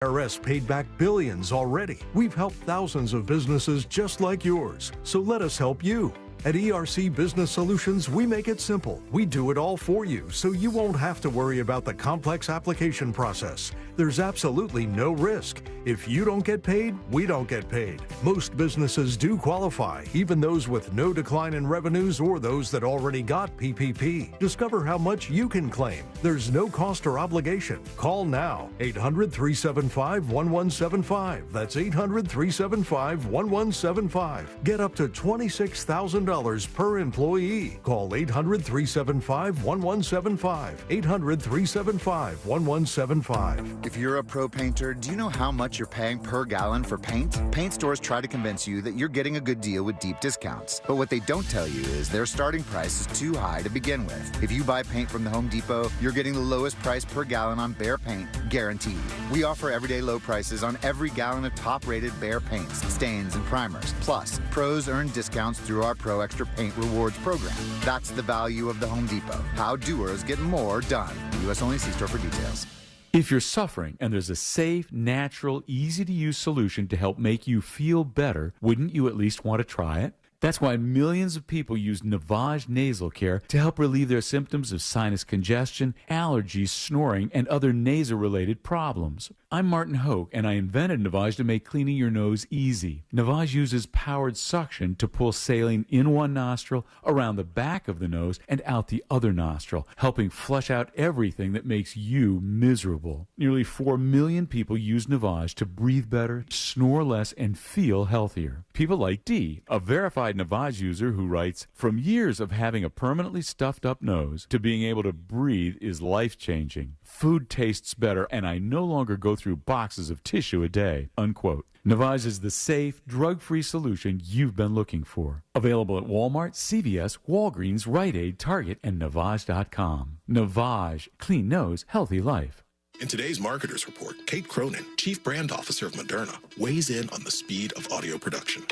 IRS paid back billions already. We've helped thousands of businesses just like yours. So let us help you. At ERC Business Solutions, we make it simple. We do it all for you, so you won't have to worry about the complex application process. There's absolutely no risk. If you don't get paid, we don't get paid. Most businesses do qualify, even those with no decline in revenues or those that already got PPP. Discover how much you can claim. There's no cost or obligation. Call now. 800-375-1175. That's 800-375-1175. Get up to $26,000 per employee. Call 800-375-1175. 800-375-1175. If you're a pro painter, do you know how much you're paying per gallon for paint? Paint stores try to convince you that you're getting a good deal with deep discounts. But what they don't tell you is their starting price is too high to begin with. If you buy paint from the Home Depot, you're getting the lowest price per gallon on Behr paint, guaranteed. We offer everyday low prices on every gallon of top-rated Behr paints, stains, and primers. Plus, pros earn discounts through our Pro Extra Paint Rewards program. That's the value of the Home Depot. How doers get more done. U.S. only. See store for details. If you're suffering and there's a safe, natural, easy-to-use solution to help make you feel better, wouldn't you at least want to try it? That's why millions of people use Navage nasal care to help relieve their symptoms of sinus congestion, allergies, snoring, and other nasal-related problems. I'm Martin Hoke, and I invented Navage to make cleaning your nose easy. Navage uses powered suction to pull saline in one nostril, around the back of the nose, and out the other nostril, helping flush out everything that makes you miserable. Nearly 4 million people use Navage to breathe better, snore less, and feel healthier. People like Dee, a verified Navage user who writes, "From years of having a permanently stuffed up nose to being able to breathe is life-changing. Food tastes better, and I no longer go through boxes of tissue a day," unquote. Navage is the safe, drug-free solution you've been looking for. Available at Walmart, CVS, Walgreens, Rite Aid, Target, and Navage.com. Navage. Clean nose, healthy life. In today's Marketers Report, Kate Cronin, Chief Brand Officer of Moderna, weighs in on the speed of audio production.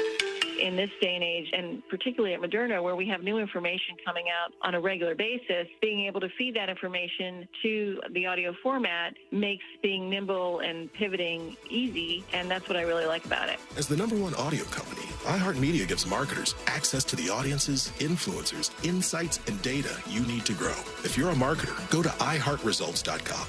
In this day and age, and particularly at Moderna, where we have new information coming out on a regular basis, being able to feed that information to the audio format makes being nimble and pivoting easy, and that's what I really like about it. As the #1 audio company, iHeartMedia gives marketers access to the audiences, influencers, insights, and data you need to grow. If you're a marketer, go to iHeartResults.com.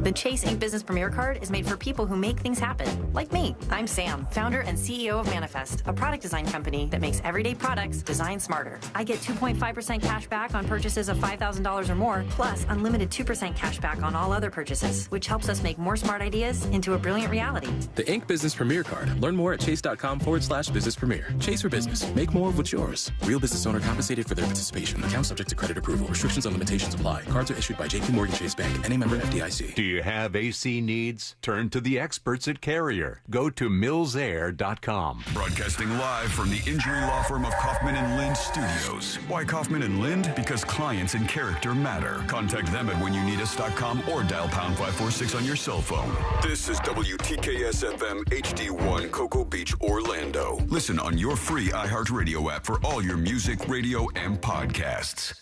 The Chase Ink Business Premier Card is made for people who make things happen, like me. I'm Sam, founder and CEO of Manifest, a product design company that makes everyday products designed smarter. I get 2.5% cash back on purchases of $5,000 or more, plus unlimited 2% cash back on all other purchases, which helps us make more smart ideas into a brilliant reality. The Ink Business Premier Card. Learn more at chase.com/business premier. Chase for business. Make more of what's yours. Real business owner compensated for their participation. Account subject to credit approval. Restrictions and limitations apply. Cards are issued by JP Morgan Chase Bank. Any member FDIC. Do you have AC needs? Turn to the experts at Carrier. Go to millsair.com. Broadcasting live from the injury law firm of Kaufman and Lind Studios. Why Kaufman and Lind? Because clients and character matter. Contact them at whenyouneedus.com or dial pound 546 on your cell phone. This is WTKS-FM HD1 Cocoa Beach, Orlando. Listen on your free iHeartRadio app for all your music, radio, and podcasts.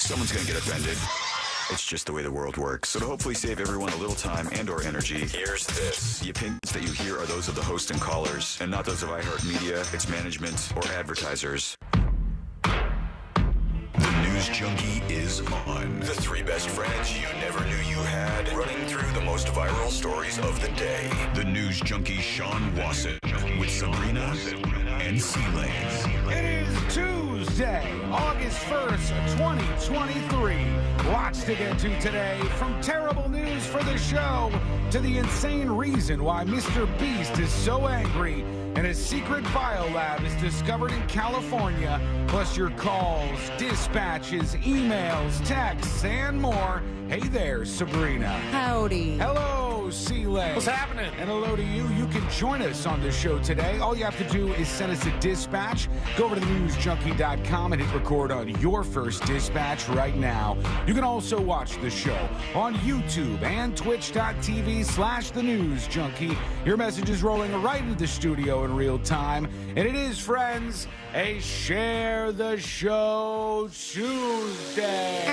Someone's going to get offended. It's just the way the world works. So to hopefully save everyone a little time and or energy, here's this. The opinions that you hear are those of the host and callers, and not those of iHeartMedia, its management, or advertisers. The News Junkie is on. The 3 best friends you never knew you had, running through the most viral stories of the day. The News Junkie Sean Wasson with Sabrina and C-Lane. It is Tuesday, August 1st, 2023. Lots to get to today, from terrible news for the show to the insane reason why MrBeast is so angry and a secret BioLab is discovered in California, plus your calls, dispatches, emails, texts, and more. Hey there, Sabrina. Howdy. Hello, Hello, Seeley. What's happening? And hello to you. You can join us on the show today. All you have to do is send us a dispatch. Go over to thenewsjunkie.com and hit record on your first dispatch right now. You can also watch the show on YouTube and twitch.tv/thenewsjunkie. Your message is rolling right into the studio in real time. And it is, friends, a Share the Show Tuesday.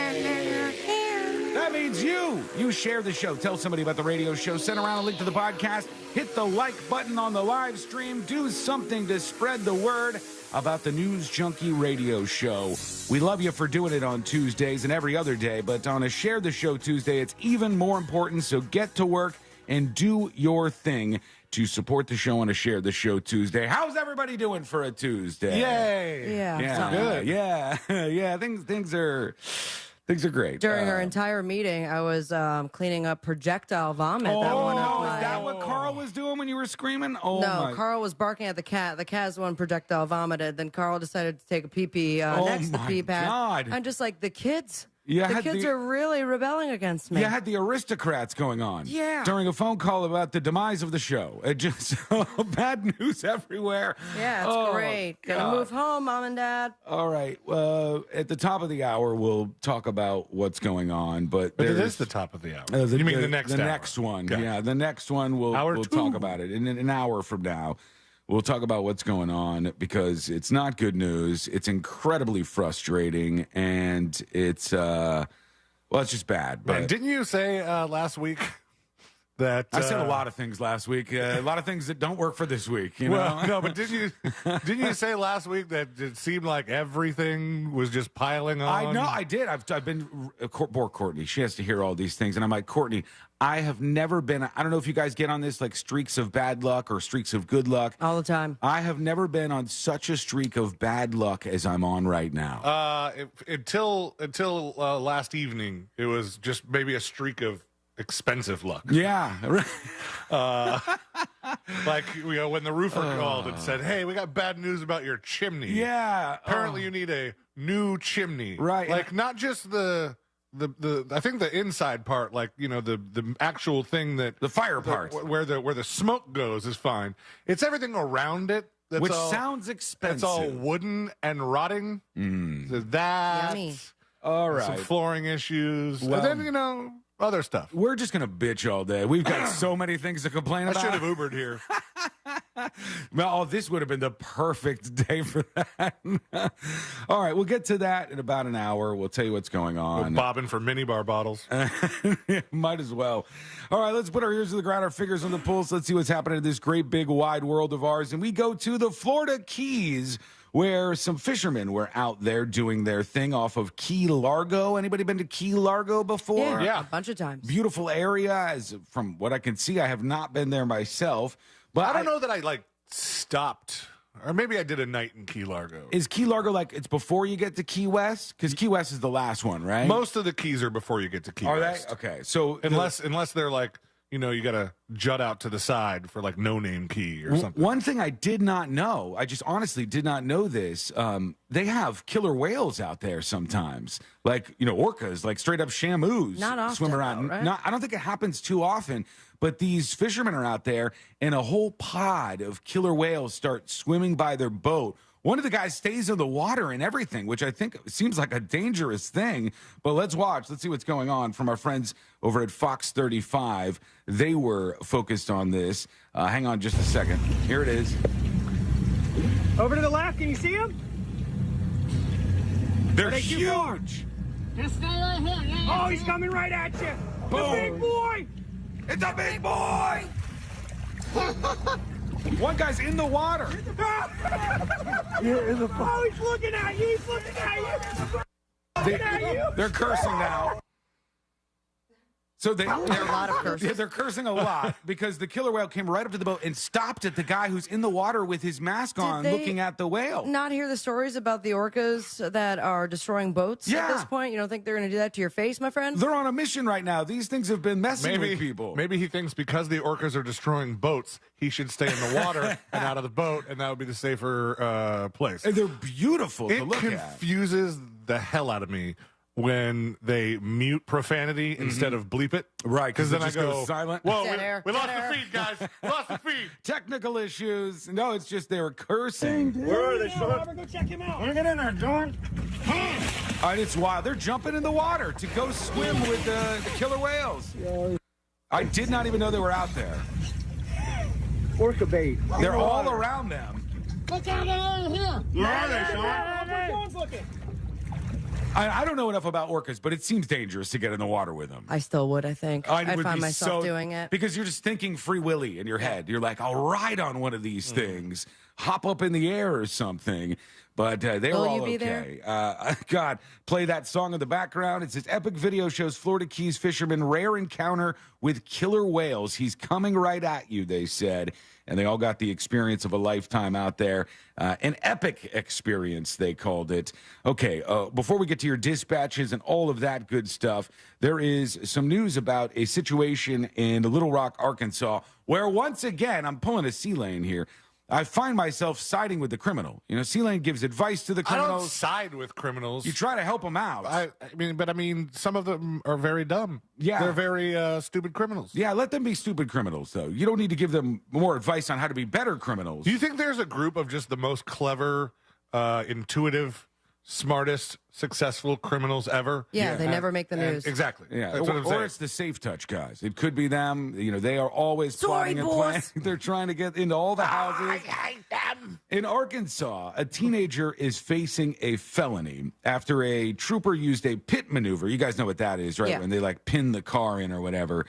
That means you share the show. Tell somebody about the radio show. Send around a link to the podcast. Hit the like button on the live stream. Do something to spread the word about the News Junkie radio show. We love you for doing it on Tuesdays and every other day, but on a Share the Show Tuesday, it's even more important. So get to work and do your thing to support the show on a Share the Show Tuesday. How's everybody doing for a Tuesday? Yay! Yeah, good. Yeah. Things are great. During our entire meeting, I was cleaning up projectile vomit. Oh, that one up my... is that what Carl was doing when you were screaming? Oh, no, Carl was barking at the cat. The cat's the one projectile vomited. Then Carl decided to take a pee-pee next to the pee pad. God. I'm just like, the kids... You the had kids are really rebelling against me. You had the aristocrats going on. Yeah. During a phone call about the demise of the show. It just bad news everywhere. Yeah, it's great. Gonna move home, Mom and Dad. All right. At the top of the hour, we'll talk about what's going on. But it is the top of the hour. You mean the next hour? The next one. Okay. Yeah, the next one we'll talk about it. In an hour from now, we'll talk about what's going on because it's not good news. It's incredibly frustrating, and it's it's just bad. But Man, didn't you say last week that I said a lot of things last week? A lot of things that don't work for this week. You know? No, but didn't you say last week that it seemed like everything was just piling on? I know, I did. I've been poor Courtney. She has to hear all these things, and I'm like, Courtney, I have never been. I don't know if you guys get on this like streaks of bad luck or streaks of good luck all the time. I have never been on such a streak of bad luck as I'm on right now. Until last evening, it was just maybe a streak of expensive luck. Yeah. Like, when the roofer called and said, "Hey, we got bad news about your chimney." Yeah. Apparently you need a new chimney. Right. Like, not just the I think the inside part, like, the actual thing that the fire part where the smoke goes is fine. It's everything around it. Which sounds expensive. It's all wooden and rotting. So that. Yummy. All right. Some flooring issues. Well, and then, other stuff. We're just going to bitch all day. We've got so many things to complain about. I should have Ubered here. Well, this would have been the perfect day for that. All right, we'll get to that in about an hour. We'll tell you what's going on. We're bobbing for minibar bottles. Might as well. All right, let's put our ears to the ground, our fingers on the pulse. Let's see what's happening in this great, big, wide world of ours. And we go to the Florida Keys, where some fishermen were out there doing their thing off of Key Largo. Anybody been to Key Largo before? Yeah, a bunch of times. Beautiful area. As from what I can see, I have not been there myself. But I don't know that I stopped, or maybe I did a night in Key Largo. Is Key Largo it's before you get to Key West? Because Key West is the last one, right? Most of the keys are before you get to Key West. Are they? Okay, so unless they're like, you got to jut out to the side for like No Name Key or something. One thing I did not know, I just honestly did not know this. They have killer whales out there sometimes, like orcas, like straight up shamus. Not often, swim around. though, right? I don't think it happens too often. But these fishermen are out there, and a whole pod of killer whales start swimming by their boat. One of the guys stays in the water and everything, which I think seems like a dangerous thing. But let's watch. Let's see what's going on from our friends over at Fox 35. They were focused on this. Hang on just a second. Here it is. Over to the left. Can you see them? They're huge. Just stay right here. Yeah, oh, he's coming right at you. Boom. The big boy. It's a big boy. One guy's in the water. Oh, he's looking at you. He's looking at you. They're cursing now. So they're a lot of curses. Yeah, they're cursing a lot because the killer whale came right up to the boat and stopped at the guy who's in the water with his mask on looking at the whale. Not hear the stories about the orcas that are destroying boats at this point? You don't think they're going to do that to your face, my friend? They're on a mission right now. These things have been messing with people. Maybe he thinks because the orcas are destroying boats, he should stay in the water and out of the boat, and that would be the safer place. And they're beautiful to look at. It confuses the hell out of me when they mute profanity instead of bleep it. Right, Because then I just go goes silent. Whoa, Dead air, we lost dead air. the feed, guys. We lost the feed. Technical issues. No, it's just they were cursing. Where are they, Sean? Go check him out. Get in there, John. It's wild. They're jumping in the water to go swim with the killer whales. I did not even know they were out there. Orca bait. They're all around them. Look out here. Where are they, Sean? I don't know enough about orcas, but it seems dangerous to get in the water with them. I still would, I think. I'd would find be myself so- doing it. Because you're just thinking Free Willy in your head. You're like, I'll ride on one of these things, hop up in the air or something. But they Will were you all be okay. God, play that song in the background. It says, epic video shows Florida Keys fisherman rare encounter with killer whales. He's coming right at you, they said. And they all got the experience of a lifetime out there. An epic experience, they called it. Okay, before we get to your dispatches and all of that good stuff, there is some news about a situation in Little Rock, Arkansas, where once again, I'm pulling a C-Lane here, I find myself siding with the criminal. You know, C-Lane gives advice to the I criminals. don't side with criminals. You try to help them out. I mean, some of them are very dumb. Yeah. They're very stupid criminals. Yeah, let them be stupid criminals, though. You don't need to give them more advice on how to be better criminals. Do you think there's a group of just the most clever, intuitive, smartest, successful criminals ever? Yeah, they never make the news. Exactly. Yeah, That's what I'm or saying. it's the safe touch guys. It could be them. You know, they are always Sorry, plotting and boss. planning. They're trying to get into all the houses. I hate them. In Arkansas, a teenager is facing a felony after a trooper used a pit maneuver. You guys know what that is, right? Yeah. When they like pin the car in or whatever.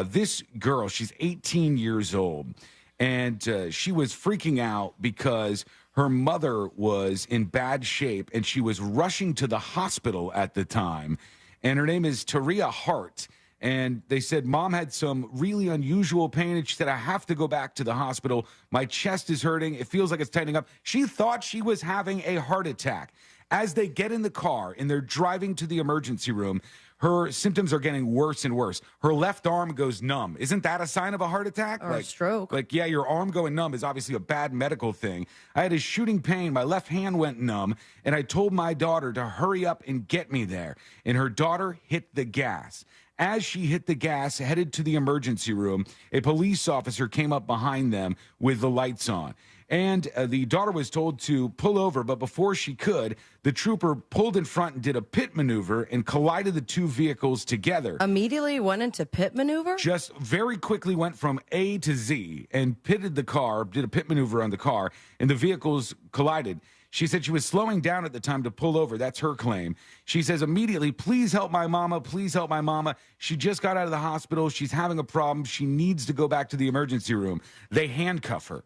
This girl, she's 18 years old, and she was freaking out because her mother was in bad shape and she was rushing to the hospital at the time. And her name is Taria Hart. And they said, Mom had some really unusual pain. And she said, I have to go back to the hospital. My chest is hurting. It feels like it's tightening up. She thought she was having a heart attack. As they get in the car and they're driving to the emergency room, her symptoms are getting worse and worse. Her left arm goes numb. Isn't that a sign of a heart attack? Or a stroke. Like, yeah, your arm going numb is obviously a bad medical thing. I had a shooting pain. My left hand went numb, and I told my daughter to hurry up and get me there. And her daughter hit the gas. As she hit the gas, headed to the emergency room, a police officer came up behind them with the lights on. And the daughter was told to pull over, but before she could, the trooper pulled in front and did a pit maneuver and collided the two vehicles together. Immediately went into pit maneuver? Just very quickly went from A to Z and pitted the car, did a pit maneuver on the car, and the vehicles collided. She said she was slowing down at the time to pull over. That's her claim. She says immediately, please help my mama. Please help my mama. She just got out of the hospital. She's having a problem. She needs to go back to the emergency room. They handcuff her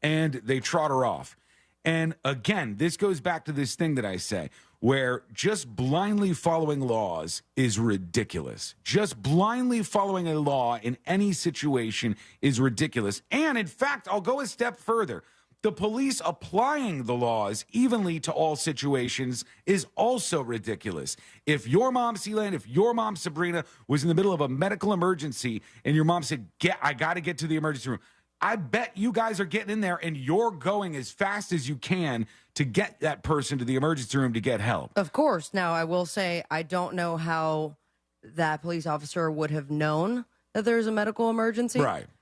and they trot her off. And again, this goes back to this thing that I say, where just blindly following laws is ridiculous. Just blindly following a law in any situation is ridiculous. And in fact, I'll go a step further. The police applying the laws evenly to all situations is also ridiculous. If your mom, Sealand, if your mom, Sabrina, was in the middle of a medical emergency and your mom said, I got to get to the emergency room, I bet you guys are getting in there and you're going as fast as you can to get that person to the emergency room to get help. Of course. Now, I will say I don't know how that police officer would have known that there's a medical emergency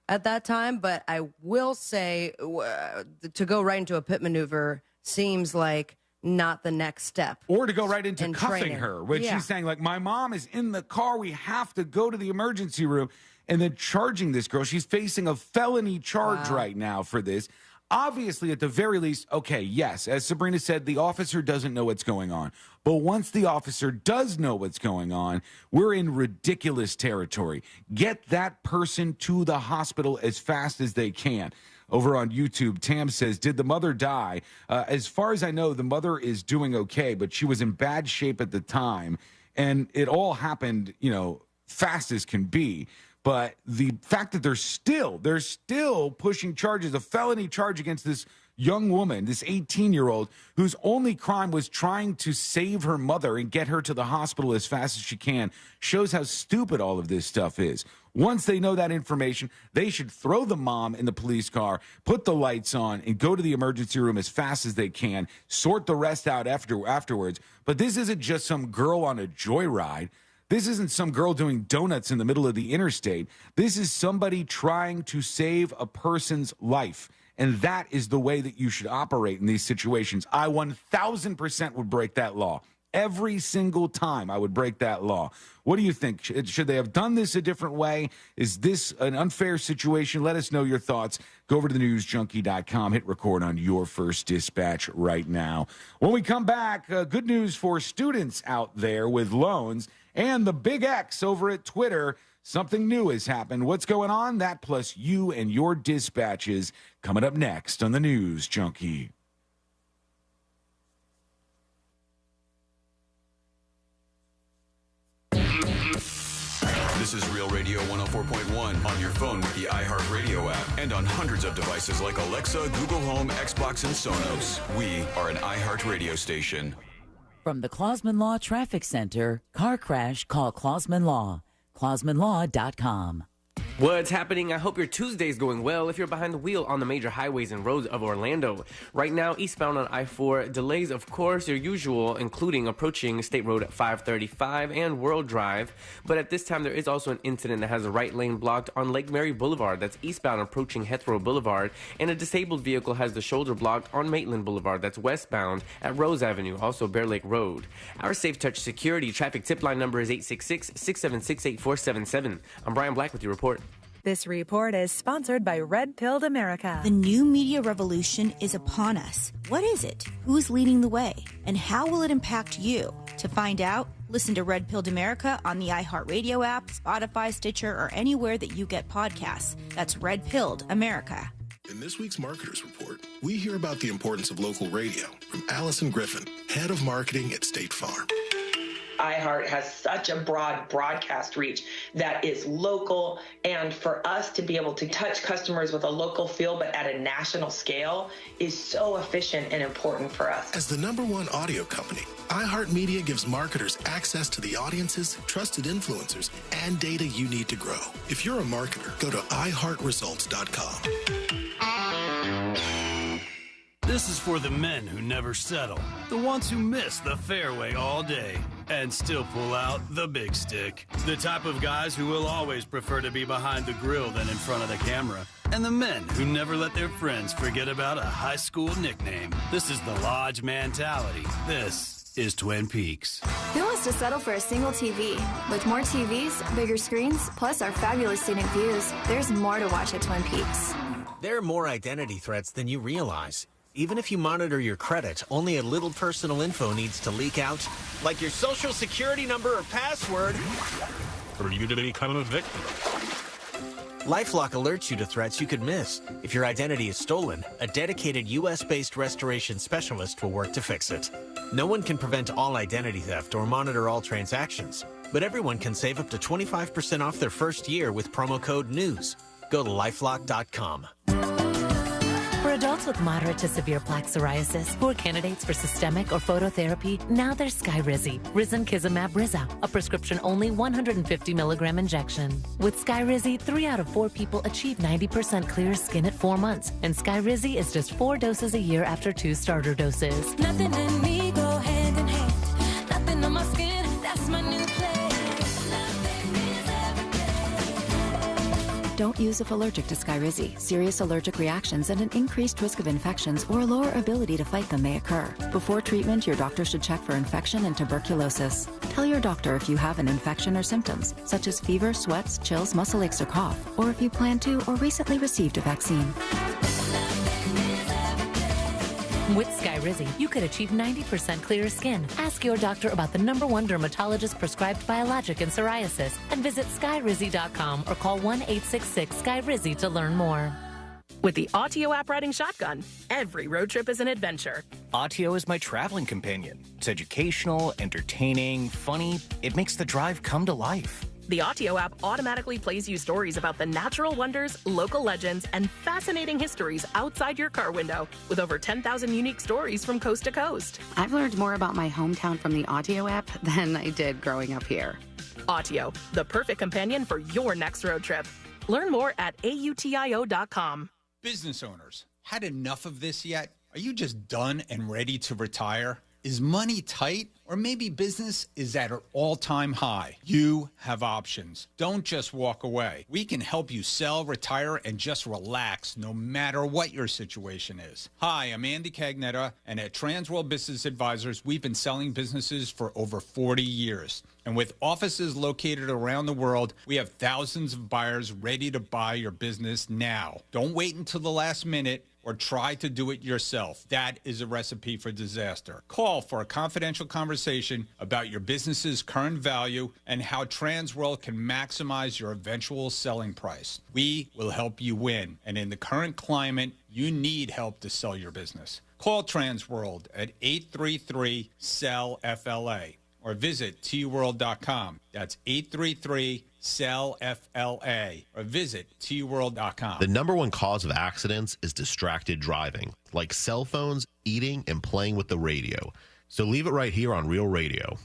at that time, but I will say to go right into a pit maneuver seems like not the next step. Or to go right into cuffing training. her, when she's saying, like, my mom is in the car, we have to go to the emergency room, and then charging this girl. She's facing a felony charge right now for this. Obviously, at the very least, okay, yes, as Sabrina said, the officer doesn't know what's going on. But once the officer does know what's going on, we're in ridiculous territory. Get that person to the hospital as fast as they can. Over on YouTube, Tam says, did the mother die? As far as I know, the mother is doing okay, but she was in bad shape at the time. And it all happened, fast as can be. But the fact that they're still pushing charges, a felony charge against this young woman, this 18-year-old, whose only crime was trying to save her mother and get her to the hospital as fast as she can, shows how stupid all of this stuff is. Once they know that information, they should throw the mom in the police car, put the lights on, and go to the emergency room as fast as they can, sort the rest out afterwards. But this isn't just some girl on a joyride. This isn't some girl doing donuts in the middle of the interstate. This is somebody trying to save a person's life. And that is the way that you should operate in these situations. I 1,000% would break that law. Every single time I would break that law. What do you think? Should they have done this a different way? Is this an unfair situation? Let us know your thoughts. Go over to thenewsjunkie.com. Hit record on your first dispatch right now. When we come back, good news for students out there with loans and the big X over at Twitter. Something new has happened. What's going on? That plus you and your dispatches coming up next on the News Junkie. This is Real Radio 104.1 on your phone with the iHeartRadio app and on hundreds of devices like Alexa, Google Home, Xbox, and Sonos. We are an iHeartRadio station. From the Clausman Law Traffic Center, car crash, call Clausman Law. ClausmanLaw.com. What's happening? I hope your Tuesday's going well if you're behind the wheel on the major highways and roads of Orlando. Right now, eastbound on I-4, delays, of course, are usual, including approaching State Road 535 and World Drive. But at this time, there is also an incident that has a right lane blocked on Lake Mary Boulevard. That's eastbound approaching Hethro Boulevard. And a disabled vehicle has the shoulder blocked on Maitland Boulevard. That's westbound at Rose Avenue, also Bear Lake Road. Our Safe Touch Security traffic tip line number is 866-676-8477. I'm Brian Black with your report. This report is sponsored by Red Pilled America. The new media revolution is upon us. What is it? Who's leading the way? And how will it impact you? To find out, listen to Red Pilled America on the iHeartRadio app, Spotify, Stitcher, or anywhere that you get podcasts. That's Red Pilled America. In this week's Marketers Report, we hear about the importance of local radio from Allison Griffin, head of marketing at State Farm. iHeart has such a broad broadcast reach that is local, and for us to be able to touch customers with a local feel but at a national scale is so efficient and important for us. As the #1 audio company, iHeartMedia gives marketers access to the audiences, trusted influencers, and data you need to grow. If you're a marketer, go to iHeartResults.com. This is for the men who never settle, the ones who miss the fairway all day and still pull out the big stick, the type of guys who will always prefer to be behind the grill than in front of the camera, and the men who never let their friends forget about a high school nickname. This is the Lodge mentality. This is Twin Peaks. Who wants to settle for a single TV? With more TVs, bigger screens, plus our fabulous scenic views, there's more to watch at Twin Peaks. There are more identity threats than you realize. Even if you monitor your credit, only a little personal info needs to leak out, like your social security number or password, or you to become a victim. LifeLock alerts you to threats you could miss. If your identity is stolen, a dedicated U.S.-based restoration specialist will work to fix it. No one can prevent all identity theft or monitor all transactions, but everyone can save up to 25% off their first year with promo code NEWS. Go to LifeLock.com. For adults with moderate to severe plaque psoriasis who are candidates for systemic or phototherapy, now there's Skyrizi, Risankizumab Riza, a prescription-only 150 milligram injection. With Skyrizi, 3 out of 4 people achieve 90% clear skin at 4 months, and Skyrizi is just 4 doses a year after 2 starter doses. Nothing in me go hand in hand. Nothing on my skin, that's my new play. Don't use if allergic to Skyrizi. Serious allergic reactions and an increased risk of infections or a lower ability to fight them may occur. Before treatment, your doctor should check for infection and tuberculosis. Tell your doctor if you have an infection or symptoms, such as fever, sweats, chills, muscle aches, or cough, or if you plan to or recently received a vaccine. With Skyrizi, you could achieve 90% clearer skin. Ask your doctor about the #1 dermatologist-prescribed biologic in psoriasis and visit Skyrizi.com or call 1-866-SKYRIZI to learn more. With the Autio app riding shotgun, every road trip is an adventure. Autio is my traveling companion. It's educational, entertaining, funny. It makes the drive come to life. The Autio app automatically plays you stories about the natural wonders, local legends, and fascinating histories outside your car window, with over 10,000 unique stories from coast to coast. I've learned more about my hometown from the Autio app than I did growing up here. Autio, the perfect companion for your next road trip. Learn more at autio.com. Business owners, had enough of this yet? Are you just done and ready to retire? Is money tight? Or maybe business is at an all-time high. You have options. Don't just walk away. We can help you sell, retire, and just relax no matter what your situation is. Hi, I'm Andy Cagnetta, and at Transworld Business Advisors, we've been selling businesses for over 40 years. And with offices located around the world, we have thousands of buyers ready to buy your business now. Don't wait until the last minute or try to do it yourself. That is a recipe for disaster. Call for a confidential conversation about your business's current value and how Transworld can maximize your eventual selling price. We will help you win. And in the current climate, you need help to sell your business. Call Transworld at 833-SELL-FLA or visit tworld.com. That's 833-SELL-FLA or visit tworld.com. The number one cause of accidents is distracted driving, like cell phones, eating, and playing with the radio. So leave it right here on Real Radio.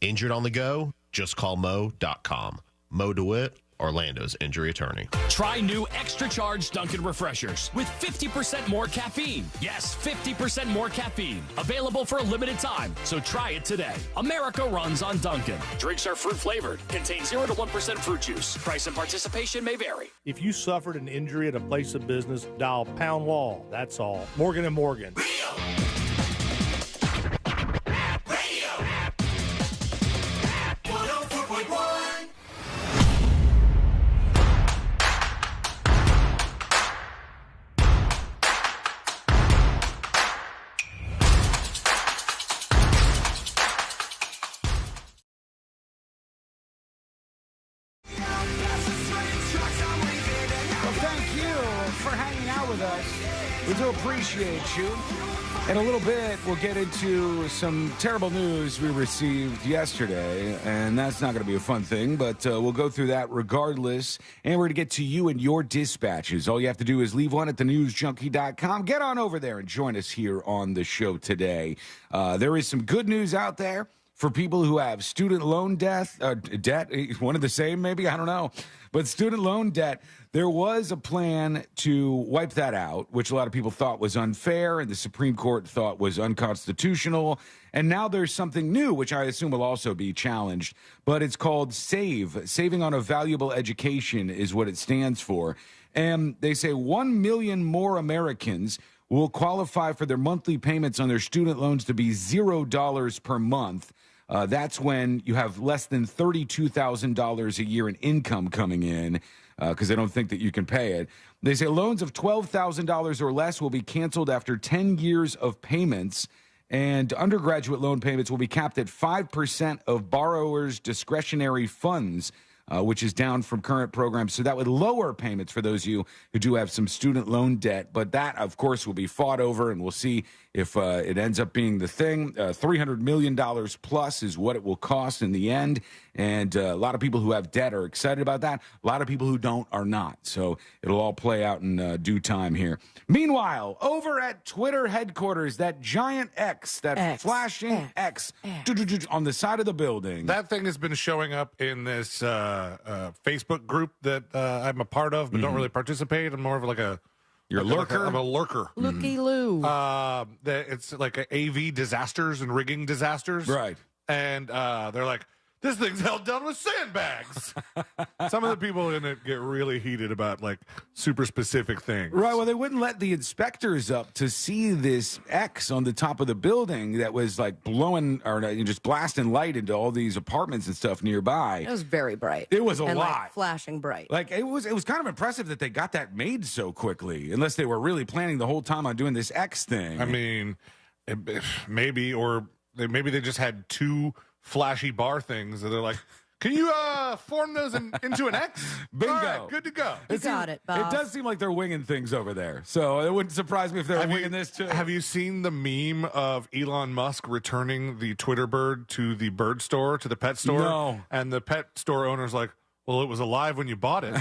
Injured on the go? Just call Mo.com. Mo DeWitt, Orlando's injury attorney. Try new extra charged Dunkin' Refreshers with 50% more caffeine. Yes, 50% more caffeine. Available for a limited time, so try it today. America runs on Dunkin'. Drinks are fruit flavored. Contain 0 to 1% fruit juice. Price and participation may vary. If you suffered an injury at a place of business, dial Pound Law. That's all. Morgan & Morgan. We do appreciate you. In a little bit, we'll get into some terrible news we received yesterday, and that's not going to be a fun thing, but we'll go through that regardless, and we're going to get to you and your dispatches. All you have to do is leave one at thenewsjunkie.com. Get on over there and join us here on the show today. There is some good news out there for people who have student loan debt, one of the same maybe, I don't know. But student loan debt, there was a plan to wipe that out, which a lot of people thought was unfair and the Supreme Court thought was unconstitutional. And now there's something new, which I assume will also be challenged. But it's called SAVE. Saving on a Valuable Education is what it stands for. And they say 1 million more Americans will qualify for their monthly payments on their student loans to be $0 per month. That's when you have less than $32,000 a year in income coming in, because they don't think that you can pay it. They say loans of $12,000 or less will be canceled after 10 years of payments, and undergraduate loan payments will be capped at 5% of borrowers' discretionary funds, which is down from current programs. So that would lower payments for those of you who do have some student loan debt. But that, of course, will be fought over, and we'll see if it ends up being the thing. $300 million plus is what it will cost in the end. And a lot of people who have debt are excited about that. A lot of people who don't are not. So it'll all play out in due time here. Meanwhile, over at Twitter headquarters, that giant X, that flashing X on the side of the building. That thing has been showing up in this Facebook group that I'm a part of, but don't really participate. I'm more of like a... You're a lurker? I'm a lurker. Looky-loo. It's like a AV disasters and rigging disasters. Right. And they're like, this thing's held down with sandbags. Some of the people in it get really heated about like super specific things. Right. Well, they wouldn't let the inspectors up to see this X on the top of the building that was like blowing or just blasting light into all these apartments and stuff nearby. It was very bright. It was a and, lot. Like, flashing bright. Like it was kind of impressive that they got that made so quickly, unless they were really planning the whole time on doing this X thing. I mean, maybe they just had two flashy bar things that they're like, can you form those into an X? Bingo. All right, good to go. You got it, Bob. It does seem like they're winging things over there. So it wouldn't surprise me if they're winging this too. Have you seen the meme of Elon Musk returning the Twitter bird to the bird store, to the pet store? No. And the pet store owner's like, Well, it was alive when you bought it.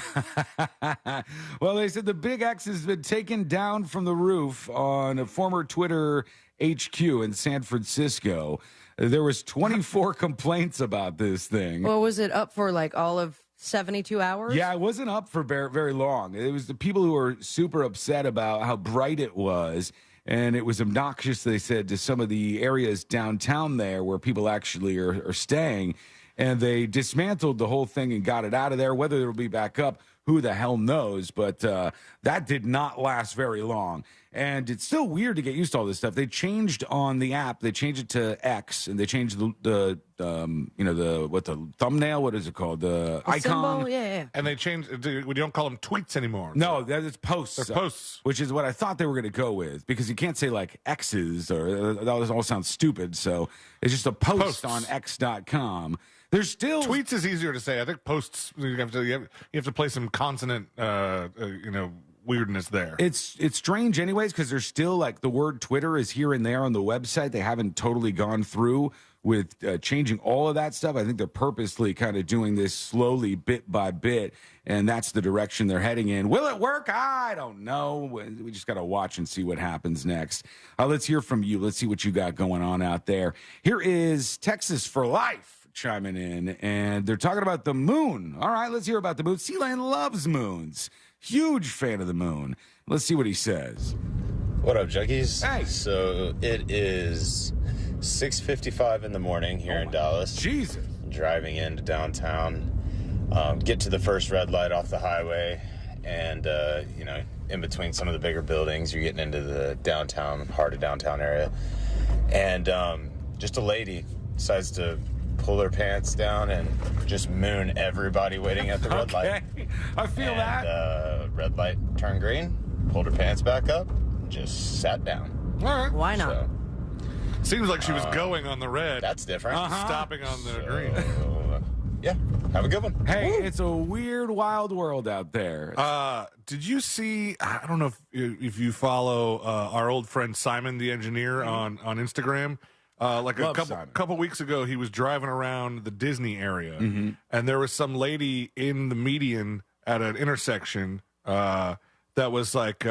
Well, they said the Big X has been taken down from the roof on a former Twitter HQ in San Francisco. There was 24 complaints about this thing. Well, was it up for like all of 72 hours? Yeah, it wasn't up for very long. It was the people who were super upset about how bright it was. And it was obnoxious, they said, to some of the areas downtown there where people actually are staying. And they dismantled the whole thing and got it out of there. Whether it'll be back up, who the hell knows? But that did not last very long. And it's still weird to get used to all this stuff. They changed on the app. They changed it to X, and they changed the thumbnail. What is it called? The icon. Symbol? Yeah. And they changed. We don't call them tweets anymore. No, that is posts. They're posts, which is what I thought they were going to go with, because you can't say like X's or that all sounds stupid. So it's just a post on X.com. There's still tweets is easier to say. I think posts you have to play some consonant weirdness there. It's strange anyways, because there's still like the word Twitter is here and there on the website. They haven't totally gone through with changing all of that stuff. I think they're purposely kind of doing this slowly, bit by bit, and that's the direction they're heading in. Will it work? I don't know. We just got to watch and see what happens next. Let's hear from you. Let's see what you got going on out there. Here is Texas for Life chiming in, and they're talking about the moon. All right, let's hear about the moon. Sealand loves moons. Huge fan of the moon. Let's see what he says. What up, Junkies? Hey. So it is 6:55 in the morning here in Dallas. Jesus. Driving into downtown. Get to the first red light off the highway, and in between some of the bigger buildings, you're getting into the downtown, heart of downtown area, and just a lady decides to pull her pants down and just moon everybody waiting at the red light. I feel that. Red light turned green, pulled her pants back up, and just sat down. All right. Why not? So, seems like she was going on the red. That's different. Stopping on the green. Yeah, have a good one. Hey, it's a weird, wild world out there. Did you see, I don't know if you follow our old friend Simon the engineer on Instagram. Like a couple weeks ago, he was driving around the Disney area, and there was some lady in the median at an intersection that was like,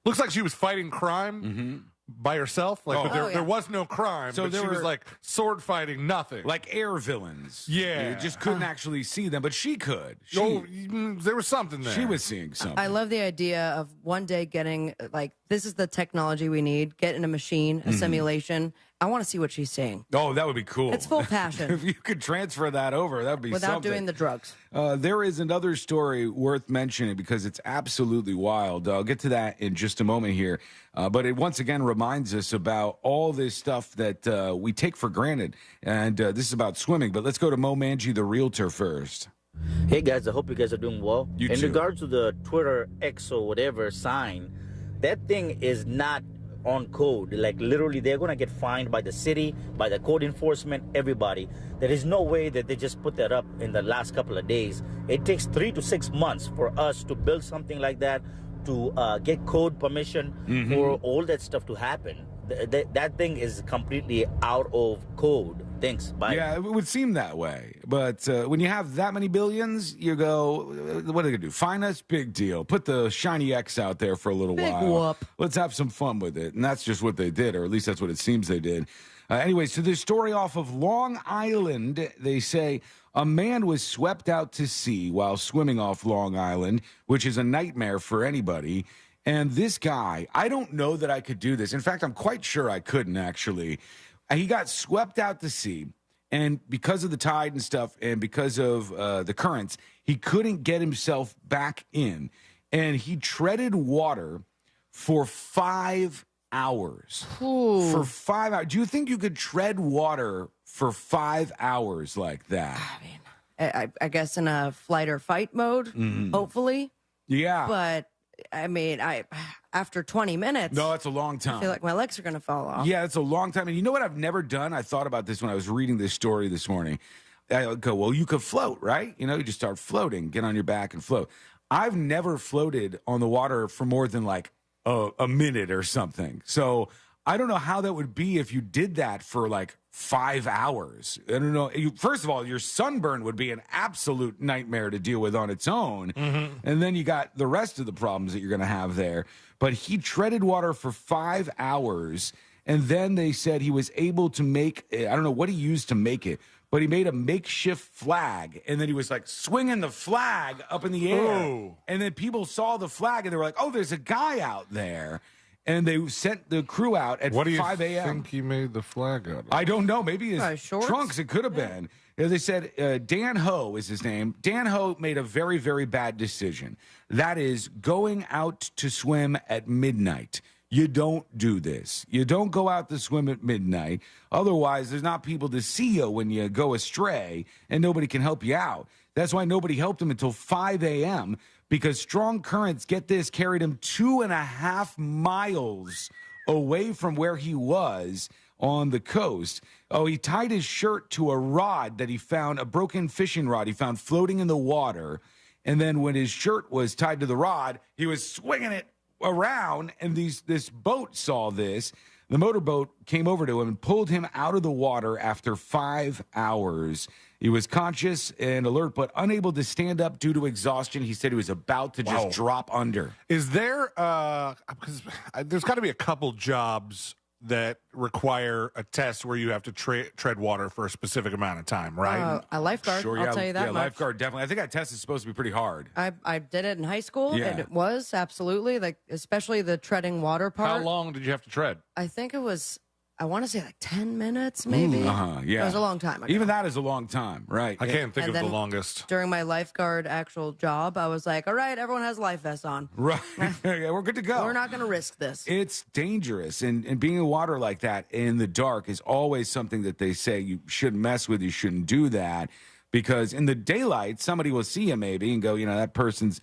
looks like she was fighting crime by herself. Like, but there was no crime. So she was like sword fighting, nothing. Like air villains. Yeah. You just couldn't actually see them, but she could. There was something there. She was seeing something. I love the idea of one day getting, like, this is the technology we need. Get in a machine, a simulation. I want to see what she's seeing. Oh, that would be cool. It's full passion. If you could transfer that over, that would be without something. doing the drugs. There is another story worth mentioning because it's absolutely wild. I'll get to that in just a moment here. But it once again reminds us about all this stuff that we take for granted. And this is about swimming. But let's go to Mo Manji, the realtor, first. Hey, guys. I hope you guys are doing well. You in too. regards to the Twitter X or whatever sign, that thing is not on code. Like, literally, they're going to get fined by the city, by the code enforcement, everybody. There is no way that they just put that up in the last couple of days. It takes 3 to 6 months for us to build something like that, to get code permission for all that stuff to happen. That thing is completely out of code. Thanks. Bye. Yeah, it would seem that way. But when you have that many billions, you go, what are they going to do? Fine us? Big deal. Put the shiny X out there for a little Big while. whoop. Let's have some fun with it. And that's just what they did, or at least that's what it seems they did. Anyway, so this story off of Long Island, they say a man was swept out to sea while swimming off Long Island, which is a nightmare for anybody. And this guy, I don't know that I could do this. In fact, I'm quite sure I couldn't, actually. He got swept out to sea, and because of the tide and stuff and because of the currents, he couldn't get himself back in. And he treaded water for 5 hours. Ooh. For 5 hours. Do you think you could tread water for 5 hours like that? I mean, I guess in a flight or fight mode, hopefully. Yeah. But, I mean, after 20 minutes. No, it's a long time. I feel like my legs are going to fall off. Yeah, it's a long time. And you know what I've never done? I thought about this when I was reading this story this morning. I go, well, you could float, right? You know, you just start floating, get on your back and float. I've never floated on the water for more than like a minute or something. So I don't know how that would be if you did that for like 5 hours. I don't know. First of all, your sunburn would be an absolute nightmare to deal with on its own. And then you got the rest of the problems that you're going to have there. But he treaded water for 5 hours. And then they said he was able to make, I don't know what he used to make it, but he made a makeshift flag. And then he was like swinging the flag up in the air. Oh. And then people saw the flag and they were like, oh, there's a guy out there. And they sent the crew out at 5 a.m. What do you think he made the flag out of? I don't know. Maybe his shorts? trunks. It could have been. They said Dan Ho is his name. Dan Ho made a very, very bad decision. That is going out to swim at midnight. You don't do this. You don't go out to swim at midnight. Otherwise, there's not people to see you when you go astray, and nobody can help you out. That's why nobody helped him until 5 a.m., because strong currents, get this, carried him 2.5 miles away from where he was on the coast. Oh, he tied his shirt to a rod that he found, a broken fishing rod he found floating in the water. And then when his shirt was tied to the rod, he was swinging it around, and this boat saw this. The motorboat came over to him and pulled him out of the water after 5 hours. He was conscious and alert, but unable to stand up due to exhaustion. He said he was about to just drop under. Is there, because there's got to be a couple jobs that require a test where you have to tread water for a specific amount of time, right? A lifeguard, Sure, I'll tell you that much. Lifeguard, definitely. I think that test is supposed to be pretty hard. I did it in high school, and it was absolutely, like, especially the treading water part. How long did you have to tread? I think it was, I want to say like 10 minutes, maybe. Yeah. It was a long time ago. Even that is a long time, right? I can't think And of the then longest. During my lifeguard actual job, I was like, all right, everyone has life vests on. Right. Yeah, we're good to go. We're not going to risk this. It's dangerous. And being in water like that in the dark is always something that they say you shouldn't mess with. You shouldn't do that. Because in the daylight, somebody will see you maybe and go, that person's,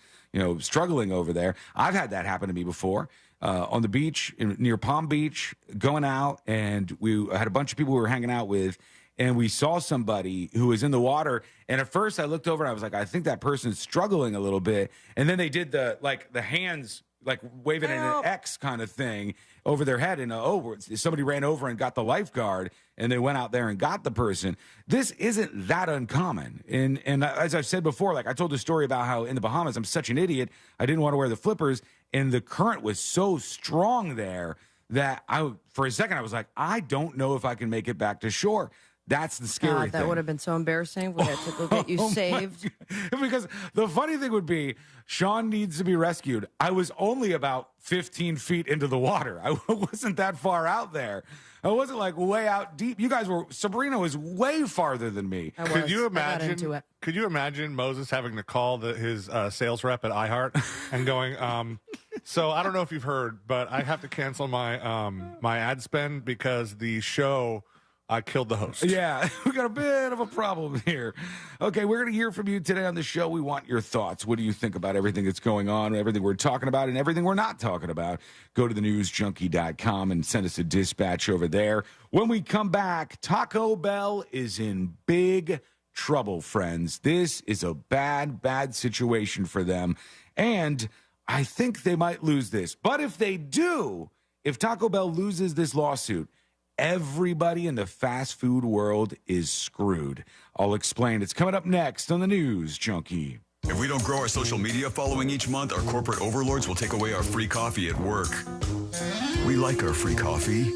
struggling over there. I've had that happen to me before. On the beach near Palm Beach, going out, and we had a bunch of people we were hanging out with, and we saw somebody who was in the water. And at first, I looked over and I was like, I think that person's struggling a little bit. And then they did the hands, like waving in an X kind of thing over their head, and somebody ran over and got the lifeguard, and they went out there and got the person. This isn't that uncommon. And as I've said before, like I told the story about how in the Bahamas, I'm such an idiot. I didn't want to wear the flippers, and the current was so strong there that for a second I was like, I don't know if I can make it back to shore. That's the scary thing. That would have been so embarrassing. We had to go get you saved. Because the funny thing would be, Sean needs to be rescued. I was only about 15 feet into the water. I wasn't that far out there. I wasn't like way out deep. You guys were, Sabrina was way farther than me. Could you imagine? Could you imagine Moses having to call his sales rep at iHeart and going, so I don't know if you've heard, but I have to cancel my my ad spend because the show, I killed the host. Yeah, we got a bit of a problem here. Okay, we're going to hear from you today on the show. We want your thoughts. What do you think about everything that's going on, everything we're talking about, and everything we're not talking about? Go to thenewsjunkie.com and send us a dispatch over there. When we come back, Taco Bell is in big trouble, friends. This is a bad, bad situation for them, and I think they might lose this. But if they do, if Taco Bell loses this lawsuit, everybody in the fast food world is screwed. I'll explain. It's coming up next on the News Junkie. If we don't grow our social media following each month, our corporate overlords will take away our free coffee at work. We like our free coffee.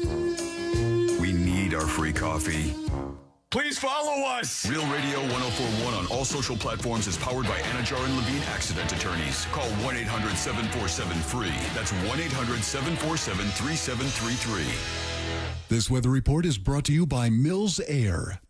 We need our free coffee. Please follow us! Real Radio 104.1 on all social platforms is powered by Anajar and Levine Accident Attorneys. Call 1-800-747-FREE. That's 1-800-747-3733. This weather report is brought to you by Mills Air.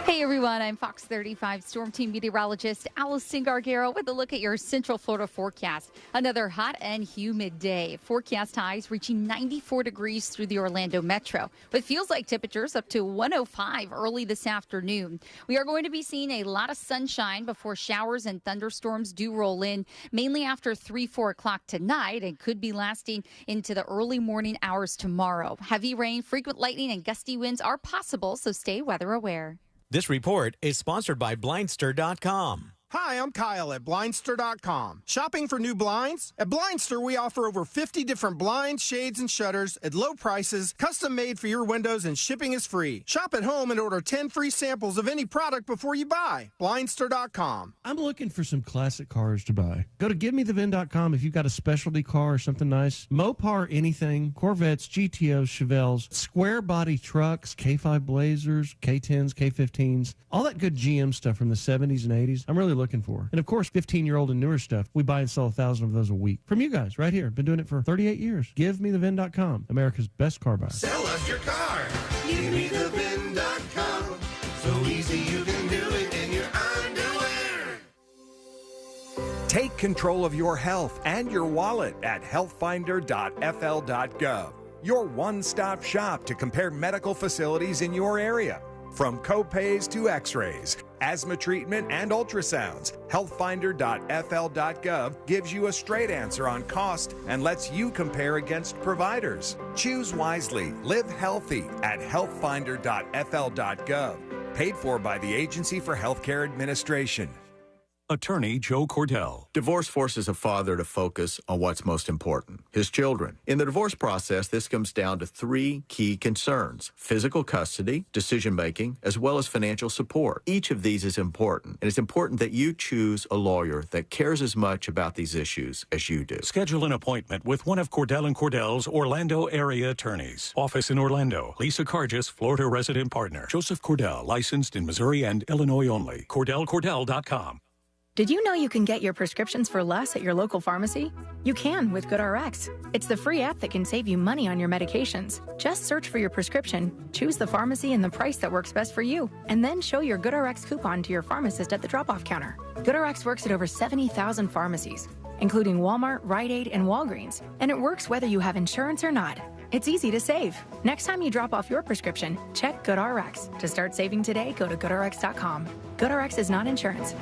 Hey everyone, I'm Fox 35 Storm Team meteorologist Allison Gargaro with a look at your Central Florida forecast. Another hot and humid day. Forecast highs reaching 94 degrees through the Orlando metro, but feels like temperatures up to 105 early this afternoon. We are going to be seeing a lot of sunshine before showers and thunderstorms do roll in, mainly after 3-4 o'clock tonight, and could be lasting into the early morning hours tomorrow. Heavy rain, frequent lightning, and gusty winds are possible, so stay weather aware. This report is sponsored by Blindster.com. Hi, I'm Kyle at Blindster.com. Shopping for new blinds? At Blindster, we offer over 50 different blinds, shades, and shutters at low prices, custom made for your windows, and shipping is free. Shop at home and order 10 free samples of any product before you buy. Blindster.com. I'm looking for some classic cars to buy. Go to GiveMeTheVin.com if you've got a specialty car or something nice. Mopar anything, Corvettes, GTOs, Chevelles, square body trucks, K5 Blazers, K10s, K15s, all that good GM stuff from the 70s and 80s. I'm really looking for. And of course, 15-year-old and newer stuff. We buy and sell 1,000 of those a week. From you guys right here. Been doing it for 38 years. GiveMeTheVin.com, America's best car buyer. Sell us your car. GiveMeTheVin.com. So easy you can do it in your underwear. Take control of your health and your wallet at healthfinder.fl.gov. Your one-stop shop to compare medical facilities in your area. From copays to x-rays, asthma treatment, and ultrasounds, healthfinder.fl.gov gives you a straight answer on cost and lets you compare against providers. Choose wisely. Live healthy at healthfinder.fl.gov. Paid for by the Agency for Healthcare Administration. Attorney Joe Cordell. Divorce forces a father to focus on what's most important, his children. In the divorce process, this comes down to three key concerns: physical custody, decision-making, as well as financial support. Each of these is important, and it's important that you choose a lawyer that cares as much about these issues as you do. Schedule an appointment with one of Cordell & Cordell's Orlando area attorneys. Office in Orlando. Lisa Cargis, Florida resident partner. Joseph Cordell, licensed in Missouri and Illinois only. CordellCordell.com. Did you know you can get your prescriptions for less at your local pharmacy? You can with GoodRx. It's the free app that can save you money on your medications. Just search for your prescription, choose the pharmacy and the price that works best for you, and then show your GoodRx coupon to your pharmacist at the drop-off counter. GoodRx works at over 70,000 pharmacies, including Walmart, Rite Aid, and Walgreens, and it works whether you have insurance or not. It's easy to save. Next time you drop off your prescription, check GoodRx. To start saving today, go to GoodRx.com. GoodRx is not insurance.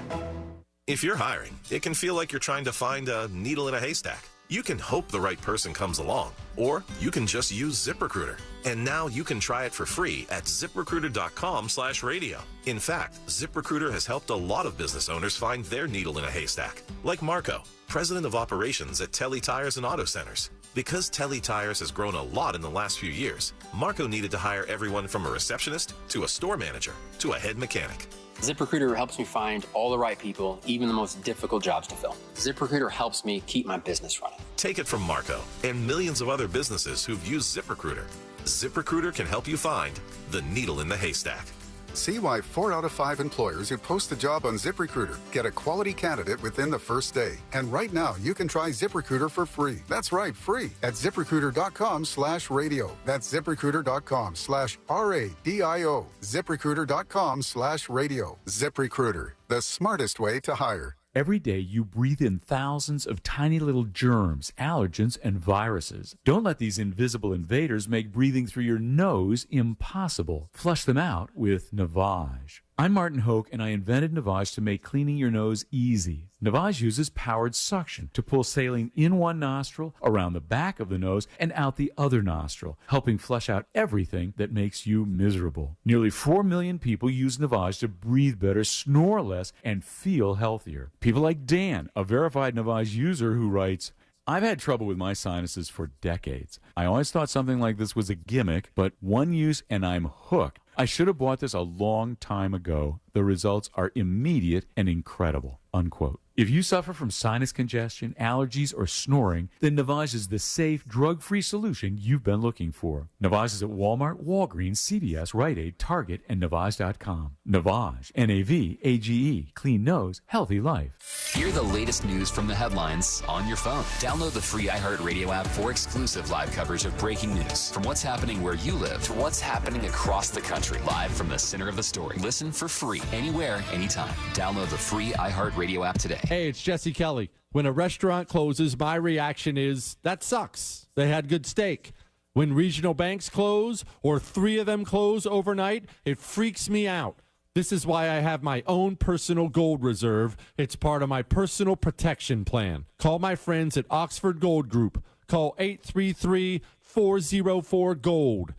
If you're hiring, it can feel like you're trying to find a needle in a haystack. You can hope the right person comes along, or you can just use ZipRecruiter. And now you can try it for free at ZipRecruiter.com/radio. In fact, ZipRecruiter has helped a lot of business owners find their needle in a haystack, like Marco, president of operations at Telly Tires and Auto Centers. Because Telly Tires has grown a lot in the last few years, Marco needed to hire everyone from a receptionist to a store manager to a head mechanic. ZipRecruiter helps me find all the right people, even the most difficult jobs to fill. ZipRecruiter helps me keep my business running. Take it from Marco and millions of other businesses who've used ZipRecruiter. ZipRecruiter can help you find the needle in the haystack. See why 4 out of 5 employers who post a job on ZipRecruiter get a quality candidate within the first day. And right now, you can try ZipRecruiter for free. That's right, free at ZipRecruiter.com/radio. That's ZipRecruiter.com/RADIO. ZipRecruiter.com/radio. ZipRecruiter, the smartest way to hire. Every day, you breathe in thousands of tiny little germs, allergens, and viruses. Don't let these invisible invaders make breathing through your nose impossible. Flush them out with Navage. I'm Martin Hoke, and I invented Navage to make cleaning your nose easy. Navage uses powered suction to pull saline in one nostril, around the back of the nose, and out the other nostril, helping flush out everything that makes you miserable. Nearly 4 million people use Navage to breathe better, snore less, and feel healthier. People like Dan, a verified Navage user who writes, I've had trouble with my sinuses for decades. I always thought something like this was a gimmick, but one use and I'm hooked. I should have bought this a long time ago. The results are immediate and incredible, unquote. If you suffer from sinus congestion, allergies, or snoring, then Navage is the safe, drug-free solution you've been looking for. Navage is at Walmart, Walgreens, CVS, Rite Aid, Target, and Navage.com. Navage, N-A-V-A-G-E, clean nose, healthy life. Hear the latest news from the headlines on your phone. Download the free iHeartRadio app for exclusive live coverage of breaking news. From what's happening where you live to what's happening across the country. Live from the center of the story. Listen for free, anywhere, anytime. Download the free iHeartRadio app today. Hey, it's Jesse Kelly. When a restaurant closes, my reaction is, that sucks. They had good steak. When regional banks close, or 3 of them close overnight, it freaks me out. This is why I have my own personal gold reserve. It's part of my personal protection plan. Call my friends at Oxford Gold Group. Call 833-404-GOLD.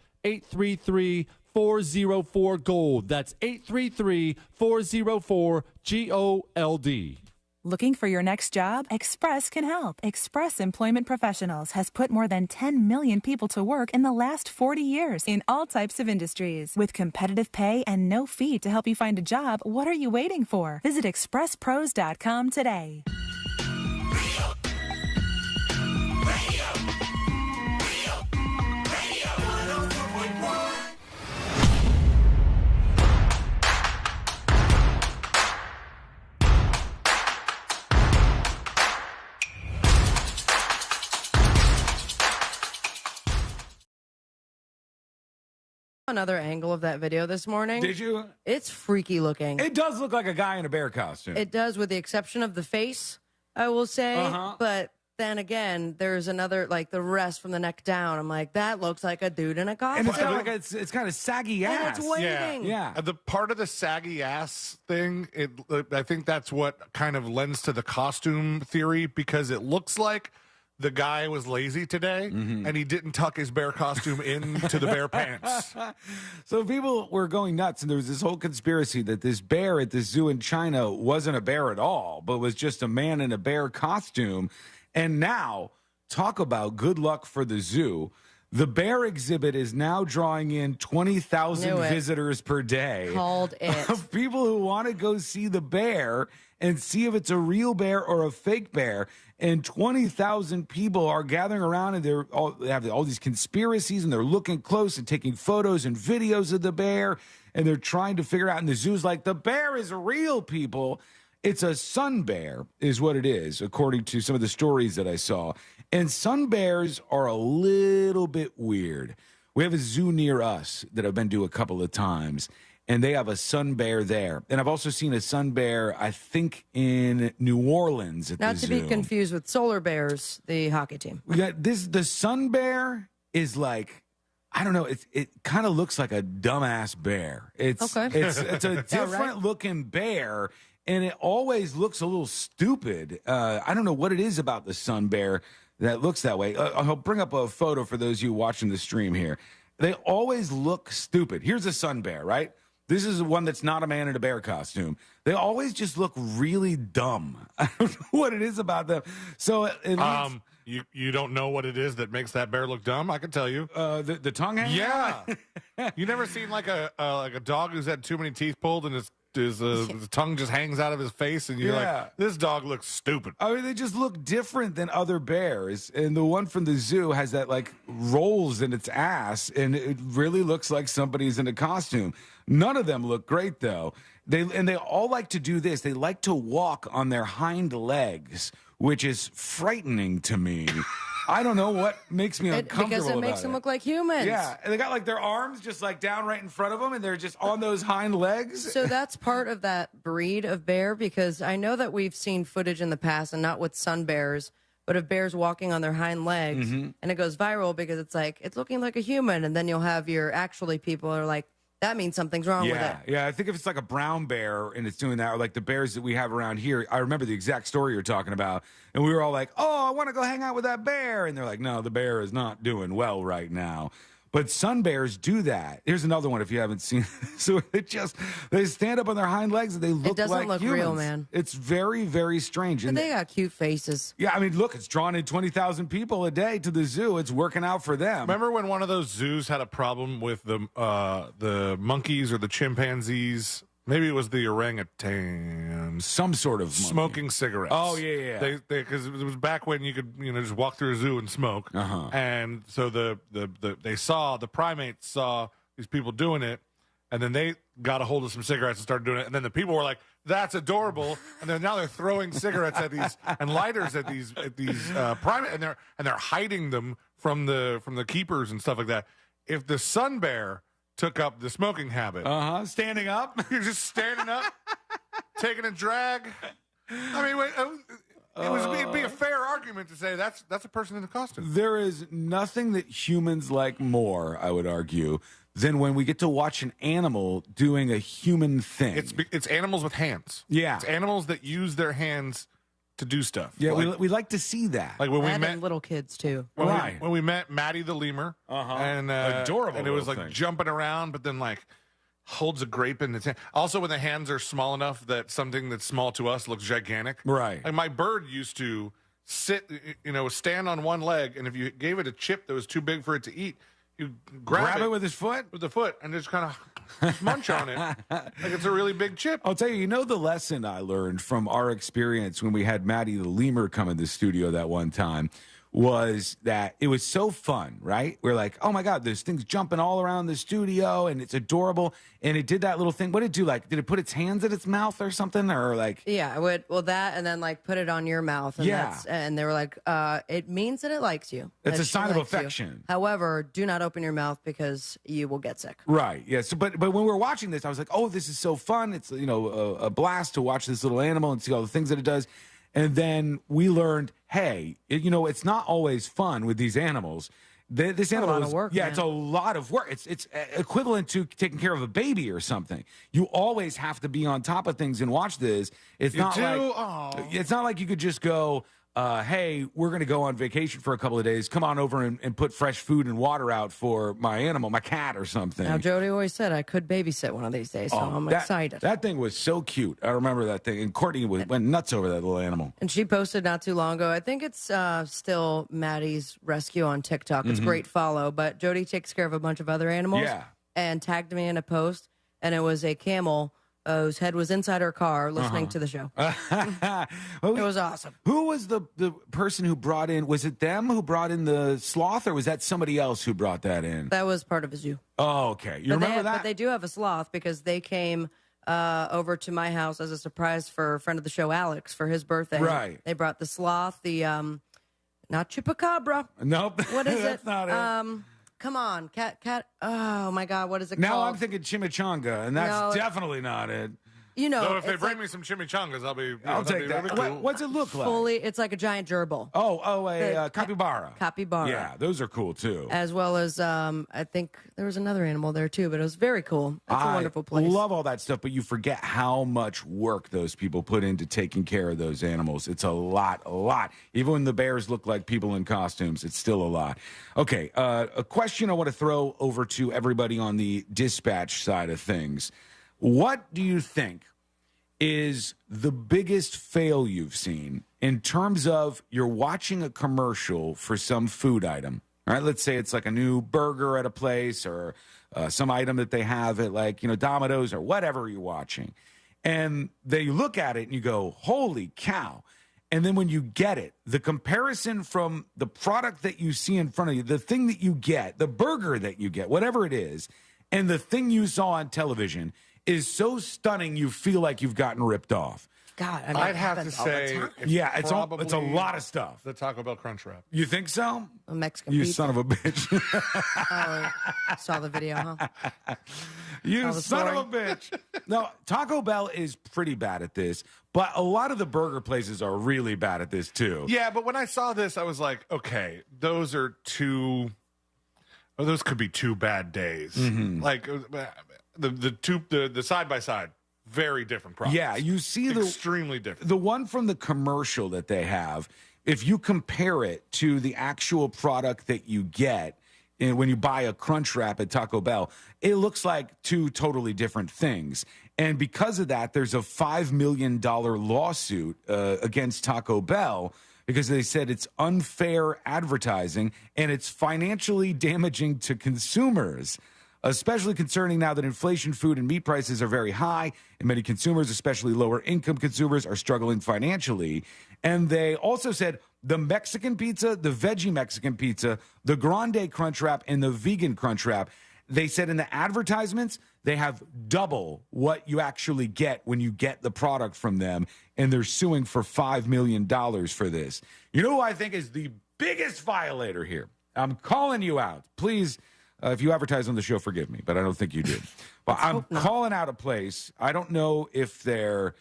833-404-GOLD. That's 833-404-GOLD. Looking for your next job? Express can help. Express Employment Professionals has put more than 10 million people to work in the last 40 years in all types of industries. With competitive pay and no fee to help you find a job, what are you waiting for? Visit expresspros.com today. Another angle of that video this morning. Did you? It's freaky looking. It does look like a guy in a bear costume. It does, with the exception of the face, I will say. But then again, there's another, like the rest from the neck down. I'm like, that looks like a dude in a costume. And it's kind of saggy ass. And it's waving. Yeah. The part of the saggy ass thing, I think that's what kind of lends to the costume theory, because it looks like the guy was lazy today and he didn't tuck his bear costume into the bear pants. So people were going nuts, and there was this whole conspiracy that this bear at this zoo in China wasn't a bear at all, but was just a man in a bear costume. And now, talk about good luck for the zoo. The bear exhibit is now drawing in 20,000 visitors per day. Called it. Of people who want to go see the bear and see if it's a real bear or a fake bear. And 20,000 people are gathering around, and they have all these conspiracies, and they're looking close and taking photos and videos of the bear, and they're trying to figure out. And the zoo's like, the bear is real, people. It's a sun bear is what it is, according to some of the stories that I saw. And sun bears are a little bit weird. We have a zoo near us that I've been to a couple of times, and they have a sun bear there. And I've also seen a sun bear, I think, in New Orleans at Not the to zoo. be confused with Solar Bears, the hockey team. We got the sun bear is like, I don't know, it kind of looks like a dumbass bear. It's a different looking bear, and it always looks a little stupid. I don't know what it is about the sun bear that looks that way. I'll bring up a photo for those of you watching the stream here. They always look stupid. Here's a sun bear, right? This is one that's not a man in a bear costume. They always just look really dumb. I don't know what it is about them. So you don't know what it is that makes that bear look dumb? I can tell you. The tongue hanging out? Yeah. You never seen like a dog who's had too many teeth pulled and his tongue just hangs out of his face, and you're like, this dog looks stupid. I mean, they just look different than other bears. And the one from the zoo has that like rolls in its ass, and it really looks like somebody's in a costume. None of them look great though. They all like to do this. They like to walk on their hind legs, which is frightening to me. I don't know what makes me uncomfortable because it makes them look like humans. Yeah, and they got like their arms just like down right in front of them, and they're just on those hind legs. So that's part of that breed of bear, because I know that we've seen footage in the past, and not with sun bears, but of bears walking on their hind legs, and it goes viral because it's like, it's looking like a human, and then you'll have your people are like, that means something's wrong with it. Yeah, I think if it's like a brown bear and it's doing that, or like the bears that we have around here, I remember the exact story you're talking about, and we were all like, oh, I want to go hang out with that bear, and they're like, no, the bear is not doing well right now. But sun bears do that. Here's another one if you haven't seen it. So they stand up on their hind legs and they look like humans. It doesn't look real, man. It's very, very strange. But they got cute faces. Yeah, I mean, look, it's drawing in 20,000 people a day to the zoo. It's working out for them. Remember when one of those zoos had a problem with the monkeys or the chimpanzees? Maybe it was the orangutan. Some sort of monkey. Smoking cigarettes. Oh, yeah. Because it was back when you could, just walk through a zoo and smoke. And so the primates saw these people doing it, and then they got a hold of some cigarettes and started doing it. And then the people were like, "That's adorable!" And then now they're throwing cigarettes at these and lighters at these primates, and they're hiding them from the keepers and stuff like that. If the sun bear took up the smoking habit. Standing up? You're just standing up, taking a drag. I mean, it'd be a fair argument to say that's a person in a costume. There is nothing that humans like more, I would argue, than when we get to watch an animal doing a human thing. It's animals with hands. Yeah. It's animals that use their hands to do stuff. Yeah, we like to see that. Like when we And met little kids too. when we met Maddie the lemur, and Adorable and it was like little thing. jumping around, but then like holds a grape in its hand. Also, when the hands are small enough that something that's small to us looks gigantic. Right. Like my bird used to stand on one leg, and if you gave it a chip that was too big for it to eat, you grab it with his foot? With the foot, and just kind of munch on it. Like it's a really big chip. I'll tell you, the lesson I learned from our experience when we had Maddie the lemur come in the studio that one time was that it was so fun, right? We're like, oh my God, there's things jumping all around the studio and it's adorable. And it did that little thing. What did it do? Like, did it put its hands in its mouth or something? Or like, Yeah, I would. Well, that and then like put it on your mouth. And Yeah. and they were like, it means that it likes you. It's that a she sign of likes you. affection. However, do not open your mouth because you will get sick. right. Yeah. So, but when we were watching this, I was like, oh, this is so fun. It's, a blast to watch this little animal and see all the things that it does. And then we learned, hey, it's not always fun with these animals. This animal lot of work, man. it's a lot of work. It's equivalent to taking care of a baby or something. You always have to be on top of things and watch this. It's not like you could just go, hey, we're going to go on vacation for a couple of days. Come on over and put fresh food and water out for my animal, my cat or something. Now, Jody always said I could babysit one of these days, so I'm excited. That thing was so cute. I remember that thing. And Courtney went nuts over that little animal. And she posted not too long ago. I think it's still Maddie's Rescue on TikTok. It's a great follow. But Jody takes care of a bunch of other animals. Yeah. And tagged me in a post, and it was a camel whose head was inside her car listening to the show. Well, It was awesome. Who was the person who brought in? Was it them who brought in the sloth, or was that somebody else who brought that in? That was part of a zoo. Oh, okay. You remember that? But they do have a sloth because they came over to my house as a surprise for a friend of the show, Alex, for his birthday. Right. They brought the sloth, the not chupacabra. Nope. What is That's it? not it. Come on, cat. Oh my God, what is it Now called? I'm thinking chimichanga, and that's No. definitely not it. So if they it's bring like me some chimichangas, I'll take that. Really cool. What's it look like? fully. It's like a giant gerbil. A capybara. Capybara. Yeah, those are cool too. As well as I think there was another animal there too, but it was very cool. It's a wonderful place. I love all that stuff, but you forget how much work those people put into taking care of those animals. It's a lot. Even when the bears look like people in costumes, it's still a lot. Okay, a question I want to throw over to everybody on the dispatch side of things. What do you think is the biggest fail you've seen in terms of you're watching a commercial for some food item? All right, let's say it's like a new burger at a place or some item that they have at Domino's or whatever you're watching. And they look at it and you go, holy cow. And then when you get it, the comparison from the product that you see in front of you, the thing that you get, the burger that you get, whatever it is, and the thing you saw on television is so stunning you feel like you've gotten ripped off. God, I mean, I'd have to say, it's a lot of stuff. The Taco Bell Crunch Wrap. You think so? A Mexican You pizza. son of a bitch. Saw the video, huh? You Tell the son story. of a bitch. No, Taco Bell is pretty bad at this, but a lot of the burger places are really bad at this too. Yeah, but when I saw this, I was like, okay, those could be 2 bad days. Mm-hmm. Like the side by side, very different products. Yeah, you see extremely different. The one from the commercial that they have, if you compare it to the actual product that you get when you buy a Crunch Wrap at Taco Bell, it looks like 2 totally different things. And because of that, there's a $5 million lawsuit against Taco Bell because they said it's unfair advertising and it's financially damaging to consumers. Especially concerning now that inflation, food, and meat prices are very high, and many consumers, especially lower-income consumers, are struggling financially. And they also said the Mexican pizza, the veggie Mexican pizza, the Grande Crunch Wrap, and the vegan Crunch Wrap, they said in the advertisements, they have double what you actually get when you get the product from them, and they're suing for $5 million for this. You know who I think is the biggest violator here? I'm calling you out. Please... if you advertise on the show, forgive me, but I don't think you do. But I'm calling out a place. I don't know if they're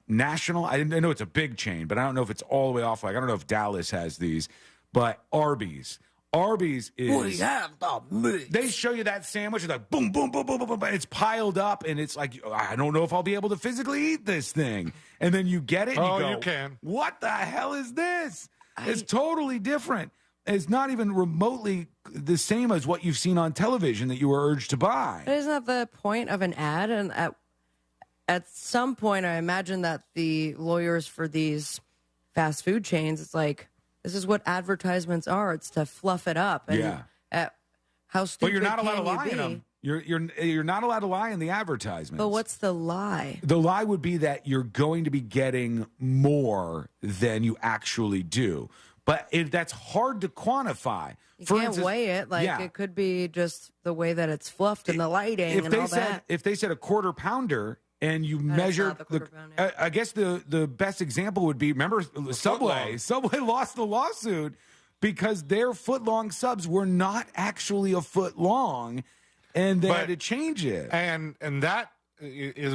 national. I know it's a big chain, but I don't know if it's all the way off. Like I don't know if Dallas has these, but Arby's. Arby's is. We have the meat. They show you that sandwich, it's like boom, boom, boom, boom, boom, boom. It's piled up, and it's like, I don't know if I'll be able to physically eat this thing. And then you get it, and you go, you can. What the hell is this? It's totally different. It's not even remotely the same as what you've seen on television that you were urged to buy. But isn't that the point of an ad? And at some point, I imagine that the lawyers for these fast food chains, it's like, this is what advertisements are. It's to fluff it up. And how stupid But you're not allowed to can lie you in be? them. You're not allowed to lie in the advertisements. But what's the lie? The lie would be that you're going to be getting more than you actually do. But that's hard to quantify. You can't weigh it. Like, it could be just the way that it's fluffed and the lighting and all that. If they said a quarter pounder and you measured I guess the best example would be, remember Subway? Subway lost the lawsuit because their foot-long subs were not actually a foot long, and they had to change it. And that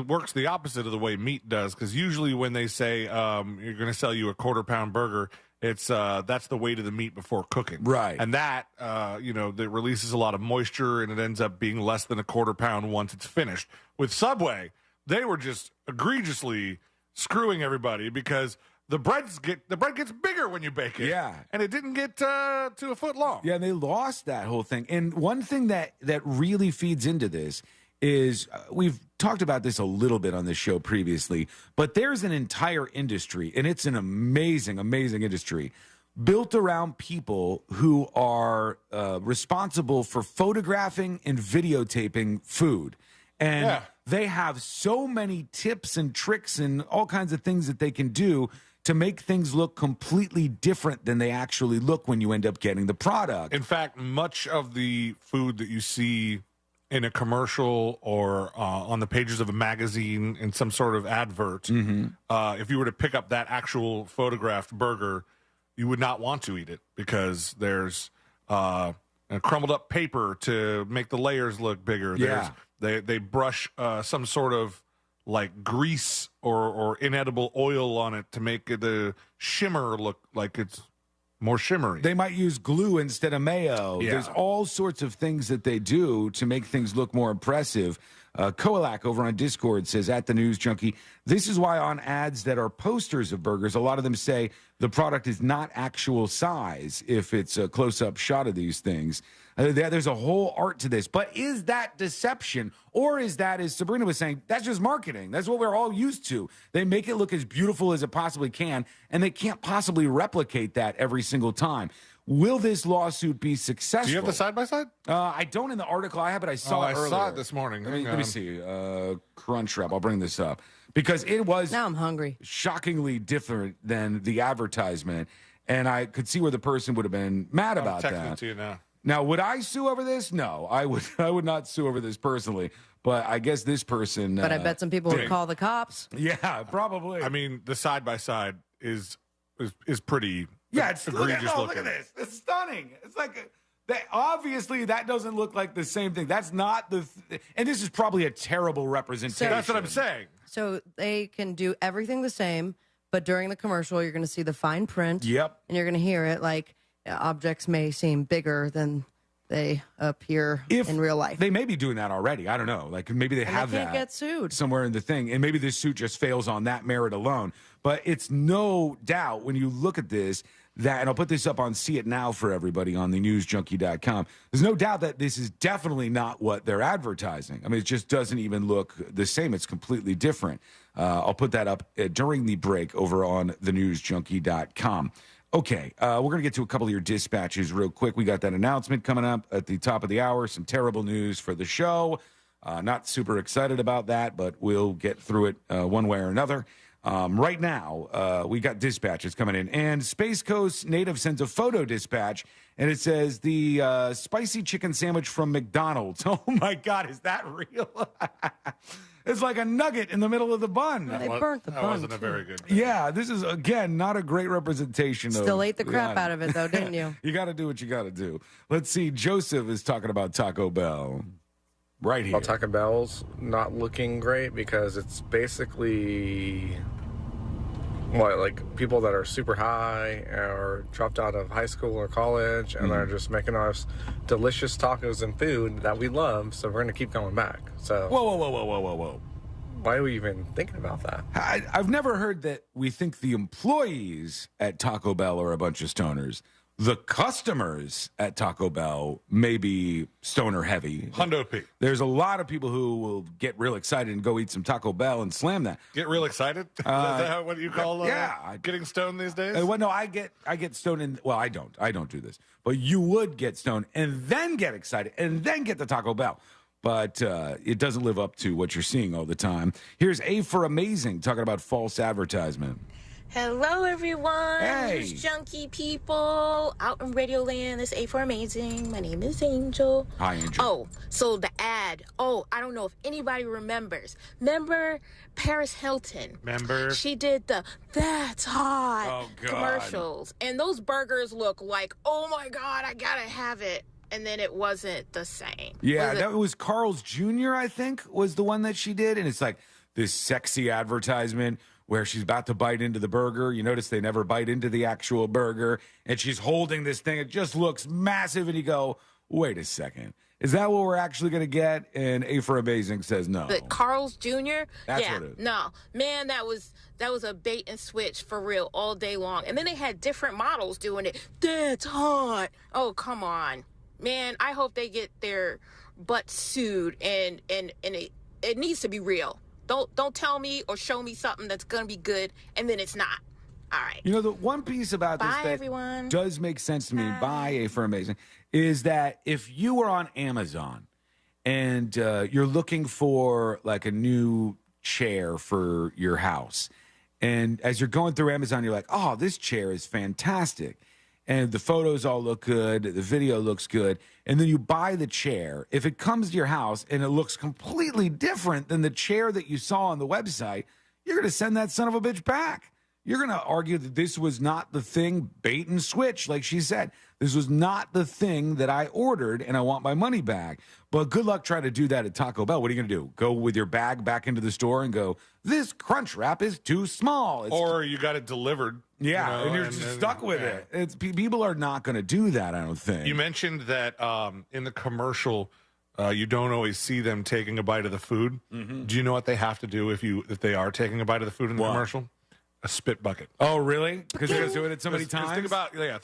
works the opposite of the way meat does, because usually when they say you're going to sell you a quarter-pound burger, it's that's the weight of the meat before cooking, right? And that that releases a lot of moisture, and it ends up being less than a quarter pound once it's finished. With Subway, they were just egregiously screwing everybody because the bread gets bigger when you bake it, and it didn't get to a foot long. Yeah, and they lost that whole thing. And one thing that really feeds into this is we've talked about this a little bit on this show previously, but there's an entire industry, and it's an amazing, amazing industry built around people who are responsible for photographing and videotaping food. And they have so many tips and tricks and all kinds of things that they can do to make things look completely different than they actually look when you end up getting the product. In fact, much of the food that you see in a commercial or on the pages of a magazine in some sort of advert, if you were to pick up that actual photographed burger, you would not want to eat it because there's crumbled up paper to make the layers look bigger. Yeah. They brush some sort of like grease or inedible oil on it to make the shimmer look like it's more shimmery. They might use glue instead of mayo. Yeah. There's all sorts of things that they do to make things look more impressive. Koalak over on Discord says, at the News Junkie, this is why on ads that are posters of burgers, a lot of them say the product is not actual size if it's a close-up shot of these things. There's a whole art to this. But is that deception? Or is that, as Sabrina was saying, that's just marketing? That's what we're all used to. They make it look as beautiful as it possibly can, and they can't possibly replicate that every single time. Will this lawsuit be successful? Do you have the side-by-side? I don't in the article I have, but I saw it earlier. I saw it this morning. Let me see. Crunchwrap. I'll bring this up. Because it was now I'm hungry. Shockingly different than the advertisement, and I could see where the person would have been mad about that. I'm texting it to you now. Now, would I sue over this? No, I would not sue over this personally. But I guess this person. But I bet some people would call the cops. Yeah, probably. I mean, the side-by-side is pretty. Yeah, it's egregious looking. Look at this. It's stunning. It's like obviously that doesn't look like the same thing. That's not and this is probably a terrible representation. That's what I'm saying. So they can do everything the same, but during the commercial, you're going to see the fine print. Yep. And you're going to hear it like objects may seem bigger than they appear in real life. They may be doing that already. I don't know. Like maybe they have they can't that get sued somewhere in the thing, and maybe this suit just fails on that merit alone. But it's no doubt when you look at this that, and I'll put this up on See It Now for everybody on thenewsjunkie.com. There's no doubt that this is definitely not what they're advertising. I mean, it just doesn't even look the same. It's completely different. I'll put that up during the break over on thenewsjunkie.com. Okay, we're going to get to a couple of your dispatches real quick. We got that announcement coming up at the top of the hour. Some terrible news for the show. Not super excited about that, but we'll get through it one way or another. Right now, we got dispatches coming in. And Space Coast Native sends a photo dispatch, and it says the spicy chicken sandwich from McDonald's. Oh, my God, is that real? It's like a nugget in the middle of the bun. They burnt the bun. That wasn't a very good. Yeah, this is, again, not a great representation. Still ate the crap out of it, though, didn't you? You got to do what you got to do. Let's see. Joseph is talking about Taco Bell right here. Well, Taco Bell's not looking great because it's basically What, like people that are super high or dropped out of high school or college and they're just making us delicious tacos and food that we love, so we're going to keep going back. So Whoa. Why are we even thinking about that? I've never heard that we think the employees at Taco Bell are a bunch of stoners. The customers at Taco Bell may be stoner heavy. Hundo P. There's a lot of people who will get real excited and go eat some Taco Bell and slam that. Get real excited? Is that what you call getting stoned these days? Well, no, I get stoned well, I don't do this. But you would get stoned and then get excited and then get the Taco Bell. But it doesn't live up to what you're seeing all the time. Here's A for Amazing talking about false advertisement. Hello, everyone. Hey. It's junkie people out in Radio Land. This is A for Amazing. My name is Angel. Hi, Angel. Oh, so the ad. Oh, I don't know if anybody remembers. Remember Paris Hilton? Remember? She did the That's Hot God. commercials. And those burgers look like, oh my God, I gotta have it. And then it wasn't the same. Yeah, that was Carl's Jr., I think, was the one that she did. And it's like this sexy advertisement where she's about to bite into the burger. You notice they never bite into the actual burger. And she's holding this thing. It just looks massive. And you go, wait a second. Is that what we're actually going to get? And A for Amazing says no. But Carl's Jr.? That's what it is. No. Man, that was a bait and switch for real all day long. And then they had different models doing it. That's hot. Oh, come on. Man, I hope they get their butt sued and it needs to be real. Don't tell me or show me something that's going to be good and then it's not. All right. You know, the one piece about this that everyone. does make sense to me, by A for Amazing, is that if you were on Amazon and you're looking for like a new chair for your house, and as you're going through Amazon, you're like, oh, this chair is fantastic. And the photos all look good, the video looks good, and then you buy the chair. If it comes to your house and it looks completely different than the chair that you saw on the website, you're going to send that son of a bitch back. You're going to argue that this was not the thing, bait and switch, like she said. This was not the thing that I ordered, and I want my money back. But good luck trying to do that at Taco Bell. What are you going to do? Go with your bag back into the store and go, this crunch wrap is too small. Or you got it delivered. Yeah, and you're just stuck with it. People are not going to do that, I don't think. You mentioned that in the commercial, you don't always see them taking a bite of the food. Mm-hmm. Do you know what they have to do if they are taking a bite of the food in the commercial? A spit bucket. Oh, really? Because you guys doing it so many times? Think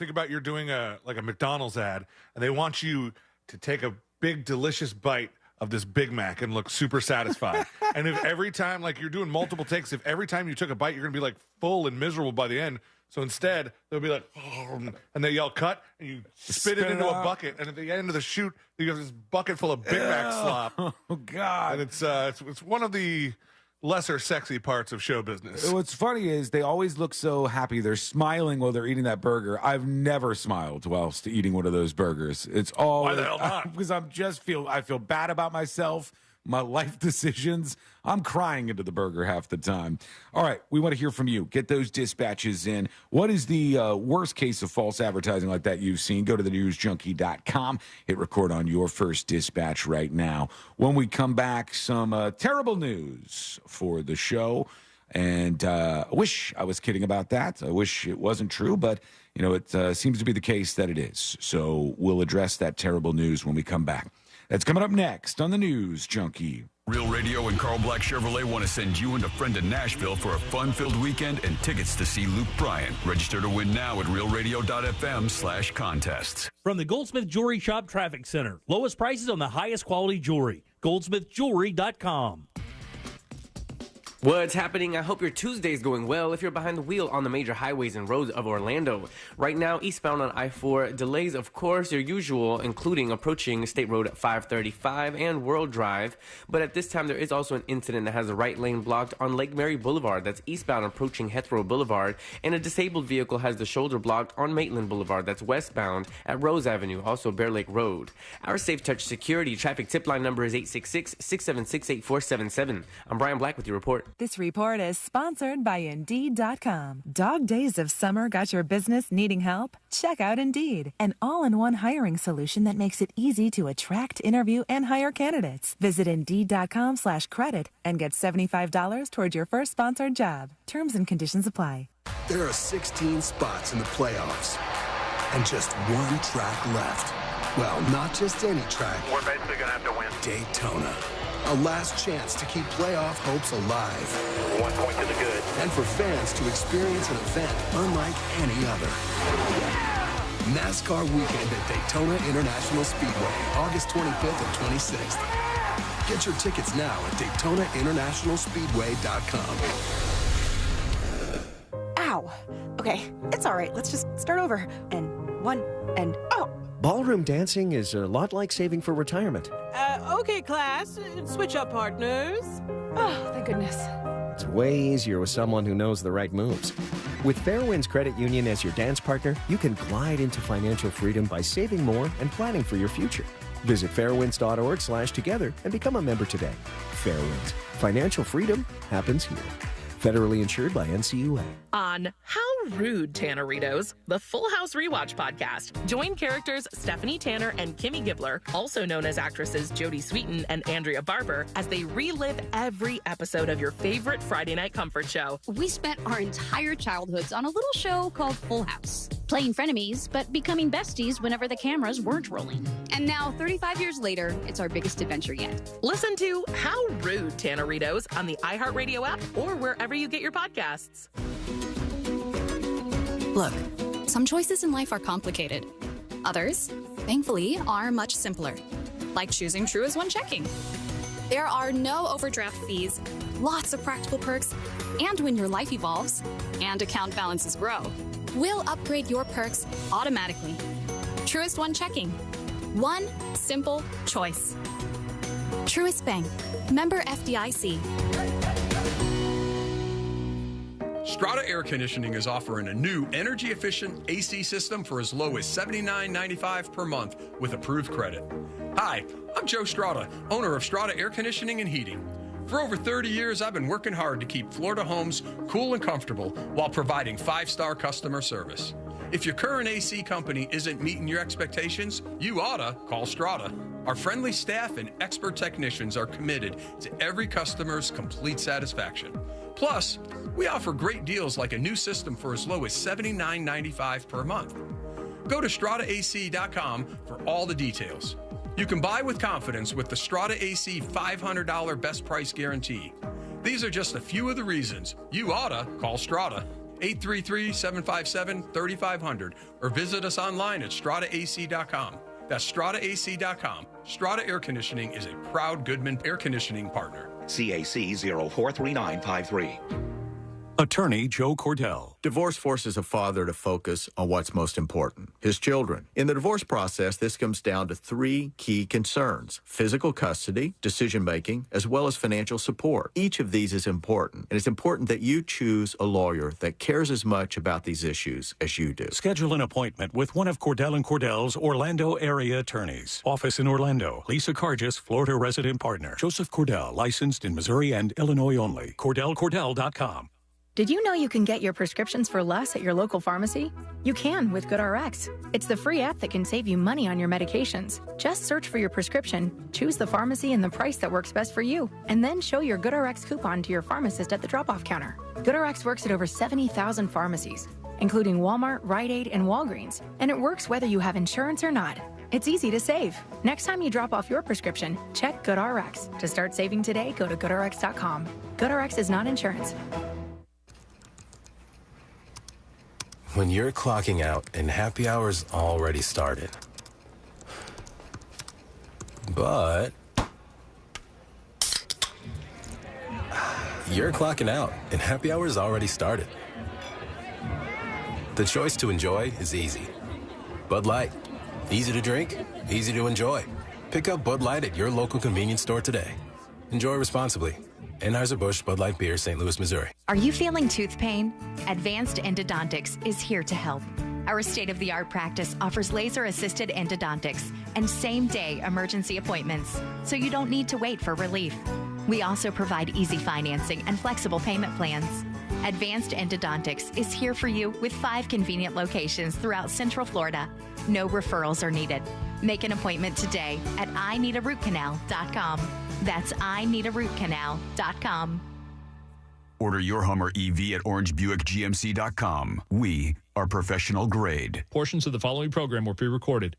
about you're doing a McDonald's ad, and they want you to take a big, delicious bite of this Big Mac and look super satisfied. And if every time, like you're doing multiple takes, if every time you took a bite, you're going to be like full and miserable by the end. So instead, they'll be like, oh, and they yell cut, and you spit it into a bucket. And at the end of the shoot, you have this bucket full of Big Mac slop. Oh, God. And it's one of the lesser sexy parts of show business. What's funny is they always look so happy. They're smiling while they're eating that burger. I've never smiled whilst eating one of those burgers. It's all Why the hell not? Because I feel bad about myself, my life decisions. I'm crying into the burger half the time. All right, we want to hear from you. Get those dispatches in. What is the worst case of false advertising like that you've seen? Go to thenewsjunkie.com. Hit record on your first dispatch right now. When we come back, some terrible news for the show. And I wish I was kidding about that. I wish it wasn't true, but you know it seems to be the case that it is. So we'll address that terrible news when we come back. That's coming up next on the News Junkie. Real Radio and Carl Black Chevrolet want to send you and a friend to Nashville for a fun-filled weekend and tickets to see Luke Bryan. Register to win now at realradio.fm/contests. From the Goldsmith Jewelry Shop Traffic Center. Lowest prices on the highest quality jewelry. goldsmithjewelry.com. What's happening? I hope your Tuesday's going well if you're behind the wheel on the major highways and roads of Orlando. Right now, eastbound on I-4, delays, of course, are usual, including approaching State Road 535 and World Drive. But at this time, there is also an incident that has the right lane blocked on Lake Mary Boulevard. That's eastbound approaching Hethro Boulevard. And a disabled vehicle has the shoulder blocked on Maitland Boulevard. That's westbound at Rose Avenue, also Bear Lake Road. Our Safe Touch Security traffic tip line number is 866-676-8477. I'm Brian Black with your report. This report is sponsored by Indeed.com. Dog days of summer got your business needing help? Check out Indeed, an all-in-one hiring solution that makes it easy to attract, interview, and hire candidates. Visit Indeed.com/credit and get $75 towards your first sponsored job. Terms and conditions apply. There are 16 spots in the playoffs and just one track left. Well, not just any track. We're basically going to have to win. Daytona. A last chance to keep playoff hopes alive. 1 point to the good. And for fans to experience an event unlike any other. NASCAR weekend at Daytona International Speedway, August 25th and 26th. Get your tickets now at DaytonaInternationalSpeedway.com. Ow. Okay, it's all right. Let's just start over. And one, and oh. Ballroom dancing is a lot like saving for retirement. Okay, class. Switch up partners. Oh, thank goodness. It's way easier with someone who knows the right moves. With Fairwinds Credit Union as your dance partner, you can glide into financial freedom by saving more and planning for your future. Visit fairwinds.org/together and become a member today. Fairwinds. Financial freedom happens here. Federally insured by NCUA. On How Rude, Tanneritos, the Full House Rewatch podcast. Join characters Stephanie Tanner and Kimmy Gibbler, also known as actresses Jodie Sweetin and Andrea Barber, as they relive every episode of your favorite Friday night comfort show. We spent our entire childhoods on a little show called Full House, playing frenemies, but becoming besties whenever the cameras weren't rolling. And now, 35 years later, it's our biggest adventure yet. Listen to How Rude, Tanneritos on the iHeartRadio app or wherever you get your podcasts. Look, some choices in life are complicated. Others, thankfully, are much simpler, like choosing True as One checking. There are no overdraft fees, lots of practical perks, and when your life evolves and account balances grow, we'll upgrade your perks automatically. Truest One checking. One simple choice. Truist Bank. Member FDIC. Strata Air Conditioning is offering a new energy-efficient AC system for as low as $79.95 per month with approved credit. Hi, I'm Joe Strata, owner of Strata Air Conditioning and Heating. For over 30 years, I've been working hard to keep Florida homes cool and comfortable while providing 5-star customer service. If your current AC company isn't meeting your expectations, you oughta call Strata. Our friendly staff and expert technicians are committed to every customer's complete satisfaction. Plus, we offer great deals like a new system for as low as $79.95 per month. Go to StrataAC.com for all the details. You can buy with confidence with the Strata AC $500 best price guarantee. These are just a few of the reasons you oughta call Strata. 833-757-3500 or visit us online at StrataAC.com. That's StrataAC.com. Strata Air Conditioning is a proud Goodman Air Conditioning partner. CAC 043953. Attorney Joe Cordell. Divorce forces a father to focus on what's most important, his children. In the divorce process, this comes down to 3 key concerns: physical custody, decision-making, as well as financial support. Each of these is important, and it's important that you choose a lawyer that cares as much about these issues as you do. Schedule an appointment with one of Cordell & Cordell's Orlando area attorneys. Office in Orlando. Lisa Cargis, Florida resident partner. Joseph Cordell, licensed in Missouri and Illinois only. CordellCordell.com. Did you know you can get your prescriptions for less at your local pharmacy? You can with GoodRx. It's the free app that can save you money on your medications. Just search for your prescription, choose the pharmacy and the price that works best for you, and then show your GoodRx coupon to your pharmacist at the drop-off counter. GoodRx works at over 70,000 pharmacies, including Walmart, Rite Aid, and Walgreens, and it works whether you have insurance or not. It's easy to save. Next time you drop off your prescription, check GoodRx. To start saving today, go to GoodRx.com. GoodRx is not insurance. When you're clocking out and happy hour's already started. But you're clocking out and happy hour's already started. The choice to enjoy is easy. Bud Light. Easy to drink, easy to enjoy. Pick up Bud Light at your local convenience store today. Enjoy responsibly. Anheuser-Busch Bud Light Beer, St. Louis, Missouri. Are you feeling tooth pain? Advanced Endodontics is here to help. Our state-of-the-art practice offers laser-assisted endodontics and same-day emergency appointments, so you don't need to wait for relief. We also provide easy financing and flexible payment plans. Advanced Endodontics is here for you with 5 convenient locations throughout Central Florida. No referrals are needed. Make an appointment today at ineedarootcanal.com. That's ineedarootcanal.com. Order your Hummer EV at orangebuickgmc.com. We are professional grade. Portions of the following program were pre-recorded.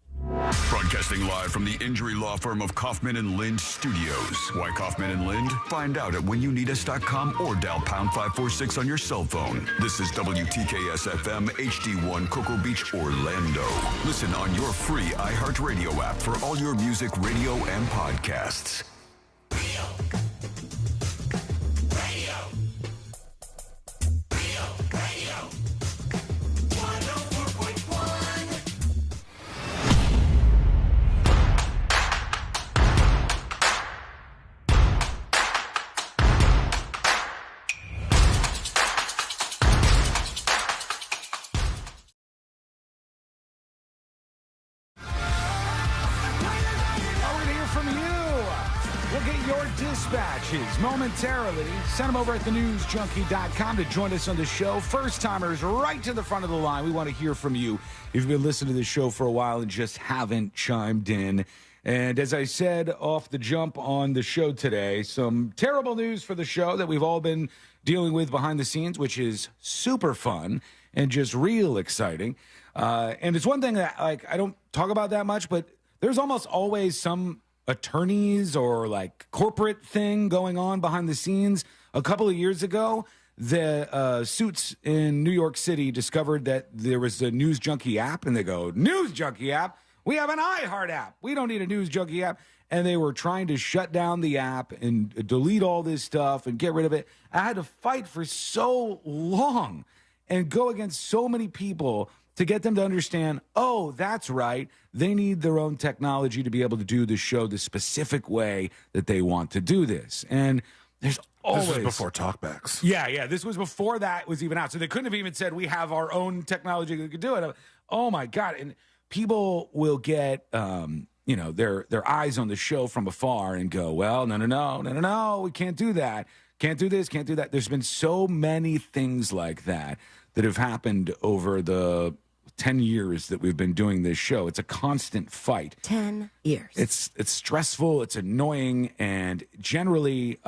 Broadcasting live from the injury law firm of Kaufman and Lind Studios. Why Kaufman and Lind? Find out at whenyouneedus.com or dial pound 546 on your cell phone. This is WTKS FM HD1 Cocoa Beach, Orlando. Listen on your free iHeartRadio app for all your music, radio, and podcasts. Momentarily. Send them over at thenewsjunkie.com to join us on the show. First timers right to the front of the line. We want to hear from you if you've been listening to the show for a while and just haven't chimed in. And as I said off the jump on the show today, some terrible news for the show that we've all been dealing with behind the scenes, which is super fun and just real exciting. And it's one thing that I don't talk about that much, but there's almost always some attorneys or corporate thing going on behind the scenes. A couple of years ago, the Suits in New York City discovered that there was a News Junkie app, and they go, News Junkie app? We have an iHeart app. We don't need a News Junkie app. And they were trying to shut down the app and delete all this stuff and get rid of it. I had to fight for so long and go against so many people to get them to understand, oh, that's right. They need their own technology to be able to do the show the specific way that they want to do this. And there's always... This was before talkbacks. Yeah. This was before that was even out. So they couldn't have even said, we have our own technology that could do it. Oh, my God. And people will get, their eyes on the show from afar and go, well, no, we can't do that. Can't do this, can't do that. There's been so many things like that have happened over the 10 years that we've been doing this show. It's a constant fight. 10 years. It's stressful, it's annoying, and generally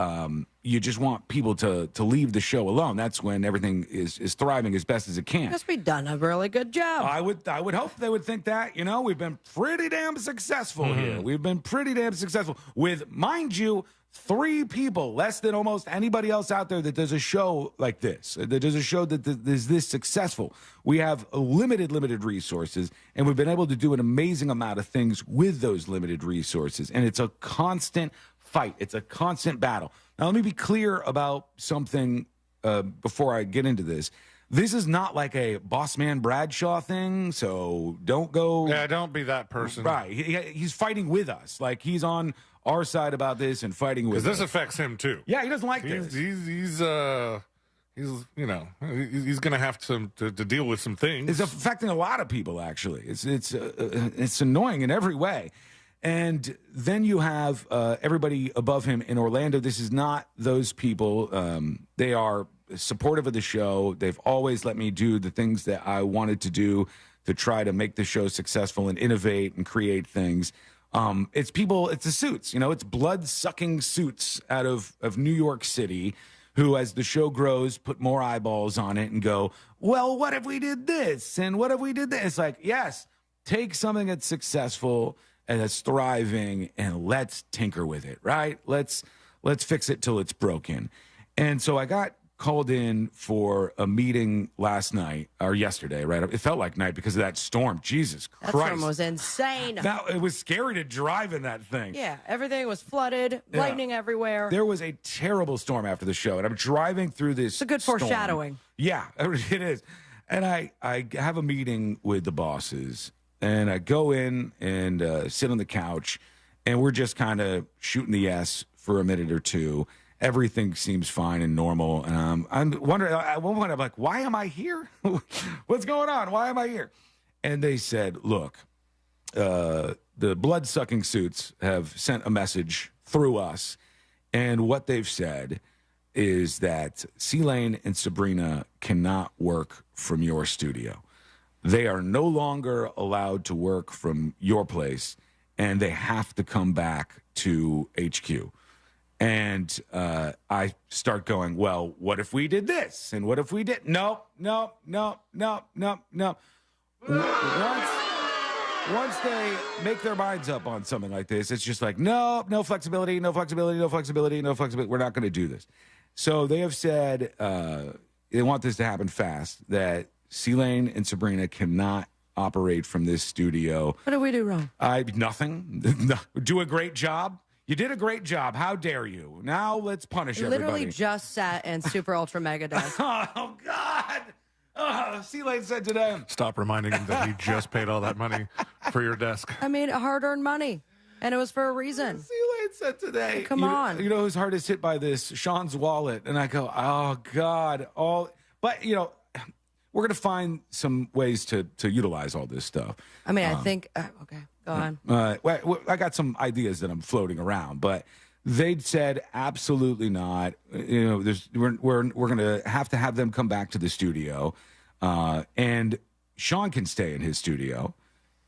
you just want people to leave the show alone. That's when everything is thriving as best as it can. Because we've done a really good job. I would hope they would think that. We've been pretty damn successful here. We've been pretty damn successful with, mind you, 3 people, less than almost anybody else out there that does a show like this, that does a show that is this successful. We have limited resources, and we've been able to do an amazing amount of things with those limited resources. And it's a constant fight. It's a constant battle. Now, let me be clear about something before I get into this. This is not like a Boss Man Bradshaw thing, so don't go... Yeah, don't be that person. Right. He's fighting with us. He's on our side about this and fighting with us. Because this affects him, too. Yeah, he doesn't like this. He's going to have to deal with some things. It's affecting a lot of people, actually. It's annoying in every way. And then you have everybody above him in Orlando. This is not those people. They are supportive of the show. They've always let me do the things that I wanted to do to try to make the show successful and innovate and create things. It's people, it's the Suits, it's blood-sucking Suits out of New York City who, as the show grows, put more eyeballs on it and go, well, what if we did this? And what if we did this? It's like, yes, take something that's successful and that's thriving and let's tinker with it, right? Let's fix it till it's broken. And so I got called in for a meeting last night or yesterday, right? It felt like night because of that storm. Jesus Christ. That storm was insane. It was scary to drive in that thing. Yeah, everything was flooded, lightning everywhere. There was a terrible storm after the show, and I'm driving through this It's a good foreshadowing. Yeah, it is. And I have a meeting with the bosses, and I go in and sit on the couch, and we're just kind of shooting the S for a minute or two. Everything seems fine and normal. And I'm wondering, at one point, I'm like, why am I here? What's going on? Why am I here? And they said, look, the blood-sucking Suits have sent a message through us. And what they've said is that C-Lane and Sabrina cannot work from your studio. They are no longer allowed to work from your place, and they have to come back to HQ. And I start going, well, what if we did this? And what if we did? No. Once they make their minds up on something like this, it's just like, no flexibility. We're not going to do this. So they have said they want this to happen fast, that C-Lane and Sabrina cannot operate from this studio. What did we do wrong? Nothing. Do a great job. You did a great job. How dare you? Now let's punish everybody. Literally just sat in super ultra mega desk. Oh, God. C-Lane said today. Stop reminding him that he just paid all that money for your desk. I mean, hard-earned money, and it was for a reason. C-Lane said today. Come on. You know who's hardest hit by this? Sean's wallet. And I go, oh, God. But, you know, we're going to find some ways to utilize all this stuff. I mean, I think, okay, go on. I got some ideas that I'm floating around, but they'd said absolutely not. You know, we're going to have them come back to the studio, and Sean can stay in his studio,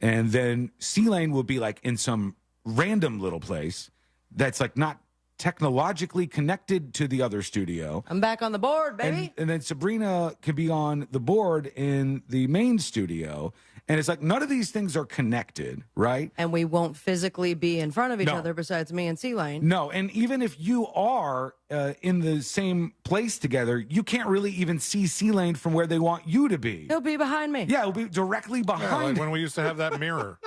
and then C-Lane will be like in some random little place that's like not technologically connected to the other studio. I'm back on the board, baby. And then Sabrina could be on the board in the main studio. And it's like none of these things are connected, right? And we won't physically be in front of each other besides me and C-Lane. No, and even if you are in the same place together, you can't really even see C-Lane from where they want you to be. He'll be behind me. Yeah, he'll be directly behind. Like when we used to have that mirror.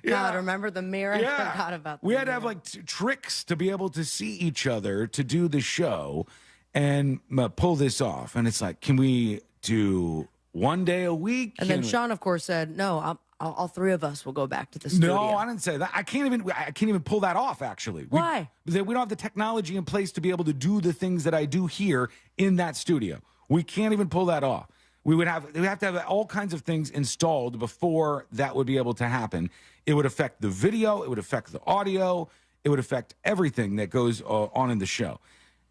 God, remember the mirror? Yeah. I forgot about that. We had to have like tricks to be able to see each other to do the show and pull this off. And it's like, can we do one day a week? And then Sean, of course, said, no, all three of us will go back to the studio. No, I didn't say that. I can't even pull that off, actually. Why? We don't have the technology in place to be able to do the things that I do here in that studio. We can't even pull that off. We have to have all kinds of things installed before that would be able to happen. It would affect the video. It would affect the audio. It would affect everything that goes on in the show.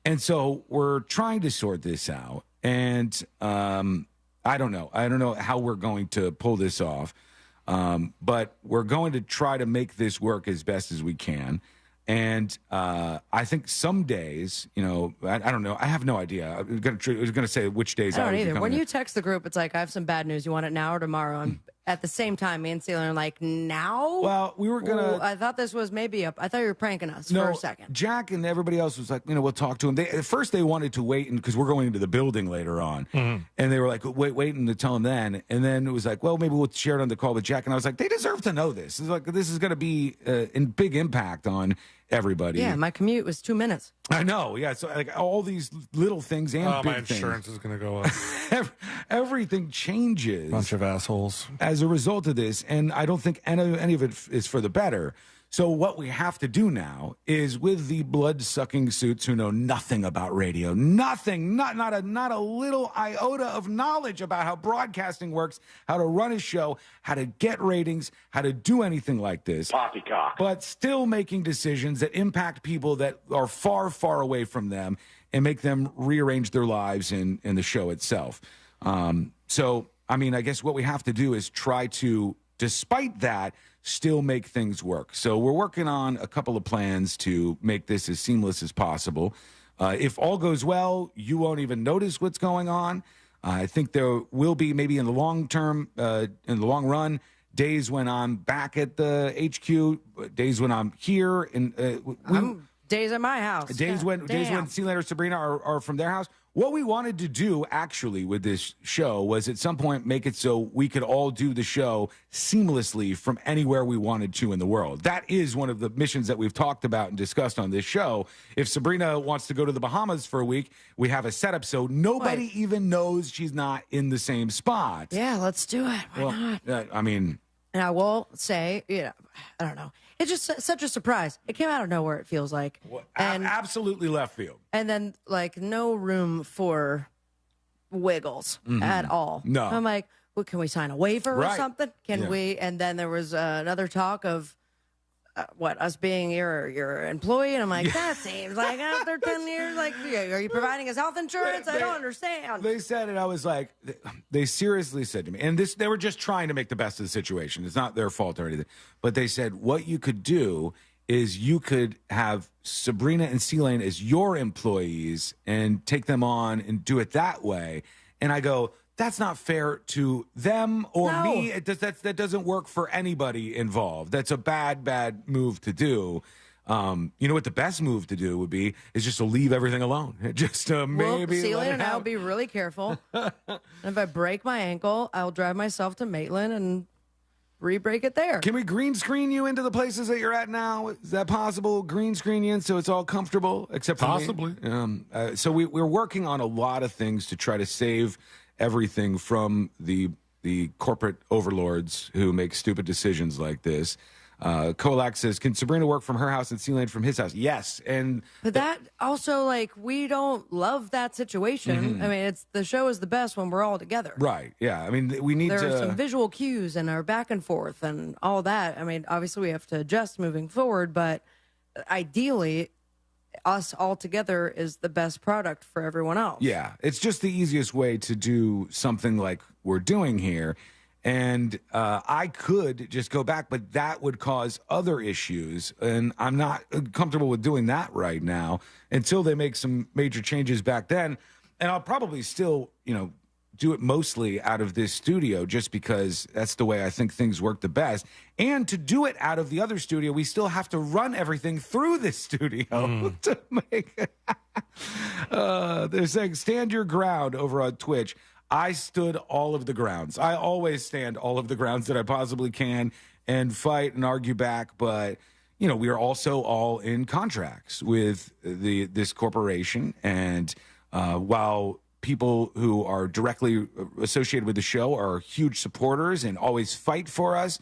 And so we're trying to sort this out. And I don't know. I don't know how we're going to pull this off. But we're going to try to make this work as best as we can. And I think some days, you know, I don't know. I have no idea. I was going to say which days I don't would be either. coming When in. you text the group, it's like, I have some bad news. You want it now or tomorrow? And at the same time, me and C-Lane are like, now? Well, we were going to... I thought this was maybe I thought you were pranking us for a second. Jack and everybody else was like, you know, we'll talk to him. At first, they wanted to wait because we're going into the building later on. Mm-hmm. And they were like, waiting to tell him then. And then it was like, well, maybe we'll share it on the call with Jack. And I was like, they deserve to know this. It's like, this is going to be a big impact on everybody. Yeah, my commute was 2 minutes. I know. Yeah. So like all these little things and big my things. insurance is going to go up. Everything changes. Bunch of assholes. As a result of this. And I don't think any of it is for the better. So what we have to do now is with the blood-sucking suits who know nothing about radio, nothing, not a little iota of knowledge about how broadcasting works, how to run a show, how to get ratings, how to do anything like this. Poppycock. But still making decisions that impact people that are far, far away from them and make them rearrange their lives in the show itself. So, I mean, I guess what we have to do is try to, despite that, still make things work. So we're working on a couple of plans to make this as seamless as possible. If all goes well, you won't even notice what's going on. I think there will be maybe in the long term, in the long run, days when I'm back at the HQ, days when I'm here. Days at my house. Days when C-Lane or Sabrina are from their house. What we wanted to do, actually, with this show was at some point make it so we could all do the show seamlessly from anywhere we wanted to in the world. That is one of the missions that we've talked about and discussed on this show. If Sabrina wants to go to the Bahamas for a week, we have a setup so nobody even knows she's not in the same spot. Yeah, let's do it. Why not? I mean... And I will say, you know, I don't know. It's just such a surprise. It came out of nowhere, it feels like. And absolutely left field. And then, like, no room for wiggles at all. No. I'm like, well, can we sign a waiver or Right. something? Can we? And then there was another talk of, us being your employee? And I'm like, that seems like after 10 years, like, are you providing us health insurance? I don't understand. They said it. I was like, they seriously said to me, and they were just trying to make the best of the situation. It's not their fault or anything. But they said, what you could do is you could have Sabrina and C-Lane as your employees and take them on and do it that way. And I go, that's not fair to them or me. That doesn't work for anybody involved. That's a bad move to do. You know what the best move to do would be is just to leave everything alone. Just maybe. C-Lane and I'll be really careful. And if I break my ankle, I'll drive myself to Maitland and re-break it there. Can we green screen you into the places that you're at now? Is that possible? Green screen you in so it's all comfortable, except for Possibly. Me? So we're working on a lot of things to try to save everything from the corporate overlords who make stupid decisions like this. Kolak says, can Sabrina work from her house and C-Lane from his house? Yes. But that also, like, we don't love that situation. Mhm. I mean, the show is the best when we're all together. Right. Yeah. I mean, we need There to. are some visual cues and our back and forth and all that. I mean, obviously we have to adjust moving forward, but ideally, us all together is the best product for everyone else. Yeah. It's just the easiest way to do something like we're doing here. And I could just go back, but that would cause other issues. And I'm not comfortable with doing that right now until they make some major changes back then. And I'll probably still, do it mostly out of this studio just because that's the way I think things work the best. And to do it out of the other studio, we still have to run everything through this studio to make it. They're saying, stand your ground over on Twitch. I stood all of the grounds. I always stand all of the grounds that I possibly can and fight and argue back. But, we are also all in contracts with this corporation. And while people who are directly associated with the show are huge supporters and always fight for us,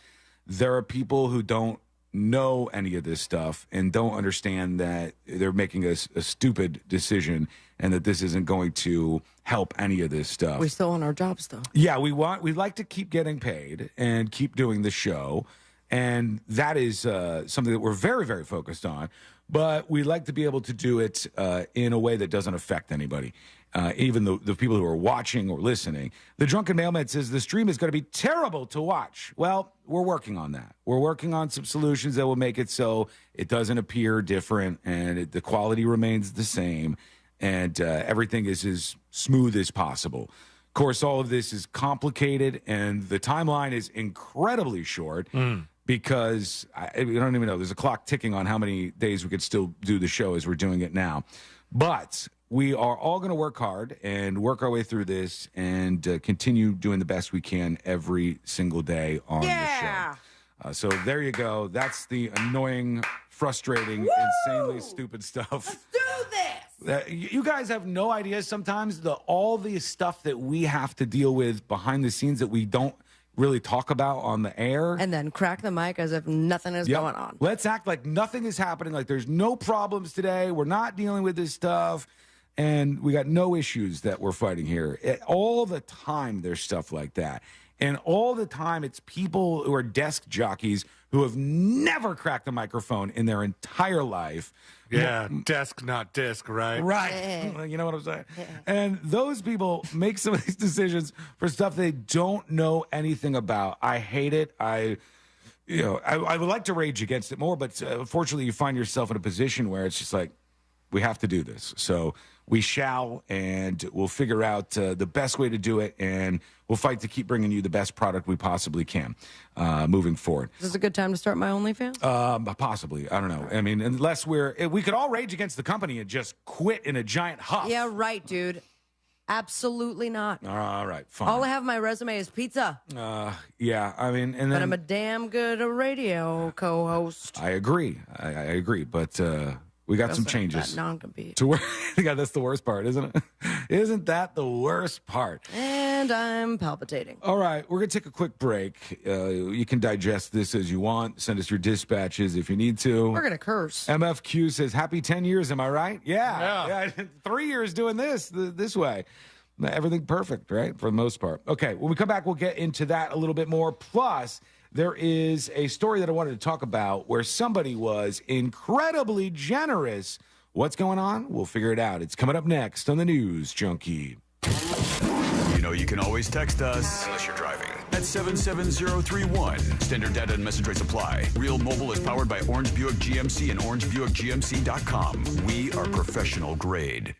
there are people who don't know any of this stuff and don't understand that they're making a stupid decision and that this isn't going to help any of this stuff. We still want our jobs, though. Yeah, we'd like to keep getting paid and keep doing the show. And that is something that we're very, very focused on. But we'd like to be able to do it in a way that doesn't affect anybody, even the people who are watching or listening. The Drunken Mailman says the stream is going to be terrible to watch. Well, we're working on that. We're working on some solutions that will make it so it doesn't appear different and the quality remains the same and everything is as smooth as possible. Of course, all of this is complicated and the timeline is incredibly short. Because I don't even know. There's a clock ticking on how many days we could still do the show as we're doing it now. But we are all going to work hard and work our way through this and continue doing the best we can every single day on the show. So there you go. That's the annoying, frustrating, insanely stupid stuff. Let's do this. You guys have no idea sometimes all the stuff that we have to deal with behind the scenes that we don't really talk about on the air. And then crack the mic as if nothing is going on. Let's act like nothing is happening, like there's no problems today. We're not dealing with this stuff. And we got no issues that we're fighting here. All the time there's stuff like that. And all the time it's people who are desk jockeys who have never cracked a microphone in their entire life. Yeah, desk, not disc, right? Right. You know what I'm saying? And those people make some of these decisions for stuff they don't know anything about. I hate it. I would like to rage against it more, but unfortunately you find yourself in a position where it's just like, we have to do this. So we shall, and we'll figure out the best way to do it, and we'll fight to keep bringing you the best product we possibly can moving forward. Is this a good time to start my OnlyFans? Possibly. I don't know. I mean, unless we could all rage against the company and just quit in a giant huff. Yeah, right, dude. Absolutely not. All right, fine. All I have on my resume is pizza. Yeah, I mean, and then But I'm a damn good radio co-host. I agree. I agree, but we got some changes. That non-compete. To where, yeah, that's the worst part, isn't it? Isn't that the worst part? And I'm palpitating. All right, we're going to take a quick break. You can digest this as you want. Send us your dispatches if you need to. We're going to curse. MFQ says, happy 10 years, am I right? Yeah. 3 years doing this way. Everything perfect, right? For the most part. Okay, when we come back, we'll get into that a little bit more. Plus, there is a story that I wanted to talk about where somebody was incredibly generous. What's going on? We'll figure it out. It's coming up next on the News Junkie. You know you can always text us. Unless you're driving. at 77031. Standard data and message rates apply. Real Mobile is powered by Orange Buick GMC and OrangeBuickGMC.com. We are professional grade.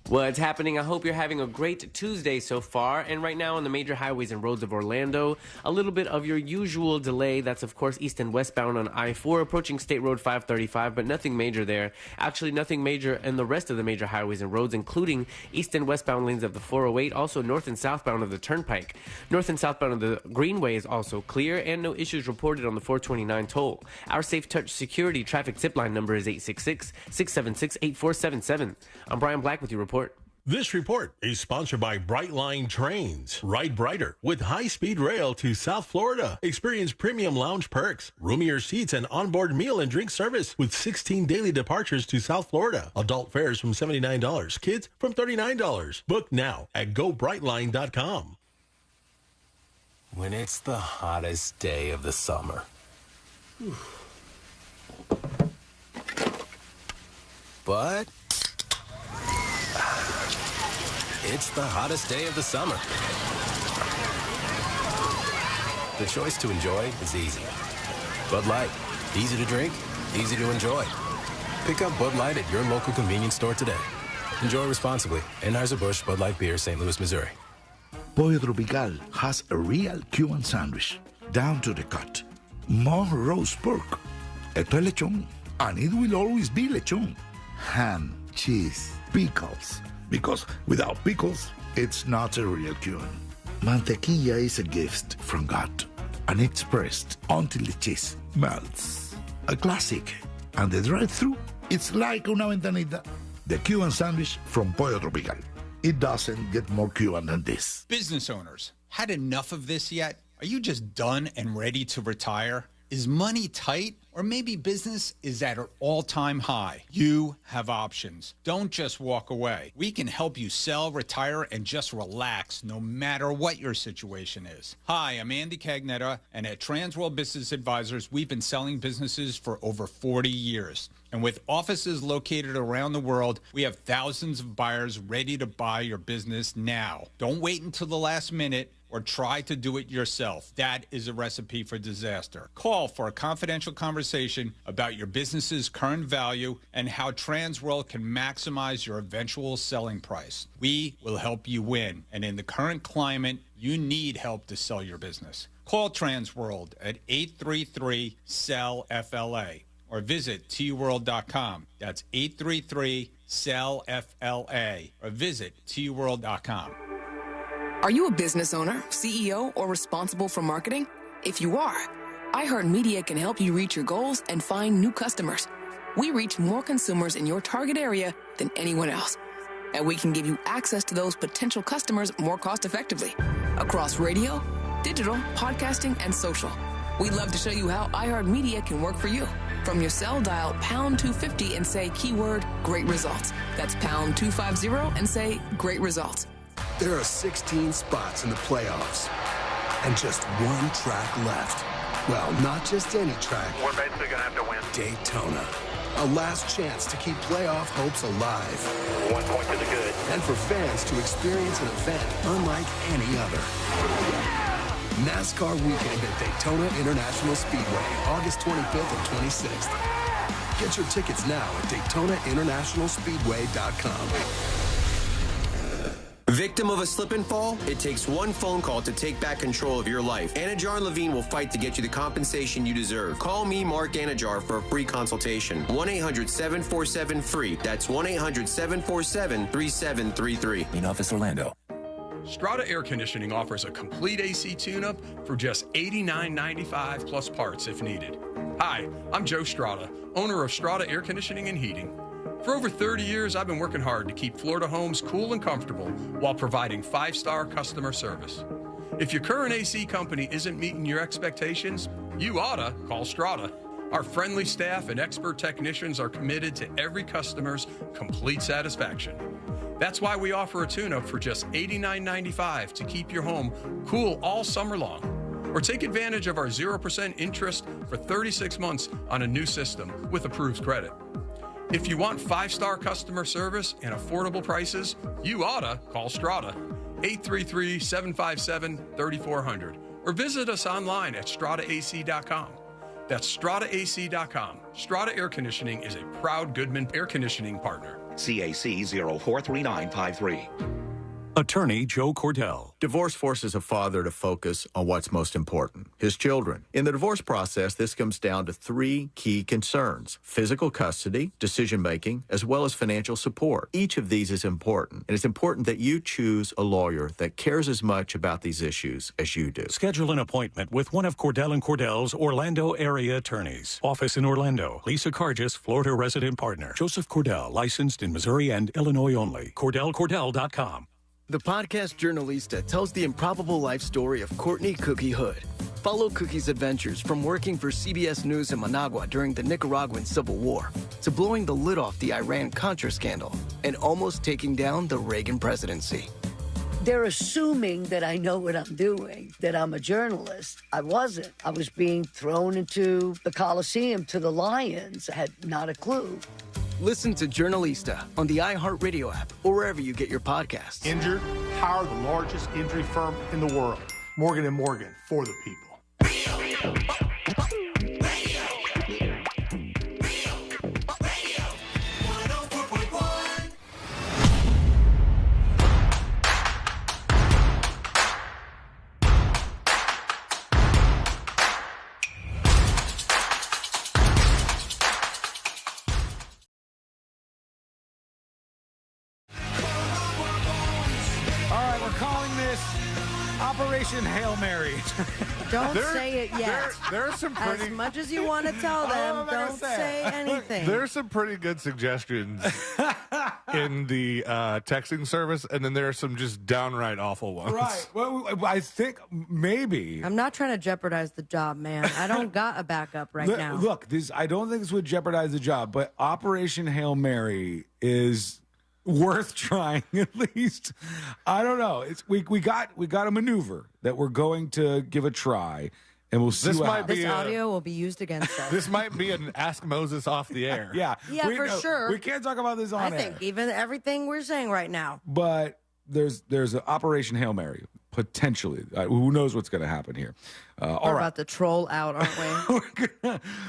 What's happening? I hope you're having a great Tuesday so far. And right now on the major highways and roads of Orlando, a little bit of your usual delay. That's, of course, east and westbound on I-4 approaching State Road 535, but nothing major there. Actually, nothing major in the rest of the major highways and roads, including east and westbound lanes of the 408, also north and southbound of the Turnpike. North and southbound of the Greenway is also clear, and no issues reported on the 429 toll. Our Safe Touch Security traffic tip line number is 866-676-8477. I'm Brian Black with your report. This report is sponsored by Brightline Trains. Ride brighter with high-speed rail to South Florida. Experience premium lounge perks, roomier seats, and onboard meal and drink service with 16 daily departures to South Florida. Adult fares from $79, kids from $39. Book now at GoBrightline.com. When it's the hottest day of the summer. But it's the hottest day of the summer. The choice to enjoy is easy. Bud Light. Easy to drink, easy to enjoy. Pick up Bud Light at your local convenience store today. Enjoy responsibly. Anheuser-Busch Bud Light Beer, St. Louis, Missouri. Pollo Tropical has a real Cuban sandwich, down to the cut. More roast pork. Esto es lechón, and it will always be lechón. Ham, cheese, pickles. Because without pickles, it's not a real Cuban. Mantequilla is a gift from God, and it's pressed until the cheese melts. A classic. And the drive-thru, it's like una ventanita. The Cuban sandwich from Pollo Tropical. It doesn't get more Cuban than this. Business owners, had enough of this yet? Are you just done and ready to retire? Is money tight? Or maybe business is at an all-time high. You have options. Don't just walk away. We can help you sell, retire, and just relax no matter what your situation is. Hi, I'm Andy Cagnetta, and at Transworld Business Advisors, we've been selling businesses for over 40 years. And with offices located around the world, we have thousands of buyers ready to buy your business now. Don't wait until the last minute or try to do it yourself. That is a recipe for disaster. Call for a confidential conversation about your business's current value and how Transworld can maximize your eventual selling price. We will help you win. And in the current climate, you need help to sell your business. Call Transworld at 833-SELL-FLA or visit tworld.com. That's 833-SELL-FLA or visit tworld.com. Are you a business owner, CEO, or responsible for marketing? If you are, iHeartMedia can help you reach your goals and find new customers. We reach more consumers in your target area than anyone else. And we can give you access to those potential customers more cost-effectively across radio, digital, podcasting, and social. We'd love to show you how iHeartMedia can work for you. From your cell, dial pound 250 and say keyword great results. That's pound 250 and say great results. There are 16 spots in the playoffs and just one track left. Well, not just any track. We're basically going to have to win. Daytona. A last chance to keep playoff hopes alive. 1 point to the good. And for fans to experience an event unlike any other. NASCAR weekend at Daytona International Speedway, August 25th and 26th. Get your tickets now at DaytonaInternationalSpeedway.com. Victim of a slip and fall? It takes one phone call to take back control of your life. Anajar and Levine will fight to get you the compensation you deserve. Call me, Mark Anajar, for a free consultation. 1-800-747-FREE. That's 1-800-747-3733. In Office Orlando. Strata Air Conditioning offers a complete AC tune-up for just $89.95 plus parts if needed. Hi, I'm Joe Strata, owner of Strata Air Conditioning and Heating. For over 30 years, I've been working hard to keep Florida homes cool and comfortable while providing 5-star customer service. If your current AC company isn't meeting your expectations, you oughta call Strata. Our friendly staff and expert technicians are committed to every customer's complete satisfaction. That's why we offer a tune-up for just $89.95 to keep your home cool all summer long. Or take advantage of our 0% interest for 36 months on a new system with approved credit. If you want 5-star customer service and affordable prices, you oughta call Strata. 833-757-3400. Or visit us online at strataac.com. That's strataac.com. Strata Air Conditioning is a proud Goodman air conditioning partner. CAC 043953. Attorney Joe Cordell. Divorce forces a father to focus on what's most important, his children. In the divorce process, this comes down to three key concerns: physical custody, decision-making, as well as financial support. Each of these is important, and it's important that you choose a lawyer that cares as much about these issues as you do. Schedule an appointment with one of Cordell & Cordell's Orlando area attorneys. Office in Orlando. Lisa Cargis, Florida resident partner. Joseph Cordell, licensed in Missouri and Illinois only. CordellCordell.com. The podcast Journalista tells the improbable life story of Courtney Cookie Hood. Follow Cookie's adventures from working for CBS News in Managua during the Nicaraguan Civil War to blowing the lid off the Iran-Contra scandal and almost taking down the Reagan presidency. They're assuming that I know what I'm doing, that I'm a journalist. I wasn't. I was being thrown into the Coliseum to the lions. I had not a clue. Listen to Journalista on the iHeartRadio app or wherever you get your podcasts. Injured? Hire the largest injury firm in the world. Morgan & Morgan, for the people. Operation Hail Mary. Don't say it yet. There are some pretty... As much as you want to tell them, don't say anything. There's some pretty good suggestions in the texting service, and then there are some just downright awful ones. Right. Well, I think maybe. I'm not trying to jeopardize the job, man. I don't got a backup right now. Look, I don't think this would jeopardize the job, but Operation Hail Mary is worth trying at least. I don't know. We got a maneuver that we're going to give a try, and we'll see. This audio will be used against us. This might be an Ask Moses off the air. Yeah, for sure. We can't talk about this on air. I think even everything we're saying right now. But there's an Operation Hail Mary potentially. Who knows what's going to happen here? We're about to troll out, aren't we?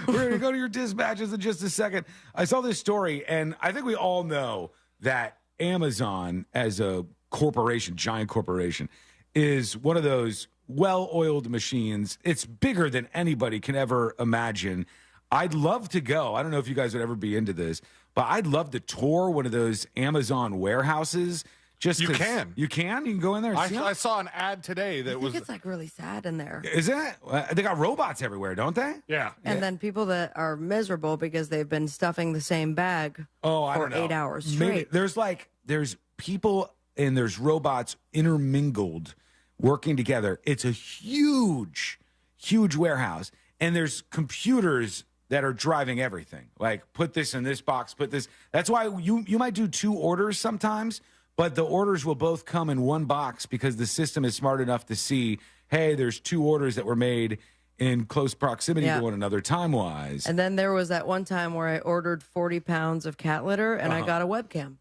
We're going to go to your dispatches in just a second. I saw this story, and I think we all know that Amazon, as a corporation, giant corporation, is one of those well-oiled machines. It's bigger than anybody can ever imagine. I'd love to go. I don't know if you guys would ever be into this, but I'd love to tour one of those Amazon warehouses. You can. You can? You can go in there and see I saw an ad today that was... it's like really sad in there. Is it? They got robots everywhere, don't they? Yeah. And then people that are miserable because they've been stuffing the same bag for 8 hours straight. Maybe. There's people and there's robots intermingled working together. It's a huge, huge warehouse. And there's computers that are driving everything. Like, put this in this box, put this. That's why you might do 2 orders sometimes, but the orders will both come in one box because the system is smart enough to see, hey, there's 2 orders that were made in close proximity to one another time-wise. And then there was that one time where I ordered 40 pounds of cat litter, and I got a webcam.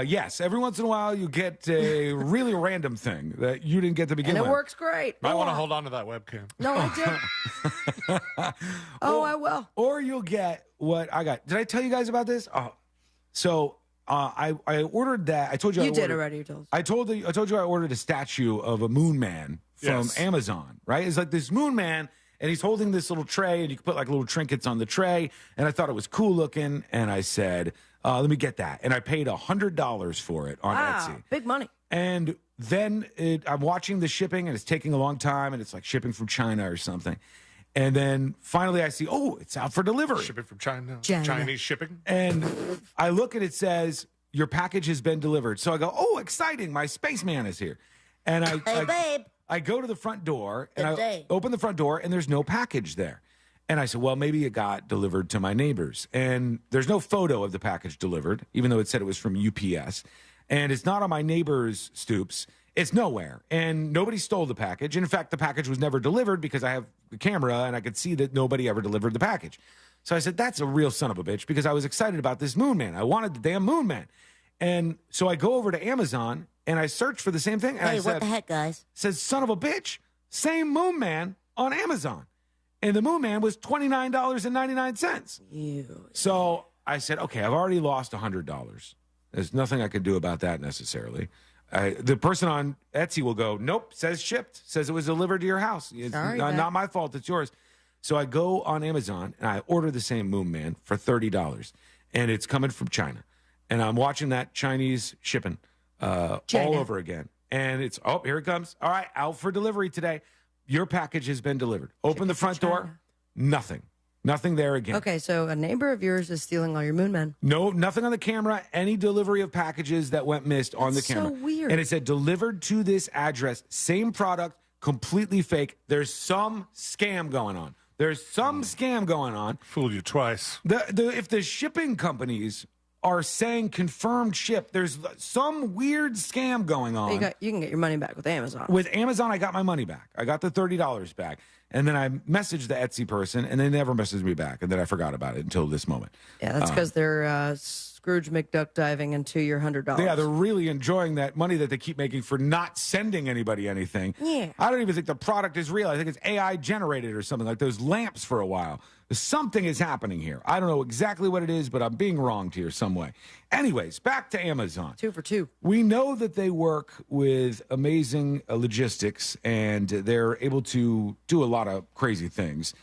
Yes, every once in a while you get a really random thing that you didn't get to begin with. And it works great. I want to hold on to that webcam. No, I did. I will. Or you'll get what I got. Did I tell you guys about this? So I ordered that. I told you. You did already. You told us. I told you I ordered a statue of a moon man from Amazon. Right? It's like this moon man, and he's holding this little tray, and you can put like little trinkets on the tray. And I thought it was cool looking, and I said, "Let me get that." And I paid $100 for it on Etsy. Big money. And then I'm watching the shipping, and it's taking a long time, and it's like shipping from China or something. And then finally I see, it's out for delivery. Shipping from China. Chinese shipping. And I look and it says, your package has been delivered. So I go, exciting. My spaceman is here. And I go to the front door and I open the front door and there's no package there. And I said, well, maybe it got delivered to my neighbors. And there's no photo of the package delivered, even though it said it was from UPS. And it's not on my neighbor's stoops. It's nowhere. And nobody stole the package. And in fact, the package was never delivered because I have the camera and I could see that nobody ever delivered the package. So I said, that's a real son of a bitch because I was excited about this moon man. I wanted the damn moon man. And so I go over to Amazon and I searched for the same thing. And Hey, I said, what the heck, guys? Says, son of a bitch, same Moon Man on Amazon. And the Moon Man was $29.99. So I said, okay, I've already lost $100. There's nothing I can do about that necessarily. The person on Etsy will go, nope, says shipped, says it was delivered to your house. It's Sorry, not my fault, it's yours. So I go on Amazon and I order the same Moon Man for $30. And it's coming from China. And I'm watching that Chinese shipping all over again. And it's, oh, here it comes. All right, out for delivery today. Your package has been delivered. Open the front door. Nothing. Nothing there again. Okay, so a neighbor of yours is stealing all your Moon Men. No, nothing on the camera. Any delivery of packages that went missed on the camera. So weird. And it said delivered to this address. Same product, completely fake. There's some scam going on. Fooled you twice. If the shipping companies are saying confirmed ship, there's some weird scam going on. You can get your money back with Amazon. With Amazon, I got my money back. I got the $30 back. And then I messaged the Etsy person, and they never messaged me back. And then I forgot about it until this moment. Yeah, that's because they're Scrooge McDuck diving into your $100. Yeah, they're really enjoying that money that they keep making for not sending anybody anything. Yeah. I don't even think the product is real. I think it's AI generated or something, like those lamps for a while. Something is happening here. I don't know exactly what it is, but I'm being wronged here some way. Anyways, back to Amazon. 2 for 2. We know that they work with amazing logistics, and they're able to do a lot of crazy things.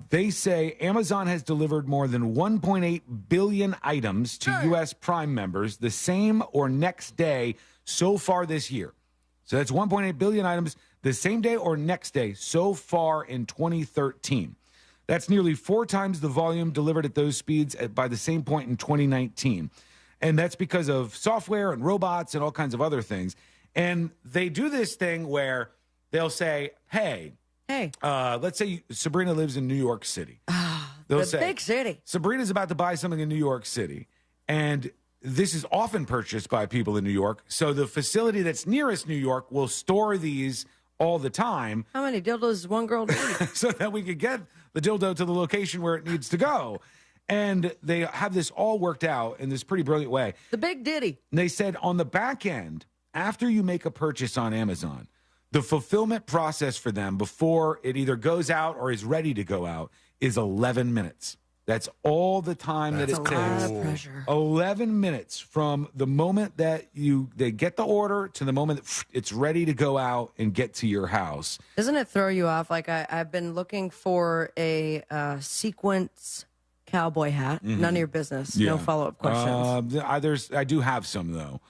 They say Amazon has delivered more than 1.8 billion items to U.S. Prime members the same or next day so far this year. So that's 1.8 billion items the same day or next day so far in 2013. That's nearly 4 times the volume delivered at those speeds by the same point in 2019. And that's because of software and robots and all kinds of other things. And they do this thing where they'll say, hey, let's say Sabrina lives in New York City. They'll say, big city. Sabrina's about to buy something in New York City. And this is often purchased by people in New York. So the facility that's nearest New York will store these all the time. How many dildos does one girl need? So that we could get the dildo to the location where it needs to go. And they have this all worked out in this pretty brilliant way. The big ditty. And they said on the back end, after you make a purchase on Amazon, the fulfillment process for them before it either goes out or is ready to go out is 11 minutes. That's all the time that it takes. That's a lot of pressure. 11 minutes from the moment that they get the order to the moment that it's ready to go out and get to your house. Doesn't it throw you off? Like I've been looking for a sequence cowboy hat. Mhm. None of your business. Yeah. No follow-up questions. I do have some though.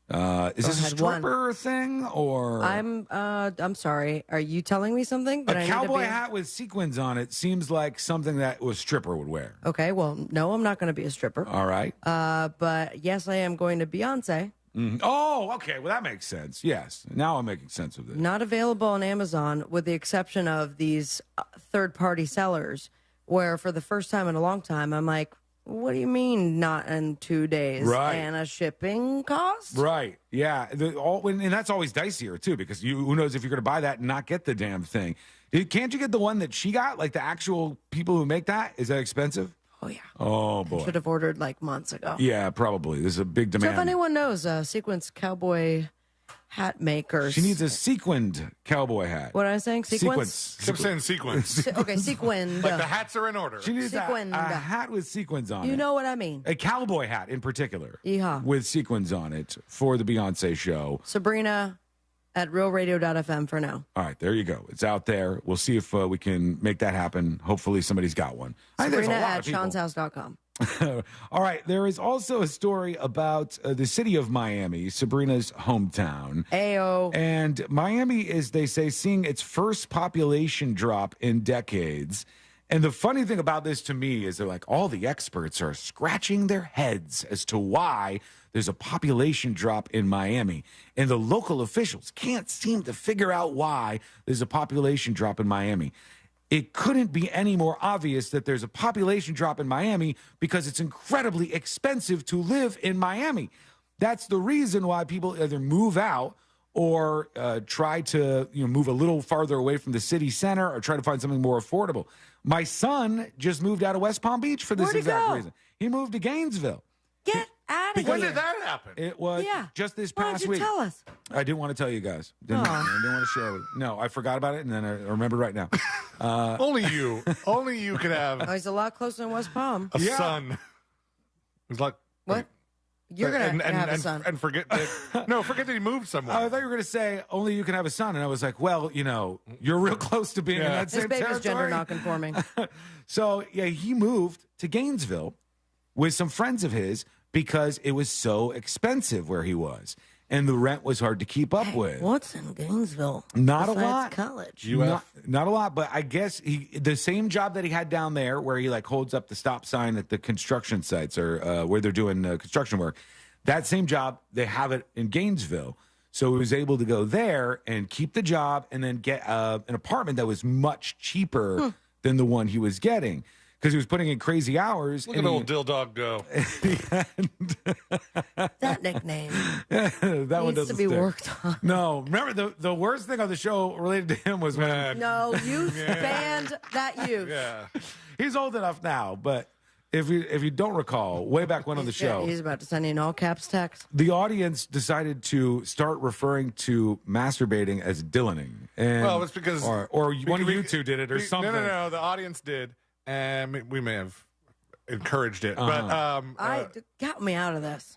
Is this a stripper thing or? I'm sorry. Are you telling me something? that I A need to cowboy be- hat with sequins on it seems like something that a stripper would wear. Okay, well, no, I'm not going to be a stripper. All right. But yes, I am going to Beyonce. Mhm. Oh, okay. Well, that makes sense. Yes. Now I'm making sense of this. Not available on Amazon, with the exception of these third-party sellers, where for the first time in a long time, I'm like, what do you mean not in 2 days? Right. And a shipping cost? Right. Yeah. And that's always dicier, too, because who knows if you're going to buy that and not get the damn thing. Can't you get the one that she got? Like the actual people who make that? Is that expensive? Oh, yeah. Oh, boy. Should have ordered like months ago. Yeah, probably. There's a big So demand. if anyone knows sequence cowboy hat makers. She needs a sequined cowboy hat. What am I saying? Sequence? I'm saying sequence. Okay, sequined. Like the hats are in order. She needs a Sequined. hat with sequins on it. You know what I mean. A cowboy hat in particular. Yeehaw. With sequins on it for the Beyonce show. Sabrina at realradio.fm for now. All right, there you go. It's out there. We'll see if we can make that happen. Hopefully somebody's got one. I think there's a Sabrina lot at of people. shawnshouse.com. All right, there is also a story about the city of Miami, Sabrina's hometown. Ayo. And Miami is, they say, seeing its first population drop in decades. And the funny thing about this to me is they're like, all the experts are scratching their heads as to why there's a population drop in Miami. And the local officials can't seem to figure out why there's a population drop in Miami. It couldn't be any more obvious that there's a population drop in Miami because it's incredibly expensive to live in Miami. That's the reason why people either move out or try to move a little farther away from the city center or try to find something more affordable. My son just moved out of West Palm Beach for this Where'd he exact go? reason. He moved to Gainesville. Get out of When here. did that happen? It was just this Why past don't you week. tell us? I didn't want to tell you guys. I didn't want to share with you. No, I forgot about it, and then I remember right now. Only you could have Oh, he's a lot closer than West Palm. a son. It's like What? You're going to have a son. And forget that. Forget that he moved somewhere. I thought you were going to say only you can have a son, and I was like, well, you're real close to being in that His same baby's territory. gender non-conforming. So yeah, he moved to Gainesville with some friends of his because it was so expensive where he was, and the rent was hard to keep up with. What's in Gainesville? Not a besides lot. College. Not a lot, but I guess the same job that he had down there, where he like holds up the stop sign at the construction sites or where they're doing construction work. That same job, they have it in Gainesville. So he was able to go there and keep the job and then get an apartment that was much cheaper than the one he was getting because he was putting in crazy hours. Look at old Dill Dog go. That nickname that one needs doesn't to be stick. worked on. No, remember the worst thing on the show related to him was when No, you banned that youth. Yeah. he's old enough now, but if you don't recall, way back when on the show, He's about to send you an all caps text. the audience decided to start referring to masturbating as Dylaning. And, Well, it's because or one of you two did it or something. No. The audience did, and we may have encouraged it, Uh-huh. but Got me out of this.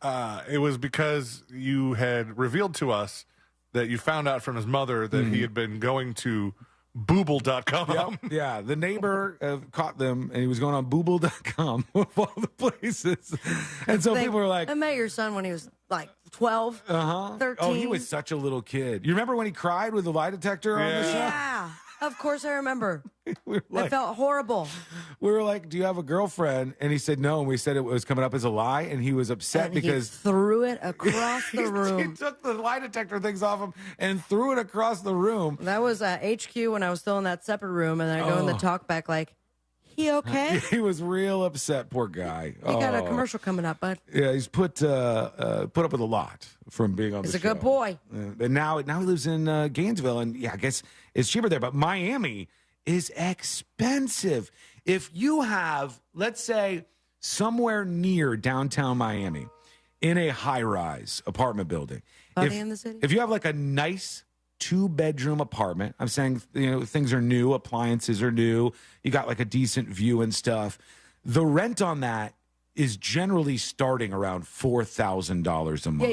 it was because you had revealed to us that you found out from his mother that he had been going to Booble.com. Yep. Yeah, the neighbor caught them, and he was going on Booble.com of all the places. And so people were like, I met your son when he was like 12, 13. oh, he was such a little kid. You remember when he cried with the lie detector on the show? Yeah, of course I remember. We were I like, felt horrible. we were like, do you have a girlfriend? And he said no, and we said it was coming up as a lie, and he was upset And because he threw it across the room. he took the lie detector things off him and threw it across the room. That was HQ when I was still in that separate room, and then I go in the talk back like, he okay? He was real upset, poor guy. You got a commercial coming up, bud. Yeah, he's put up with a lot from being on He's the a show. good boy. And now he lives in Gainesville, and yeah, I guess it's cheaper there. But Miami is expensive. If you have, let's say, somewhere near downtown Miami, in a high-rise apartment building, In the city? if you have like a nice 2-bedroom apartment, I'm saying things are new, appliances are new, you got like a decent view and stuff. The rent on that is generally starting around $4,000 a month,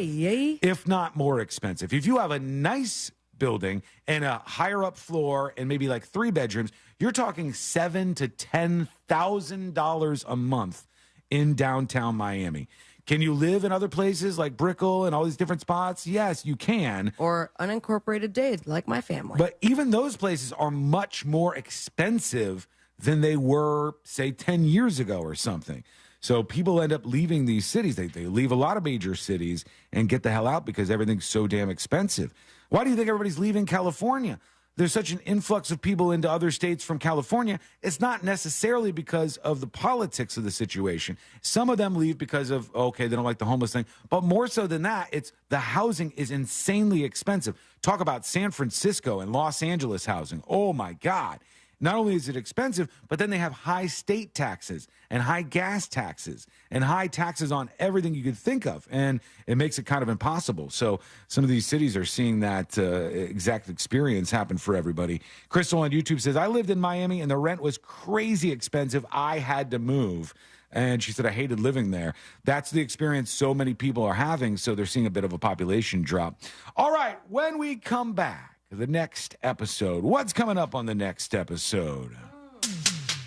if not more expensive. If you have a nice building and a higher up floor and maybe like 3 bedrooms, you're talking $7,000 to $10,000 a month in downtown Miami. Can you live in other places like Brickell and all these different spots? Yes, you can. Or unincorporated Dade, like my family. But even those places are much more expensive than they were, say, 10 years ago or something. So people end up leaving these cities. They leave a lot of major cities and get the hell out because everything's so damn expensive. Why do you think everybody's leaving California? There's such an influx of people into other states from California. It's not necessarily because of the politics of the situation. Some of them leave because of, okay, they don't like the homeless thing. But more so than that, it's the housing is insanely expensive. Talk about San Francisco and Los Angeles housing. Oh, my God. Not only is it expensive, but then they have high state taxes and high gas taxes and high taxes on everything you could think of. And it makes it kind of impossible. So some of these cities are seeing that exact experience happen for everybody. Crystal on YouTube says, I lived in Miami and the rent was crazy expensive. I had to move. And she said, I hated living there. That's the experience so many people are having. So they're seeing a bit of a population drop. All right, when we come back, the next episode. What's coming up on the next episode?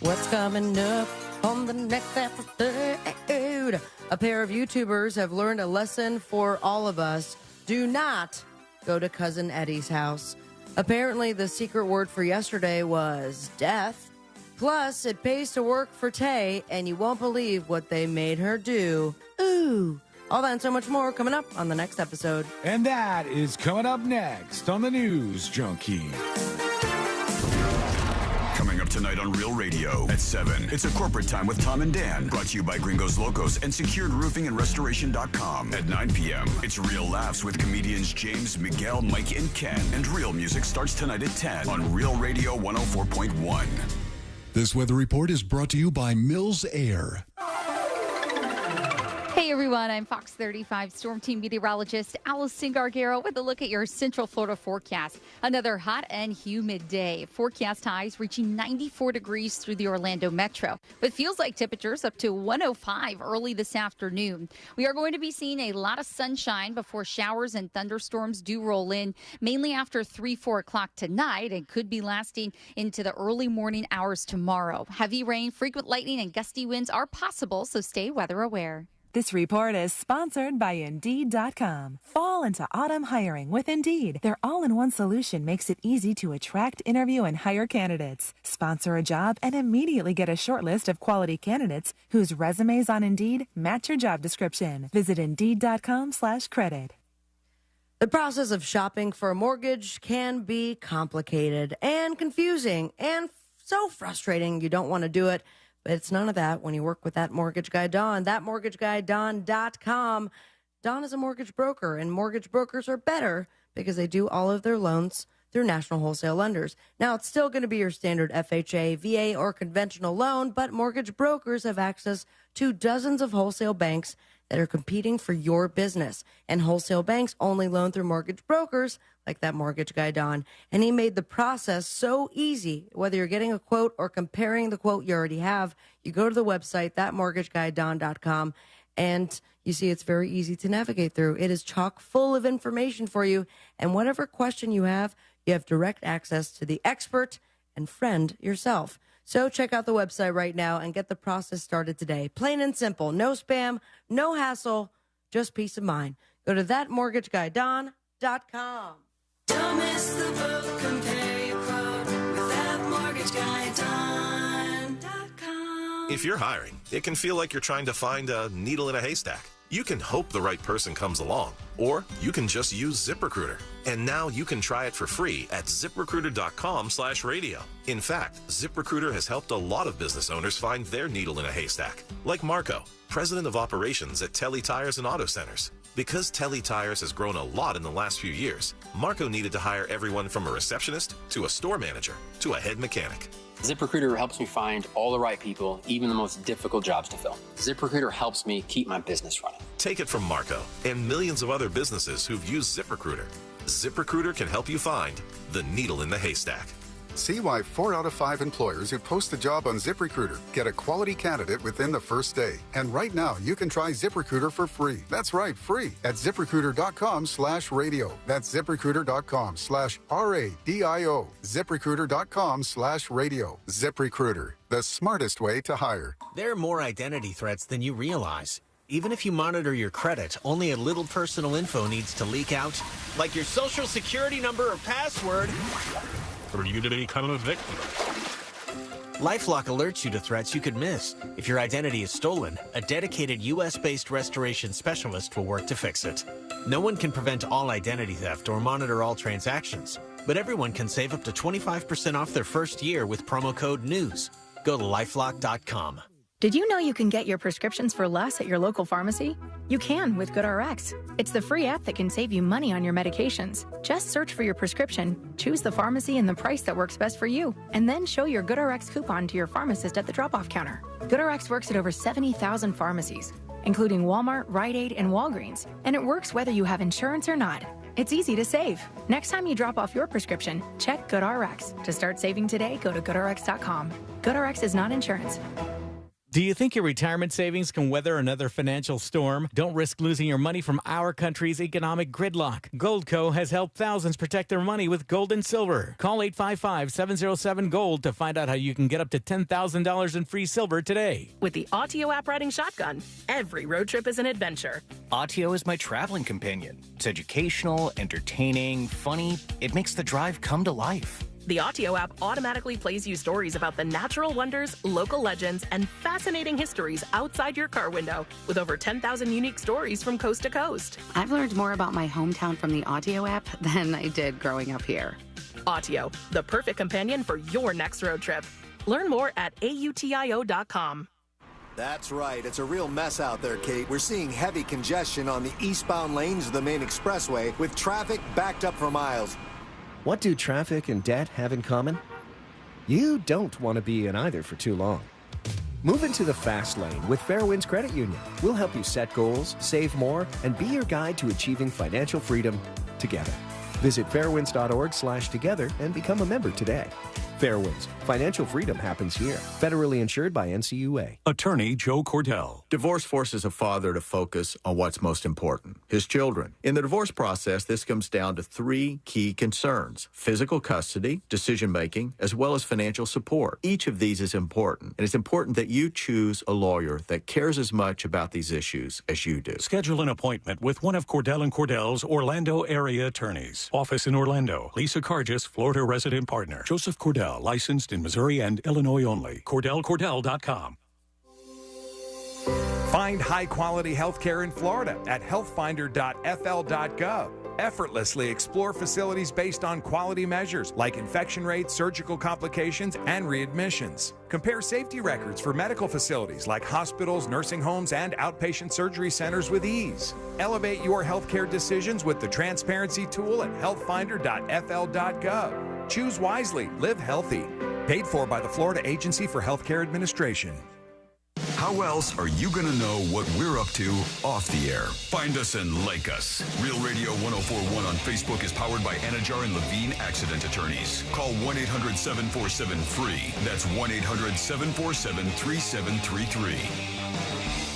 What's coming up on the next episode? A pair of YouTubers have learned a lesson for all of us. Do not go to Cousin Eddie's house. Apparently, the secret word for yesterday was death. Plus, it pays to work for Tay, and you won't believe what they made her do. Ooh. All that and so much more coming up on the next episode. And that is coming up next on the News Junkie. Coming up tonight on Real Radio at 7. It's a corporate time with Tom and Dan. Brought to you by Gringos Locos and SecuredRoofingAndRestoration.com. At 9 p.m., it's Real Laughs with comedians James, Miguel, Mike, and Ken. And Real Music starts tonight at 10 on Real Radio 104.1. This weather report is brought to you by Mills Air. Hey, Hey everyone, I'm Fox 35 Storm Team meteorologist Allison Gargaro with a look at your Central Florida forecast. Another hot and humid day. Forecast highs reaching 94 degrees through the Orlando metro, but feels like temperatures up to 105 early this afternoon. We are going to be seeing a lot of sunshine before showers and thunderstorms do roll in, mainly after 3-4 o'clock tonight, and could be lasting into the early morning hours tomorrow. Heavy rain, frequent lightning, and gusty winds are possible, so stay weather aware. This report is sponsored by Indeed.com. Fall into autumn hiring with Indeed. Their all-in-one solution makes it easy to attract, interview, and hire candidates. Sponsor a job and immediately get a short list of quality candidates whose resumes on Indeed match your job description. Visit Indeed.com/credit. The process of shopping for a mortgage can be complicated and confusing and so frustrating you don't want to do it. But it's none of that when you work with that mortgage guy, Don. ThatMortgageGuyDon.com. Don is a mortgage broker, and mortgage brokers are better because they do all of their loans through national wholesale lenders. Now, it's still going to be your standard FHA, VA, or conventional loan, but mortgage brokers have access to dozens of wholesale banks that are competing for your business. And wholesale banks only loan through mortgage brokers like that mortgage guy, Don. And he made the process so easy. Whether you're getting a quote or comparing the quote you already have, you go to the website, thatmortgageguyDon.com, and you see it's very easy to navigate through. It is chock full of information for you. And whatever question you have direct access to the expert and friend yourself. So check out the website right now and get the process started today. Plain and simple. No spam, no hassle, just peace of mind. Go to thatmortgageguyDon.com. Don't miss the boat, compare your quote with thatmortgageguyDon.com. If you're hiring, it can feel like you're trying to find a needle in a haystack. You can hope the right person comes along, or you can just use ZipRecruiter. And now you can try it for free at ZipRecruiter.com/radio. In fact, ZipRecruiter has helped a lot of business owners find their needle in a haystack, like Marco, president of operations at Telly Tires and Auto Centers. Because Telly Tires has grown a lot in the last few years, Marco needed to hire everyone from a receptionist to a store manager to a head mechanic. ZipRecruiter helps me find all the right people, even the most difficult jobs to fill. ZipRecruiter helps me keep my business running. Take it from Marco and millions of other businesses who've used ZipRecruiter. ZipRecruiter can help you find the needle in the haystack. See why 4 out of 5 employers who post a job on ZipRecruiter get a quality candidate within the first day. And right now, you can try ZipRecruiter for free. That's right, free at ZipRecruiter.com/radio. That's ZipRecruiter.com/RADIO. ZipRecruiter.com/radio. ZipRecruiter, the smartest way to hire. There are more identity threats than you realize. Even if you monitor your credit, only a little personal info needs to leak out, like your social security number or password. Or you to become a victim. LifeLock alerts you to threats you could miss. If your identity is stolen, a dedicated U.S.-based restoration specialist will work to fix it. No one can prevent all identity theft or monitor all transactions, but everyone can save up to 25% off their first year with promo code NEWS. Go to LifeLock.com. Did you know you can get your prescriptions for less at your local pharmacy? You can with GoodRx. It's the free app that can save you money on your medications. Just search for your prescription, choose the pharmacy and the price that works best for you, and then show your GoodRx coupon to your pharmacist at the drop-off counter. GoodRx works at over 70,000 pharmacies, including Walmart, Rite Aid, and Walgreens, and it works whether you have insurance or not. It's easy to save. Next time you drop off your prescription, check GoodRx. To start saving today, go to GoodRx.com. GoodRx is not insurance. Do you think your retirement savings can weather another financial storm? Don't risk losing your money from our country's economic gridlock. Goldco has helped thousands protect their money with gold and silver. Call 855-707-GOLD to find out how you can get up to $10,000 in free silver today. With the Autio app riding shotgun, every road trip is an adventure. Autio is my traveling companion. It's educational, entertaining, funny. It makes the drive come to life. The Autio app automatically plays you stories about the natural wonders, local legends, and fascinating histories outside your car window, with over 10,000 unique stories from coast to coast. I've learned more about my hometown from the Autio app than I did growing up here. Autio, the perfect companion for your next road trip. Learn more at AUTIO.com. That's right. It's a real mess out there, Kate. We're seeing heavy congestion on the eastbound lanes of the main expressway, with traffic backed up for miles. What do traffic and debt have in common? You don't want to be in either for too long. Move into the fast lane with Fairwinds Credit Union. We'll help you set goals, save more, and be your guide to achieving financial freedom together. Visit fairwinds.org/together and become a member today. Fairwinds. Financial freedom happens here. Federally insured by NCUA. Attorney Joe Cordell. Divorce forces a father to focus on what's most important, his children. In the divorce process, this comes down to 3 key concerns: physical custody, decision-making, as well as financial support. Each of these is important, and it's important that you choose a lawyer that cares as much about these issues as you do. Schedule an appointment with one of Cordell & Cordell's Orlando area attorneys. Office in Orlando. Lisa Cargis, Florida resident partner. Joseph Cordell, licensed in Missouri and Illinois only. CordellCordell.com. Find high-quality healthcare in Florida at healthfinder.fl.gov. Effortlessly explore facilities based on quality measures like infection rates, surgical complications, and readmissions. Compare safety records for medical facilities like hospitals, nursing homes, and outpatient surgery centers with ease. Elevate your healthcare decisions with the transparency tool at healthfinder.fl.gov. Choose wisely, live healthy. Paid for by the Florida Agency for Healthcare Administration. How else are you going to know what we're up to off the air? Find us and like us. Real Radio 1041 on Facebook is powered by Anajar and Levine Accident Attorneys. Call 1-800-747-FREE. That's 1-800-747-3733.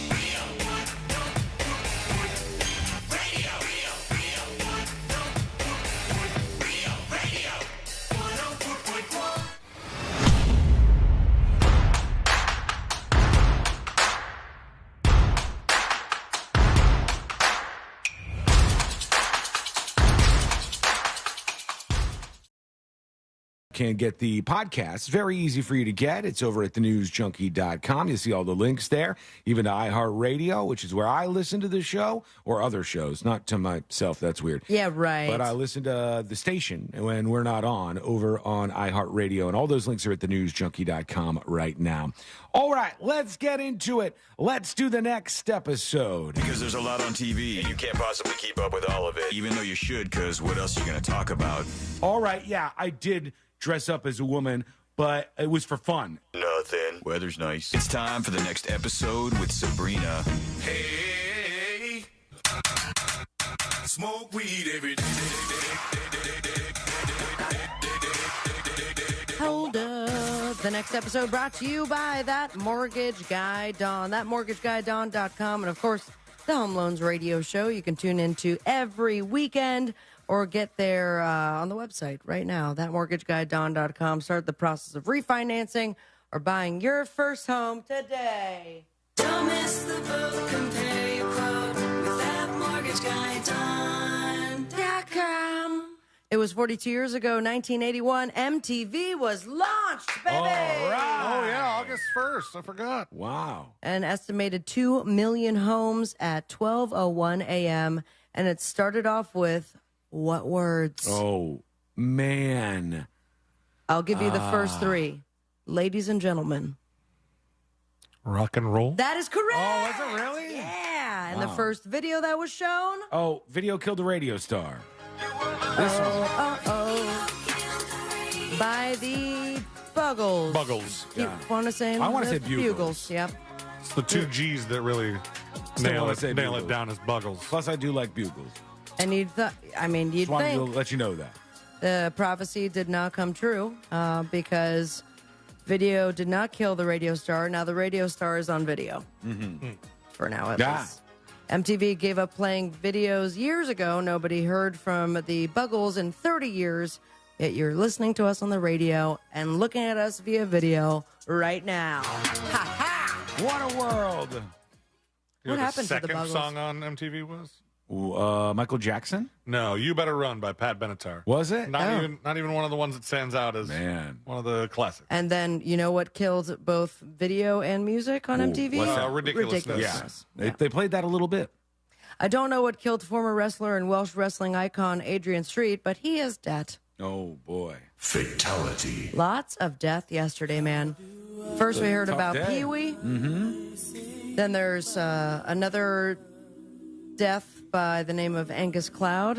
Can get the podcast. Very easy for you to get. It's over at thenewsjunkie.com. You see all the links there, even to iHeartRadio, which is where I listen to the show, or other shows, not to myself. That's weird. Yeah, right. But I listen to the station when we're not on, over on iHeartRadio, and all those links are at thenewsjunkie.com right now. All right, let's get into it. Let's do the next episode. Because there's a lot on TV, and you can't possibly keep up with all of it, even though you should, because what else are you going to talk about? All right, yeah, I did dress up as a woman, but it was for fun. Nothing. Weather's nice. It's time for the next episode with Sabrina. Hey, smoke weed every day. Hold up. The next episode brought to you by That Mortgage Guy Don. ThatMortgageGuyDon.com. And, of course, the Home Loans Radio Show you can tune into every weekend, or get there on the website right now, thatmortgageguydon.com. Start the process of refinancing or buying your first home today. Don't miss the boat, compare your quote with thatmortgageguydon.com. It was 42 years ago, 1981. MTV was launched, baby! All right. Oh, yeah, August 1st. I forgot. Wow. An estimated 2 million homes at 12:01 a.m., and it started off with what words? Oh, man. I'll give you the first 3. Ladies and gentlemen. Rock and roll? That is correct. Oh, is it really? Yeah. And Wow. the first video that was shown? Oh, Video Killed a Radio Star. This one. By the Buggles. Buggles. You Yeah. want to say? I wanna the say Bugles. Yep. It's the 2 G's that really nail it down as Buggles. Plus, I do like Bugles. And you'd Just wanted to think let you know that. the prophecy did not come true because video did not kill the radio star. Now the radio star is on video. For now, at least. MTV gave up playing videos years ago. Nobody heard from the Buggles in 30 years. Yet you're listening to us on the radio and looking at us via video right now. Ha ha! What a world! What happened to the second Buggles? song on MTV was? Michael Jackson? No, You Better Run by Pat Benatar. Was it? Not even one of the ones that stands out as one of the classics. And then you know what killed both video and music on MTV? what's that? Ridiculousness. Yeah. They played that a little bit. I don't know what killed former wrestler and Welsh wrestling icon Adrian Street, but he is dead. Oh, boy. Fatality. Lots of death yesterday, man. First we heard Tough about day. Pee Wee. Mm-hmm. Then there's another death by the name of Angus Cloud,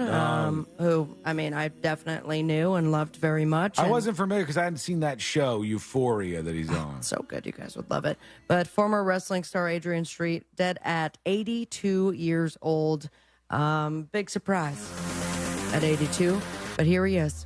who, I mean, I definitely knew and loved very much. I and wasn't familiar because I hadn't seen that show, Euphoria, that he's on. So good. You guys would love it. But former wrestling star Adrian Street, dead at 82 years old. Big surprise at 82. But here he is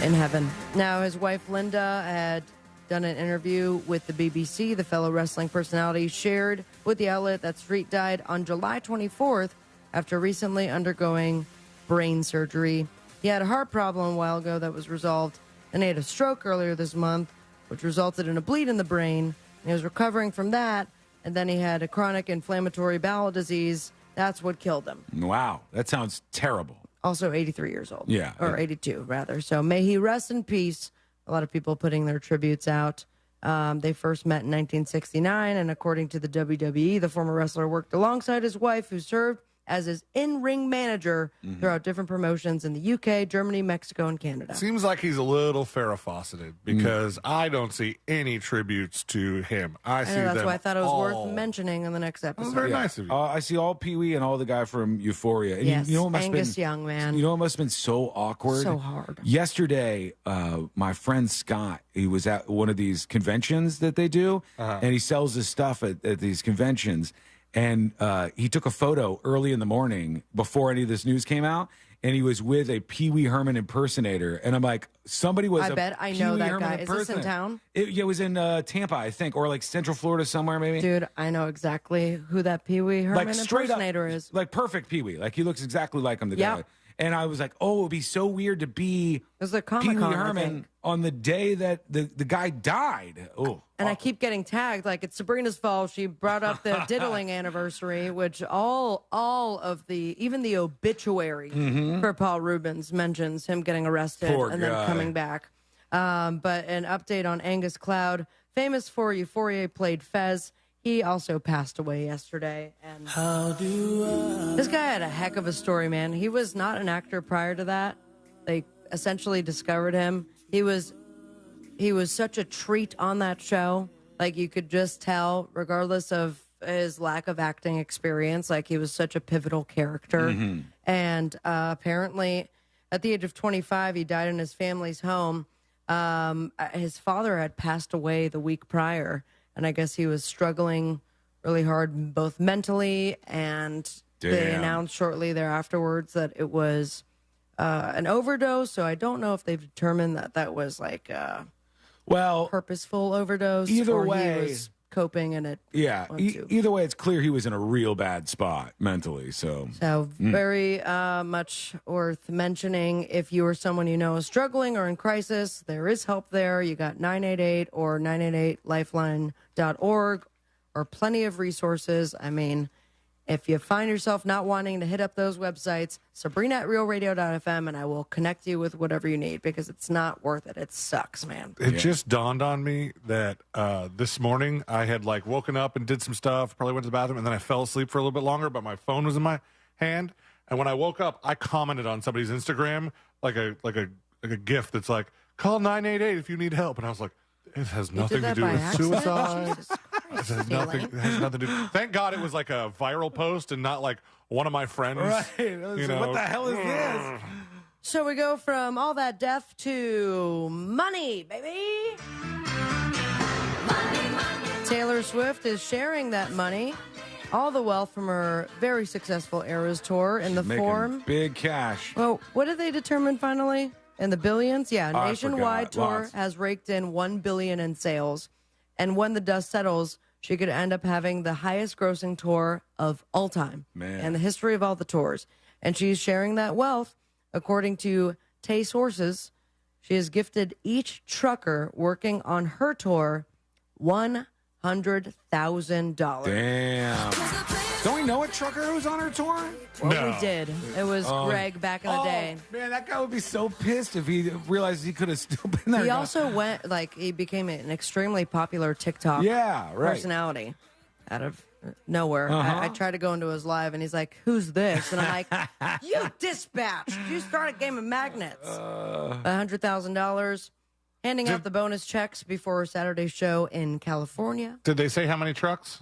in heaven. Now, his wife, Linda, had done an interview with the BBC. The fellow wrestling personality shared with the outlet that Street died on July 24th after recently undergoing brain surgery. He had a heart problem a while ago that was resolved, and he had a stroke earlier this month, which resulted in a bleed in the brain. He was recovering from that, and then he had a chronic inflammatory bowel disease. That's what killed him. Wow, that sounds terrible. Also 83 years old. Yeah. Or 82, rather. So may he rest in peace. A lot of people putting their tributes out. They first met in 1969, and according to the WWE, the former wrestler worked alongside his wife, who served as his in-ring manager throughout different promotions in the UK, Germany, Mexico, and Canada. Seems like he's a little Farrah-fauceted because I don't see any tributes to him. I see know, that's them why I thought it was all. worth mentioning in the next episode. Very nice of you. I see all Pee-wee and all the guy from Euphoria. And Yes, you know what must have Angus been, Young, man. You know what must have been so awkward? So hard. Yesterday, my friend Scott, he was at one of these conventions that they do, and he sells his stuff at these conventions. And he took a photo early in the morning before any of this news came out, and he was with a Pee Wee Herman impersonator. And I'm like, somebody was I a bet I Pee know Wee that Herman guy. Is this in impersonator. town? It was in Tampa, I think, or like Central Florida somewhere, maybe. Dude, I know exactly who that Pee Wee Herman Like straight up, impersonator is. like perfect Pee Wee. Like he looks exactly like him. The Yeah. guy. And I was like, oh, it would be so weird to be It was like Pee Wee Comic-Con, I Herman think. on the day that the guy died. Oh, And I keep getting tagged like it's Sabrina's fault. She brought up the diddling anniversary, which all of the, even the obituary for Paul Rubens mentions him getting arrested Poor and guy. then coming back. But an update on Angus Cloud, famous for Euphoria, played Fez. He also passed away yesterday. And this guy had a heck of a story, man. He was not an actor prior to that. They essentially discovered him. He was such a treat on that show. Like, you could just tell, regardless of his lack of acting experience, like he was such a pivotal character. And apparently, at the age of 25, he died in his family's home. His father had passed away the week prior, and I guess he was struggling really hard, both mentally, and they announced shortly thereafterwards that it was an overdose. So I don't know if they've determined that that was like purposeful overdose. either or way- he was coping in it. yeah. Either way, it's clear he was in a real bad spot mentally. So Very much worth mentioning. If you or someone you know is struggling or in crisis, there is help there. You got 988 or 988lifeline.org, or plenty of resources. I mean, if you find yourself not wanting to hit up those websites, Sabrina at realradio.fm, and I will connect you with whatever you need, because it's not worth it. It sucks, man. It just dawned on me that this morning I had like woken up and did some stuff, probably went to the bathroom, and then I fell asleep for a little bit longer, but my phone was in my hand. And when I woke up, I commented on somebody's Instagram like a GIF that's like, call 988 if you need help. And I was like, it has nothing to do with suicide. It has nothing to do. Thank God it was like a viral post and not like one of my friends. Right. You know, What the hell is this? So we go from all that death to money, baby. Taylor Swift is sharing that money, all the wealth from her very successful Eras tour, in the Making form. big cash. Well, what did they determine finally? In the billions? Yeah, I nationwide forgot. tour Lots. has raked in $1 billion in sales. And when the dust settles, she could end up having the highest grossing tour of all time. Man. And the history of all the tours. And she's sharing that wealth. According to Tay sources, she has gifted each trucker working on her tour $100,000. Damn. Don't we know a trucker who's on her tour? Well, we did. It was Greg back in the day. Man, that guy would be so pissed if he realized he could have still been there. He also went, like, he became an extremely popular TikTok personality out of nowhere. I tried to go into his live, and he's like, who's this? And I'm like, you dispatched. You started a game of magnets. $100,000. Handing out the bonus checks before Saturday's show in California. Did they say how many trucks?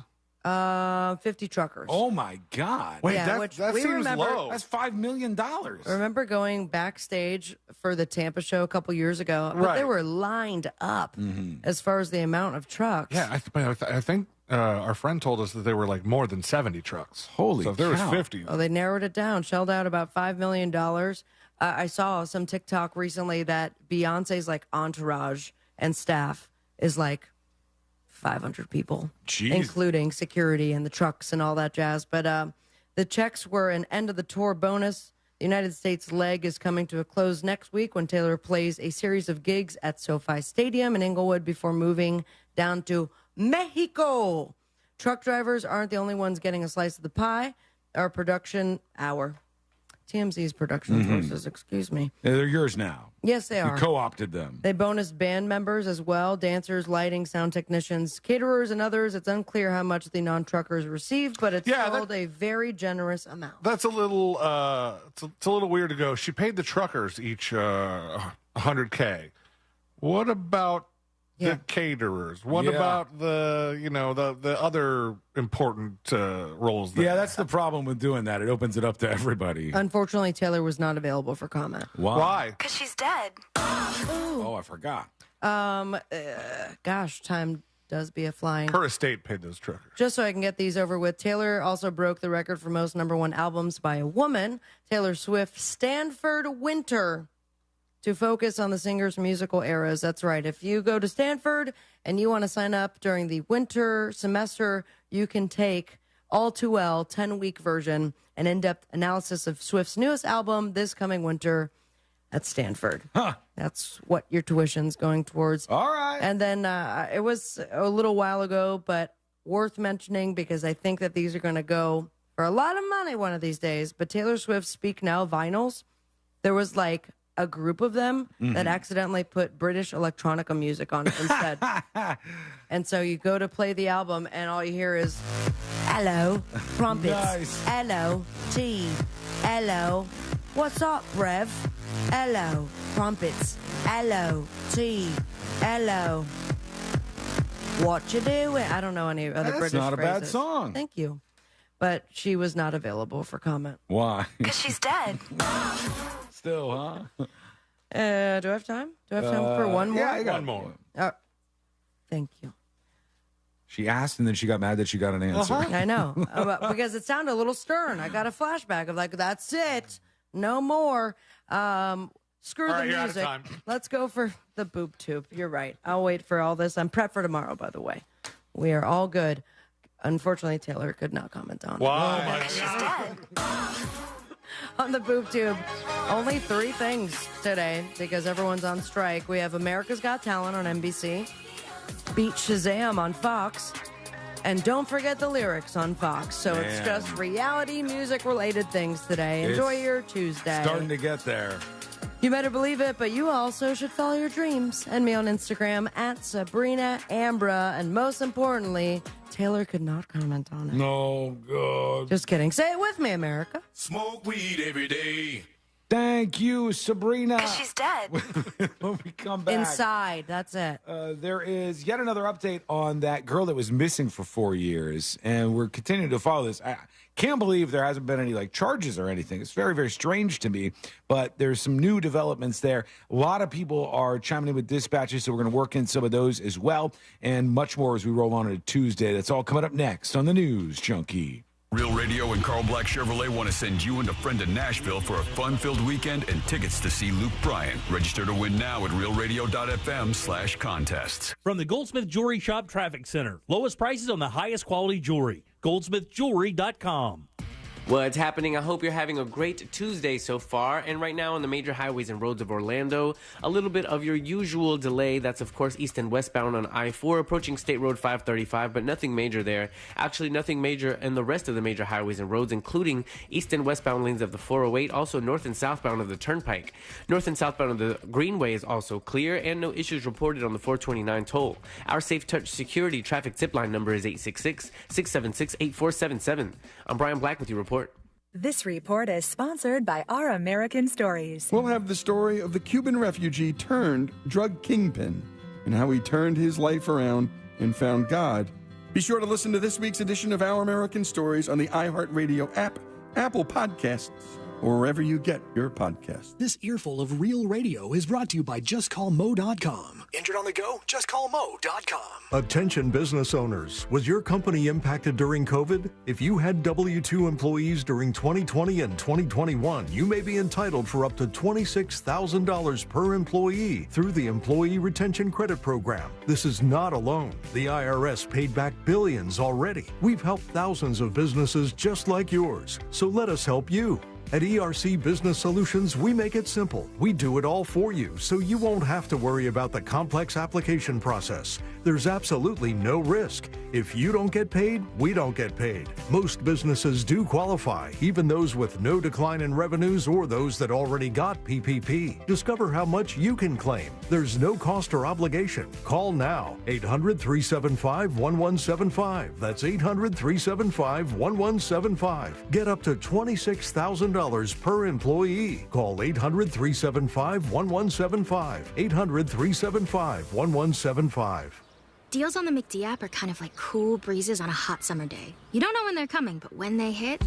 50 truckers. Oh my God! Wait, Yeah, that we seems remember- low. That's $5 million. Remember going backstage for the Tampa show a couple years ago? But they Right. were lined up as far as the amount of trucks. Yeah, I think our friend told us that they were like more than 70 trucks. Holy So if there was cow. 50. Oh, they narrowed it down, shelled out about $5 million. I saw some TikTok recently that Beyonce's like entourage and staff is like 500 people, Jeez. including security and the trucks and all that jazz. But the checks were an end of the tour bonus. The United States leg is coming to a close next week when Taylor plays a series of gigs at SoFi Stadium in Inglewood before moving down to Mexico. Truck drivers aren't the only ones getting a slice of the pie. TMZ's production sources, excuse me. Yeah, they're yours now. Yes, they You are. co-opted them. They bonused band members as well, dancers, lighting, sound technicians, caterers, and others. It's unclear how much the non-truckers received, but it's told a very generous amount. That's a little it's a little weird to go. She paid the truckers each $100K. What about the caterers? What Yeah. about the other important roles there? Yeah, that's the problem with doing that. It opens it up to everybody. Unfortunately, Taylor was not available for comment. Why? Because she's dead. Oh, I forgot. Gosh, time does be a flying. Her estate paid those truckers. Just so I can get these over with, Taylor also broke the record for most #1 albums by a woman. Taylor Swift's Stanford Winter, to focus on the singer's musical eras. That's right. If you go to Stanford and you want to sign up during the winter semester, you can take All Too Well 10-week version, an in-depth analysis of Swift's newest album this coming winter at Stanford. That's what your tuition's going towards. All right. And then it was a little while ago, but worth mentioning because I think that these are going to go for a lot of money one of these days. But Taylor Swift's Speak Now vinyls, there was like a group of them that accidentally put British electronica music on it instead. And so you go to play the album and all you hear is hello, trumpets, Nice. hello, tea, hello, what's up, Rev? Hello, trumpets, hello, tea, hello. What you doing? I don't know any other That's British not a bad phrases. song. Thank you. But she was not available for comment. Why? Because she's dead. Still, huh? Do I have time? Do I have time for one more? Yeah, I got one more. Thank you. She asked, and then she got mad that she got an answer. I know. Because it sounded a little stern. I got a flashback of like, that's it. No more. Screw All the right, you're out of music. time. Let's go for the boob tube. You're right. I'll wait for all this. I'm prepped for tomorrow, by the way. We are all good. Unfortunately, Taylor could not comment on it. Why? She's dead. On the boob tube, only 3 things today because everyone's on strike. We have America's Got Talent on NBC, Beat Shazam on Fox, and don't forget the lyrics on Fox. So it's Man. just reality music related things today. Enjoy It's your Tuesday. Starting to get there. You better believe it, but you also should follow your dreams. And me on Instagram at Sabrina Ambra. And most importantly, Taylor could not comment on it. No, God. Just kidding. Say it with me, America. Smoke weed every day. Thank you, Sabrina. She's dead. When we come back. Inside. That's it. There is yet another update on that girl that was missing for 4 years, and we're continuing to follow this. I can't believe there hasn't been any charges or anything. It's very, very strange to me, but there's some new developments there. A lot of people are chiming in with dispatches, so we're going to work in some of those as well, and much more as we roll on to Tuesday. That's all coming up next on the News Junkie. Real Radio and Carl Black Chevrolet want to send you and a friend to Nashville for a fun-filled weekend and tickets to see Luke Bryan. Register to win now at realradio.fm/contests. From the Goldsmith Jewelry Shop Traffic Center. Lowest prices on the highest quality jewelry. goldsmithjewelry.com. What's happening? I hope you're having a great Tuesday so far. And right now on the major highways and roads of Orlando, a little bit of your usual delay. That's, of course, east and westbound on I-4 approaching State Road 535, but nothing major there. Actually, nothing major in the rest of the major highways and roads, including east and westbound lanes of the 408, also north and southbound of the Turnpike. North and southbound of the Greenway is also clear, and no issues reported on the 429 toll. Our Safe Touch Security traffic tip line number is 866-676-8477. I'm Brian Black with your report. This report is sponsored by Our American Stories. We'll have the story of the Cuban refugee turned drug kingpin and how he turned his life around and found God Be sure to listen to this week's edition of Our American Stories on the iHeartRadio app, Apple Podcasts, or wherever you get your podcasts. This earful of real radio is brought to you by JustCallMo.com. Injured on the go? JustCallMo.com. Attention business owners. Was your company impacted during COVID? If you had W-2 employees during 2020 and 2021, you may be entitled for up to $26,000 per employee through the Employee Retention Credit Program. This is not alone. The IRS paid back billions already. We've helped thousands of businesses just like yours. So let us help you. At ERC Business Solutions, we make it simple. We do it all for you, so you won't have to worry about the complex application process. There's absolutely no risk. If you don't get paid, we don't get paid. Most businesses do qualify, even those with no decline in revenues or those that already got PPP. Discover how much you can claim. There's no cost or obligation. Call now. 800-375-1175. That's 800-375-1175. Get up to $26,000 per employee. Call 800-375-1175. 800-375-1175. Deals on the McD app are kind of like cool breezes on a hot summer day. You don't know when they're coming, but when they hit,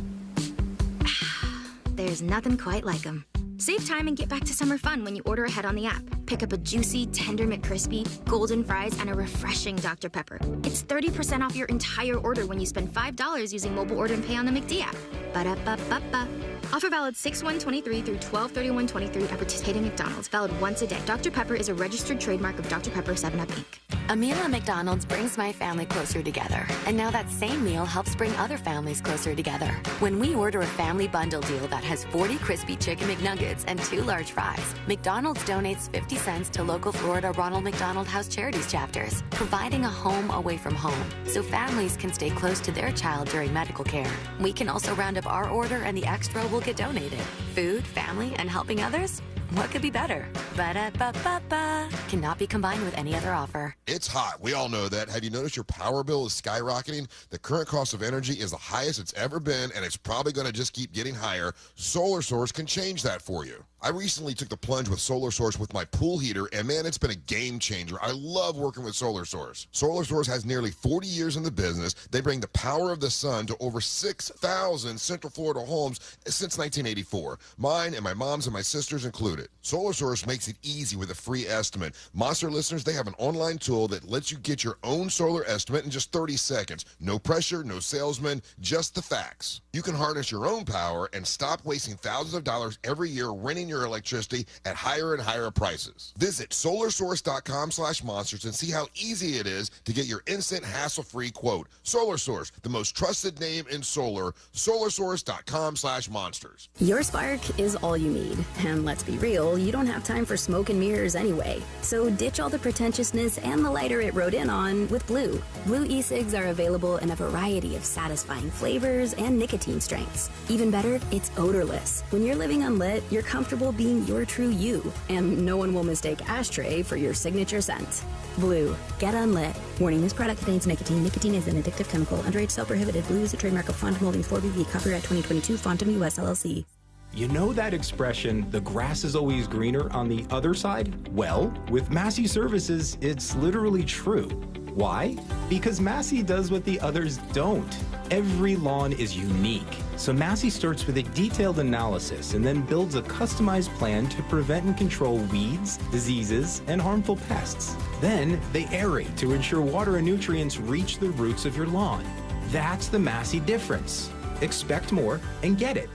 there's nothing quite like them. Save time and get back to summer fun when you order ahead on the app. Pick up a juicy, tender McCrispy, golden fries, and a refreshing Dr. Pepper. It's 30% off your entire order when you spend $5 using mobile order and pay on the McD app. Ba-da-ba-ba-ba. Offer valid 6/1/23 through 12/31/23 at participating McDonald's. Valid once a day. Dr. Pepper is a registered trademark of Dr. Pepper 7-Up, Inc. A meal at McDonald's brings my family closer together. And now that same meal helps bring other families closer together. When we order a family bundle deal that has 40 crispy chicken McNuggets and 2 large fries, McDonald's donates 50 cents to local Florida Ronald McDonald House Charities chapters, providing a home away from home so families can stay close to their child during medical care. We can also round up our order and the extra will get donated. Food, family, and helping others? What could be better? Ba-da-ba-ba-ba. Cannot be combined with any other offer. It's hot. We all know that. Have you noticed your power bill is skyrocketing? The current cost of energy is the highest it's ever been, and it's probably going to just keep getting higher. Solar Source can change that for you. I recently took the plunge with Solar Source with my pool heater, and man, it's been a game changer. I love working with Solar Source. Solar Source has nearly 40 years in the business. They bring the power of the sun to over 6,000 Central Florida homes since 1984. Mine and my mom's and my sister's included. Solar Source makes it easy with a free estimate. Monster listeners, they have an online tool that lets you get your own solar estimate in just 30 seconds. No pressure, no salesman, just the facts. You can harness your own power and stop wasting thousands of dollars every year renting your electricity at higher and higher prices. Visit solarsource.com/monsters and see how easy it is to get your instant hassle-free quote. Solar Source, the most trusted name in solar. solarsource.com/monsters. Your spark is all you need. And let's be real, you don't have time for smoke and mirrors anyway. So ditch all the pretentiousness and the lighter it rode in on with Blue. Blue e-cigs are available in a variety of satisfying flavors and nicotine strengths. Even better, it's odorless. When you're living unlit, you're comfortable being your true you, and no one will mistake ashtray for your signature scent. Blue, get unlit. Warning, this product contains nicotine. Nicotine is an addictive chemical. Underage sale prohibited. Blue is a trademark of Fontum Holdings 4BV. Copyright 2022. Fontum US LLC. You know that expression, the grass is always greener on the other side? Well, with Massey Services, it's literally true. Why? Because Massey does what the others don't. Every lawn is unique. So Massey starts with a detailed analysis and then builds a customized plan to prevent and control weeds, diseases, and harmful pests. Then they aerate to ensure water and nutrients reach the roots of your lawn. That's the Massey difference. Expect more and get it.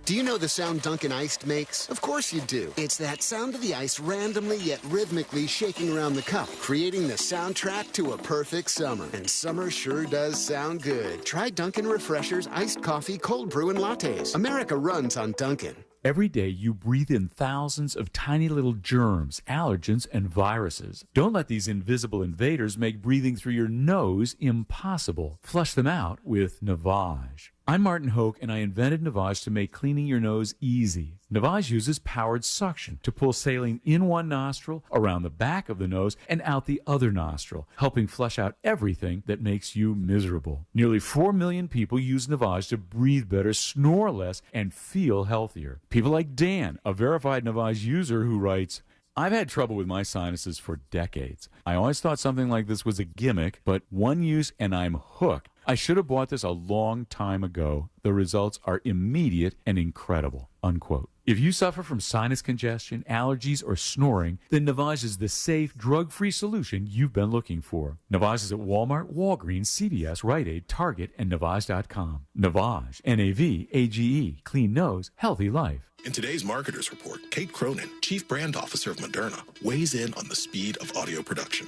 Do you know the sound Dunkin' Iced makes? Of course you do. It's that sound of the ice randomly yet rhythmically shaking around the cup, creating the soundtrack to a perfect summer. And summer sure does sound good. Try Dunkin' Refreshers, iced coffee, cold brew, and lattes. America runs on Dunkin'. Every day you breathe in thousands of tiny little germs, allergens, and viruses. Don't let these invisible invaders make breathing through your nose impossible. Flush them out with Navage. I'm Martin Hoke, and I invented Navage to make cleaning your nose easy. Navage uses powered suction to pull saline in one nostril, around the back of the nose, and out the other nostril, helping flush out everything that makes you miserable. Nearly 4 million people use Navage to breathe better, snore less, and feel healthier. People like Dan, a verified Navage user who writes, I've had trouble with my sinuses for decades. I always thought something like this was a gimmick, but one use and I'm hooked. I should have bought this a long time ago. The results are immediate and incredible, unquote. If you suffer from sinus congestion, allergies, or snoring, then Navage is the safe, drug-free solution you've been looking for. Navage is at Walmart, Walgreens, CVS, Rite Aid, Target, and Navage.com. Navage, N-A-V-A-G-E, clean nose, healthy life. In today's Marketers Report, Kate Cronin, Chief Brand Officer of Moderna, weighs in on the speed of audio production.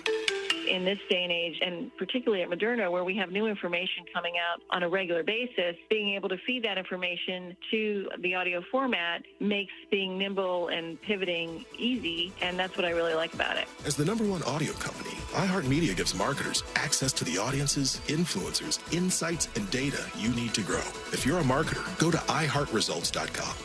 In this day and age, and particularly at Moderna, where we have new information coming out on a regular basis, being able to feed that information to the audio format makes being nimble and pivoting easy, and that's what I really like about it. As the #1 audio company, iHeartMedia gives marketers access to the audiences, influencers, insights, and data you need to grow. If you're a marketer, go to iHeartResults.com.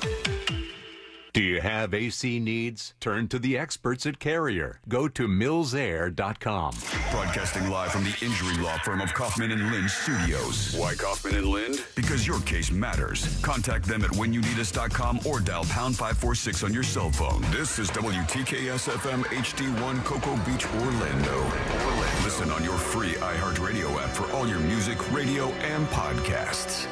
Do you have AC needs? Turn to the experts at Carrier. Go to millsair.com. Broadcasting live from the injury law firm of Kaufman and Lind Studios. Why Kaufman and Lind? Because your case matters. Contact them at whenyouneedus.com or dial pound 546 on your cell phone. This is WTKS FM HD1 Cocoa Beach, Orlando. Listen on your free iHeartRadio app for all your music, radio, and podcasts.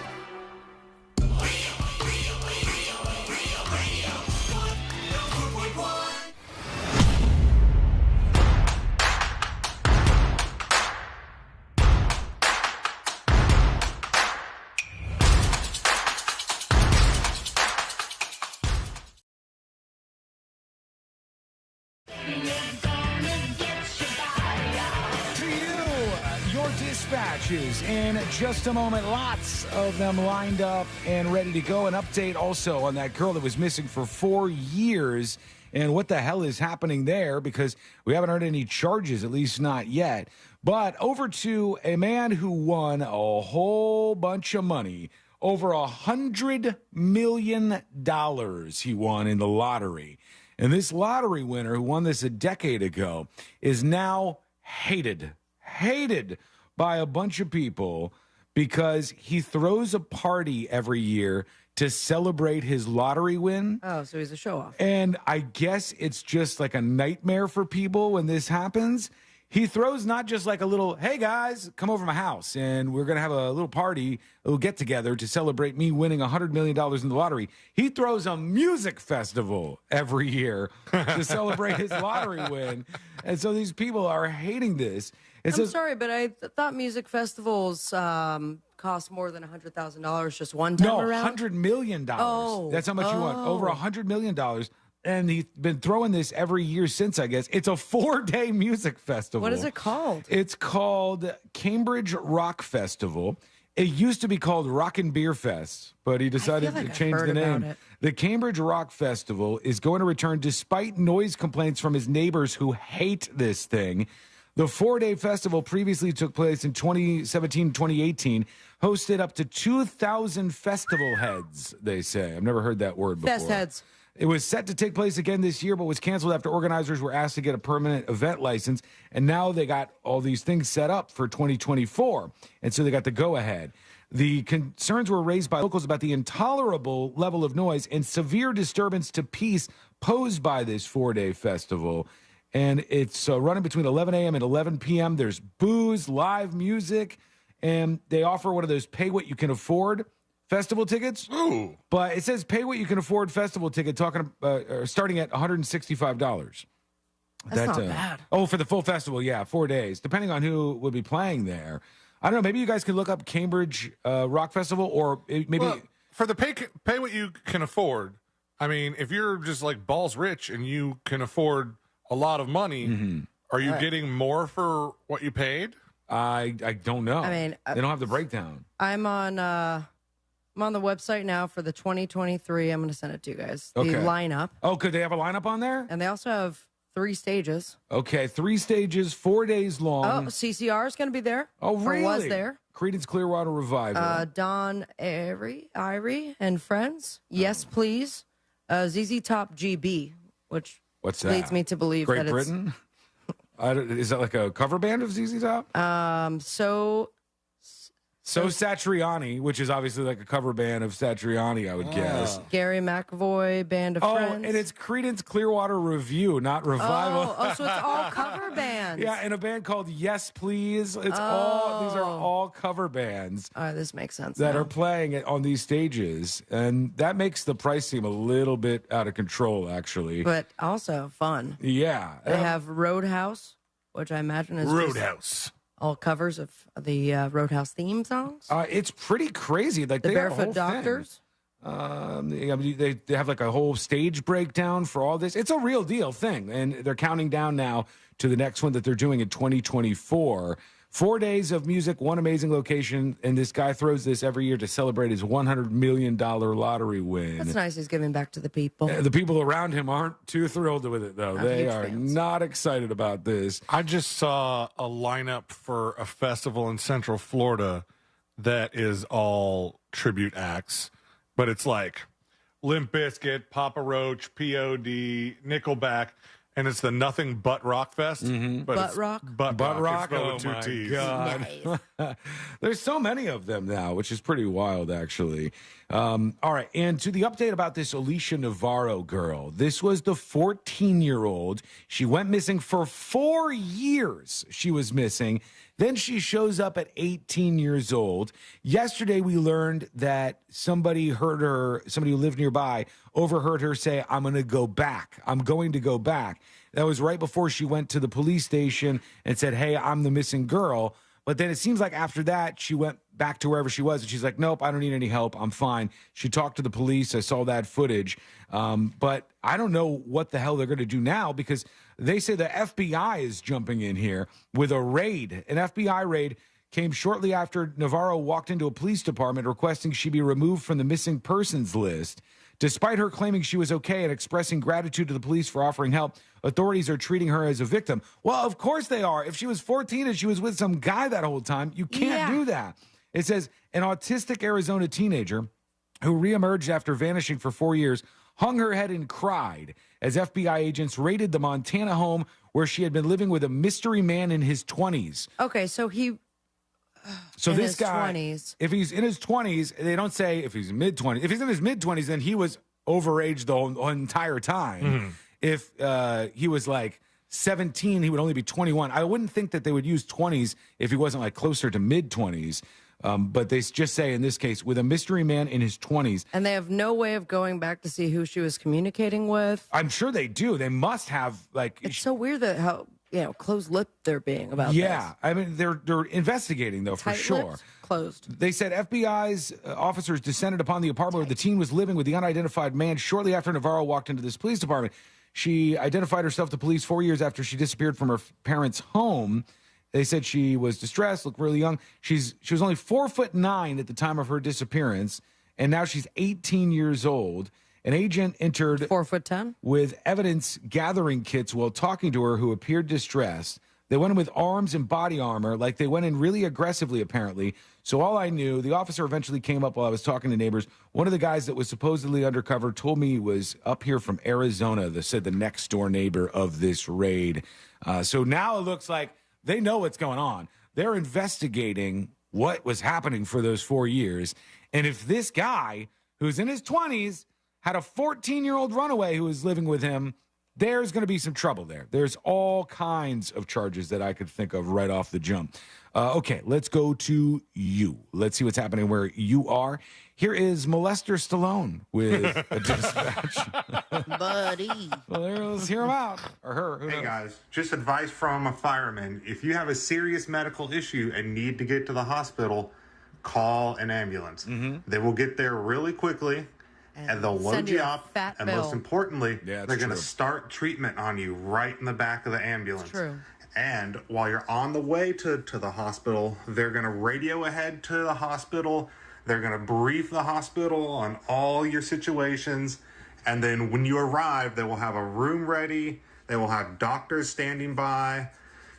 Dispatches in just a moment. Lots of them lined up and ready to go. An update also on that girl that was missing for 4 years and what the hell is happening there, because we haven't heard any charges, at least not yet. But over to a man who won a whole bunch of money. Over $100 million he won in the lottery. And this lottery winner who won this a decade ago is now hated by a bunch of people because he throws a party every year to celebrate his lottery win. Oh, so he's a show-off. And I guess it's just like a nightmare for people when this happens. He throws not just like a little, hey guys, come over to my house and we're going to have a little party, a little get-together to celebrate me winning $100 million in the lottery. He throws a music festival every year to celebrate his lottery win. And so these people are hating this. I'm sorry, but I thought music festivals cost more than $100,000 just one time around. $100 million. Oh. That's how much you want. Over $100 million. And he's been throwing this every year since, I guess. It's a 4-day music festival. What is it called? It's called Cambridge Rock Festival. It used to be called Rock and Beer Fest, but he decided to change the name. The Cambridge Rock Festival is going to return despite noise complaints from his neighbors who hate this thing. The 4-day festival previously took place in 2017, 2018, hosted up to 2,000 festival heads, they say. I've never heard that word before. Fest heads. It was set to take place again this year, but was canceled after organizers were asked to get a permanent event license. And now they got all these things set up for 2024. And so they got the go-ahead. The concerns were raised by locals about the intolerable level of noise and severe disturbance to peace posed by this 4-day festival. And it's running between 11 a.m. and 11 p.m. There's booze, live music, and they offer one of those pay-what-you-can-afford festival tickets. Ooh. But it says pay-what-you-can-afford festival ticket starting at $165. That's not bad. Oh, for the full festival, yeah, 4 days, depending on who would be playing there. I don't know, maybe you guys could look up Cambridge Rock Festival, or maybe... Well, for the pay what you can afford, I mean, if you're just like balls rich and you can afford a lot of money, are you getting more for what you paid? I don't know. I mean, they don't have the breakdown. I'm on the website now for the 2023. I'm going to send it to you guys. The Okay. lineup. Oh, could they have a lineup on there? And they also have 3 stages. Okay, 3 stages, 4 days long. Oh, CCR is going to be there. Oh, really? Or was there. Creedence Clearwater Revival. Don Irie and Friends. Yes, please. ZZ Top GB, which What's that? leads me to believe Great that Britain? Is that like a cover band of ZZ Top? So Satriani, which is obviously like a cover band of Satriani, I would guess. Gary McAvoy, Band of Friends. And it's Creedence Clearwater Review, not Revival. So it's all cover bands. Yeah, and a band called Yes Please. These are all cover bands. All right, this makes sense. That now. are playing it on these stages, and that makes the price seem a little bit out of control, actually. But also fun. Yeah, They have Roadhouse, which I imagine is Roadhouse. all covers of the Roadhouse theme songs. It's pretty crazy. Like The they have a Barefoot whole Doctors. Thing. They have like a whole stage breakdown for all this. It's a real deal thing, and they're counting down now to the next one that they're doing in 2024. 4 days of music, one amazing location, and this guy throws this every year to celebrate his $100 million lottery win. That's nice. He's giving back to the people. The people around him aren't too thrilled with it, though. I'm They huge are fans. not excited about this. I just saw a lineup for a festival in Central Florida that is all tribute acts, but it's like Limp Bizkit, Papa Roach, POD, Nickelback, and it's the Nothing But Rock Fest. But Butt it's rock? Butt Butt Rock. rock? It's spelled Oh, with two my T's. God. There's so many of them now, which is pretty wild, actually. All right, and to the update about this Alicia Navarro girl. This was the 14-year-old. She went missing for 4 years. She was missing. Then she shows up at 18 years old. Yesterday, we learned that somebody heard her, somebody who lived nearby, overheard her say, I'm going to go back. I'm going to go back. That was right before she went to the police station and said, hey, I'm the missing girl. But then it seems like after that, she went back to wherever she was. And she's like, nope, I don't need any help. I'm fine. She talked to the police. I saw that footage. But I don't know what the hell they're going to do now, because they say the FBI is jumping in here with a raid. An FBI raid came shortly after Navarro walked into a police department requesting she be removed from the missing persons list. Despite her claiming she was okay and expressing gratitude to the police for offering help, authorities are treating her as a victim. Well, of course they are. If she was 14 and she was with some guy that whole time, you can't do that. It says an autistic Arizona teenager who reemerged after vanishing for 4 years hung her head and cried as FBI agents raided the Montana home where she had been living with a mystery man in his 20s. Okay, so he. So in this his guy, 20s. if he's in his 20s, they don't say if he's mid-20s. If he's in his mid-20s, then he was overage the whole entire time. If he was like 17, he would only be 21. I wouldn't think that they would use 20s if he wasn't like closer to mid-20s. But they just say in this case, with a mystery man in his 20s. And they have no way of going back to see who she was communicating with. I'm sure they do. They must have, like. It's so weird that how closed-lipped they're being about Yeah, this. I mean, they're investigating, though, for sure. Tight-lipped, closed. They said FBI's officers descended upon the apartment where the teen was living with the unidentified man shortly after Navarro walked into this police department. She identified herself to police 4 years after she disappeared from her parents' home. They said she was distressed, looked really young. She was only 4'9" at the time of her disappearance, and now she's 18 years old. An agent entered 4'10" with evidence gathering kits while talking to her, who appeared distressed. They went in with arms and body armor, like they went in really aggressively, apparently. So all I knew, the officer eventually came up while I was talking to neighbors. One of the guys that was supposedly undercover told me he was up here from Arizona, said the next door neighbor of this raid. So now it looks like they know what's going on. They're investigating what was happening for those 4 years. And if this guy, who's in his 20s, had a 14-year-old runaway who was living with him, there's going to be some trouble there. There's all kinds of charges that I could think of right off the jump. Okay, let's go to you. Let's see what's happening where you are. Here is Molester Stallone with a dispatch. Buddy. Well, let's hear him out. Or her. Who Hey, knows? guys. Just advice from a fireman. If you have a serious medical issue and need to get to the hospital, call an ambulance. They will get there really quickly. And they'll load send you you a up, fat and bill. most importantly, Yeah, they're going to true. start treatment on you right in the back of the ambulance. True. And while you're on the way to the hospital, they're going to radio ahead to the hospital. They're going to brief the hospital on all your situations. And then when you arrive, they will have a room ready. They will have doctors standing by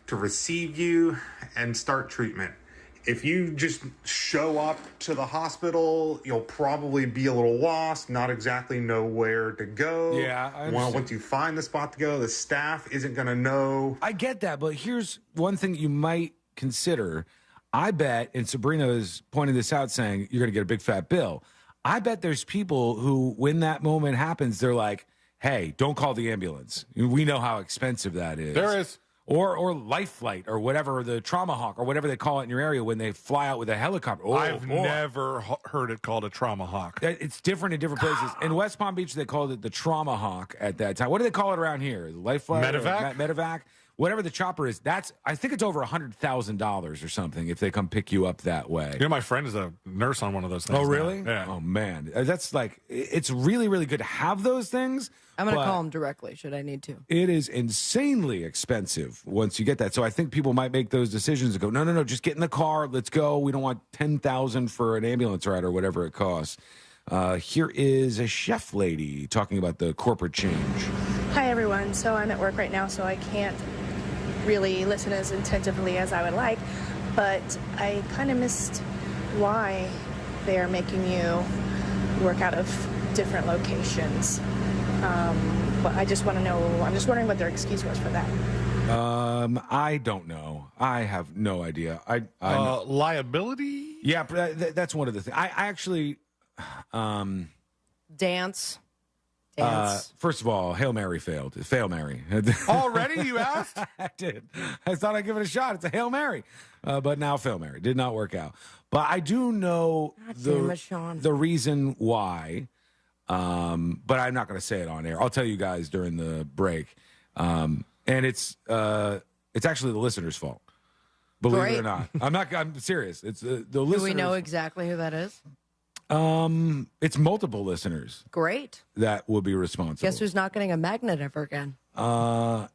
to receive you and start treatment. If you just show up to the hospital, you'll probably be a little lost, not exactly know where to go. Yeah, I understand. Once you find the spot to go, the staff isn't going to know. I get that, but here's one thing you might consider. I bet, and Sabrina is pointing this out, saying you're going to get a big fat bill. I bet there's people who, when that moment happens, they're like, hey, don't call the ambulance. We know how expensive that is. There is. Or Life Flight or whatever, the Trauma Hawk or whatever they call it in your area when they fly out with a helicopter. Oh, I've never heard it called a Trauma Hawk. It's different in different places. In West Palm Beach, they called it the Trauma Hawk at that time. What do they call it around here? Life Flight? Medevac? Medevac? Whatever the chopper is, I think it's over $100,000 or something if they come pick you up that way. You know, my friend is a nurse on one of those things. Oh, really? Now. Yeah. Oh, man. That's like, it's really, really good to have those things. I'm going to call them directly, should I need to. It is insanely expensive once you get that. So I think people might make those decisions and go, no, just get in the car. Let's go. We don't want $10,000 for an ambulance ride or whatever it costs. Here is a chef lady talking about the corporate change. Hi, everyone. So I'm at work right now, so I can't really listen as attentively as I would like, but I kind of missed why they are making you work out of different locations. But I just want to know, I'm just wondering what their excuse was for that. I don't know. I have no idea. Liability? Yeah, but that's one of the things. I actually... Dance. First of all, Hail Mary failed. Fail Mary. Already, you asked? I did. I thought I'd give it a shot. It's a Hail Mary. But now Fail Mary. Did not work out. But I do know the reason why. But I'm not going to say it on air. I'll tell you guys during the break. And it's actually the listener's fault. Believe it or not. I'm serious. It's the listeners. Do we know exactly who that is? It's multiple listeners. Great. That will be responsible. Guess who's not getting a magnet ever again? I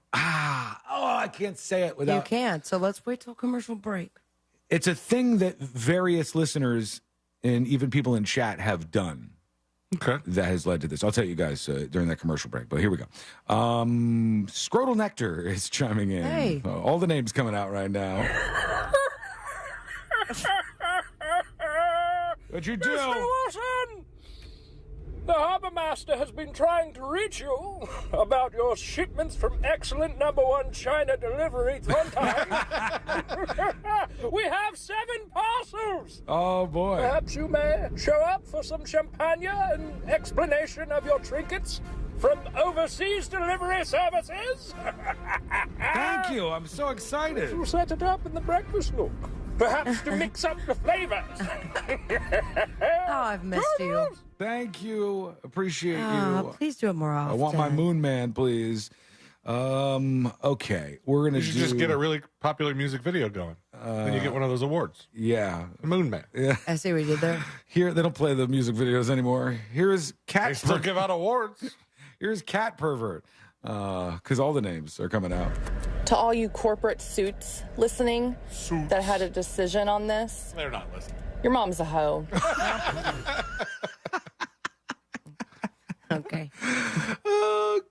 can't say it without. You can't. So let's wait till commercial break. It's a thing that various listeners and even people in chat have done. Okay. That has led to this. I'll tell you guys during that commercial break, but here we go. Scrotal Nectar is chiming in. Hey. All the names coming out right now. What'd you do? Mr. Watson! The Harbour Master has been trying to reach you about your shipments from excellent #1 China delivery on time. We have 7 parcels! Oh, boy. Perhaps you may show up for some champagne and explanation of your trinkets from overseas delivery services. Thank you. I'm so excited. We'll set it up in the breakfast nook. Perhaps to mix up the flavors. Oh, I've missed you. Thank you. Appreciate you. Please do it more often. I want my Moon Man, please. Okay. We're going to just get a really popular music video going. Then you get one of those awards. Yeah. The Moon Man. Yeah. I see what you did there. Here, they don't play the music videos anymore. Here's Cat. They still give out awards. Here's Cat Pervert. Because all the names are coming out. To all you corporate suits listening that had a decision on this, they're not listening. Your mom's a hoe. Okay. Oh,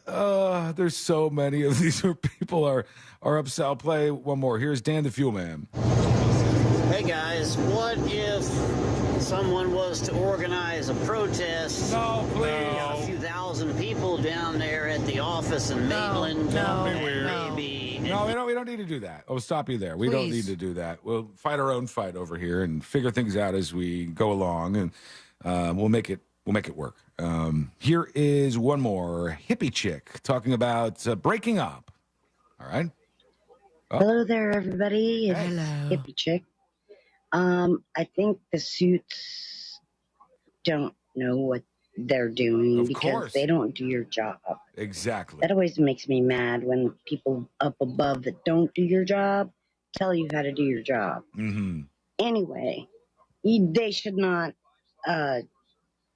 God. There's so many of these where people are upset. I'll play one more. Here's Dan the Fuel Man. Hey, guys. What if someone was to organize a protest? No, please. A few thousand people down there at the office in Maitland. Maybe. No, we don't need to do that. I'll stop you there. We don't need to do that. We'll fight our own fight over here and figure things out as we go along, and we'll make it work. Here is one more hippie chick talking about breaking up. All right. Oh. Hello there, everybody. It's Hello. Hippie Chick. I think the suits don't know what they're doing because they don't do your job. Exactly. That always makes me mad when people up above that don't do your job tell you how to do your job. Mm-hmm. Anyway, they should not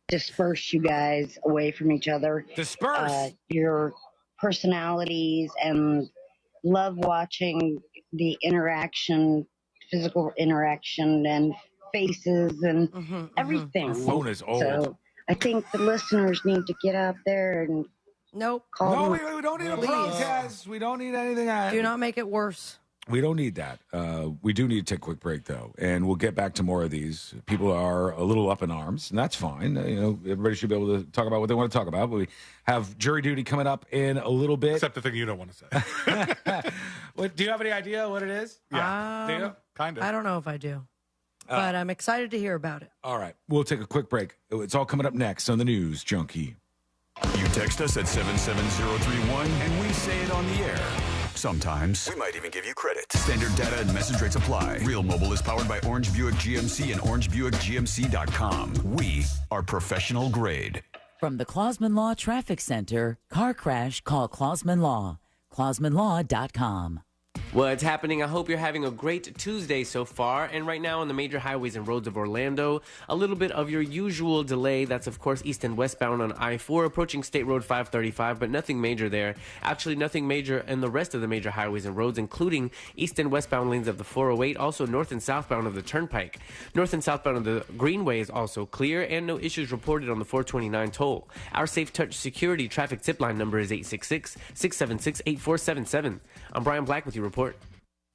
disperse you guys away from each other. Disperse your personalities and love watching the interaction, physical interaction and faces and everything. Your phone is old. So I think the listeners need to get out there and Nope. call them. We don't need a protest. We don't need anything. Do not make it worse. We don't need that. We do need to take a quick break, though, and we'll get back to more of these. People are a little up in arms, and that's fine. Everybody should be able to talk about what they want to talk about. But we have jury duty coming up in a little bit. Except the thing you don't want to say. Do you have any idea what it is? Yeah. Do you? Kind of. I don't know if I do, but I'm excited to hear about it. All right. We'll take a quick break. It's all coming up next on the News Junkie. You text us at 77031 and we say it on the air. Sometimes. We might even give you credit. Standard data and message rates apply. Real Mobile is powered by Orange Buick GMC and OrangeBuickGMC.com. We are professional grade. From the Clausman Law Traffic Center, car crash, call Clausman Law. ClausmanLaw.com. What's happening? I hope you're having a great Tuesday so far. And right now on the major highways and roads of Orlando, a little bit of your usual delay. That's, of course, east and westbound on I-4 approaching State Road 535, but nothing major there. Actually, nothing major in the rest of the major highways and roads, including east and westbound lanes of the 408, also north and southbound of the Turnpike. North and southbound of the Greenway is also clear, and no issues reported on the 429 toll. Our Safe Touch Security traffic tip line number is 866-676-8477. I'm Brian Black with your report.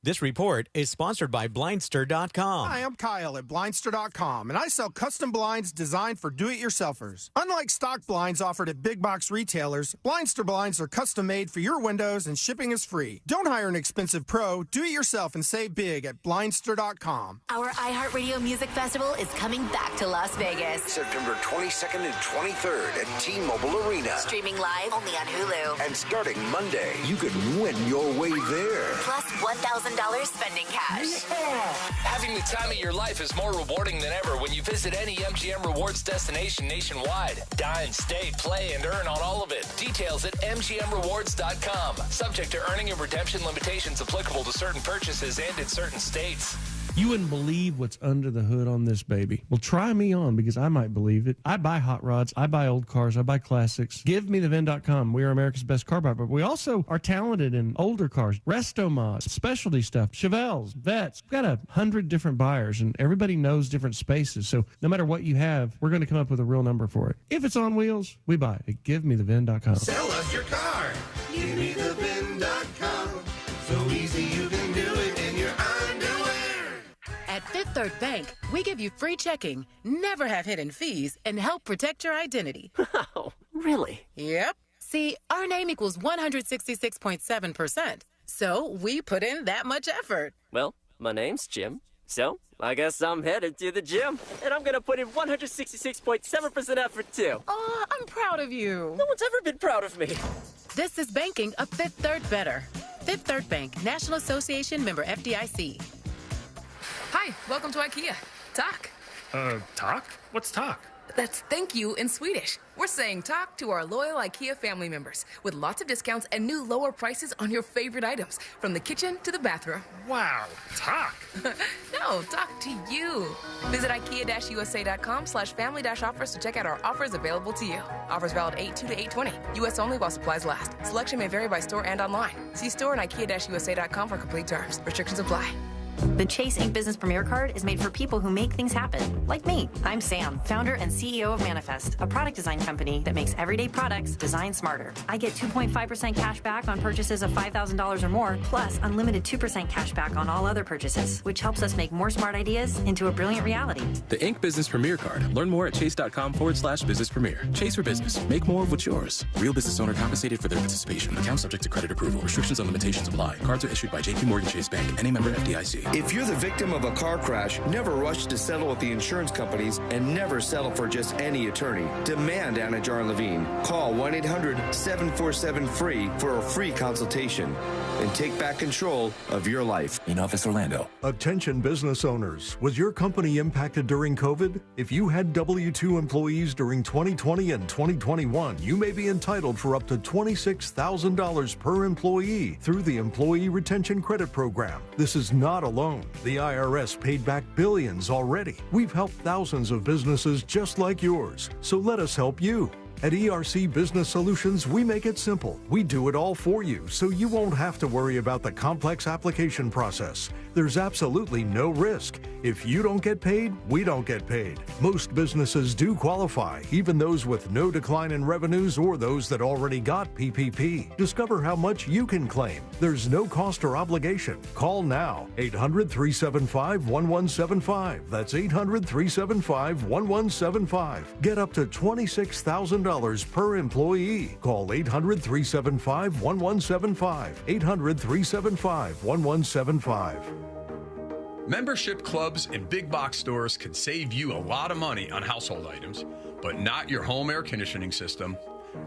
This report is sponsored by Blindster.com. Hi, I'm Kyle at Blindster.com, and I sell custom blinds designed for do-it-yourselfers. Unlike stock blinds offered at big box retailers, Blindster blinds are custom made for your windows and shipping is free. Don't hire an expensive pro. Do it yourself and save big at Blindster.com. Our iHeartRadio Music Festival is coming back to Las Vegas. September 22nd and 23rd at T-Mobile Arena. Streaming live only on Hulu. And starting Monday, you could win your way there. Plus $1,000 spending cash. Yeah. Having the time of your life is more rewarding than ever when you visit any MGM Rewards destination nationwide. Dine, stay, play, and earn on all of it. Details at MGMRewards.com. Subject to earning and redemption limitations applicable to certain purchases and in certain states. You wouldn't believe what's under the hood on this baby. Well, try me on because I might believe it. I buy hot rods. I buy old cars. I buy classics. GiveMeTheVin.com. We are America's best car buyer. But we also are talented in older cars. Resto-Mods, specialty stuff, Chevelles, Vets. We've got 100 different buyers, and everybody knows different spaces. So no matter what you have, we're going to come up with a real number for it. If it's on wheels, we buy it at GiveMeTheVin.com. Sell us your car. GiveMeTheVin.com. So easy you can do it in your underwear. At Fifth Third Bank, we give you free checking, never have hidden fees, and help protect your identity. Oh, really? Yep. See, our name equals 166.7%. So we put in that much effort. Well, my name's Jim. So I guess I'm headed to the gym. And I'm going to put in 166.7% effort, too. Aw, I'm proud of you. No one's ever been proud of me. This is banking a Fifth Third better. Fifth Third Bank, National Association member FDIC. Hi, welcome to IKEA. Tack. Talk? What's talk? That's thank you in Swedish. We're saying talk to our loyal IKEA family members with lots of discounts and new lower prices on your favorite items, from the kitchen to the bathroom. Wow, talk. No, talk to you. Visit IKEA-USA.com/family-offers to check out our offers available to you. Offers valid 8/2 to 8/20. U.S. only while supplies last. Selection may vary by store and online. See store and IKEA-USA.com for complete terms. Restrictions apply. The Chase Ink Business Premier Card is made for people who make things happen, like me. I'm Sam, founder and CEO of Manifest, a product design company that makes everyday products designed smarter. I get 2.5% cash back on purchases of $5,000 or more, plus unlimited 2% cash back on all other purchases, which helps us make more smart ideas into a brilliant reality. The Ink Business Premier Card. Learn more at chase.com/business premier. Chase for business. Make more of what's yours. Real business owner compensated for their participation. Account subject to credit approval. Restrictions and limitations apply. Cards are issued by JPMorgan Chase Bank. Any member FDIC. If you're the victim of a car crash, never rush to settle with the insurance companies and never settle for just any attorney. Demand Anna Jar Levine. Call 1-800-747-FREE for a free consultation and take back control of your life. In Office Orlando. Attention business owners. Was your company impacted during COVID? If you had W-2 employees during 2020 and 2021, you may be entitled for up to $26,000 per employee through the Employee Retention Credit Program. This is not alone. The IRS paid back billions already. We've helped thousands of businesses just like yours. So let us help you. At ERC Business Solutions, we make it simple. We do it all for you, so you won't have to worry about the complex application process. there's absolutely no risk. If you don't get paid, we don't get paid. Most businesses do qualify, even those with no decline in revenues or those that already got PPP. Discover how much you can claim. There's no cost or obligation. Call now. 800-375-1175. That's 800-375-1175. Get up to $26,000 per employee. Call 800-375-1175. 800-375-1175. Membership clubs and big box stores can save you a lot of money on household items, but not your home air conditioning system.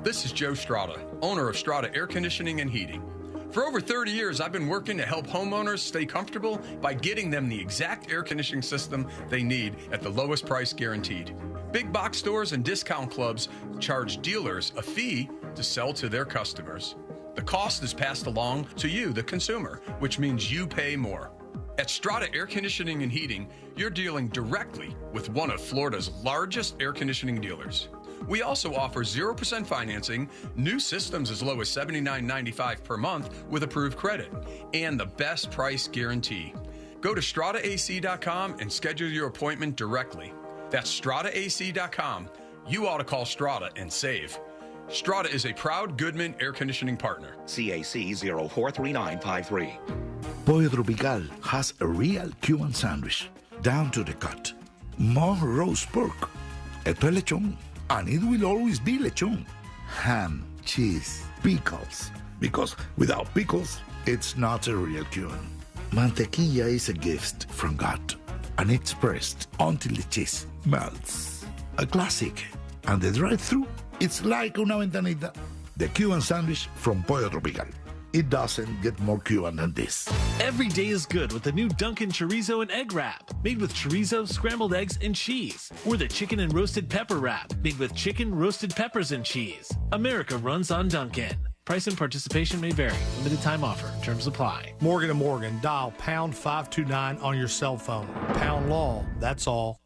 This is Joe Strada, owner of Strada Air Conditioning and Heating. For over 30 years, I've been working to help homeowners stay comfortable by getting them the exact air conditioning system they need at the lowest price guaranteed. Big box stores and discount clubs charge dealers a fee to sell to their customers. The cost is passed along to you, the consumer, which means you pay more. At Strada Air Conditioning and Heating, you're dealing directly with one of Florida's largest air conditioning dealers. We also offer 0% financing, new systems as low as $79.95 per month with approved credit, and the best price guarantee. Go to StradaAC.com and schedule your appointment directly. That's StradaAC.com. You ought to call Strada and save. Strada is a proud Goodman air conditioning partner. CAC 043953. Pollo Tropical has a real Cuban sandwich, down to the cut. More roast pork. Esto es lechón, and it will always be lechón. Ham, cheese, pickles. Because without pickles, it's not a real Cuban. Mantequilla is a gift from God, and it's pressed until the cheese melts. A classic. And the drive-thru, it's like una ventanita. The Cuban sandwich from Pollo Tropical. It doesn't get more Cuban than this. Every day is good with the new Dunkin' Chorizo and Egg Wrap, made with chorizo, scrambled eggs, and cheese. Or the Chicken and Roasted Pepper Wrap, made with chicken, roasted peppers, and cheese. America runs on Dunkin'. Price and participation may vary. Limited time offer. Terms apply. Morgan & Morgan. Dial pound 529 on your cell phone. Pound law. That's all.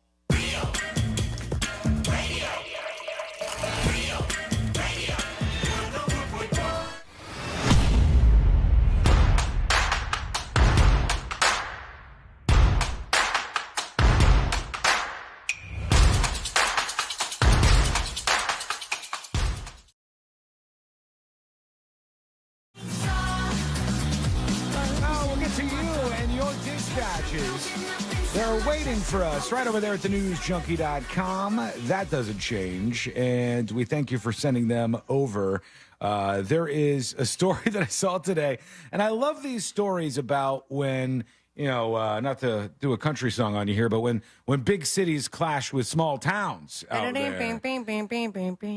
They're waiting for us right over there at thenewsjunkie.com. That doesn't change, and we thank you for sending them over. There is a story that I saw today, and I love these stories about when, you know, not to do a country song on you here, but when big cities clash with small towns out there.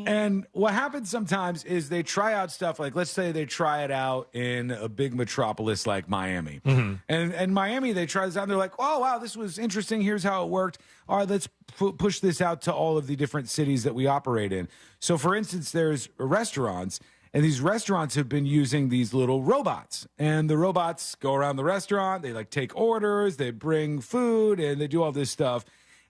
And what happens sometimes is they try out stuff like, let's say they try it out in a big metropolis like Miami. Mm-hmm. And Miami, they try this out, and they're like, oh, wow, this was interesting. Here's how it worked. All right, let's push this out to all of the different cities that we operate in. So, for instance, there's restaurants. And these restaurants have been using these little robots. And the robots go around the restaurant. They, like, take orders. They bring food. And they do all this stuff.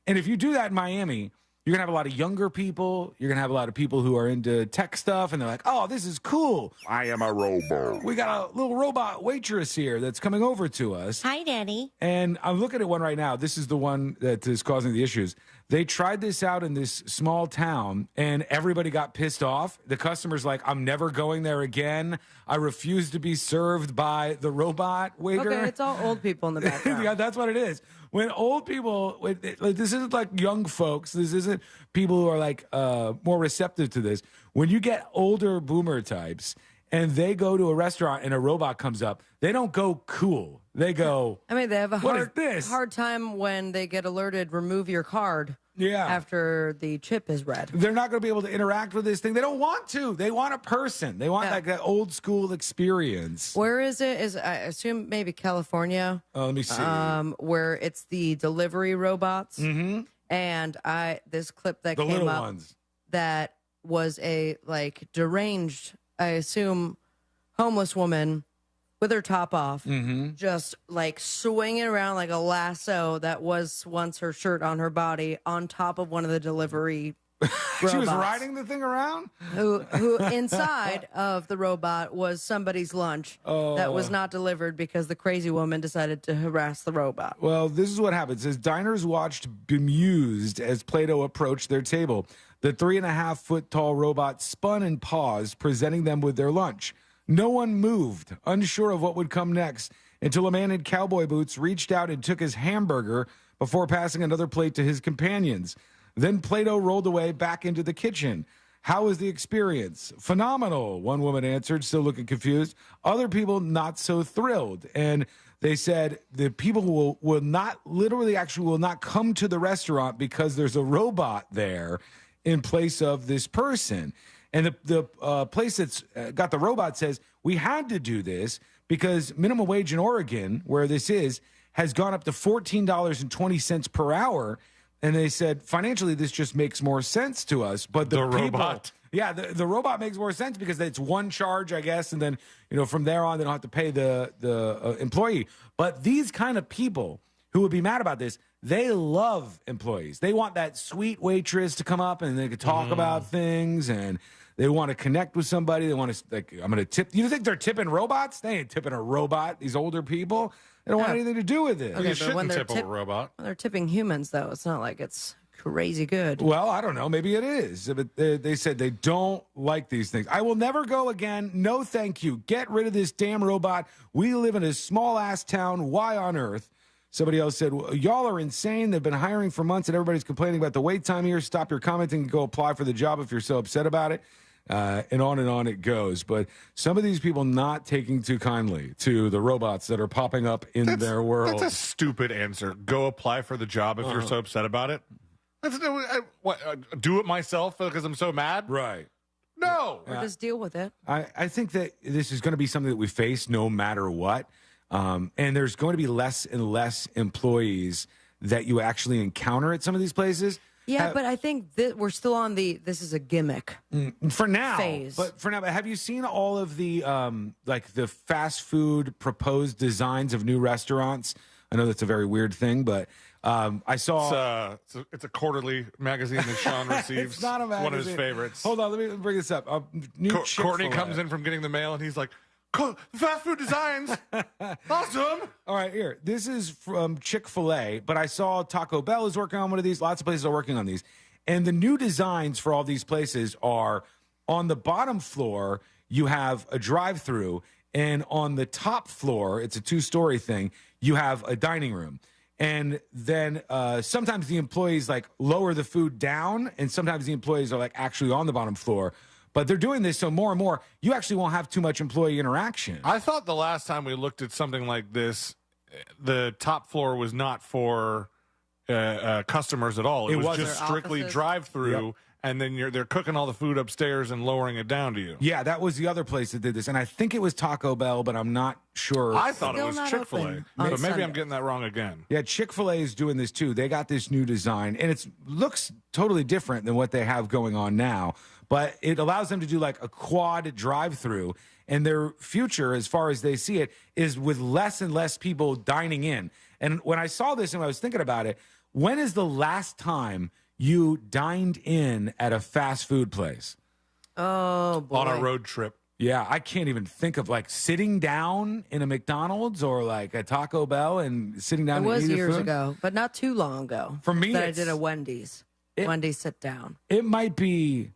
And if you do that in Miami, you're going to have a lot of younger people. You're going to have a lot of people who are into tech stuff. And they're like, oh, this is cool. I am a robot. We got a little robot waitress here that's coming over to us. Hi, Daddy. And I'm looking at one right now. This is the one that is causing the issues. They tried this out in this small town, and everybody got pissed off. The customer's like, I'm never going there again. I refuse to be served by the robot waiter. Okay, it's all old people in the background. Yeah, that's what it is. When old people, this isn't like young folks. This isn't people who are like more receptive to this. When you get older boomer types and they go to a restaurant and a robot comes up, they don't go cool. They go, I mean, they have a hard time when they get alerted, remove your card. Yeah. After the chip is read. They're not going to be able to interact with this thing. They don't want to. They want a person. They want like that old school experience. Where is it? I assume maybe California. Oh, let me see. Where it's the delivery robots. Mm-hmm. And this clip that the came little up ones. That was a like deranged, I assume, homeless woman with her top off, just like swinging around like a lasso that was once her shirt on her body on top of one of the delivery She was riding the thing around? Who inside of the robot was somebody's lunch that was not delivered because the crazy woman decided to harass the robot. Well, this is what happened. It says diners watched bemused as Plato approached their table. The 3.5-foot tall robot spun and paused, presenting them with their lunch. No one moved, unsure of what would come next, until a man in cowboy boots reached out and took his hamburger before passing another plate to his companions. Then Plato rolled away back into the kitchen. How was the experience? Phenomenal, one woman answered, still looking confused. Other people not so thrilled. And they said the people will not come to the restaurant because there's a robot there in place of this person. And the place that's got the robot says, we had to do this because minimum wage in Oregon, where this is, has gone up to $14.20 per hour. And they said, financially, this just makes more sense to us. But the people, robot. Yeah, the robot makes more sense because it's one charge, I guess. And then, from there on, they don't have to pay the employee. But these kind of people who would be mad about this, they love employees. They want that sweet waitress to come up and they could talk about things, and they want to connect with somebody. They want to, I'm going to tip. You think they're tipping robots? They ain't tipping a robot. These older people, they don't want anything to do with it. Okay, you shouldn't tip a robot. When they're tipping humans, though, it's not like it's crazy good. Well, I don't know. Maybe it is. But they said they don't like these things. I will never go again. No, thank you. Get rid of this damn robot. We live in a small-ass town. Why on earth? Somebody else said, well, y'all are insane. They've been hiring for months, and everybody's complaining about the wait time here. Stop your commenting and go apply for the job if you're so upset about it. And on it goes. But some of these people not taking too kindly to the robots that are popping up in their world. That's a stupid answer. Go apply for the job if you're so upset about it. Do it myself because I'm so mad? Right. No. Or just deal with it. I think that this is going to be something that we face no matter what. And there's going to be less and less employees that you actually encounter at some of these places. Yeah, but I think that we're still on this is a gimmick for now. Phase. But for now, have you seen all of the the fast food proposed designs of new restaurants? I know that's a very weird thing, but I saw it's a quarterly magazine that Sean receives. It's not a magazine. One of his favorites. Hold on, let me bring this up. New Courtney comes in from getting the mail, and he's like, fast food designs. Awesome. All right, here. This is from Chick-fil-A, but I saw Taco Bell is working on one of these. Lots of places are working on these. And the new designs for all these places are on the bottom floor, you have a drive-through, and on the top floor, it's a 2-story thing, you have a dining room. And then sometimes the employees lower the food down, and sometimes the employees are actually on the bottom floor. But they're doing this so more and more, you actually won't have too much employee interaction. I thought the last time we looked at something like this, the top floor was not for customers at all. It was just strictly drive-through, yep. And then they're cooking all the food upstairs and lowering it down to you. Yeah, that was the other place that did this. And I think it was Taco Bell, but I'm not sure. I thought it was Chick-fil-A, but maybe I'm getting that wrong again. Yeah, Chick-fil-A is doing this too. They got this new design, and it looks totally different than what they have going on now. But it allows them to do a quad drive-through, and their future, as far as they see it, is with less and less people dining in. And when I saw this and I was thinking about it, when is the last time you dined in at a fast food place? Oh, boy. On a road trip. Yeah, I can't even think of sitting down in a McDonald's or a Taco Bell and sitting down. It was and eating years food. ago, but not too long ago. For me, that I did a Wendy's. Wendy's sit down. It might be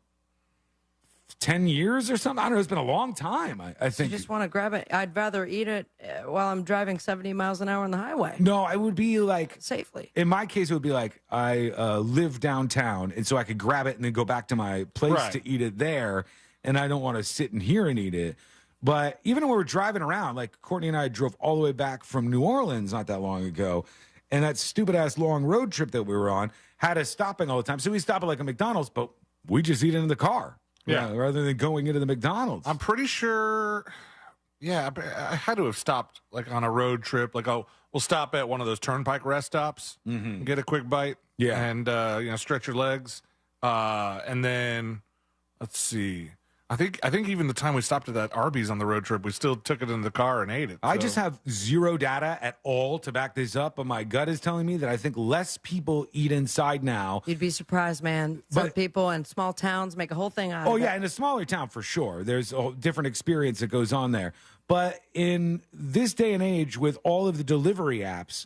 10 years or something. I don't know. It's been a long time. I think. You just want to grab it. I'd rather eat it while I'm driving 70 miles an hour on the highway. No, it would be safely. In my case, it would be I live downtown, and so I could grab it and then go back to my place to eat it there, and I don't want to sit in here and eat it. But even when we were driving around, Courtney and I drove all the way back from New Orleans not that long ago, and that stupid-ass long road trip that we were on had us stopping all the time. So we stop at a McDonald's, but we just eat it in the car. Yeah, rather than going into the McDonald's. I'm pretty sure, I had to have stopped on a road trip. We'll stop at one of those turnpike rest stops, and get a quick bite, and stretch your legs, and then let's see. I think even the time we stopped at that Arby's on the road trip, we still took it in the car and ate it. I just have zero data at all to back this up, but my gut is telling me that I think less people eat inside now. You'd be surprised, man. Some people in small towns make a whole thing out of it. Oh, yeah, in a smaller town for sure. There's a different experience that goes on there. But in this day and age, with all of the delivery apps,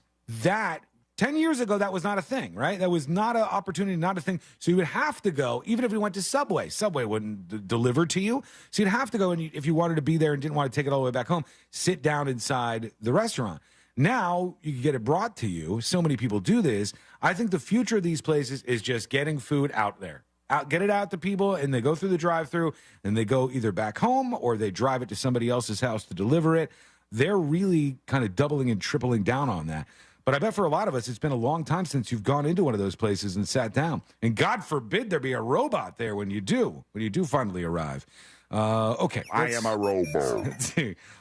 10 years ago, that was not a thing, right? That was not an opportunity, not a thing. So you would have to go, even if we went to Subway. Subway wouldn't deliver to you. So you'd have to go, and if you wanted to be there and didn't want to take it all the way back home, sit down inside the restaurant. Now you can get it brought to you. So many people do this. I think the future of these places is just getting food out there. Get it out to people, and they go through the drive-thru, and they go either back home or they drive it to somebody else's house to deliver it. They're really kind of doubling and tripling down on that. But I bet for a lot of us, it's been a long time since you've gone into one of those places and sat down. And God forbid there be a robot there when you do finally arrive. Okay. I am a robot.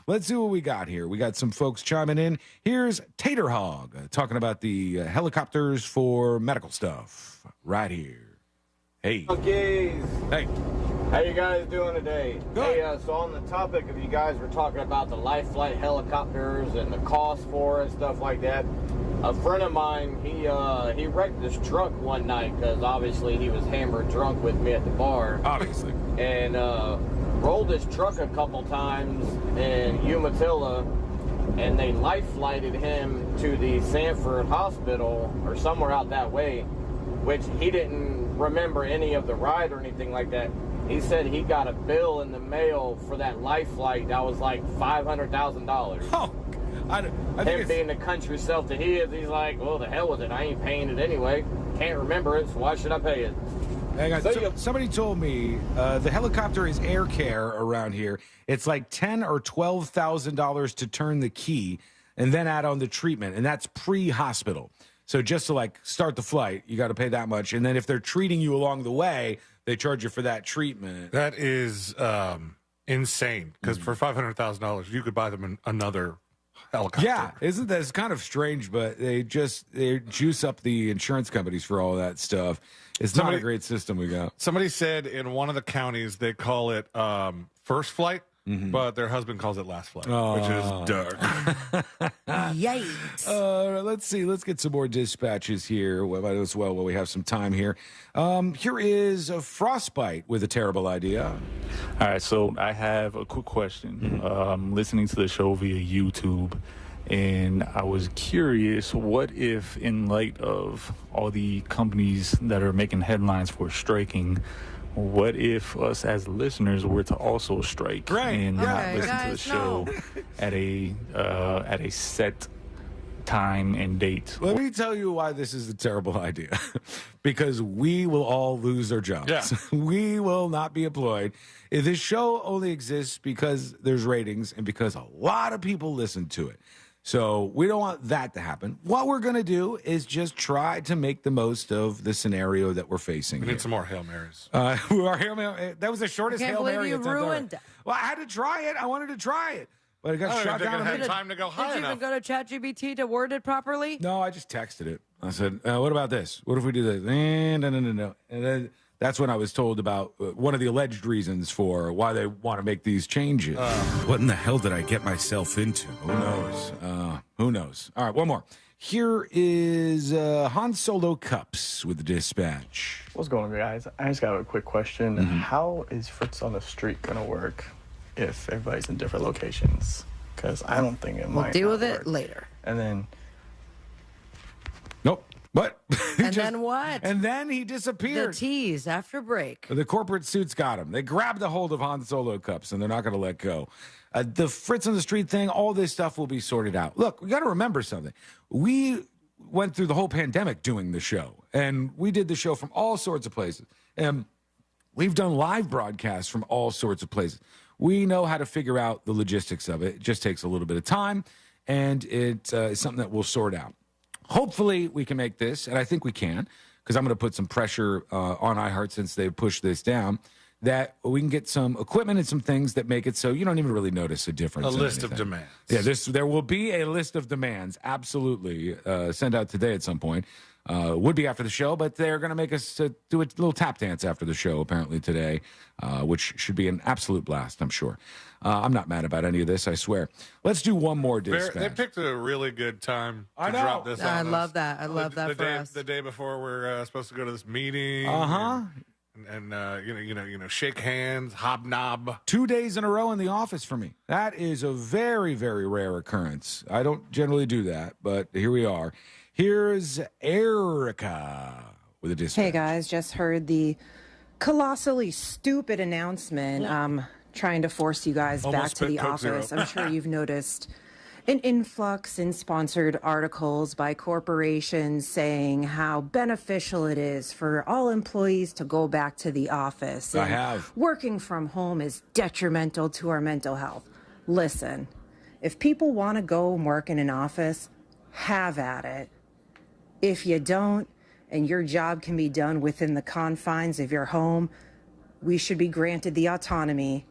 Let's see what we got here. We got some folks chiming in. Here's Tater Hog talking about the helicopters for medical stuff right here. Hey. Monkeys. Hey. How you guys doing today? Good. Hey, so on the topic of you guys were talking about the life flight helicopters and the cost for it and stuff like that. A friend of mine, he wrecked his truck one night because obviously he was hammered drunk with me at the bar. Obviously. And rolled his truck a couple times in Umatilla, and they life flighted him to the Sanford Hospital or somewhere out that way, which he didn't remember any of the ride or anything like that. He said he got a bill in the mail for that life flight that was like $500,000. Oh, I think him being the country self that he is, he's like, well, the hell with it. I ain't paying it anyway. Can't remember it, so why should I pay it? Hang on. Somebody told me the helicopter is air care around here. It's like $10,000 or $12,000 to turn the key and then add on the treatment, and that's pre-hospital. So just to like start the flight, you got to pay that much, and then if they're treating you along the way, they charge you for that treatment. That is insane because for $500,000, you could buy them another helicopter. Yeah, isn't that? It's kind of strange, but they juice up the insurance companies for all that stuff. It's not a great system we got. Somebody said in one of the counties they call it first flight, but their husband calls it last flight, which is dark. Yikes. Let's see. Let's get some more dispatches here as well while we have some time here. Here is a Frostbite with a terrible idea. All right, so I have a quick question. Listening to the show via YouTube, and I was curious, what if in light of all the companies that are making headlines for striking, what if us as listeners were to also strike and not listen to the show at a set time and date? Let me tell you why this is a terrible idea. Because we will all lose our jobs. Yeah. We will not be employed. This show only exists because there's ratings and because a lot of people listen to it. So we don't want that to happen. What we're going to do is just try to make the most of the scenario that we're facing. We need some more Hail Marys. Our Hail Mary, that was the shortest Hail Mary. You ruined it. Well, I had to try it. I wanted to try it. But it got shot down. Time to go high Did you even go to ChatGPT to word it properly? No, I just texted it. I said, what about this? What if we do this? No. And then that's when I was told about one of the alleged reasons for why they want to make these changes. What in the hell did I get myself into? Who knows? Who knows? All right, one more. Here is Han Solo Cups with the dispatch. What's going on, guys? I just got a quick question. How is Fritz on the Street going to work if everybody's in different locations? Because I don't think it might. We'll deal with it later. And then... Nope. What? Then what? And then he disappeared. The tease after break. The corporate suits got him. They grabbed a hold of Han Solo Cups, and they're not going to let go. The Fritz on the Street thing, all this stuff will be sorted out. Look, we got to remember something. We went through the whole pandemic doing the show, and we did the show from all sorts of places. And we've done live broadcasts from all sorts of places. We know how to figure out the logistics of it. It just takes a little bit of time, and it's something that we'll sort out. Hopefully, we can make this, and I think we can, because I'm going to put some pressure on iHeart since they've pushed this down, that we can get some equipment and some things that make it so you don't even really notice a difference. A list of demands. Yeah, there will be a list of demands, absolutely, sent out today at some point. Would be after the show, but they're going to make us do a little tap dance after the show, apparently, today, which should be an absolute blast, I'm sure. I'm not mad about any of this, I swear. Let's do one more dispatch. They picked a really good time to I know. drop this on I us. love that. I love that for us. The day before we're supposed to go to this meeting. And shake hands, hobnob. 2 days in a row in the office for me. That is a very, very rare occurrence. I don't generally do that, but here we are. Here's Erica with a dispatch. Hey, guys, just heard the colossally stupid announcement trying to force you guys back to the office. I'm sure you've noticed an influx in sponsored articles by corporations saying how beneficial it is for all employees to go back to the office. I have. Working from home is detrimental to our mental health. Listen, if people want to go and work in an office, have at it. If you don't, and your job can be done within the confines of your home, we should be granted the autonomy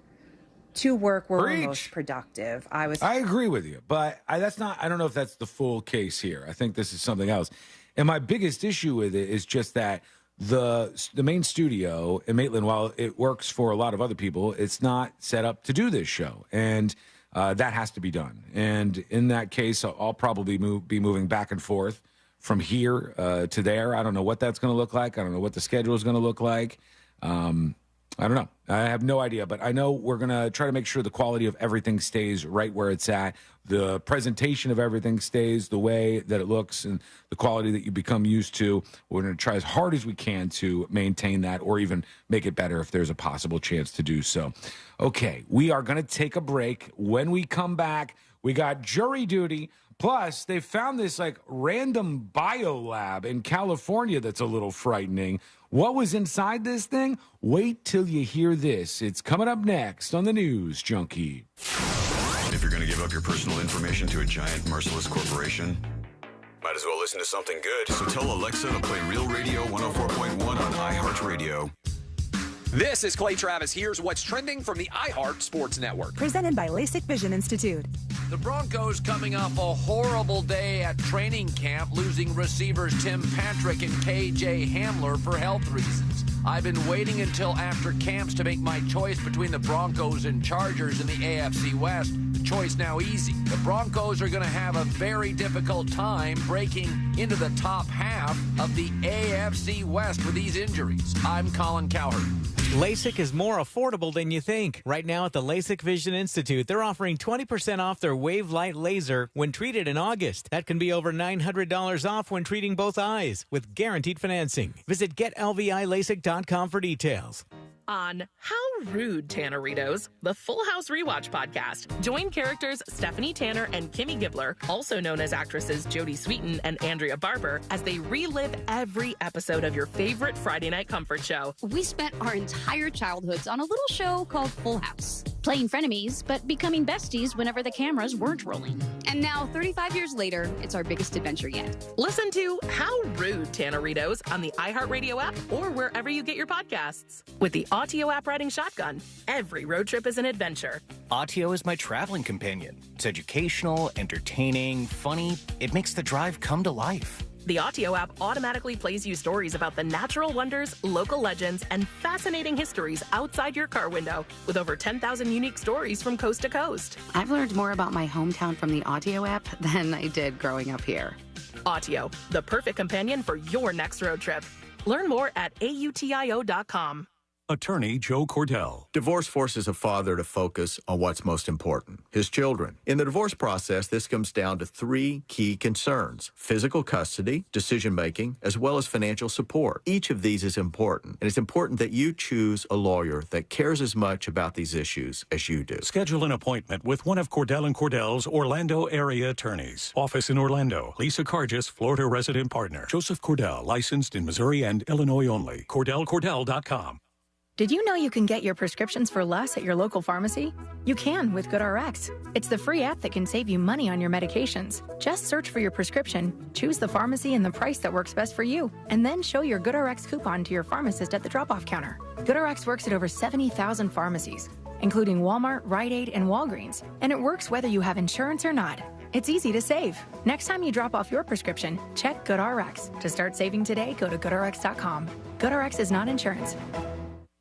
to work where we're most productive. I agree with you, but I don't know if that's the full case here. I think this is something else. And my biggest issue with it is just that the main studio in Maitland, while it works for a lot of other people, it's not set up to do this show. And that has to be done. And in that case, I'll probably be moving back and forth from here to there. I don't know what that's going to look like. I don't know what the schedule is going to look like. I don't know. I have no idea, but I know we're going to try to make sure the quality of everything stays right where it's at. The presentation of everything stays the way that it looks and the quality that you become used to. We're going to try as hard as we can to maintain that or even make it better if there's a possible chance to do so. Okay, we are going to take a break. When we come back, we got jury duty. Plus, they found this random BioLab in California that's a little frightening. What was inside this thing? Wait till you hear this. It's coming up next on the News Junkie. If you're going to give up your personal information to a giant, merciless corporation, might as well listen to something good. So tell Alexa to play Real Radio 104.1 on iHeartRadio. This is Clay Travis. Here's what's trending from the iHeart Sports Network. Presented by LASIK Vision Institute. The Broncos coming off a horrible day at training camp, losing receivers Tim Patrick and K.J. Hamler for health reasons. I've been waiting until after camps to make my choice between the Broncos and Chargers in the AFC West. The choice now easy. The Broncos are going to have a very difficult time breaking into the top half of the AFC West with these injuries. I'm Colin Cowherd. LASIK is more affordable than you think. Right now at the LASIK Vision Institute, they're offering 20% off their Wave Light laser when treated in August. That can be over $900 off when treating both eyes with guaranteed financing. Visit GetLVILASIK.com for details. On How Rude, Tanneritos, the Full House Rewatch podcast. Join characters Stephanie Tanner and Kimmy Gibbler, also known as actresses Jodie Sweetin and Andrea Barber, as they relive every episode of your favorite Friday night comfort show. We spent our entire childhoods on a little show called Full House, playing frenemies, but becoming besties whenever the cameras weren't rolling. And now, 35 years later, it's our biggest adventure yet. Listen to How Rude, Tanneritos on the iHeartRadio app or wherever you get your podcasts. With the Autio app riding shotgun, every road trip is an adventure. Autio is my traveling companion. It's educational, entertaining, funny. It makes the drive come to life. The Autio app automatically plays you stories about the natural wonders, local legends, and fascinating histories outside your car window, with over 10,000 unique stories from coast to coast. I've learned more about my hometown from the Autio app than I did growing up here. Autio, the perfect companion for your next road trip. Learn more at AUTIO.com. Attorney Joe Cordell. Divorce forces a father to focus on what's most important, his children. In the divorce process, this comes down to three key concerns: physical custody, decision-making, as well as financial support. Each of these is important, and it's important that you choose a lawyer that cares as much about these issues as you do. Schedule an appointment with one of Cordell & Cordell's Orlando area attorneys. Office in Orlando. Lisa Cargis, Florida resident partner. Joseph Cordell, licensed in Missouri and Illinois only. CordellCordell.com. Did you know you can get your prescriptions for less at your local pharmacy? You can with GoodRx. It's the free app that can save you money on your medications. Just search for your prescription, choose the pharmacy and the price that works best for you, and then show your GoodRx coupon to your pharmacist at the drop-off counter. GoodRx works at over 70,000 pharmacies, including Walmart, Rite Aid, and Walgreens, and it works whether you have insurance or not. It's easy to save. Next time you drop off your prescription, check GoodRx. To start saving today, go to GoodRx.com. GoodRx is not insurance.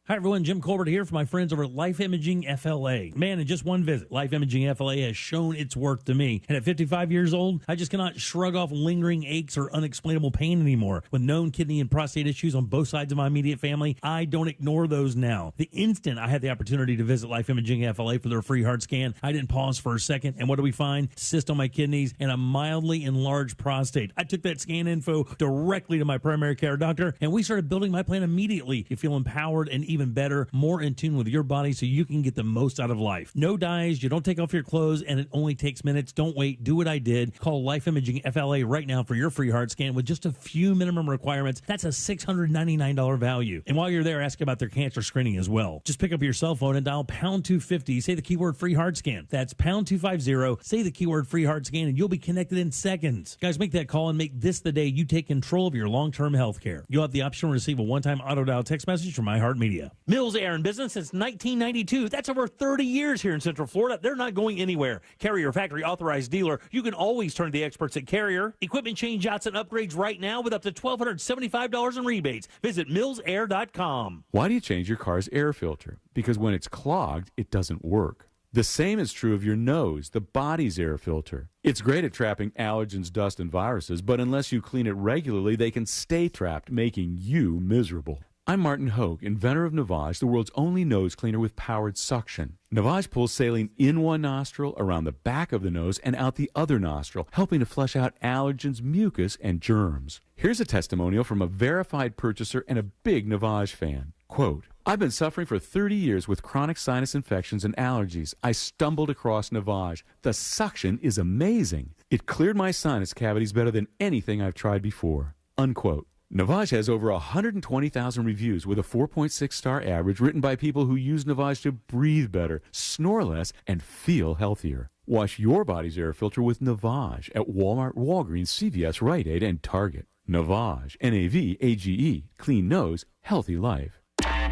Hi, everyone. Jim Colbert here for my friends over at Life Imaging FLA. Man, in just one visit, Life Imaging FLA has shown its worth to me. And at 55 years old, I just cannot shrug off lingering aches or unexplainable pain anymore. With known kidney and prostate issues on both sides of my immediate family, I don't ignore those now. The instant I had the opportunity to visit Life Imaging FLA for their free heart scan, I didn't pause for a second. And what do we find? Cyst on my kidneys and a mildly enlarged prostate. I took that scan info directly to my primary care doctor, and we started building my plan immediately. You feel empowered and even better, more in tune with your body so you can get the most out of life. No dyes, you don't take off your clothes, and it only takes minutes. Don't wait. Do what I did. Call Life Imaging FLA right now for your free heart scan with just a few minimum requirements. That's a $699 value. And while you're there, ask about their cancer screening as well. Just pick up your cell phone and dial pound 250. Say the keyword free heart scan. That's pound 250. Say the keyword free heart scan, and you'll be connected in seconds. Guys, make that call and make this the day you take control of your long-term health care. You'll have the option to receive a one-time auto-dial text message from iHeartMedia. Mills Air in business since 1992. That's over 30 years here in Central Florida. They're not going anywhere. Carrier factory authorized dealer. You can always turn to the experts at Carrier. Equipment change-outs and upgrades right now with up to $1,275 in rebates. Visit millsair.com. Why do you change your car's air filter? Because when it's clogged, it doesn't work. The same is true of your nose, the body's air filter. It's great at trapping allergens, dust, and viruses, but unless you clean it regularly, they can stay trapped, making you miserable. I'm Martin Hogue, inventor of Navage, the world's only nose cleaner with powered suction. Navage pulls saline in one nostril, around the back of the nose, and out the other nostril, helping to flush out allergens, mucus, and germs. Here's a testimonial from a verified purchaser and a big Navage fan. Quote, I've been suffering for 30 years with chronic sinus infections and allergies. I stumbled across Navage. The suction is amazing. It cleared my sinus cavities better than anything I've tried before. Unquote. Navage has over 120,000 reviews with a 4.6-star average written by people who use Navage to breathe better, snore less, and feel healthier. Wash your body's air filter with Navage at Walmart, Walgreens, CVS, Rite Aid, and Target. Navage, N-A-V-A-G-E. Clean nose, healthy life.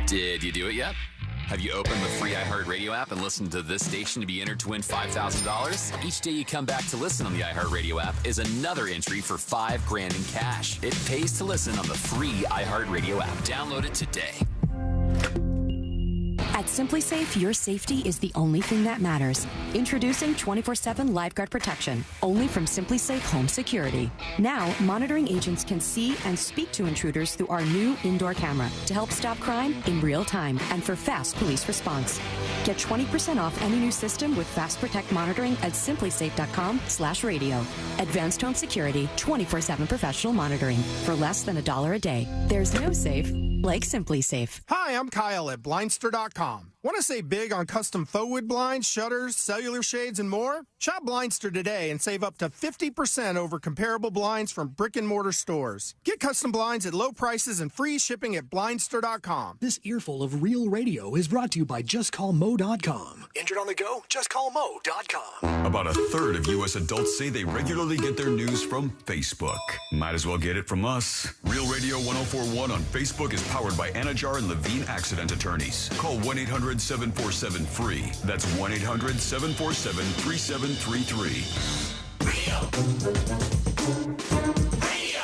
Did you do it yet? Have you opened the free iHeartRadio app and listened to this station to be entered to win $5,000? Each day you come back to listen on the iHeartRadio app is another entry for $5,000 in cash. It pays to listen on the free iHeartRadio app. Download it today. At SimpliSafe, your safety is the only thing that matters. Introducing 24/7 LifeGuard protection, only from SimpliSafe Home Security. Now, monitoring agents can see and speak to intruders through our new indoor camera to help stop crime in real time and for fast police response. Get 20% off any new system with Fast Protect monitoring at simplisafe.com/radio. Advanced home security, 24/7 professional monitoring for less than $1 a day. There's no safe like SimpliSafe. Hi, I'm Kyle at Blindster.com. Want to save big on custom faux wood blinds, shutters, cellular shades, and more? Shop Blindster today and save up to 50% over comparable blinds from brick and mortar stores. Get custom blinds at low prices and free shipping at Blindster.com. This earful of real radio is brought to you by JustCallMo.com. Injured on the go? JustCallMo.com. About a third of U.S. adults say they regularly get their news from Facebook. Might as well get it from us. Real Radio 104.1 on Facebook is powered by Anajar and Levine Accident Attorneys. Call 1-800-747-FREE. That's 1-800-747-3733. Radio. Radio.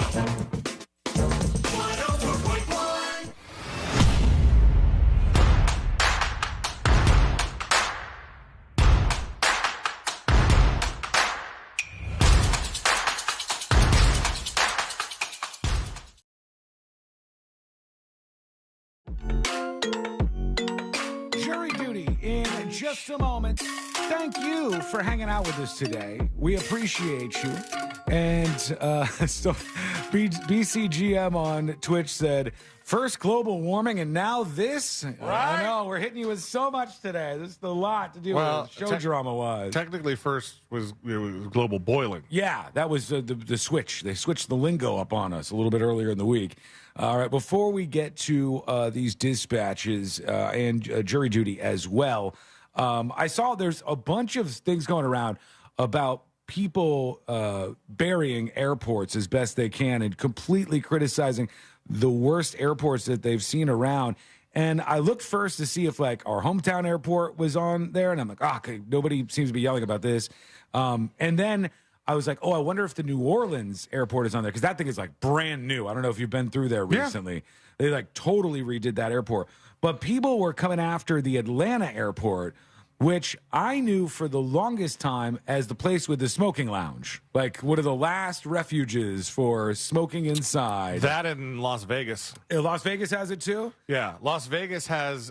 104.1. Jury duty in just a moment. Thank you for hanging out with us today. We appreciate you. And so BCGM on Twitch said, first global warming and now this. Right? I know, we're hitting you with so much today. This is a lot to deal with show drama-wise. Technically, first was global boiling. Yeah, that was the switch. They switched the lingo up on us a little bit earlier in the week. All right, before we get to these dispatches and jury duty as well, I saw there's a bunch of things going around about people burying airports as best they can and completely criticizing the worst airports that they've seen around. And I looked first to see if, like, our hometown airport was on there, and I'm like, okay, nobody seems to be yelling about this. And then I was like, oh, I wonder if the New Orleans airport is on there, because that thing is like brand new. I don't know if you've been through there recently. They like totally redid that airport. But people were coming after the Atlanta airport, which I knew for the longest time as the place with the smoking lounge. Like one of the last refuges for smoking inside. That in Las Vegas. Las Vegas has it too? Yeah. Las Vegas has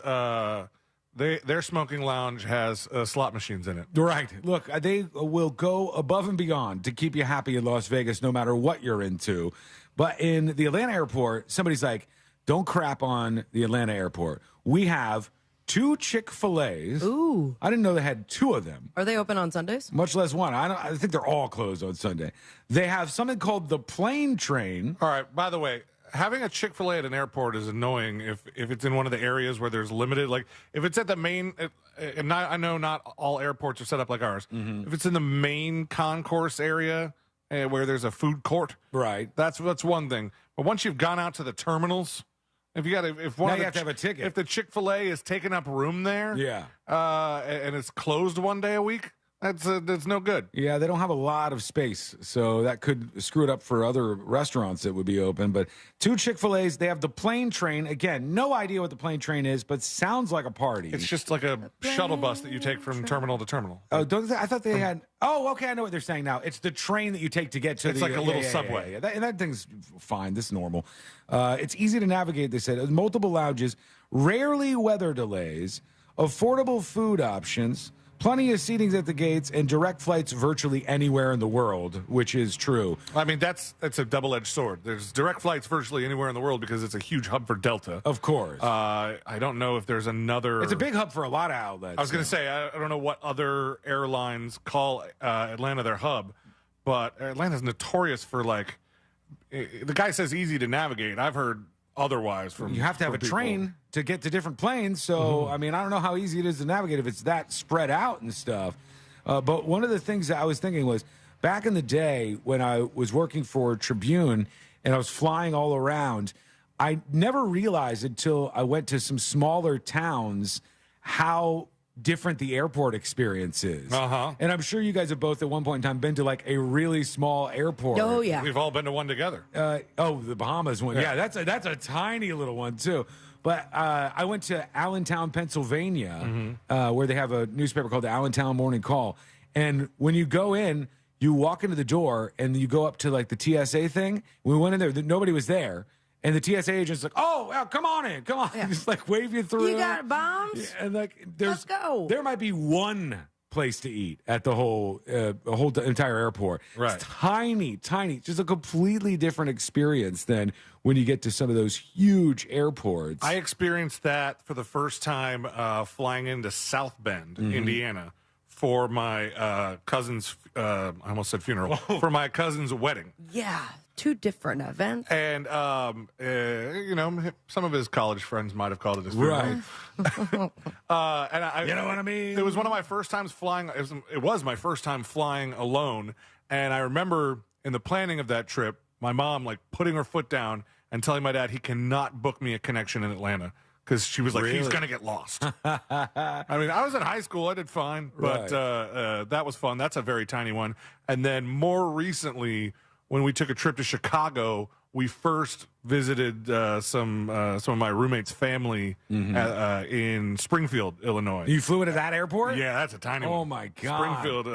their smoking lounge has slot machines in it. Right. Look, they will go above and beyond to keep you happy in Las Vegas no matter what you're into. But in the Atlanta airport, somebody's like, don't crap on the Atlanta airport. We have 2 Chick-fil-A's. Ooh. I didn't know they had 2 of them. Are they open on Sundays? Much less one. I think they're all closed on Sunday. They have something called the plane train. All right. By the way, having a Chick-fil-A at an airport is annoying if it's in one of the areas where there's limited. Like if it's at the main, and I know not all airports are set up like ours. If it's in the main concourse area where there's a food court, right? That's one thing. But once you've gone out to the terminals. If you got if one now of you have to have a ticket. If the Chick-fil-A is taking up room there, and it's closed one day a week, that's no good. Yeah, they don't have a lot of space, so that could screw it up for other restaurants that would be open. But 2 Chick-fil-A's, they have the plane train. Again, no idea what the plane train is, but sounds like a party. It's just like a shuttle bus that you take from terminal to terminal. Oh, I thought they had. Oh, okay, I know what they're saying now. It's the train that you take to get to It's the. like a little subway. Yeah. That thing's fine. This is normal. It's easy to navigate, they said. Multiple lounges, rarely weather delays, affordable food options, plenty of seatings at the gates, and direct flights virtually anywhere in the world, which is true. I mean, that's a double-edged sword. There's direct flights virtually anywhere in the world because it's a huge hub for Delta. Of course. I don't know if there's another. It's a big hub for a lot of outlets. I was going to say, I don't know what other airlines call Atlanta their hub, but Atlanta's notorious for, like, the guy says easy to navigate. I've heard otherwise from you have to have a people. train to get to different planes, so I mean, I don't know how easy it is to navigate if it's that spread out and stuff. But one of the things that I was thinking was back in the day when I was working for Tribune and I was flying all around, I never realized until I went to some smaller towns how different the airport experience is. And I'm sure you guys have both at one point in time been to like a really small airport. Oh, yeah. We've all been to one together. The Bahamas one. Yeah, that's a tiny little one too. But I went to Allentown, Pennsylvania, where they have a newspaper called the Allentown Morning Call. And when you go in, you walk into the door and you go up to like the TSA thing. We went in there, nobody was there. And the TSA agent's like, oh, come on in, come on. Yeah. Just like wave you through. You got bombs? Yeah, and like, let's go. There might be one place to eat at the whole entire airport. Right. It's tiny, just a completely different experience than when you get to some of those huge airports. I experienced that for the first time flying into South Bend, Indiana, for my cousin's, I almost said funeral, for my cousin's wedding. Yeah. 2 different events. And, some of his college friends might have called it his funeral. Right. And you know what I mean? It was one of my first times flying. It was my first time flying alone. And I remember in the planning of that trip, my mom, like, putting her foot down and telling my dad he cannot book me a connection in Atlanta. Because she was like, he's going to get lost. I mean, I was in high school. I did fine. But that was fun. That's a very tiny one. And then more recently, when we took a trip to Chicago, we first visited some of my roommate's family in Springfield, Illinois. You flew into that airport? Yeah, that's a tiny one. Oh, my God. Springfield,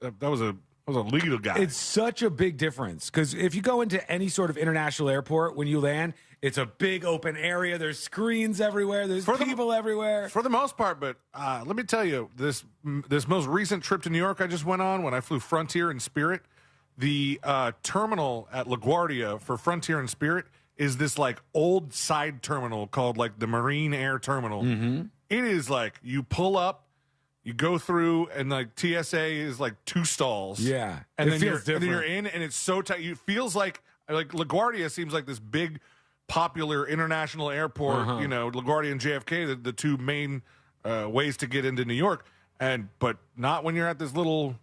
that was a legal guy. It's such a big difference because if you go into any sort of international airport, when you land, it's a big open area. There's screens everywhere. There's people everywhere. For the most part, but let me tell you, this most recent trip to New York I just went on when I flew Frontier and Spirit, the terminal at LaGuardia for Frontier and Spirit is this like old side terminal called like the Marine Air Terminal. It is like you pull up, you go through, and like TSA is like 2 stalls. Yeah, and then you're in, and it's so tight. It feels like LaGuardia seems like this big, popular international airport. You know, LaGuardia and JFK, the 2 main ways to get into New York. But not when you're at this little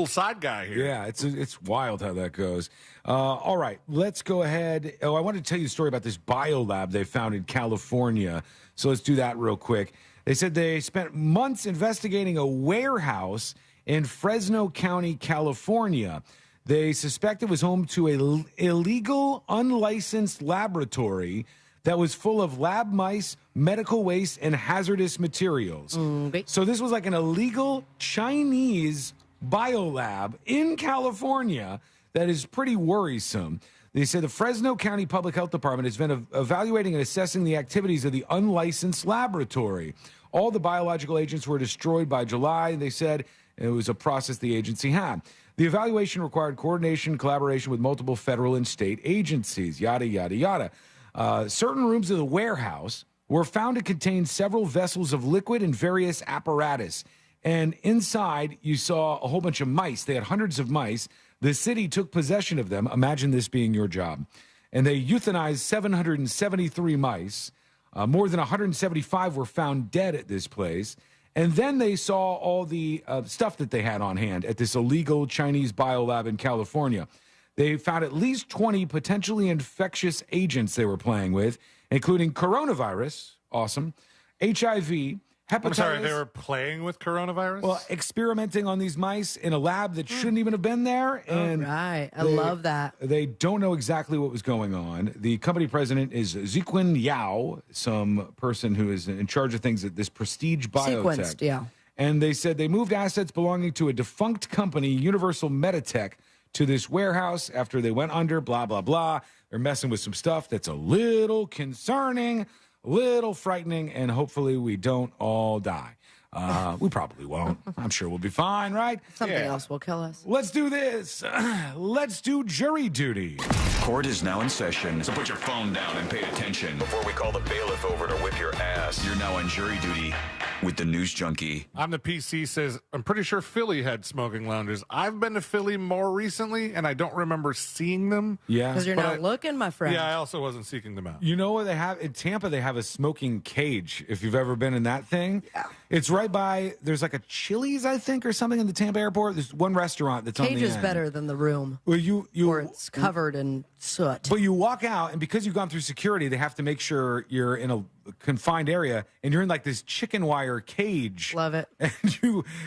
side guy here. Yeah, it's wild how that goes. All right, let's go ahead. Oh, I wanted to tell you a story about this BioLab they found in California. So let's do that real quick. They said they spent months investigating a warehouse in Fresno County, California. They suspect it was home to an illegal, unlicensed laboratory that was full of lab mice, medical waste, and hazardous materials. So this was like an illegal Chinese BioLab in California that is pretty worrisome. They said the Fresno County Public Health Department has been evaluating and assessing the activities of the unlicensed laboratory. All the biological agents were destroyed by July. They said it was a process the agency had. The evaluation required coordination, collaboration with multiple federal and state agencies, yada, yada, yada. Certain rooms of the warehouse were found to contain several vessels of liquid and various apparatus. And inside, you saw a whole bunch of mice. They had hundreds of mice. The city took possession of them. Imagine this being your job. And they euthanized 773 mice. More than 175 were found dead at this place. And then they saw all the stuff that they had on hand at this illegal Chinese biolab in California. They found at least 20 potentially infectious agents they were playing with, including coronavirus, awesome, HIV, hepatitis. I'm sorry, they were playing with coronavirus? Well, experimenting on these mice in a lab that shouldn't even have been there. And right. I love that. They don't know exactly what was going on. The company president is Ziquan Yao, some person who is in charge of things at this prestige biotech. Sequenced, yeah. And they said they moved assets belonging to a defunct company, Universal Meditech, to this warehouse after they went under, blah, blah, blah. They're messing with some stuff that's a little concerning, a little frightening, and hopefully we don't all die. We probably won't. I'm sure we'll be fine, right? Something else will kill us. Let's do this. Let's do jury duty. Court is now in session, so put your phone down and pay attention before we call the bailiff over to whip your ass. You're now on jury duty with the News Junkie. I'm the PC says, I'm pretty sure Philly had smoking lounges. I've been to Philly more recently, and I don't remember seeing them. Yeah. Because you're not looking, my friend. Yeah, I also wasn't seeking them out. You know what they have? In Tampa, they have a smoking cage, if you've ever been in that thing. Yeah. It's right by, there's like a Chili's, I think, or something in the Tampa airport. There's one restaurant that's on the end. Cage is better than the room. Well, or it's covered in soot. But you walk out, and because you've gone through security, they have to make sure you're in a confined area, and you're in like this chicken wire cage. Love it. And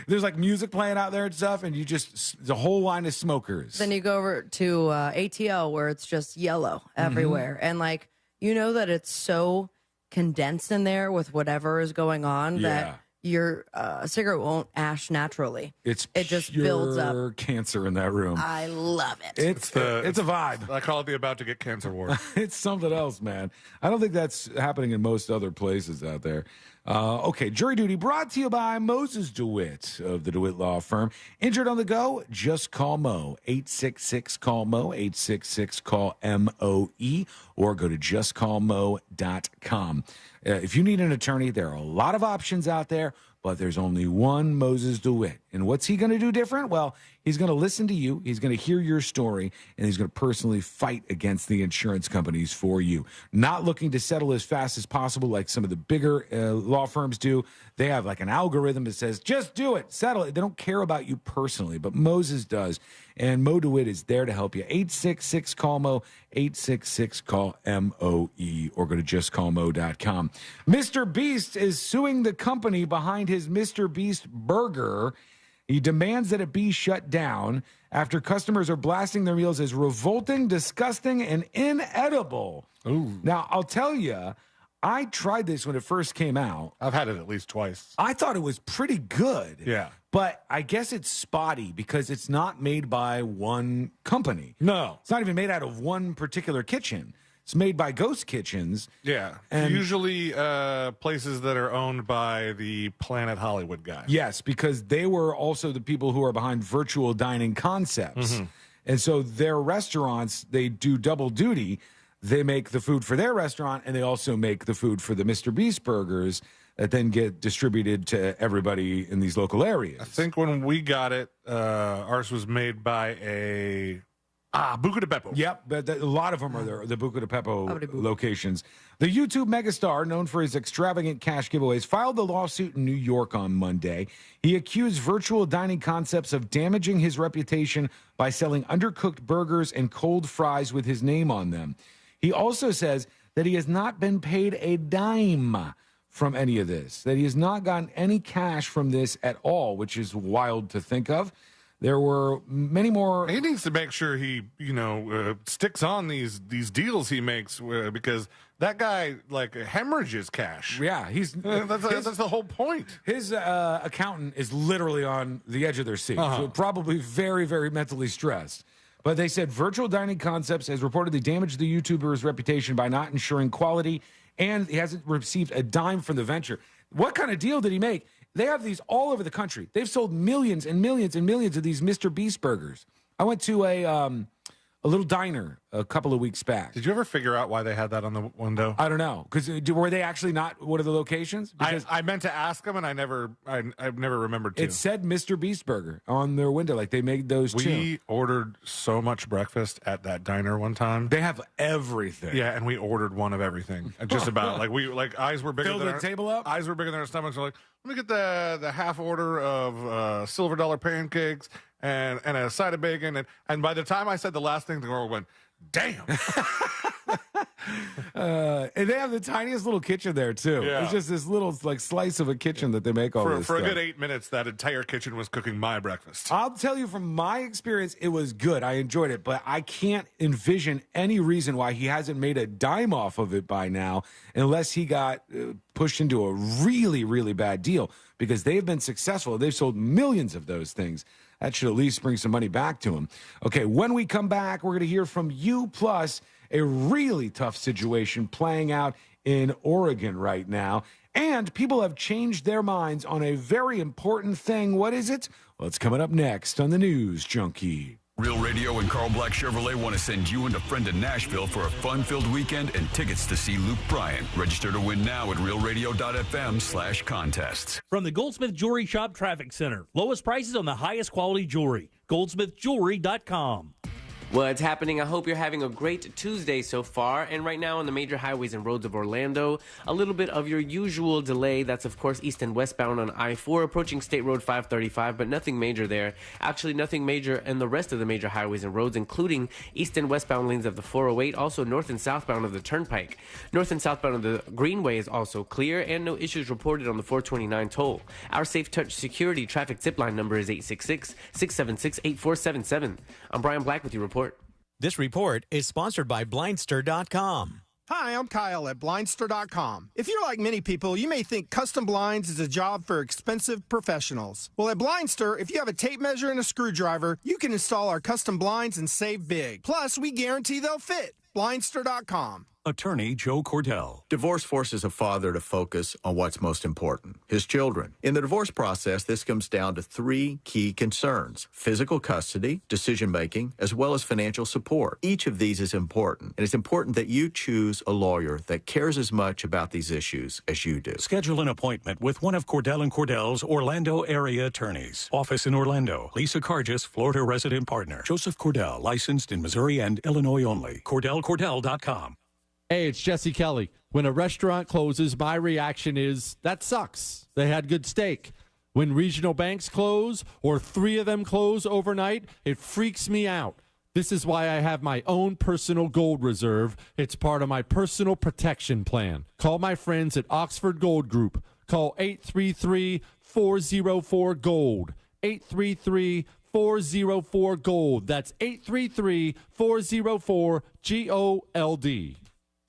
there's like music playing out there and stuff, and you just, the whole line of smokers. Then you go over to ATL where it's just yellow everywhere. And like, you know that it's so condensed in there with whatever is going on that your cigarette won't ash naturally. It just builds up cancer in that room. I love it. It's a vibe. I call it the about to get cancer ward. It's something else, man. I don't think that's happening in most other places out there. Okay, jury duty brought to you by Moses DeWitt of the DeWitt Law Firm. Injured on the go? Just call Mo. 866-CALL-MO, 866-CALL-MOE, or go to justcallmo.com. If you need an attorney, there are a lot of options out there, but there's only one Moses DeWitt. And what's he going to do different? Well, he's going to listen to you, he's going to hear your story, and he's going to personally fight against the insurance companies for you. Not looking to settle as fast as possible like some of the bigger law firms do. They have like an algorithm that says, just do it, settle it. They don't care about you personally, but Moses does. And Mo DeWitt is there to help you. 866-CALL-MO, 866-CALL-MOE, or go to justcallmo.com. MrBeast is suing the company behind his MrBeast burger. He demands that it be shut down after customers are blasting their meals as revolting, disgusting, and inedible. Ooh. Now, I'll tell you, I tried this when it first came out. I've had it at least twice. I thought it was pretty good. Yeah. But I guess it's spotty because it's not made by one company. No. It's not even made out of one particular kitchen. It's made by ghost kitchens. Yeah. And usually places that are owned by the Planet Hollywood guy. Yes, because they were also the people who are behind virtual dining concepts. Mm-hmm. And so their restaurants, they do double duty. They make the food for their restaurant, and they also make the food for the MrBeast burgers that then get distributed to everybody in these local areas. I think when we got it, ours was made by a Buca de Beppo. Yep, but a lot of them are there, the Buca de Beppo locations. The YouTube megastar, known for his extravagant cash giveaways, filed the lawsuit in New York on Monday. He accused virtual dining concepts of damaging his reputation by selling undercooked burgers and cold fries with his name on them. He also says that he has not been paid a dime from any of this, that he has not gotten any cash from this at all, which is wild to think of. There were many more. He needs to make sure he, sticks on these deals he makes because that guy hemorrhages cash. Yeah, that's the whole point. His accountant is literally on the edge of their seat, so probably very, very mentally stressed. But they said Virtual Dining Concepts has reportedly damaged the YouTuber's reputation by not ensuring quality, and he hasn't received a dime from the venture. What kind of deal did he make? They have these all over the country. They've sold millions and millions and millions of these MrBeast burgers. I went to a little diner a couple of weeks back. Did you ever figure out why they had that on the window? I don't know, because were they actually not one of the locations? Because I meant to ask them, and I've never remembered to. It said MrBeast burger on their window, like they made those too. We ordered so much breakfast at that diner one time. They have everything. Yeah, and we ordered one of everything, just about. Eyes were bigger Filled than the our table up. Eyes were bigger than our stomachs. We're like, let me get the half order of silver dollar pancakes and a side of bacon. And by the time I said the last thing, the girl went, damn. And they have the tiniest little kitchen there too. Yeah. It's just this little slice of a kitchen that they make all this for a stuff. good 8 minutes. That entire kitchen was cooking my breakfast. I'll tell you from my experience, it was good. I enjoyed it, but I can't envision any reason why he hasn't made a dime off of it by now, unless he got pushed into a really, really bad deal, because they've been successful. They've sold millions of those things. That should at least bring some money back to him. Okay, when we come back, we're going to hear from you, plus a really tough situation playing out in Oregon right now. And people have changed their minds on a very important thing. What is it? Well, it's coming up next on the News Junkie. Real Radio and Carl Black Chevrolet want to send you and a friend to Nashville for a fun-filled weekend and tickets to see Luke Bryan. Register to win now at realradio.fm/contests. From the Goldsmith Jewelry Shop Traffic Center. Lowest prices on the highest quality jewelry. goldsmithjewelry.com. What's happening? I hope you're having a great Tuesday so far. And right now on the major highways and roads of Orlando, a little bit of your usual delay. That's, of course, east and westbound on I-4 approaching State Road 535, but nothing major there. Actually, nothing major in the rest of the major highways and roads, including east and westbound lanes of the 408, also north and southbound of the Turnpike. North and southbound of the Greenway is also clear, and no issues reported on the 429 toll. Our Safe Touch Security traffic tip line number is 866-676-8477. I'm Brian Black with your report. This report is sponsored by Blindster.com. Hi, I'm Kyle at Blindster.com. If you're like many people, you may think custom blinds is a job for expensive professionals. Well, at Blindster, if you have a tape measure and a screwdriver, you can install our custom blinds and save big. Plus, we guarantee they'll fit. Blindster.com. Attorney Joe Cordell. Divorce forces a father to focus on what's most important, his children. In the divorce process, this comes down to three key concerns: physical custody, decision-making, as well as financial support. Each of these is important, and it's important that you choose a lawyer that cares as much about these issues as you do. Schedule an appointment with one of Cordell & Cordell's Orlando area attorneys. Office in Orlando. Lisa Cargis, Florida resident partner. Joseph Cordell, licensed in Missouri and Illinois only. CordellCordell.com. Hey, it's Jesse Kelly. When a restaurant closes, my reaction is, that sucks. They had good steak. When regional banks close, or 3 of them close overnight, it freaks me out. This is why I have my own personal gold reserve. It's part of my personal protection plan. Call my friends at Oxford Gold Group. Call 833-404-GOLD. 833-404-GOLD. That's 833-404-GOLD.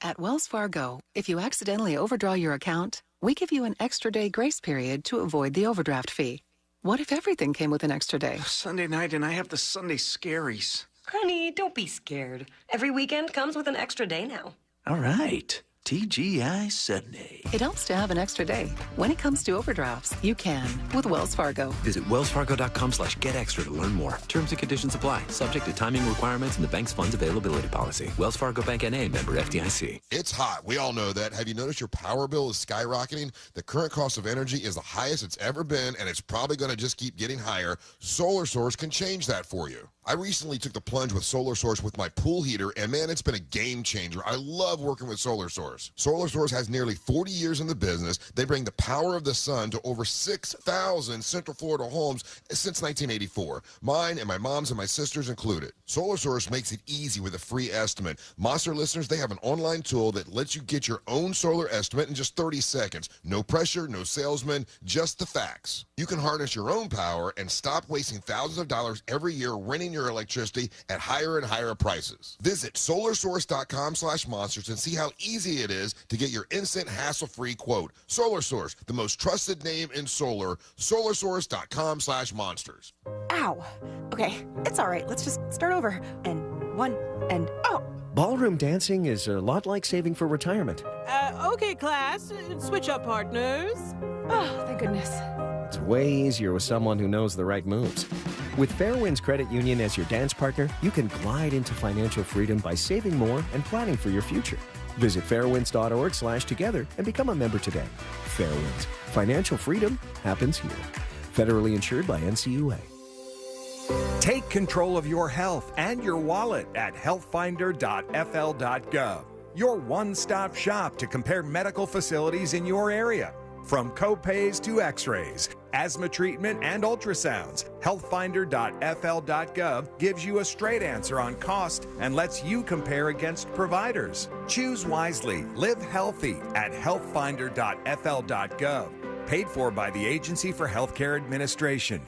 At Wells Fargo, if you accidentally overdraw your account, we give you an extra day grace period to avoid the overdraft fee. What if everything came with an extra day? Sunday night and I have the Sunday scaries. Honey, don't be scared. Every weekend comes with an extra day now. All right. TGI Sunday. It helps to have an extra day. When it comes to overdrafts, you can with Wells Fargo. Visit wellsfargo.com/getextra to learn more. Terms and conditions apply. Subject to timing requirements and the bank's funds availability policy. Wells Fargo Bank N.A. member FDIC. It's hot. We all know that. Have you noticed your power bill is skyrocketing? The current cost of energy is the highest it's ever been, and it's probably going to just keep getting higher. Solar Source can change that for you. I recently took the plunge with Solar Source with my pool heater, and man, it's been a game changer. I love working with Solar Source. Solar Source has nearly 40 years in the business. They bring the power of the sun to over 6,000 Central Florida homes since 1984. Mine and my mom's and my sister's included. Solar Source makes it easy with a free estimate. Monster listeners, they have an online tool that lets you get your own solar estimate in just 30 seconds. No pressure, no salesman, just the facts. You can harness your own power and stop wasting thousands of dollars every year renting your electricity at higher and higher prices. Visit solarsource.com/monsters and see how easy it is to get your instant hassle-free quote. Solar Source, the most trusted name in solar. solarsource.com/monsters. Ow. Okay, it's all right. Let's just start over. And one, and oh. Ballroom dancing is a lot like saving for retirement. Okay, class. Switch up partners. Oh, thank goodness. It's way easier with someone who knows the right moves. With Fairwinds Credit Union as your dance partner, you can glide into financial freedom by saving more and planning for your future. Visit fairwinds.org/together and become a member today. Fairwinds. Financial freedom happens here. Federally insured by NCUA. Take control of your health and your wallet at healthfinder.fl.gov. Your one-stop shop to compare medical facilities in your area. From copays to x-rays, asthma treatment, and ultrasounds, healthfinder.fl.gov gives you a straight answer on cost and lets you compare against providers. Choose wisely. Live healthy at healthfinder.fl.gov. Paid for by the Agency for Healthcare Administration.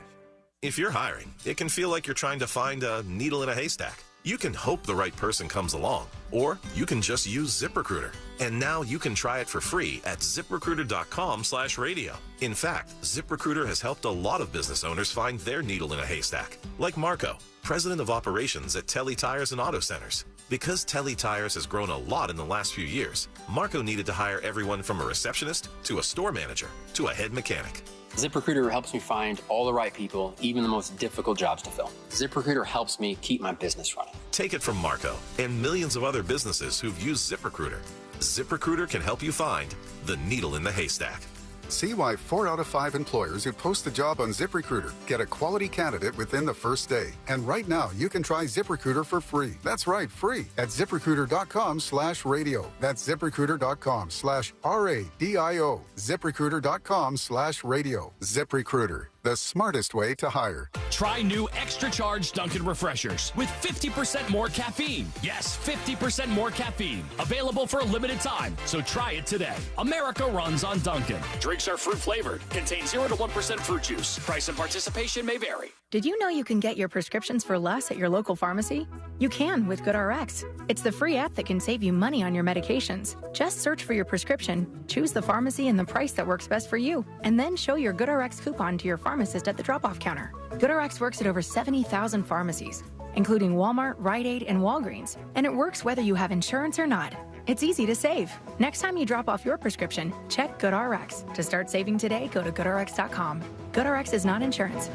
If you're hiring, it can feel like you're trying to find a needle in a haystack. You can hope the right person comes along, or you can just use ZipRecruiter. And now you can try it for free at ZipRecruiter.com/radio. In fact, ZipRecruiter has helped a lot of business owners find their needle in a haystack, like Marco, president of operations at Telly Tires and Auto Centers. Because Telly Tires has grown a lot in the last few years, Marco needed to hire everyone from a receptionist to a store manager to a head mechanic. ZipRecruiter helps me find all the right people, even the most difficult jobs to fill. ZipRecruiter helps me keep my business running. Take it from Marco and millions of other businesses who've used ZipRecruiter. ZipRecruiter can help you find the needle in the haystack. See why 4 out of 5 employers who post a job on ZipRecruiter get a quality candidate within the first day. And right now, you can try ZipRecruiter for free. That's right, free at ZipRecruiter.com/radio. That's ZipRecruiter.com/RADIO. ZipRecruiter.com/radio. ZipRecruiter, the smartest way to hire. Try new extra charged Dunkin' Refreshers with 50% more caffeine. Yes, 50% more caffeine. Available for a limited time, so try it today. America runs on Dunkin'. Drinks are fruit flavored. Contain 0 to 1% fruit juice. Price and participation may vary. Did you know you can get your prescriptions for less at your local pharmacy? You can with GoodRx. It's the free app that can save you money on your medications. Just search for your prescription, choose the pharmacy and the price that works best for you, and then show your GoodRx coupon to your pharmacist at the drop-off counter. GoodRx works at over 70,000 pharmacies, including Walmart, Rite Aid, and Walgreens, and it works whether you have insurance or not. It's easy to save. Next time you drop off your prescription, check GoodRx. To start saving today, go to GoodRx.com. GoodRx is not insurance.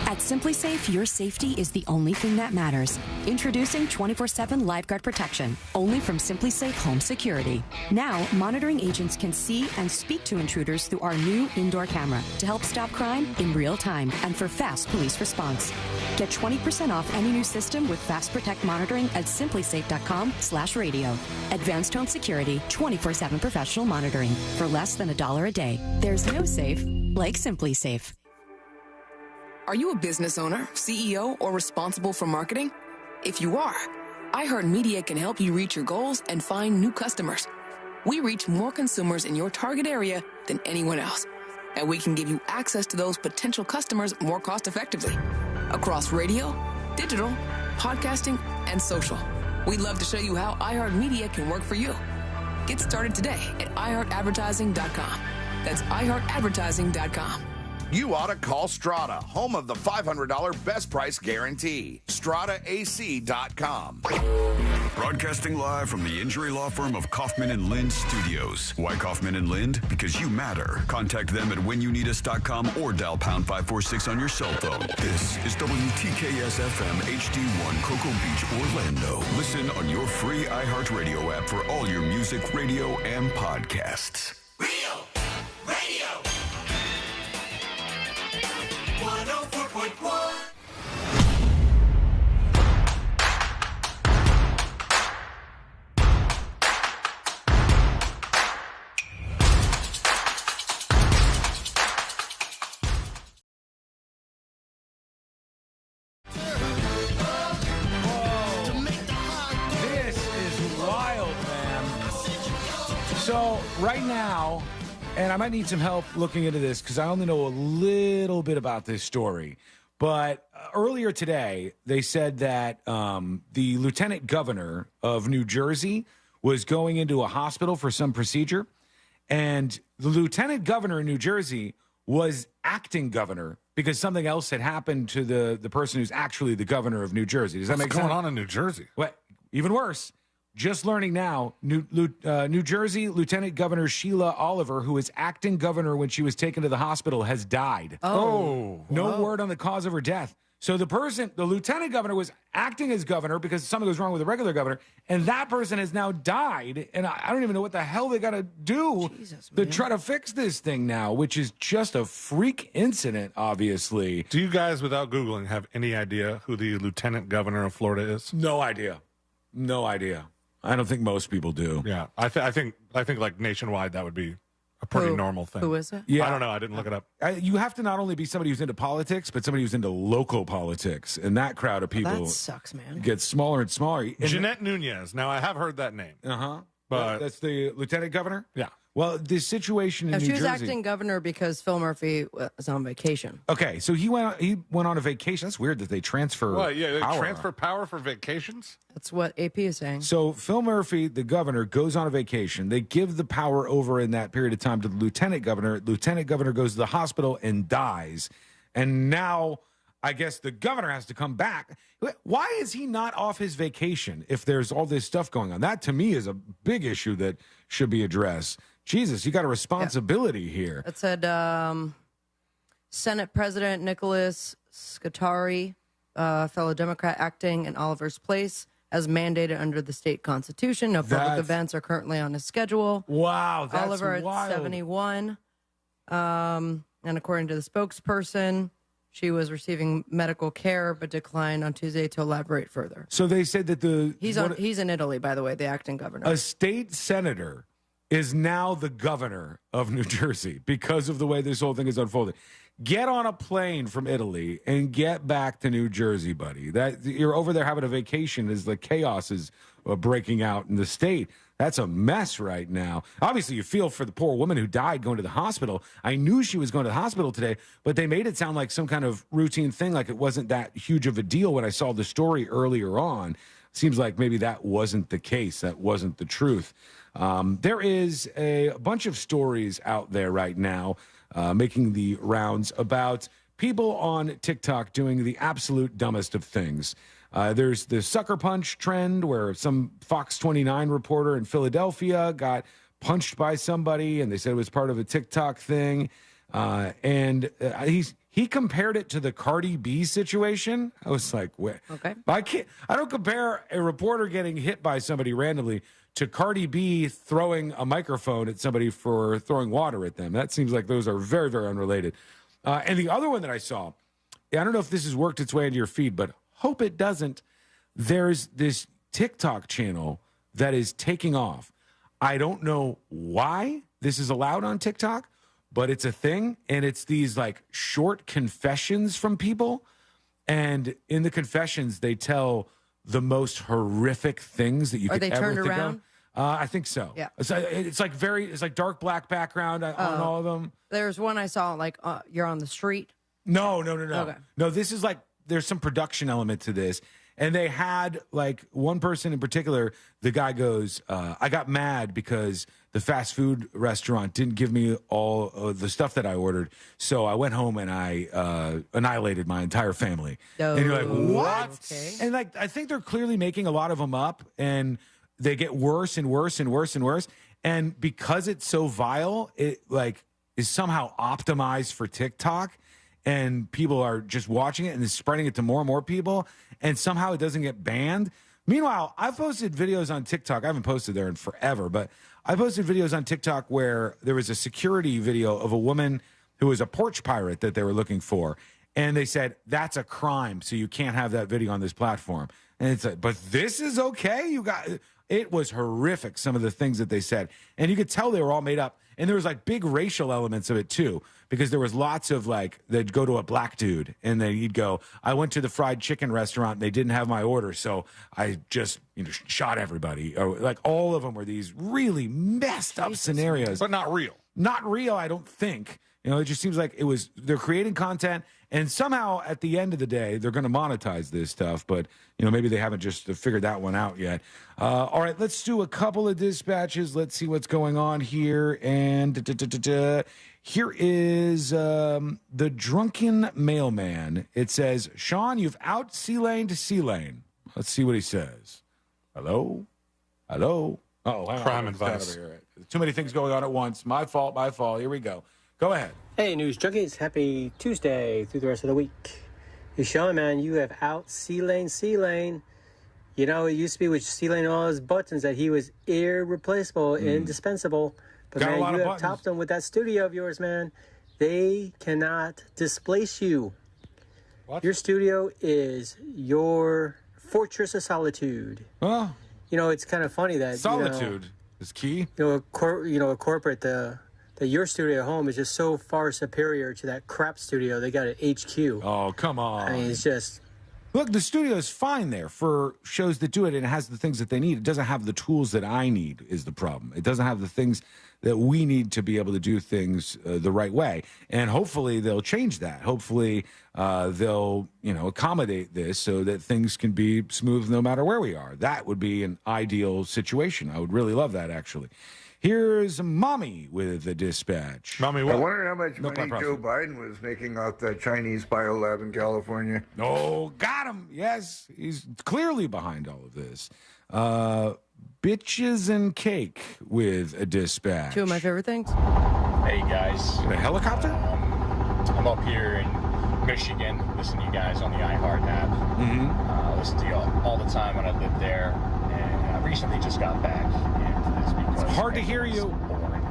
At SimpliSafe, your safety is the only thing that matters. Introducing 24/7 LifeGuard protection, only from SimpliSafe Home Security. Now, monitoring agents can see and speak to intruders through our new indoor camera to help stop crime in real time and for fast police response. Get 20% off any new system with Fast Protect monitoring at simplisafe.com/radio. Advanced home security, 24/7 professional monitoring for less than $1 a day. There's no safe like SimpliSafe. Are you a business owner, CEO, or responsible for marketing? If you are, iHeartMedia can help you reach your goals and find new customers. We reach more consumers in your target area than anyone else, and we can give you access to those potential customers more cost-effectively across radio, digital, podcasting, and social. We'd love to show you how iHeartMedia can work for you. Get started today at iHeartAdvertising.com. That's iHeartAdvertising.com. You ought to call Strata, home of the $500 best price guarantee. StrataAC.com. Broadcasting live from the injury law firm of Kaufman & Lind Studios. Why Kaufman & Lind? Because you matter. Contact them at whenyouneedus.com or dial pound 546 on your cell phone. This is WTKS-FM HD1 Cocoa Beach, Orlando. Listen on your free iHeartRadio app for all your music, radio, and podcasts. Real Radio 104.1 right now, and I might need some help looking into this because I only know a little bit about this story. But earlier today, they said that the lieutenant governor of New Jersey was going into a hospital for some procedure. And the lieutenant governor in New Jersey was acting governor because something else had happened to the person who's actually the governor of New Jersey. Does that make sense? What's going on in New Jersey? What? Even worse. Just learning now, New Jersey Lieutenant Governor Sheila Oliver, who was acting governor when she was taken to the hospital, has died. Oh. No word on the cause of her death. So the lieutenant governor was acting as governor because something was wrong with the regular governor, and that person has now died, and I don't even know what the hell they got to do to try to fix this thing now, which is just a freak incident, obviously. Do you guys, without Googling, have any idea who the lieutenant governor of Florida is? No idea. No idea. I don't think most people do. Yeah, I think like nationwide that would be a pretty normal thing. Who is it? Yeah, I don't know. I didn't look it up. You have to not only be somebody who's into politics, but somebody who's into local politics, and that crowd of people that sucks, man. Gets smaller and smaller. Jeanette Nunez. Now I have heard that name. But that's the lieutenant governor. Yeah. Well, the situation in New She was Jersey. acting governor because Phil Murphy was on vacation. Okay, so he went on a vacation. That's weird that they transfer. What? Yeah, they power. transfer power for vacations. That's what AP is saying. So Phil Murphy, the governor, goes on a vacation. They give the power over in that period of time to the lieutenant governor. Lieutenant governor goes to the hospital and dies. And now I guess the governor has to come back. Why is he not off his vacation if there's all this stuff going on? That, to me, is a big issue that should be addressed. Jesus, you got a responsibility here. It said Senate President Nicholas Scutari, fellow Democrat acting in Oliver's place, as mandated under the state constitution. No public events are currently on his schedule. Wow, that's Oliver wild. at 71. And according to the spokesperson, she was receiving medical care but declined on Tuesday to elaborate further. So they said that he's in Italy, by the way, the acting governor. A state senator is now the governor of New Jersey because of the way this whole thing is unfolding. Get on a plane from Italy and get back to New Jersey, buddy. That you're over there having a vacation as the chaos is breaking out in the state. That's a mess right now. Obviously, you feel for the poor woman who died going to the hospital. I knew she was going to the hospital today, but they made it sound like some kind of routine thing, like it wasn't that huge of a deal when I saw the story earlier on. Seems like maybe that wasn't the case. That wasn't the truth. There is a bunch of stories out there right now making the rounds about people on TikTok doing the absolute dumbest of things. There's the sucker punch trend where some Fox 29 reporter in Philadelphia got punched by somebody, and they said it was part of a TikTok thing. He compared it to the Cardi B situation. I was like, wait. Okay. I don't compare a reporter getting hit by somebody randomly to Cardi B throwing a microphone at somebody for throwing water at them. That seems like those are very, very unrelated. And the other one that I saw, I don't know if this has worked its way into your feed, but hope it doesn't. There's this TikTok channel that is taking off. I don't know why this is allowed on TikTok, but it's a thing, and it's these like short confessions from people, and in the confessions they tell the most horrific things that you could ever think of. Are they turned around? I think so. Yeah, it's like dark black background on all of them. There's one I saw like you're on the street. No. Okay. No, this is like there's some production element to this. And they had like one person in particular, the guy goes, I got mad because the fast food restaurant didn't give me all of the stuff that I ordered. So I went home and I annihilated my entire family. Oh, and you're like, what? Okay. And like, I think they're clearly making a lot of them up, and they get worse and worse and worse and worse. And because it's so vile, it like is somehow optimized for TikTok. And people are just watching it and it's spreading it to more and more people, and somehow it doesn't get banned. Meanwhile, I've posted videos on TikTok. I haven't posted there in forever, but I posted videos on TikTok where there was a security video of a woman who was a porch pirate that they were looking for. And they said, that's a crime, so you can't have that video on this platform. And it's like, but this is okay? It was horrific, some of the things that they said. And you could tell they were all made up. And there was like big racial elements of it too, because there was lots of like, they'd go to a black dude and then he'd go, I went to the fried chicken restaurant and they didn't have my order. So I just, shot everybody. Or like all of them were these really messed up scenarios. But not real. Not real, I don't think. It just seems like they're creating content, and somehow at the end of the day, they're going to monetize this stuff, but, maybe they haven't just figured that one out yet. All right, let's do a couple of dispatches. Let's see what's going on here. And here is the drunken mailman. It says, Sean, you've out C-laned C-lane. Let's see what he says. Hello? Oh, hang on. Crime advice. Too many things going on at once. My fault. Here we go. Go ahead. Hey, News Junkies. Happy Tuesday through the rest of the week. Hey, Sean, man, you have out C-Lane. It used to be with C-Lane and all his buttons that he was irreplaceable, indispensable. But, Got a lot man, of you have buttons. topped him with that studio of yours, man. They cannot displace you. What? Your studio is your fortress of solitude. Oh. It's kind of funny that Solitude is key. a corporate that your studio at home is just so far superior to that crap studio they got at HQ. Oh, come on. I mean, it's just... Look, the studio is fine there for shows that do it, and it has the things that they need. It doesn't have the tools that I need is the problem. It doesn't have the things that we need to be able to do things the right way. And hopefully they'll change that. Hopefully they'll, accommodate this so that things can be smooth no matter where we are. That would be an ideal situation. I would really love that, actually. Here's Mommy with the dispatch. Mommy, I what? wonder how much Milk money my Joe profit. Biden was making off that Chinese BioLab in California. Oh, got him. Yes, he's clearly behind all of this. Bitches and Cake with a dispatch. Two of my favorite things. Hey guys. A helicopter? I'm up here in Michigan, listening to you guys on the iHeart app. Mm-hmm. Listen to you all the time when I lived there, and I recently just got back into this because It's hard to hear you. So boring.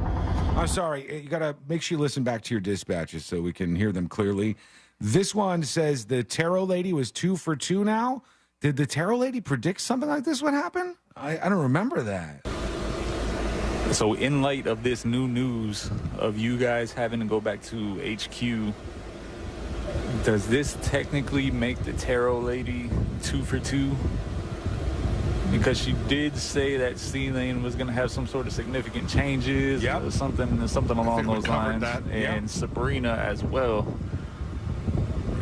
I'm sorry. You got to make sure you listen back to your dispatches so we can hear them clearly. This one says the tarot lady was 2 for 2 now. Did the tarot lady predict something like this would happen? I don't remember that. So in light of this new news of you guys having to go back to HQ, does this technically make the tarot lady 2 for 2? Because she did say that C-Lane was going to have some sort of significant changes, or something along those lines, and Sabrina as well.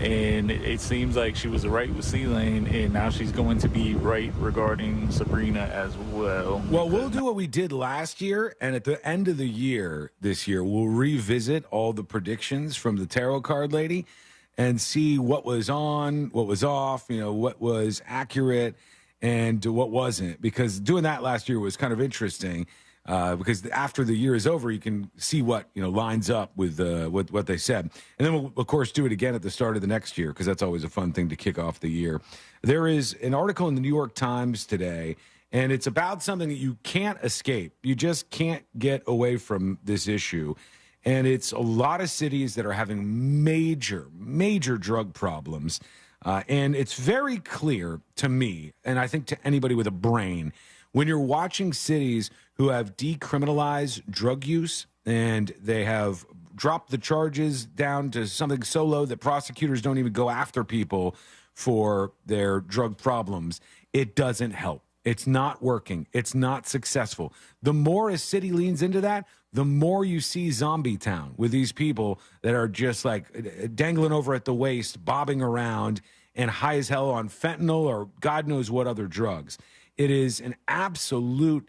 And it seems like she was right with C-Lane, and now she's going to be right regarding Sabrina as well. Well, we'll do what we did last year, and at the end of the year this year, we'll revisit all the predictions from the tarot card lady and see what was on, what was off, what was accurate and what wasn't. Because doing that last year was kind of interesting. Because after the year is over, you can see what lines up with what they said, and then we'll of course do it again at the start of the next year because that's always a fun thing to kick off the year. There is an article in the New York Times today, and it's about something that you can't escape. You just can't get away from this issue, and it's a lot of cities that are having major drug problems, and it's very clear to me, and I think to anybody with a brain, when you're watching cities who have decriminalized drug use and they have dropped the charges down to something so low that prosecutors don't even go after people for their drug problems, it doesn't help. It's not working. It's not successful. The more a city leans into that, the more you see Zombie Town with these people that are just like dangling over at the waist, bobbing around and high as hell on fentanyl or God knows what other drugs. It is an absolute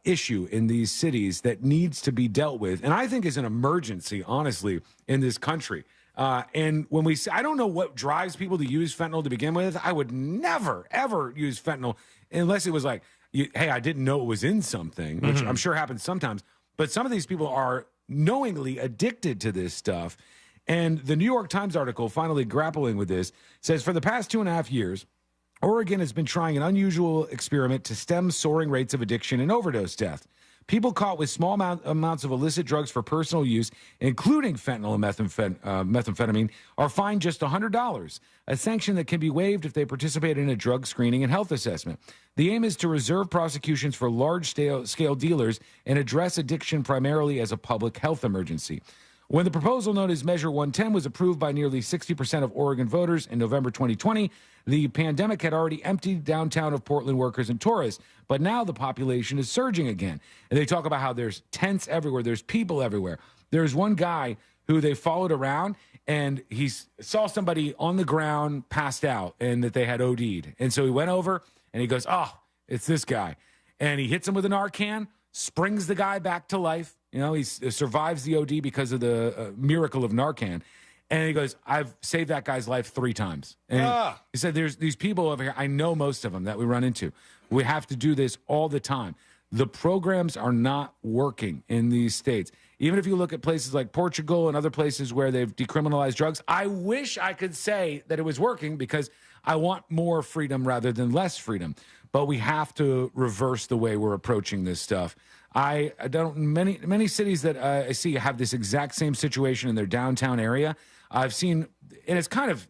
issue in these cities that needs to be dealt with, and I think is an emergency, honestly, in this country. And when we say, I don't know what drives people to use fentanyl to begin with. I would never, ever use fentanyl unless it was like, hey, I didn't know it was in something, which I'm sure happens sometimes. But some of these people are knowingly addicted to this stuff. And the New York Times article, finally grappling with this, says for the past 2.5 years, Oregon has been trying an unusual experiment to stem soaring rates of addiction and overdose death People caught with small amounts of illicit drugs for personal use, including fentanyl and methamphetamine, are fined just $100, a sanction that can be waived if they participate in a drug screening and health assessment. The aim is to reserve prosecutions for large-scale dealers and address addiction primarily as a public health emergency. When the proposal known as Measure 110 was approved by nearly 60% of Oregon voters in November 2020, the pandemic had already emptied downtown of Portland workers and tourists, but now the population is surging again. And they talk about how there's tents everywhere, there's people everywhere. There's one guy who they followed around, and he saw somebody on the ground passed out and that they had OD'd. And so he went over, and he goes, oh, it's this guy. And he hits him with a Narcan, springs the guy back to life. You know, he survives the OD because of the miracle of Narcan. And he goes, I've saved that guy's life 3 times. And he said, there's these people over here, I know most of them that we run into. We have to do this all the time. The programs are not working in these states. Even if you look at places like Portugal and other places where they've decriminalized drugs, I wish I could say that it was working because I want more freedom rather than less freedom. But we have to reverse the way we're approaching this stuff. I don't, many cities that I see have this exact same situation in their downtown area. I've seen, and it's kind of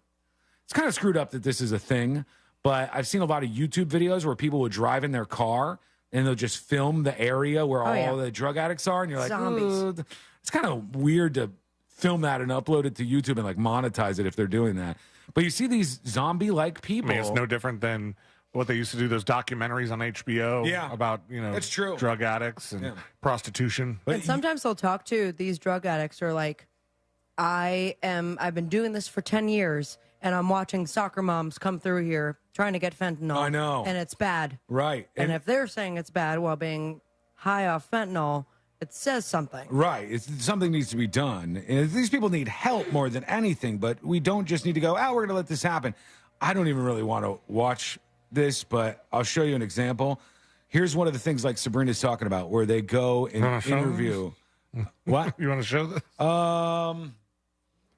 screwed up that this is a thing, but I've seen a lot of YouTube videos where people will drive in their car and they'll just film the area where all the drug addicts are. And you're like, zombies. It's kind of weird to film that and upload it to YouTube and like monetize it if they're doing that. But you see these zombie-like people. I mean, it's no different than what they used to do, those documentaries on HBO about, that's true. Drug addicts and prostitution. And sometimes they'll talk to these drug addicts who are like, I've been doing this for 10 years and I'm watching soccer moms come through here trying to get fentanyl. I know. And it's bad. Right. And if they're saying it's bad while being high off fentanyl, it says something. Right. Something needs to be done. And these people need help more than anything, but we don't just need to go, we're going to let this happen. I don't even really want to watch this, but I'll show you an example. Here's one of the things like Sabrina's talking about where they go and interview. What? You want to show this?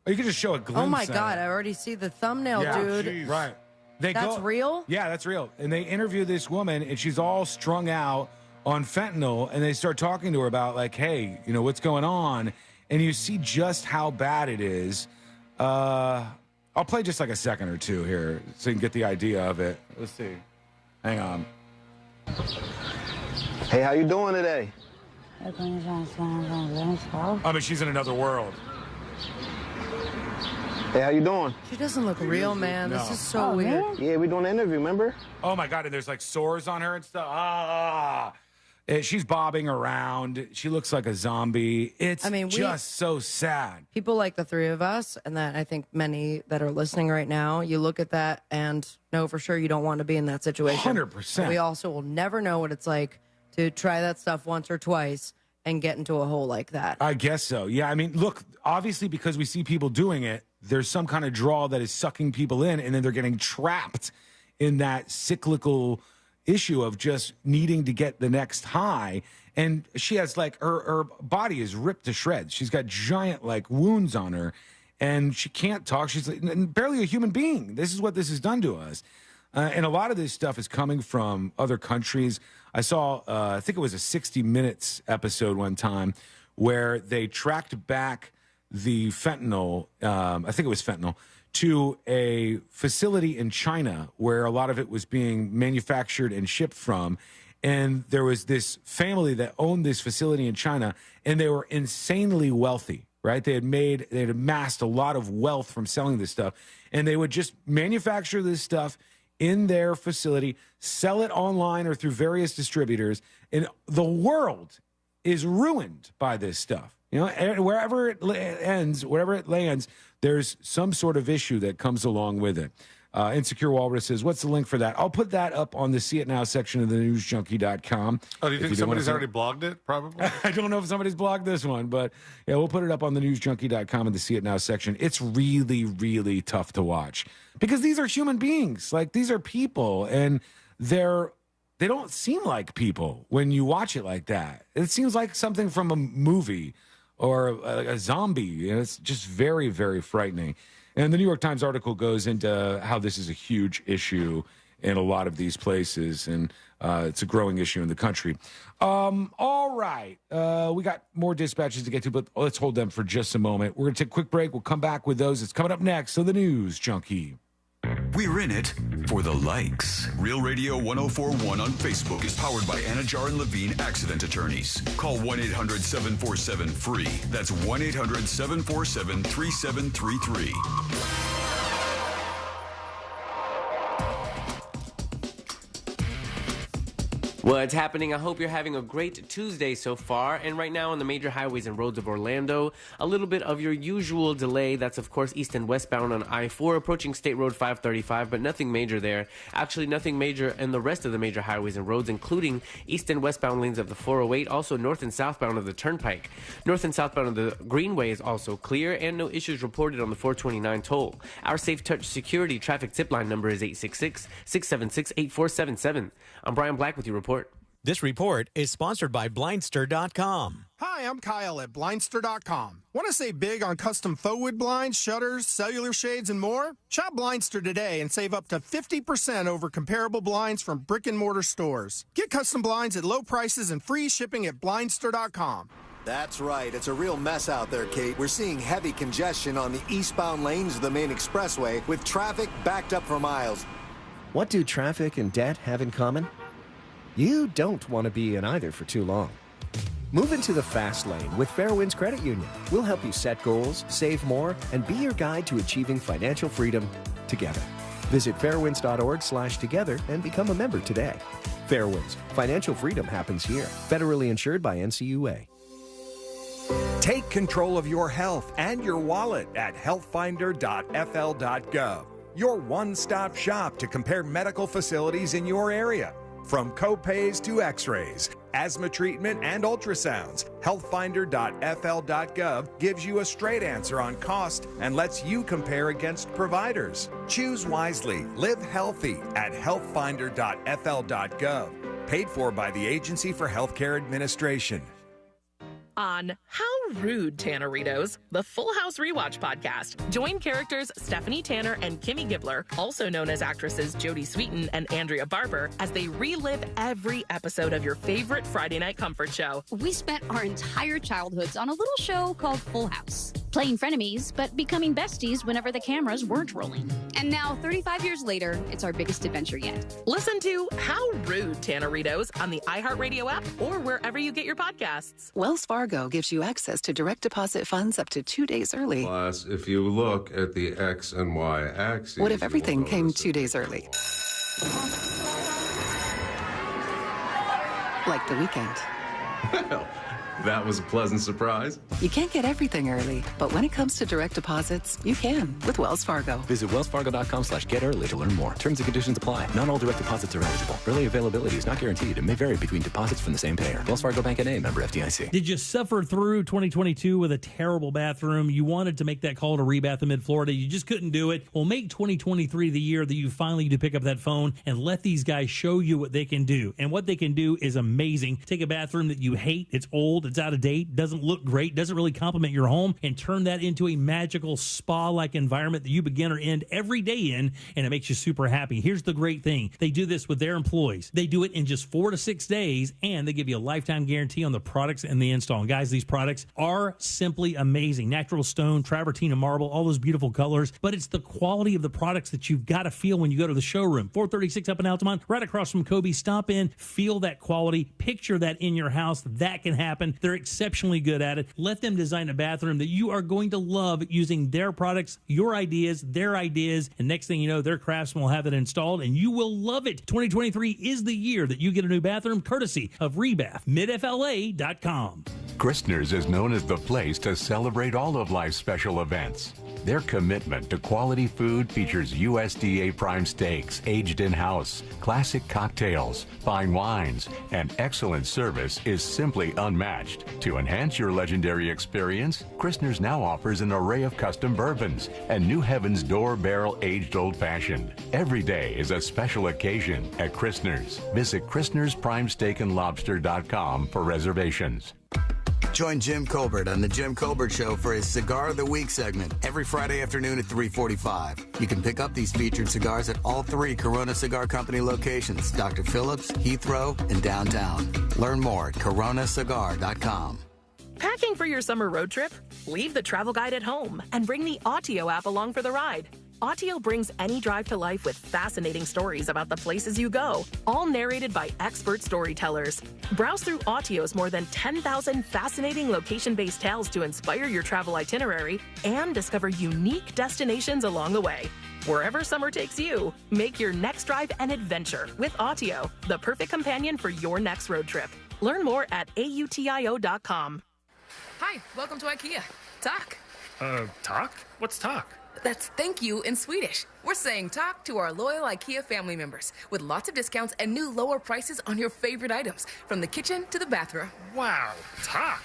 You can just show a glimpse. Oh my God, I already see the thumbnail, dude. Geez. Right. That's real? Yeah, that's real. And they interview this woman, and she's all strung out on fentanyl, and they start talking to her about, like, hey, what's going on? And you see just how bad it is. I'll play just like a second or two here so you can get the idea of it. Let's see. Hang on. Hey, how you doing today? I mean, she's in another world. Hey, how you doing? She doesn't look real, man. This is so weird. Yeah, we doing an interview, remember? Oh, my God, and there's, like, sores on her and stuff. She's bobbing around. She looks like a zombie. It's just so sad. People like the three of us, and that I think many that are listening right now, you look at that and know for sure you don't want to be in that situation. 100%. We also will never know what it's like to try that stuff once or twice and get into a hole like that. I guess so. Yeah, I mean, look, obviously because we see people doing it, there's some kind of draw that is sucking people in, and then they're getting trapped in that cyclical issue of just needing to get the next high. And she has like her body is ripped to shreds. She's got giant like wounds on her, and she can't talk. She's barely a human being. This is what this has done to us. And a lot of this stuff is coming from other countries. I saw, I think it was a 60 Minutes episode one time where they tracked back the fentanyl, I think it was fentanyl, to a facility in China where a lot of it was being manufactured and shipped from. And there was this family that owned this facility in China, and they were insanely wealthy, right? They had amassed a lot of wealth from selling this stuff, and they would just manufacture this stuff in their facility, sell it online or through various distributors, and the world is ruined by this stuff. Wherever it ends, wherever it lands, there's some sort of issue that comes along with it. Insecure Walrus says, what's the link for that? I'll put that up on the See It Now section of the newsjunkie.com. Oh, do you think somebody's already blogged it? Probably. I don't know if somebody's blogged this one, but yeah, we'll put it up on the newsjunkie.com in the See It Now section. It's really, really tough to watch because these are human beings. Like, these are people, and they don't seem like people when you watch it like that. It seems like something from a movie or a zombie. It's just very, very frightening. And the New York Times article goes into how this is a huge issue in a lot of these places. And It's a growing issue in the country. All right. We got more dispatches to get to, but let's hold them for just a moment. We're going to take a quick break. We'll come back with those. It's coming up next. So the News Junkie. We're in it for the likes. Real Radio 1041 on Facebook is powered by Anajar and Levine Accident Attorneys. Call 1-800-747-FREE. That's 1-800-747-3733. What's happening? I hope you're having a great Tuesday so far. And right now on the major highways and roads of Orlando, a little bit of your usual delay. That's, of course, east and westbound on I-4 approaching State Road 535, but nothing major there. Actually, nothing major in the rest of the major highways and roads, including east and westbound lanes of the 408, also north and southbound of the Turnpike. North and southbound of the Greenway is also clear, and no issues reported on the 429 toll. Our Safe Touch Security traffic tip line number is 866-676-8477. I'm Brian Black with your report. This report is sponsored by Blindster.com. Hi, I'm Kyle at Blindster.com. Want to save big on custom faux wood blinds, shutters, cellular shades, and more? Shop Blindster today and save up to 50% over comparable blinds from brick and mortar stores. Get custom blinds at low prices and free shipping at Blindster.com. That's right. It's a real mess out there, Kate. We're seeing heavy congestion on the eastbound lanes of the main expressway with traffic backed up for miles. What do traffic and debt have in common? You don't want to be in either for too long. Move into the fast lane with Fairwinds Credit Union. We'll help you set goals, save more, and be your guide to achieving financial freedom together. Visit fairwinds.org/together and become a member today. Fairwinds. Financial freedom happens here. Federally insured by NCUA. Take control of your health and your wallet at healthfinder.fl.gov. Your one-stop shop to compare medical facilities in your area. From copays to x-rays, asthma treatment, and ultrasounds, healthfinder.fl.gov gives you a straight answer on cost and lets you compare against providers. Choose wisely. Live healthy at healthfinder.fl.gov. Paid for by the Agency for Healthcare Administration. On How Rude, Tanneritos, the Full House Rewatch podcast. Join characters Stephanie Tanner and Kimmy Gibbler, also known as actresses Jodie Sweetin and Andrea Barber, as they relive every episode of your favorite Friday night comfort show. We spent our entire childhoods on a little show called Full House, playing frenemies, but becoming besties whenever the cameras weren't rolling. And now, 35 years later, it's our biggest adventure yet. Listen to How Rude, Tanneritos on the iHeartRadio app or wherever you get your podcasts. Wells Fargo gives you access to direct deposit funds up to 2 days early. Plus, if you look at the X and Y axes... What if everything came 2 days early? Like the weekend. Well, that was a pleasant surprise. You can't get everything early, but when it comes to direct deposits, you can with Wells Fargo. Visit wellsfargo.com/get-early to learn more. Terms and conditions apply. Not all direct deposits are eligible. Early availability is not guaranteed and may vary between deposits from the same payer. Wells Fargo Bank N.A., member FDIC. Did you suffer through 2022 with a terrible bathroom? You wanted to make that call to Rebath in Mid-Florida. You just couldn't do it. Well, make 2023 the year that you finally need to pick up that phone and let these guys show you what they can do. And what they can do is amazing. Take a bathroom that you hate, it's old, it's out of date, doesn't look great, doesn't really complement your home, and turn that into a magical spa-like environment that you begin or end every day in, and it makes you super happy. Here's the great thing. They do this with their employees. They do it in just 4 to 6 days, and they give you a lifetime guarantee on the products and the install. And guys, these products are simply amazing. Natural stone, travertine, and marble, all those beautiful colors, but it's the quality of the products that you've got to feel when you go to the showroom. 436 up in Altamont, right across from Kobe. Stop in, feel that quality, picture that in your house. That can happen. They're exceptionally good at it. Let them design a bathroom that you are going to love using their products, your ideas, their ideas, and next thing you know, their craftsmen will have it installed and you will love it. 2023 is the year that you get a new bathroom courtesy of Rebath, midfla.com. Christner's is known as the place to celebrate all of life's special events. Their commitment to quality food features USDA prime steaks aged in-house, classic cocktails, fine wines, and excellent service is simply unmatched. To enhance your legendary experience, Christner's now offers an array of custom bourbons and New Heaven's Door Barrel Aged Old Fashioned. Every day is a special occasion at Christner's. Visit ChristnersPrimeSteakandLobster.com for reservations. Join Jim Colbert on The Jim Colbert Show for his Cigar of the Week segment every Friday afternoon at 3:45. You can pick up these featured cigars at all 3 Corona Cigar Company locations, Dr. Phillips, Heathrow, and downtown. Learn more at coronacigar.com. Packing for your summer road trip? Leave the travel guide at home and bring the Autio app along for the ride. Autio brings any drive to life with fascinating stories about the places you go, all narrated by expert storytellers. Browse through Autio's more than 10,000 fascinating location-based tales to inspire your travel itinerary and discover unique destinations along the way. Wherever summer takes you, make your next drive an adventure with Autio, the perfect companion for your next road trip. Learn more at autio.com. Hi, welcome to IKEA. Tack. Talk? What's talk? That's thank you in Swedish. We're saying talk to our loyal IKEA family members with lots of discounts and new lower prices on your favorite items, from the kitchen to the bathroom. Wow, talk.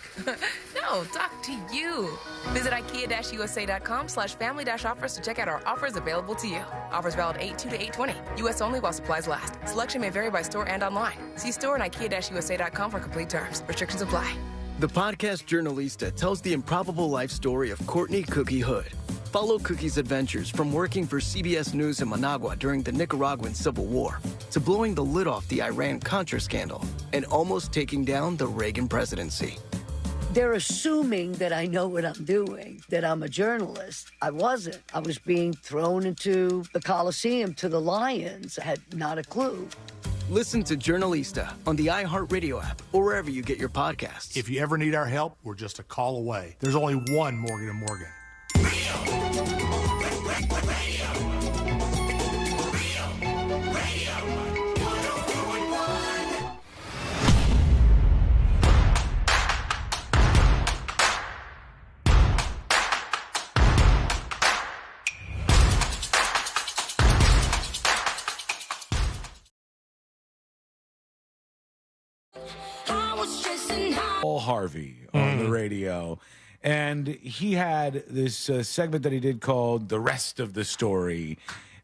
No, talk to you. Visit IKEA-USA.com/family-offers to check out our offers available to you. Offers valid 8/2 to 8/20. U.S. only while supplies last. Selection may vary by store and online. See store and IKEA-USA.com for complete terms. Restrictions apply. The podcast Journalista tells the improbable life story of Courtney Cookie Hood. Follow Cookie's adventures from working for CBS News in Managua during the Nicaraguan Civil War to blowing the lid off the Iran-Contra scandal and almost taking down the Reagan presidency. They're assuming that I know what I'm doing, that I'm a journalist. I wasn't. I was being thrown into the Coliseum to the lions. I had not a clue. Listen to Journalista on the iHeartRadio app or wherever you get your podcasts. If you ever need our help, we're just a call away. There's only one Morgan & Morgan. Paul Harvey on the radio. And he had this segment that he did called The Rest of the Story.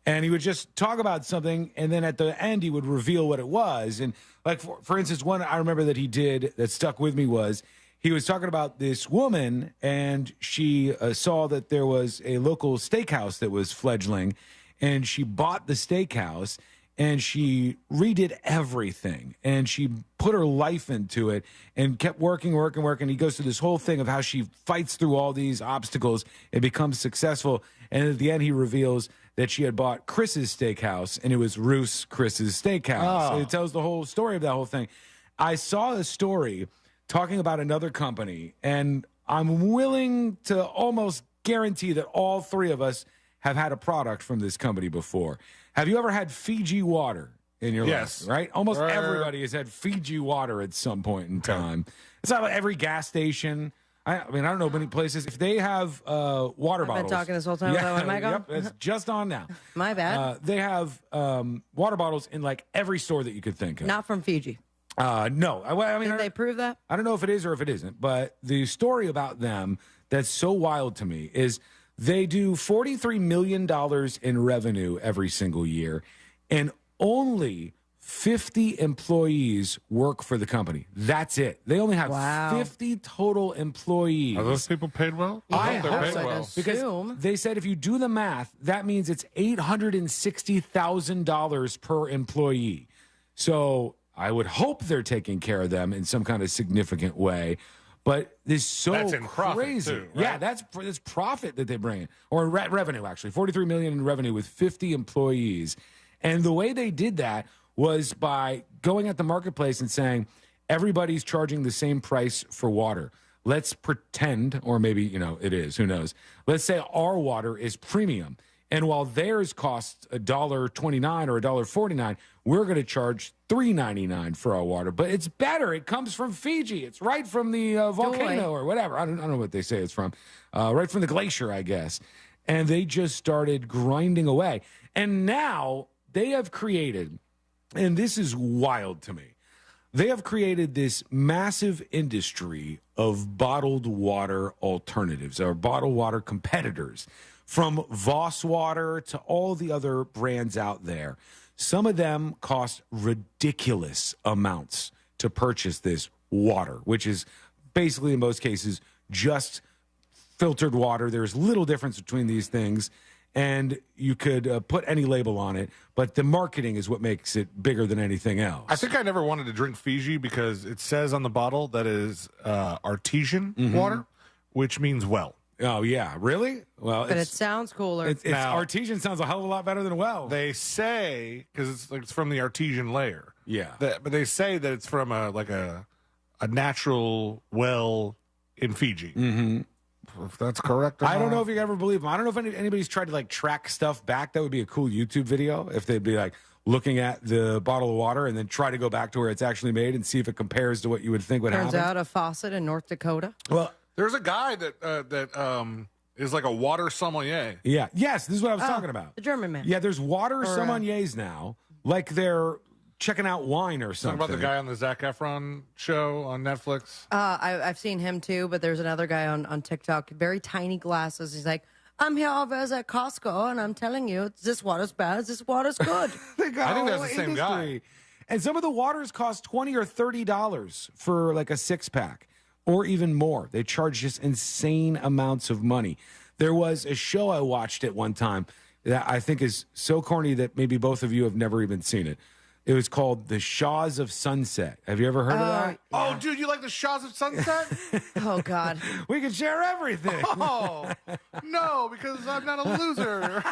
And he would just talk about something, and then at the end, he would reveal what it was. And, like, for instance, one I remember that he did that stuck with me was he was talking about this woman, and she saw that there was a local steakhouse that was fledgling, and she bought the steakhouse, and she redid everything, and she put her life into it and kept working. He goes through this whole thing of how she fights through all these obstacles and becomes successful. And at the end, he reveals that she had bought Chris's steakhouse, and it was Roos Chris's steakhouse. Oh. It tells the whole story of that whole thing. I saw a story talking about another company, and I'm willing to almost guarantee that all 3 of us have had a product from this company before. Have you ever had Fiji water in your Yes. life? Right? Almost everybody has had Fiji water at some point in time. It's not like every gas station. I mean, I don't know many places. If they have water bottles. I've been talking this whole time without my mic on? Yep, it's just on now. My bad. They have water bottles in like every store that you could think of. Not from Fiji. No. I mean, Did they prove that? I don't know if it is or if it isn't, but the story about them that's so wild to me is they do $43 million in revenue every single year, and only 50 employees work for the company. That's it. They only have 50 total employees. Are those people paid well? I they're hope paid so. well. Because they said if you do the math, that means it's $860,000 per employee. So I would hope they're taking care of them in some kind of significant way. But this is so That's in profit, crazy. too, right? Yeah, that's profit that they bring in, or revenue actually, $43 million in revenue with 50 employees. And the way they did that was by going at the marketplace and saying everybody's charging the same price for water. Let's pretend, or maybe it is. Who knows? Let's say our water is premium, and while theirs costs $1.29 or $1.49, we're going to charge $3.99 for our water. But it's better. It comes from Fiji. It's right from the volcano or whatever. I don't know what they say it's from. Right from the glacier, I guess. And they just started grinding away. And now they have created, and this is wild to me, they have created this massive industry of bottled water alternatives, or bottled water competitors, from Voss Water to all the other brands out there. Some of them cost ridiculous amounts to purchase this water, which is basically, in most cases, just filtered water. There's little difference between these things, and you could put any label on it, but the marketing is what makes it bigger than anything else. I think I never wanted to drink Fiji because it says on the bottle that it is artesian water, which means well. Oh, yeah. Really? Well, But it sounds cooler. It's artesian sounds a hell of a lot better than well. They say, because it's from the artesian layer. Yeah. But they say that it's from a natural well in Fiji. Mm-hmm. If that's correct or I don't not. know if you can ever believe them. I don't know if anybody's tried to like track stuff back. That would be a cool YouTube video if they'd be like looking at the bottle of water and then try to go back to where it's actually made and see if it compares to what you would think would Turns happen. out a faucet in North Dakota. Well, there's a guy that is like a water sommelier. Yeah. Yes, this is what I was talking about. The German man. Yeah, there's water Or, sommeliers now, like they're checking out wine or Talking something. about the guy on the Zac Efron show on Netflix. I've seen him too, but there's another guy on TikTok, very tiny glasses. He's like, I'm here over at Costco, and I'm telling you, this water's bad, this water's good. I think that's the same guy. And some of the waters cost $20 or $30 for like a 6-pack or even more. They charge just insane amounts of money. There was a show I watched at one time that I think is so corny that maybe both of you have never even seen it. It was called The Shaws of Sunset. Have you ever heard of that? Oh, dude, you like the Shaws of Sunset? Oh, God. We can share everything. Oh, no, because I'm not a loser.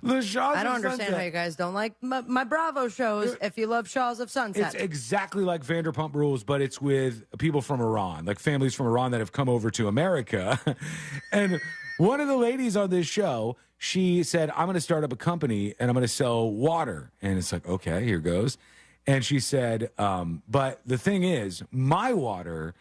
The Shaws I don't of understand Sunset. how you guys don't like my Bravo shows if you love Shaws of Sunset. It's exactly like Vanderpump Rules, but it's with people from Iran, like families from Iran that have come over to America. And one of the ladies on this show, she said, I'm going to start up a company and I'm going to sell water. And it's like, okay, here goes. And she said, but the thing is, my water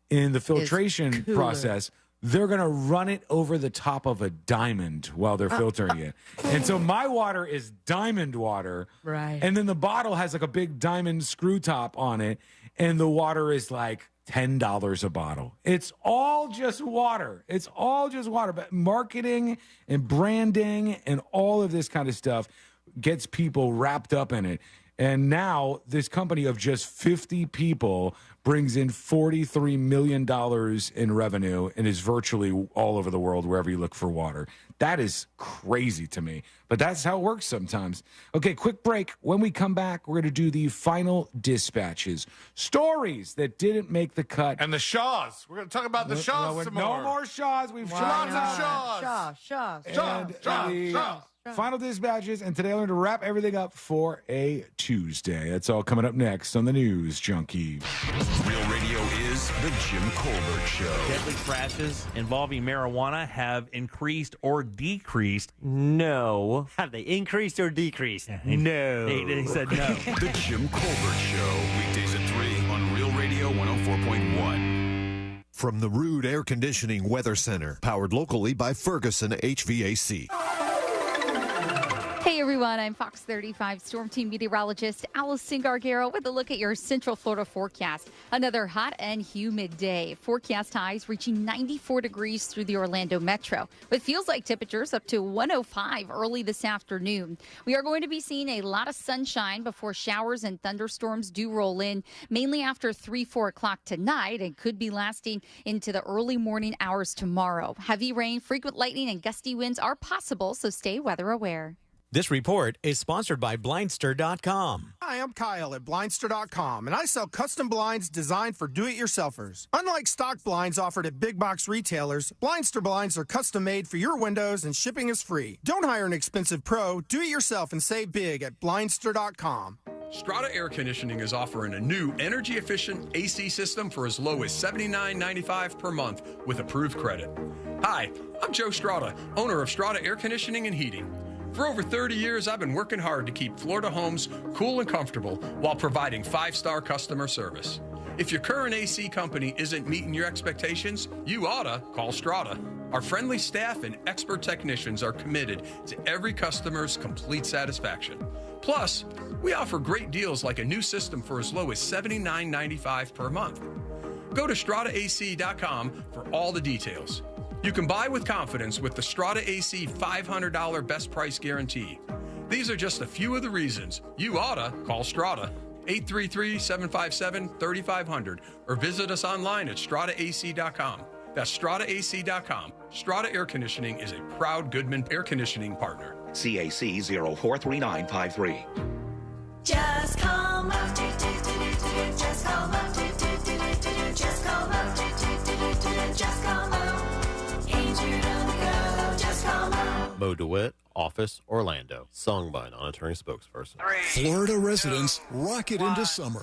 in the filtration cooler. process, they're going to run it over the top of a diamond while they're filtering it. And so my water is diamond water. Right. And then the bottle has like a big diamond screw top on it. And the water is like $10 a bottle. It's all just water. It's all just water. But marketing and branding and all of this kind of stuff gets people wrapped up in it. And now this company of just 50 people brings in $43 million in revenue and is virtually all over the world wherever you look for water. That is crazy to me. But that's how it works sometimes. Okay, quick break. When we come back, we're going to do the final dispatches. Stories that didn't make the cut. And the Shaws. We're going to talk about the Shaws some more. No more Shaws. We've Lots shot of Shaws. Shaws. Final dispatches, and today I learned to wrap everything up for a Tuesday. That's all coming up next on the News Junkie. Real Radio is the Jim Colbert Show. Deadly crashes involving marijuana have increased or decreased. No. Have they increased or decreased? No. They said no. The Jim Colbert Show. Weekdays at 3 on Real Radio 104.1. From the Rude Air Conditioning Weather Center, powered locally by Ferguson HVAC. Hey everyone, I'm Fox 35 Storm Team meteorologist Allison Gargaro with a look at your Central Florida forecast. Another hot and humid day. Forecast highs reaching 94 degrees through the Orlando metro, with feels like temperatures up to 105 early this afternoon. We are going to be seeing a lot of sunshine before showers and thunderstorms do roll in, mainly after 3-4 o'clock tonight, and could be lasting into the early morning hours tomorrow. Heavy rain, frequent lightning, and gusty winds are possible, so stay weather aware. This report is sponsored by Blindster.com. Hi, I'm Kyle at Blindster.com, and I sell custom blinds designed for do-it-yourselfers. Unlike stock blinds offered at big box retailers, Blindster blinds are custom made for your windows and shipping is free. Don't hire an expensive pro. Do it yourself and save big at Blindster.com. Strata Air Conditioning is offering a new energy-efficient AC system for as low as $79.95 per month with approved credit. Hi, I'm Joe Strata, owner of Strata Air Conditioning and Heating. For over 30 years, I've been working hard to keep Florida homes cool and comfortable while providing 5-star customer service. If your current AC company isn't meeting your expectations, you oughta call Strata. Our friendly staff and expert technicians are committed to every customer's complete satisfaction. Plus, we offer great deals like a new system for as low as $79.95 per month. Go to StrataAC.com for all the details. You can buy with confidence with the Strata AC $500 best price guarantee. These are just a few of the reasons you oughta call Strata. 833-757-3500, or visit us online at strataac.com. That's strataac.com. Strata Air Conditioning is a proud Goodman Air Conditioning partner. CAC 043953. Just call Love. Just call Love. Just call Love. Just call Love. Ain't you gonna go? Just call Love. Mo DeWitt, Office, Orlando. Sung by non-attorney spokesperson. Florida residents rock it into summer.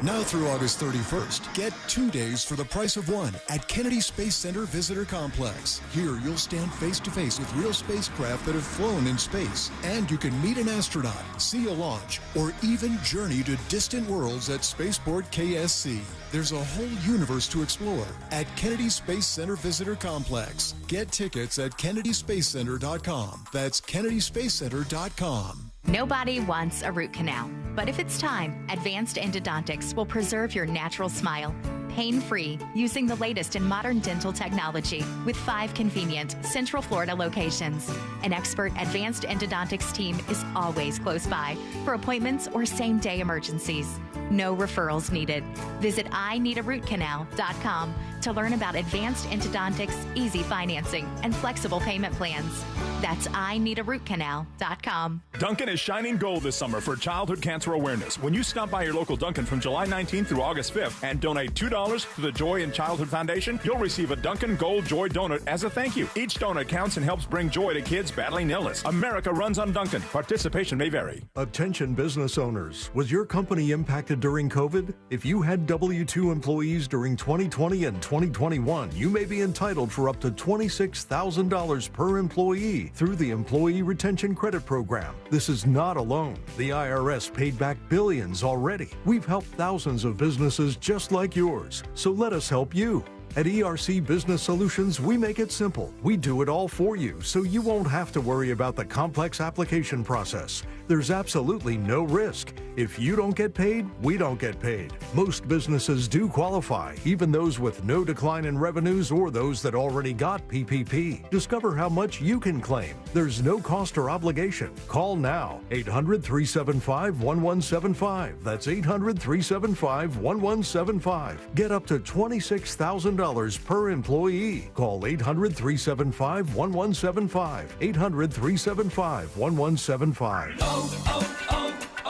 Now through August 31st, get 2 days for the price of one at Kennedy Space Center Visitor Complex. Here, you'll stand face-to-face with real spacecraft that have flown in space, and you can meet an astronaut, see a launch, or even journey to distant worlds at Spaceport KSC. There's a whole universe to explore at Kennedy Space Center Visitor Complex. Get tickets at kennedyspacecenter.com. That's kennedyspacecenter.com. Nobody wants a root canal, but if it's time, Advanced Endodontics will preserve your natural smile, pain-free, using the latest in modern dental technology with 5 convenient Central Florida locations. An expert Advanced Endodontics team is always close by for appointments or same-day emergencies. No referrals needed. Visit INeedARootCanal.com to learn about Advanced Endodontics, easy financing, and flexible payment plans. That's INeedARootCanal.com. Dunkin' is shining gold this summer for childhood cancer awareness. When you stop by your local Dunkin' from July 19th through August 5th and donate $2 to the Joy in Childhood Foundation, you'll receive a Dunkin' Gold Joy Donut as a thank you. Each donut counts and helps bring joy to kids battling illness. America runs on Dunkin'. Participation may vary. Attention business owners. Was your company impacted during COVID? If you had W-2 employees during 2020 and 2021, you may be entitled for up to $26,000 per employee through the Employee Retention Credit Program. This is not alone. The IRS paid back billions already. We've helped thousands of businesses just like yours. So let us help you. At ERC Business Solutions, we make it simple. We do it all for you, so you won't have to worry about the complex application process. There's absolutely no risk. If you don't get paid, we don't get paid. Most businesses do qualify, even those with no decline in revenues or those that already got PPP. Discover how much you can claim. There's no cost or obligation. Call now. 800-375-1175. That's 800-375-1175. Get up to $26,000 per employee. Call 800-375-1175. 800-375-1175.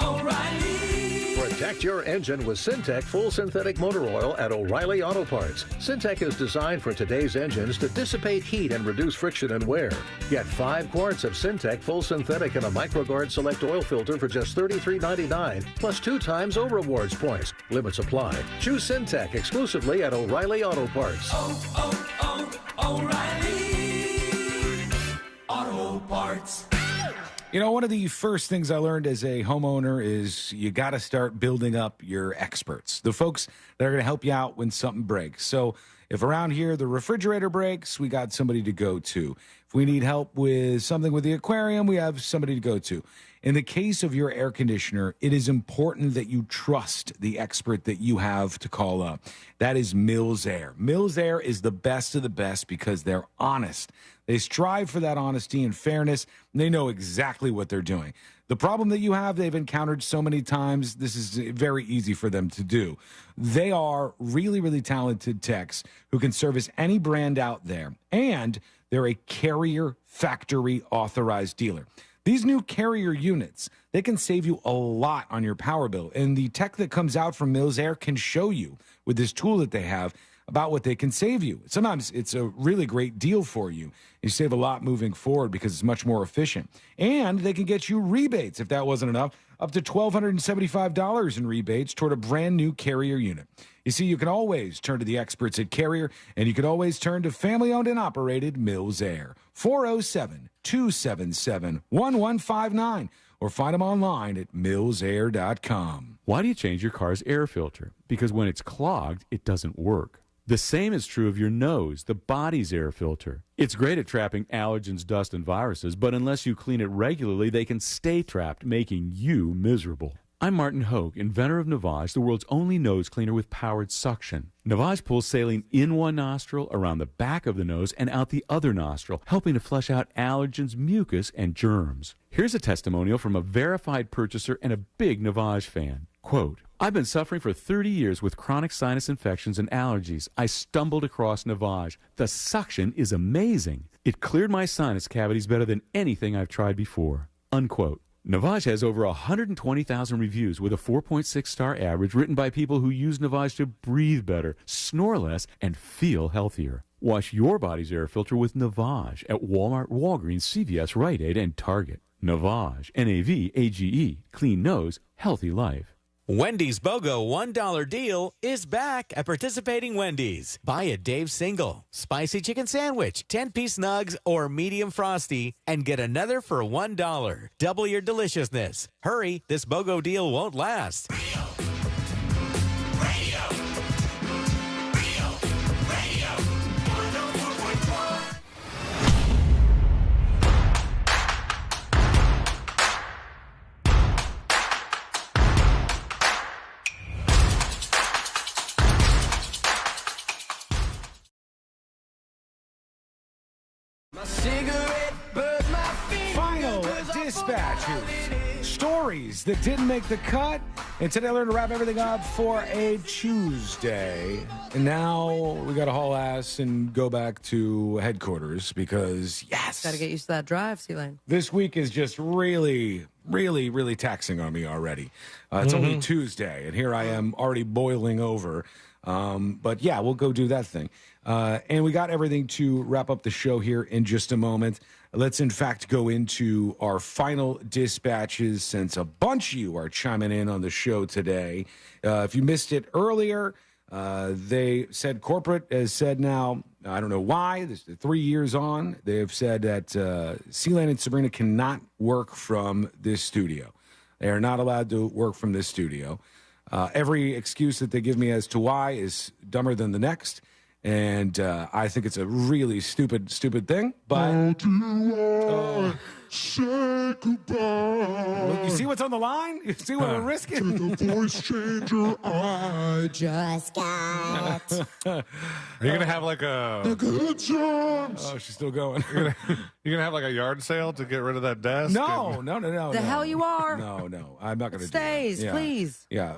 O'Reilly. Protect your engine with Syntec Full Synthetic Motor Oil at O'Reilly Auto Parts. Syntec is designed for today's engines to dissipate heat and reduce friction and wear. Get 5 quarts of Syntec Full Synthetic in a MicroGuard Select oil filter for just $33.99, plus 2 times O Rewards points. Limits apply. Choose Syntec exclusively at O'Reilly Auto Parts. O'Reilly Auto Parts. You know, one of the first things I learned as a homeowner is you got to start building up your experts, the folks that are going to help you out when something breaks. So if around here the refrigerator breaks, we got somebody to go to. If we need help with something with the aquarium, we have somebody to go to. In the case of your air conditioner, it is important that you trust the expert that you have to call up. That is Mills Air. Mills Air is the best of the best because they're honest. They strive for that honesty and fairness, and they know exactly what they're doing. The problem that you have, they've encountered so many times, this is very easy for them to do. They are really, really talented techs who can service any brand out there, and they're a Carrier factory authorized dealer. These new Carrier units, they can save you a lot on your power bill, and the tech that comes out from Mills Air can show you with this tool that they have about what they can save you. Sometimes it's a really great deal for you. You save a lot moving forward because it's much more efficient. And they can get you rebates, if that wasn't enough, up to $1,275 in rebates toward a brand new Carrier unit. You see, you can always turn to the experts at Carrier, and you can always turn to family-owned and operated Mills Air. 407-277-1159, or find them online at millsair.com. Why do you change your car's air filter? Because when it's clogged, it doesn't work. The same is true of your nose, the body's air filter. It's great at trapping allergens, dust, and viruses, but unless you clean it regularly, they can stay trapped, making you miserable. I'm Martin Hogue, inventor of Navage, the world's only nose cleaner with powered suction. Navage pulls saline in one nostril, around the back of the nose, and out the other nostril, helping to flush out allergens, mucus, and germs. Here's a testimonial from a verified purchaser and a big Navage fan. Quote, I've been suffering for 30 years with chronic sinus infections and allergies. I stumbled across Navage. The suction is amazing. It cleared my sinus cavities better than anything I've tried before. Unquote. Navage has over 120,000 reviews with a 4.6-star average written by people who use Navage to breathe better, snore less, and feel healthier. Wash your body's air filter with Navage at Walmart, Walgreens, CVS, Rite Aid, and Target. Navage, N-A-V-A-G-E, clean nose, healthy life. Wendy's BOGO $1 deal is back at participating Wendy's. Buy a Dave single, spicy chicken sandwich, 10-piece nugs, or medium frosty, and get another for $1. Double your deliciousness. Hurry, this BOGO deal won't last. Final dispatches. Stories that didn't make the cut. And today I learned to wrap everything up for a Tuesday. And now we got to haul ass and go back to headquarters because, yes. Got to get used to that drive, C-Lane. This week is just really, really, really taxing on me already. It's only Tuesday, and here I am already boiling over. But yeah, we'll go do that thing. And we got everything to wrap up the show here in just a moment. Let's, in fact, go into our final dispatches since a bunch of you are chiming in on the show today. If you missed it earlier, they said corporate has said now, I don't know why, this is 3 years on, they've said that C-Lane and Sabrina cannot work from this studio. They are not allowed to work from this studio. Every excuse that they give me as to why is dumber than the next. And I think it's a really stupid thing. But say goodbye. Look, you see what's on the line? You see what we're risking? To the voice changer I just got. Are you going to have like The good times. Oh, she's still going. You're going to have like a yard sale to get rid of that desk? No. The hell you are? No. I'm not going to do Stays, that. Yeah. please. Yeah,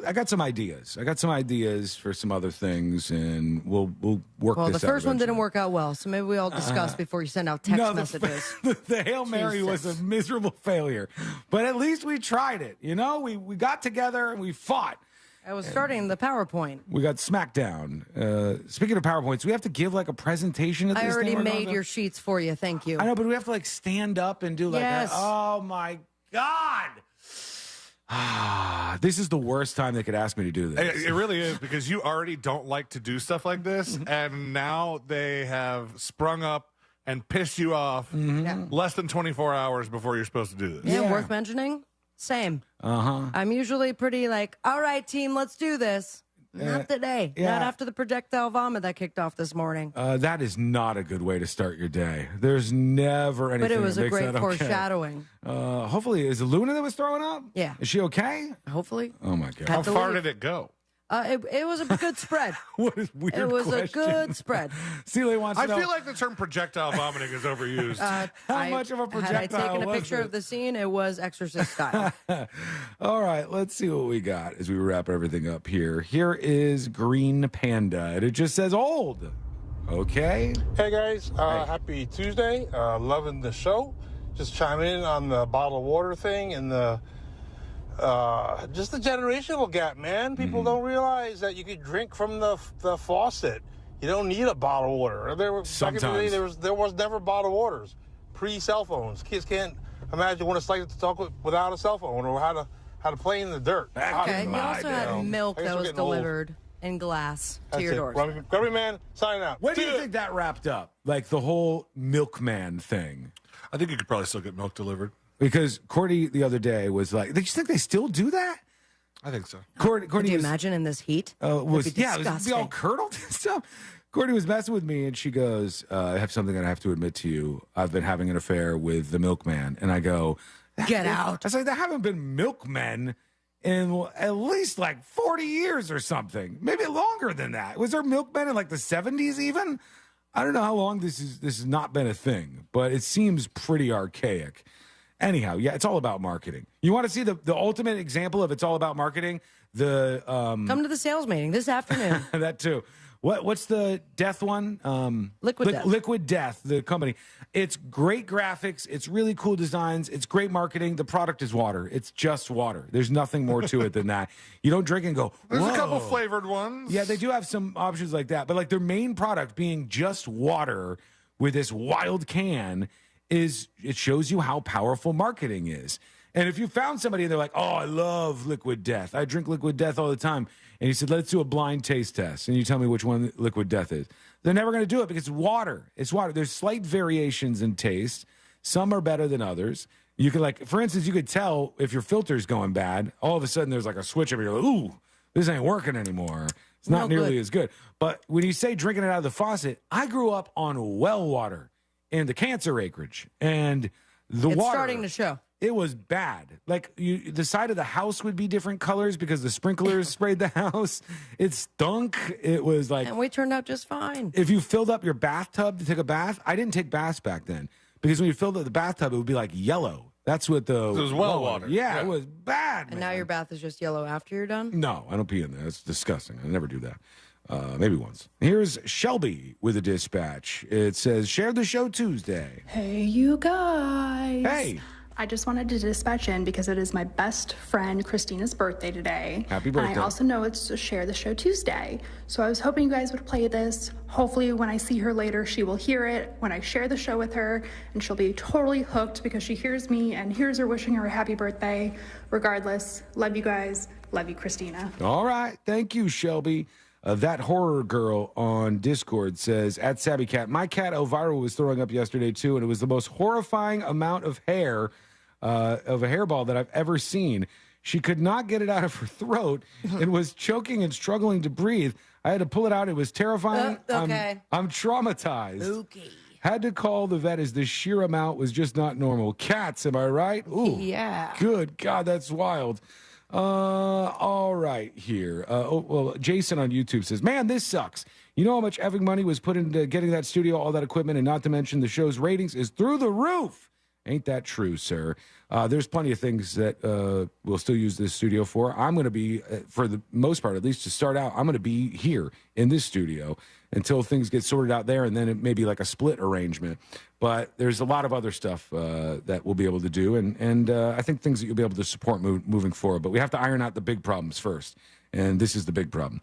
I got some ideas. I got some ideas for some other things, and we'll work Well, this the out first one didn't eventually. work out well, so maybe we all discuss before you send out text messages. The Hail Mary was a miserable failure, but at least we tried it. You know, we got together and we fought. I was starting the PowerPoint. We got SmackDown. Speaking of PowerPoints, we have to give like a presentation at this I already thing we're made going to? your sheets for you. Thank you. I know, but we have to like stand up and do like Yes. oh my God. This is the worst time they could ask me to do this. It really is, because you already don't like to do stuff like this, and now they have sprung up and pissed you off less than 24 hours before you're supposed to do this. Yeah, worth mentioning? Same. I'm usually pretty like, all right, team, let's do this. Not today. yeah. Not after the projectile vomit that kicked off this morning. That is not a good way to start your day. There's never anything. But it was that a makes great that okay. foreshadowing. Hopefully, is it Luna that was throwing up? Yeah. Is she okay? Hopefully. Oh my God. Had How to far leave. did it go? It was a good spread. What a weird It was question. a good spread. Celia wants to I know feel like the term projectile vomiting is overused. how much of a Had I projectile taken a was picture it? of the scene, it was Exorcist style. All right, let's see what we got as we wrap everything up here. Here is Green Panda, and it just says old. Okay. Hey guys, happy Tuesday. Loving the show. Just chiming in on the bottled water thing and the just the generational gap, man. People don't realize that you could drink from the faucet. You don't need a bottle of water. Back in the day, there was never bottled waters. Pre-cell phones, kids can't imagine what it's like to talk without a cell phone or how to play in the dirt. Okay, you also had milk I guess that we're was getting old. delivered in glass to That's your it. doors. Grubby Man, signing out. When do you think that wrapped up? Like the whole milkman thing? I think you could probably still get milk delivered. Because Cordy the other day was like, "Do you think they still do that?" I think so. Could you imagine in this heat? It was be all disgusting. curdled and stuff. Cordy was messing with me, and she goes, "I have something that I have to admit to you. I've been having an affair with the milkman." And I go, Get out. I was like, "There haven't been milkmen in at least like 40 years or something, maybe longer than that. Was there milkmen in like the 70s even? I don't know how long this has not been a thing, but it seems pretty archaic. Anyhow, yeah, it's all about marketing. You want to see the ultimate example of it's all about marketing? Come to the sales meeting this afternoon. That too. What's the death one? Liquid Death. Liquid Death, the company. It's great graphics. It's really cool designs. It's great marketing. The product is water. It's just water. There's nothing more to it than that. You don't drink and go, There's whoa. a couple flavored ones. Yeah, they do have some options like that. But like their main product being just water with this wild can it shows you how powerful marketing is. And if you found somebody and they're like, oh, I love Liquid Death. I drink Liquid Death all the time. And you said, let's do a blind taste test. And you tell me which one Liquid Death is. They're never going to do it because it's water. It's water. There's slight variations in taste. Some are better than others. You could like, for instance, you could tell if your filter's going bad. All of a sudden there's like a switch over. You're like, ooh, this ain't working anymore. It's not nearly as good. But when you say drinking it out of the faucet, I grew up on well water in the cancer acreage. And the It's water. starting to show. It was bad. Like the side of the house would be different colors because the sprinklers sprayed the house. It stunk. It was like. And we turned out just fine. If you filled up your bathtub to take a bath, I didn't take baths back then because when you filled up the bathtub, it would be like yellow. That's what the. It was well water. Yeah, it was bad. And now your bath is just yellow after you're done? No, I don't pee in there. It's disgusting. I never do that. Maybe once. Here's Shelby with a dispatch. It says, share the show Tuesday. Hey, you guys. Hey. I just wanted to dispatch in because it is my best friend Christina's birthday today. Happy birthday. And I also know it's a Share the Show Tuesday. So I was hoping you guys would play this. Hopefully when I see her later, she will hear it when I share the show with her, and she'll be totally hooked because she hears me and hears her wishing her a happy birthday. Regardless, love you guys. Love you, Christina. All right. Thank you, Shelby. That horror girl on Discord says, at Sabby Cat, my cat Elvira was throwing up yesterday too, and it was the most horrifying amount of hair of a hairball that I've ever seen. She could not get it out of her throat and was choking and struggling to breathe. I had to pull it out. It was terrifying. Okay. I'm traumatized. Okay. Had to call the vet as the sheer amount was just not normal. Cats, am I right? Ooh, yeah. Good God, that's wild. All right, here. Jason on YouTube says, man, this sucks. You know how much effing money was put into getting that studio, all that equipment, and not to mention the show's ratings is through the roof. Ain't that true, sir? There's plenty of things that we'll still use this studio for. I'm going to be, for the most part, at least to start out, I'm going to be here in this studio until things get sorted out there, and then it may be like a split arrangement. But there's a lot of other stuff that we'll be able to do, and I think things that you'll be able to support moving forward. But we have to iron out the big problems first, and this is the big problem.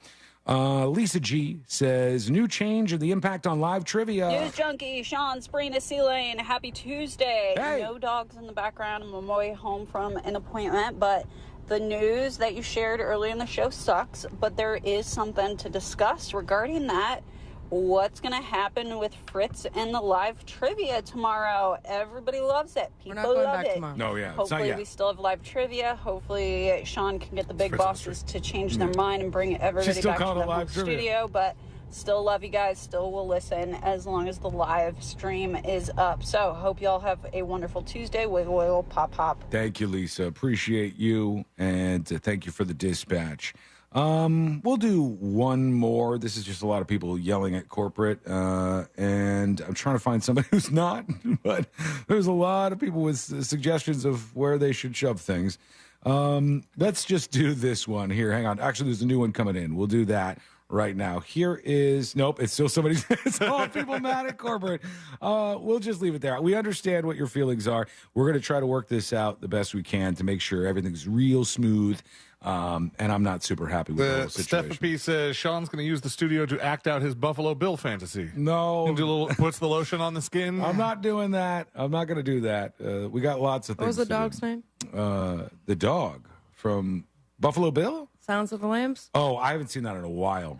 Lisa G says, new change and the impact on live trivia. News junkie Sean Sprina Sealane, happy Tuesday. Hey. No dogs in the background. I'm on my way home from an appointment, but the news that you shared earlier in the show sucks, but there is something to discuss regarding that. What's going to happen with Fritz and the live trivia tomorrow? Everybody loves it. People love it. No, yeah. Hopefully we still have live trivia. Hopefully Sean can get the big bosses to change their mind and bring everybody back to the live studio. But still love you guys. Still will listen as long as the live stream is up. So hope y'all have a wonderful Tuesday. Wiggle, wiggle, pop, pop. Thank you, Lisa. Appreciate you, and thank you for the dispatch. We'll do one more. This is just a lot of people yelling at corporate, and I'm trying to find somebody who's not, but there's a lot of people with suggestions of where they should shove things. Let's just do this one here. Hang on. Actually, there's a new one coming in. We'll do that right now. Here is, nope, it's still somebody. It's all people mad at corporate. We'll just leave it there. We understand what your feelings are. We're going to try to work this out the best we can to make sure everything's real smooth. And I'm not super happy with the whole situation. Stephanie says Sean's going to use the studio to act out his Buffalo Bill fantasy. No. Puts the lotion on the skin. I'm not doing that. I'm not going to do that. We got lots of things. What was the dog's name? The dog from Buffalo Bill? Sounds of the Lambs? Oh, I haven't seen that in a while.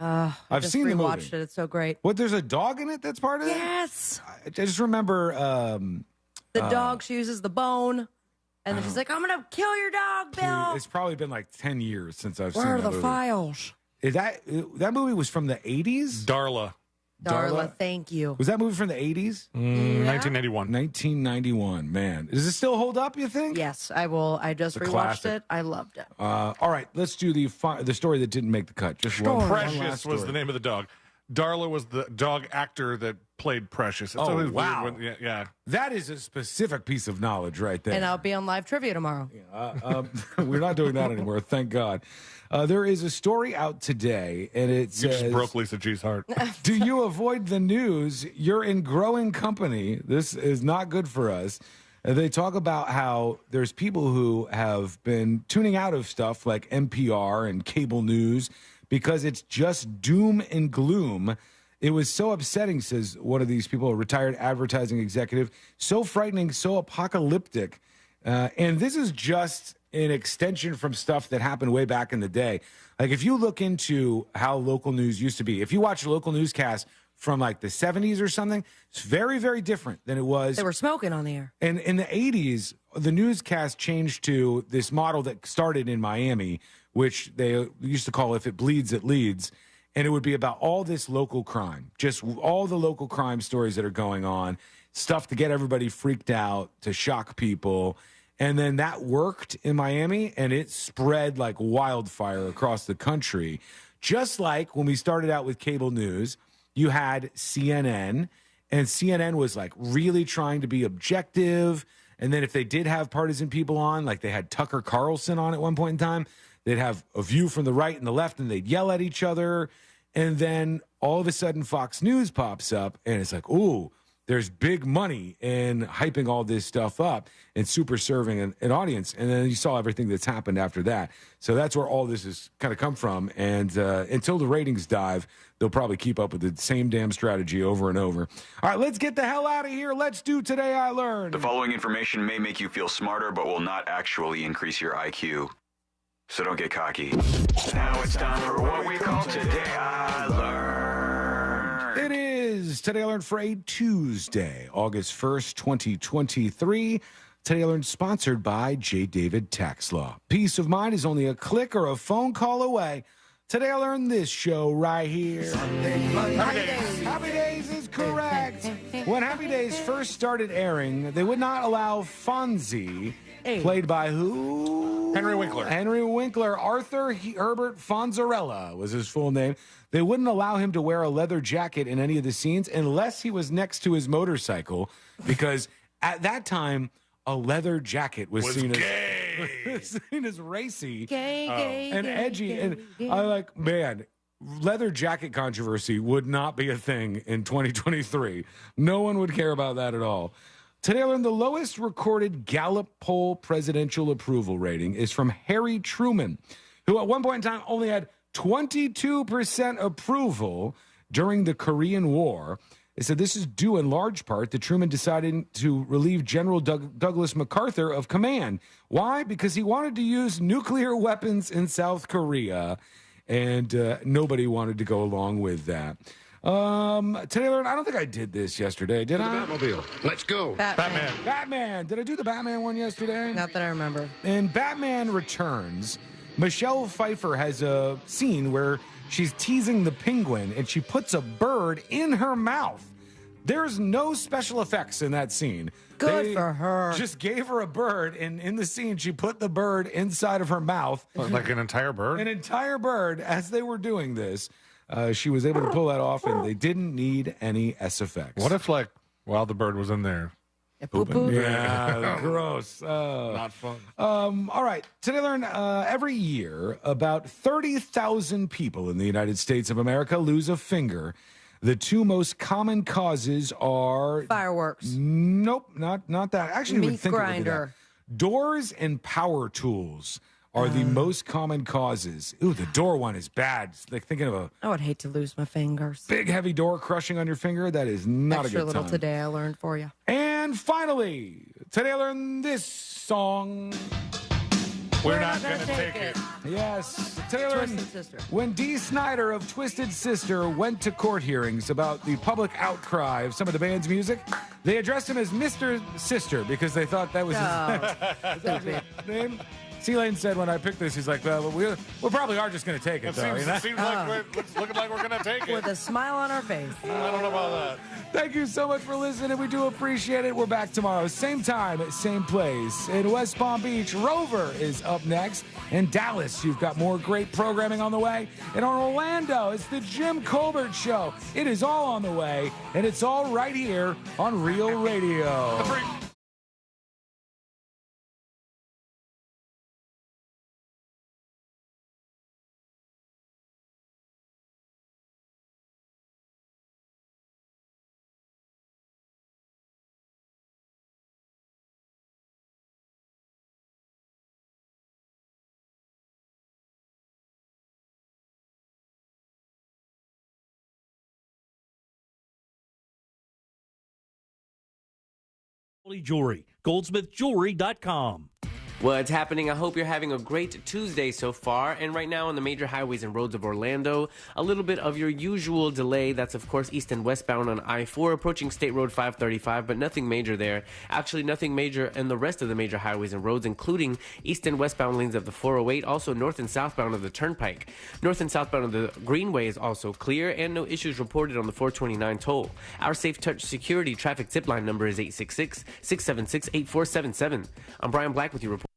I've seen the movie. rewatched it. It's so great. What, there's a dog in it that's part of it? Yes. I just remember... the dog, she uses the bone. And then she's like, I'm going to kill your dog, Bill. It's probably been like 10 years since I've seen Where that are the movie. files? Is that movie was from the 80s? Darla. Darla, thank you. Was that movie from the 80s? 1991. 1991, man. Does it still hold up, you think? Yes, I will. I just It's a rewatched classic. it. I loved it. All right, let's do the story that didn't make the cut. Just one Precious last was story. the name of the dog. Darla was the dog actor that played Precious. It's Oh, always wow. weird when- yeah. That is a specific piece of knowledge right there. And I'll be on live trivia tomorrow. We're not doing that anymore, thank God. There is a story out today, and it You says, just broke Lisa G's heart. do you avoid the news? You're in growing company. This is not good for us. They talk about how there's people who have been tuning out of stuff like NPR and cable news because it's just doom and gloom. It was so upsetting, says one of these people, a retired advertising executive, so frightening, so apocalyptic. And this is just an extension from stuff that happened way back in the day. Like if you look into how local news used to be, if you watch a local newscast from like the 70s or something, it's very, very different than it was. They were smoking on the air. And in the 80s, the newscast changed to this model that started in Miami, which they used to call If It Bleeds, It Leads. And it would be about all this local crime, just all the local crime stories that are going on, stuff to get everybody freaked out, to shock people. And then that worked in Miami, and it spread like wildfire across the country. Just like when we started out with cable news, you had CNN, and CNN was like really trying to be objective. And then if they did have partisan people on, like they had Tucker Carlson on at one point in time, they'd have a view from the right and the left, and they'd yell at each other. And then all of a sudden Fox News pops up, and it's like, ooh, there's big money in hyping all this stuff up and super serving an audience. And then you saw everything that's happened after that. So that's where all this has kind of come from. And until the ratings dive, they'll probably keep up with the same damn strategy over and over. All right, let's get the hell out of here. Let's do Today I Learned. The following information may make you feel smarter, but will not actually increase your IQ. So don't get cocky. Now it's time for what we call Today I Learned. It is Today I Learned for a Tuesday, August 1st, 2023. Today I Learned sponsored by J. David Tax Law. Peace of mind is only a click or a phone call away. Today I Learned this show right here. Happy Days is correct. When Happy Days first started airing, they would not allow Fonzie, played by who? Henry Winkler. Henry Winkler. Arthur Herbert Fonzarella was his full name. They wouldn't allow him to wear a leather jacket in any of the scenes unless he was next to his motorcycle, because at that time, a leather jacket was seen as racy and edgy. And I like, man, leather jacket controversy would not be a thing in 2023. No one would care about that at all. Today I learned the lowest recorded Gallup poll presidential approval rating is from Harry Truman, who at one point in time only had 22% approval during the Korean War. They said this is due in large part to Truman deciding to relieve General Douglas MacArthur of command. Why? Because he wanted to use nuclear weapons in South Korea, and nobody wanted to go along with that. Today I learned, I don't think I did this yesterday, did I? Batmobile. Let's go. Batman. Did I do the Batman one yesterday? Not that I remember. In Batman Returns, Michelle Pfeiffer has a scene where she's teasing the Penguin and she puts a bird in her mouth. There's no special effects in that scene. Good for her. Just gave her a bird, and in the scene, she put the bird inside of her mouth. Like an entire bird? An entire bird. As they were doing this, she was able to pull that off, and they didn't need any S-effects. What if, like, while the bird was in there? Yeah, gross. Not fun. All right. Today I learned every year about 30,000 people in the United States of America lose a finger. The two most common causes are fireworks. Nope, not that. Actually, you would Meat think grinder. it would be that. Doors and power tools are the most common causes. Ooh, the door one is bad. It's like thinking of a I would hate to lose my fingers. big, heavy door crushing on your finger. That is not Extra a good little time. Today I learned for you. And finally, today I learned this song. We're not gonna take it. Yes. Today I learned Twisted Sister. when Dee Snider of Twisted Sister went to court hearings about the public outcry of some of the band's music, they addressed him as Mr. Sister because they thought that was his name. C-Lane said when I picked this, he's like, well, we probably are just going to take it, though. It seems like we're looking like we're going to take it. With a smile on our face. I don't know about that. Thank you so much for listening. We do appreciate it. We're back tomorrow, same time, same place. In West Palm Beach, Rover is up next. In Dallas, you've got more great programming on the way. And in Orlando, it's the Jim Colbert Show. It is all on the way, and it's all right here on Real Radio. Jewelry. GoldsmithJewelry.com. What's happening? I hope you're having a great Tuesday so far. And right now on the major highways and roads of Orlando, a little bit of your usual delay. That's, of course, east and westbound on I-4 approaching State Road 535, but nothing major there. Actually, nothing major in the rest of the major highways and roads, including east and westbound lanes of the 408, also north and southbound of the Turnpike. North and southbound of the Greenway is also clear, and no issues reported on the 429 toll. Our Safe Touch Security traffic tip line number is 866-676-8477. I'm Brian Black with your report.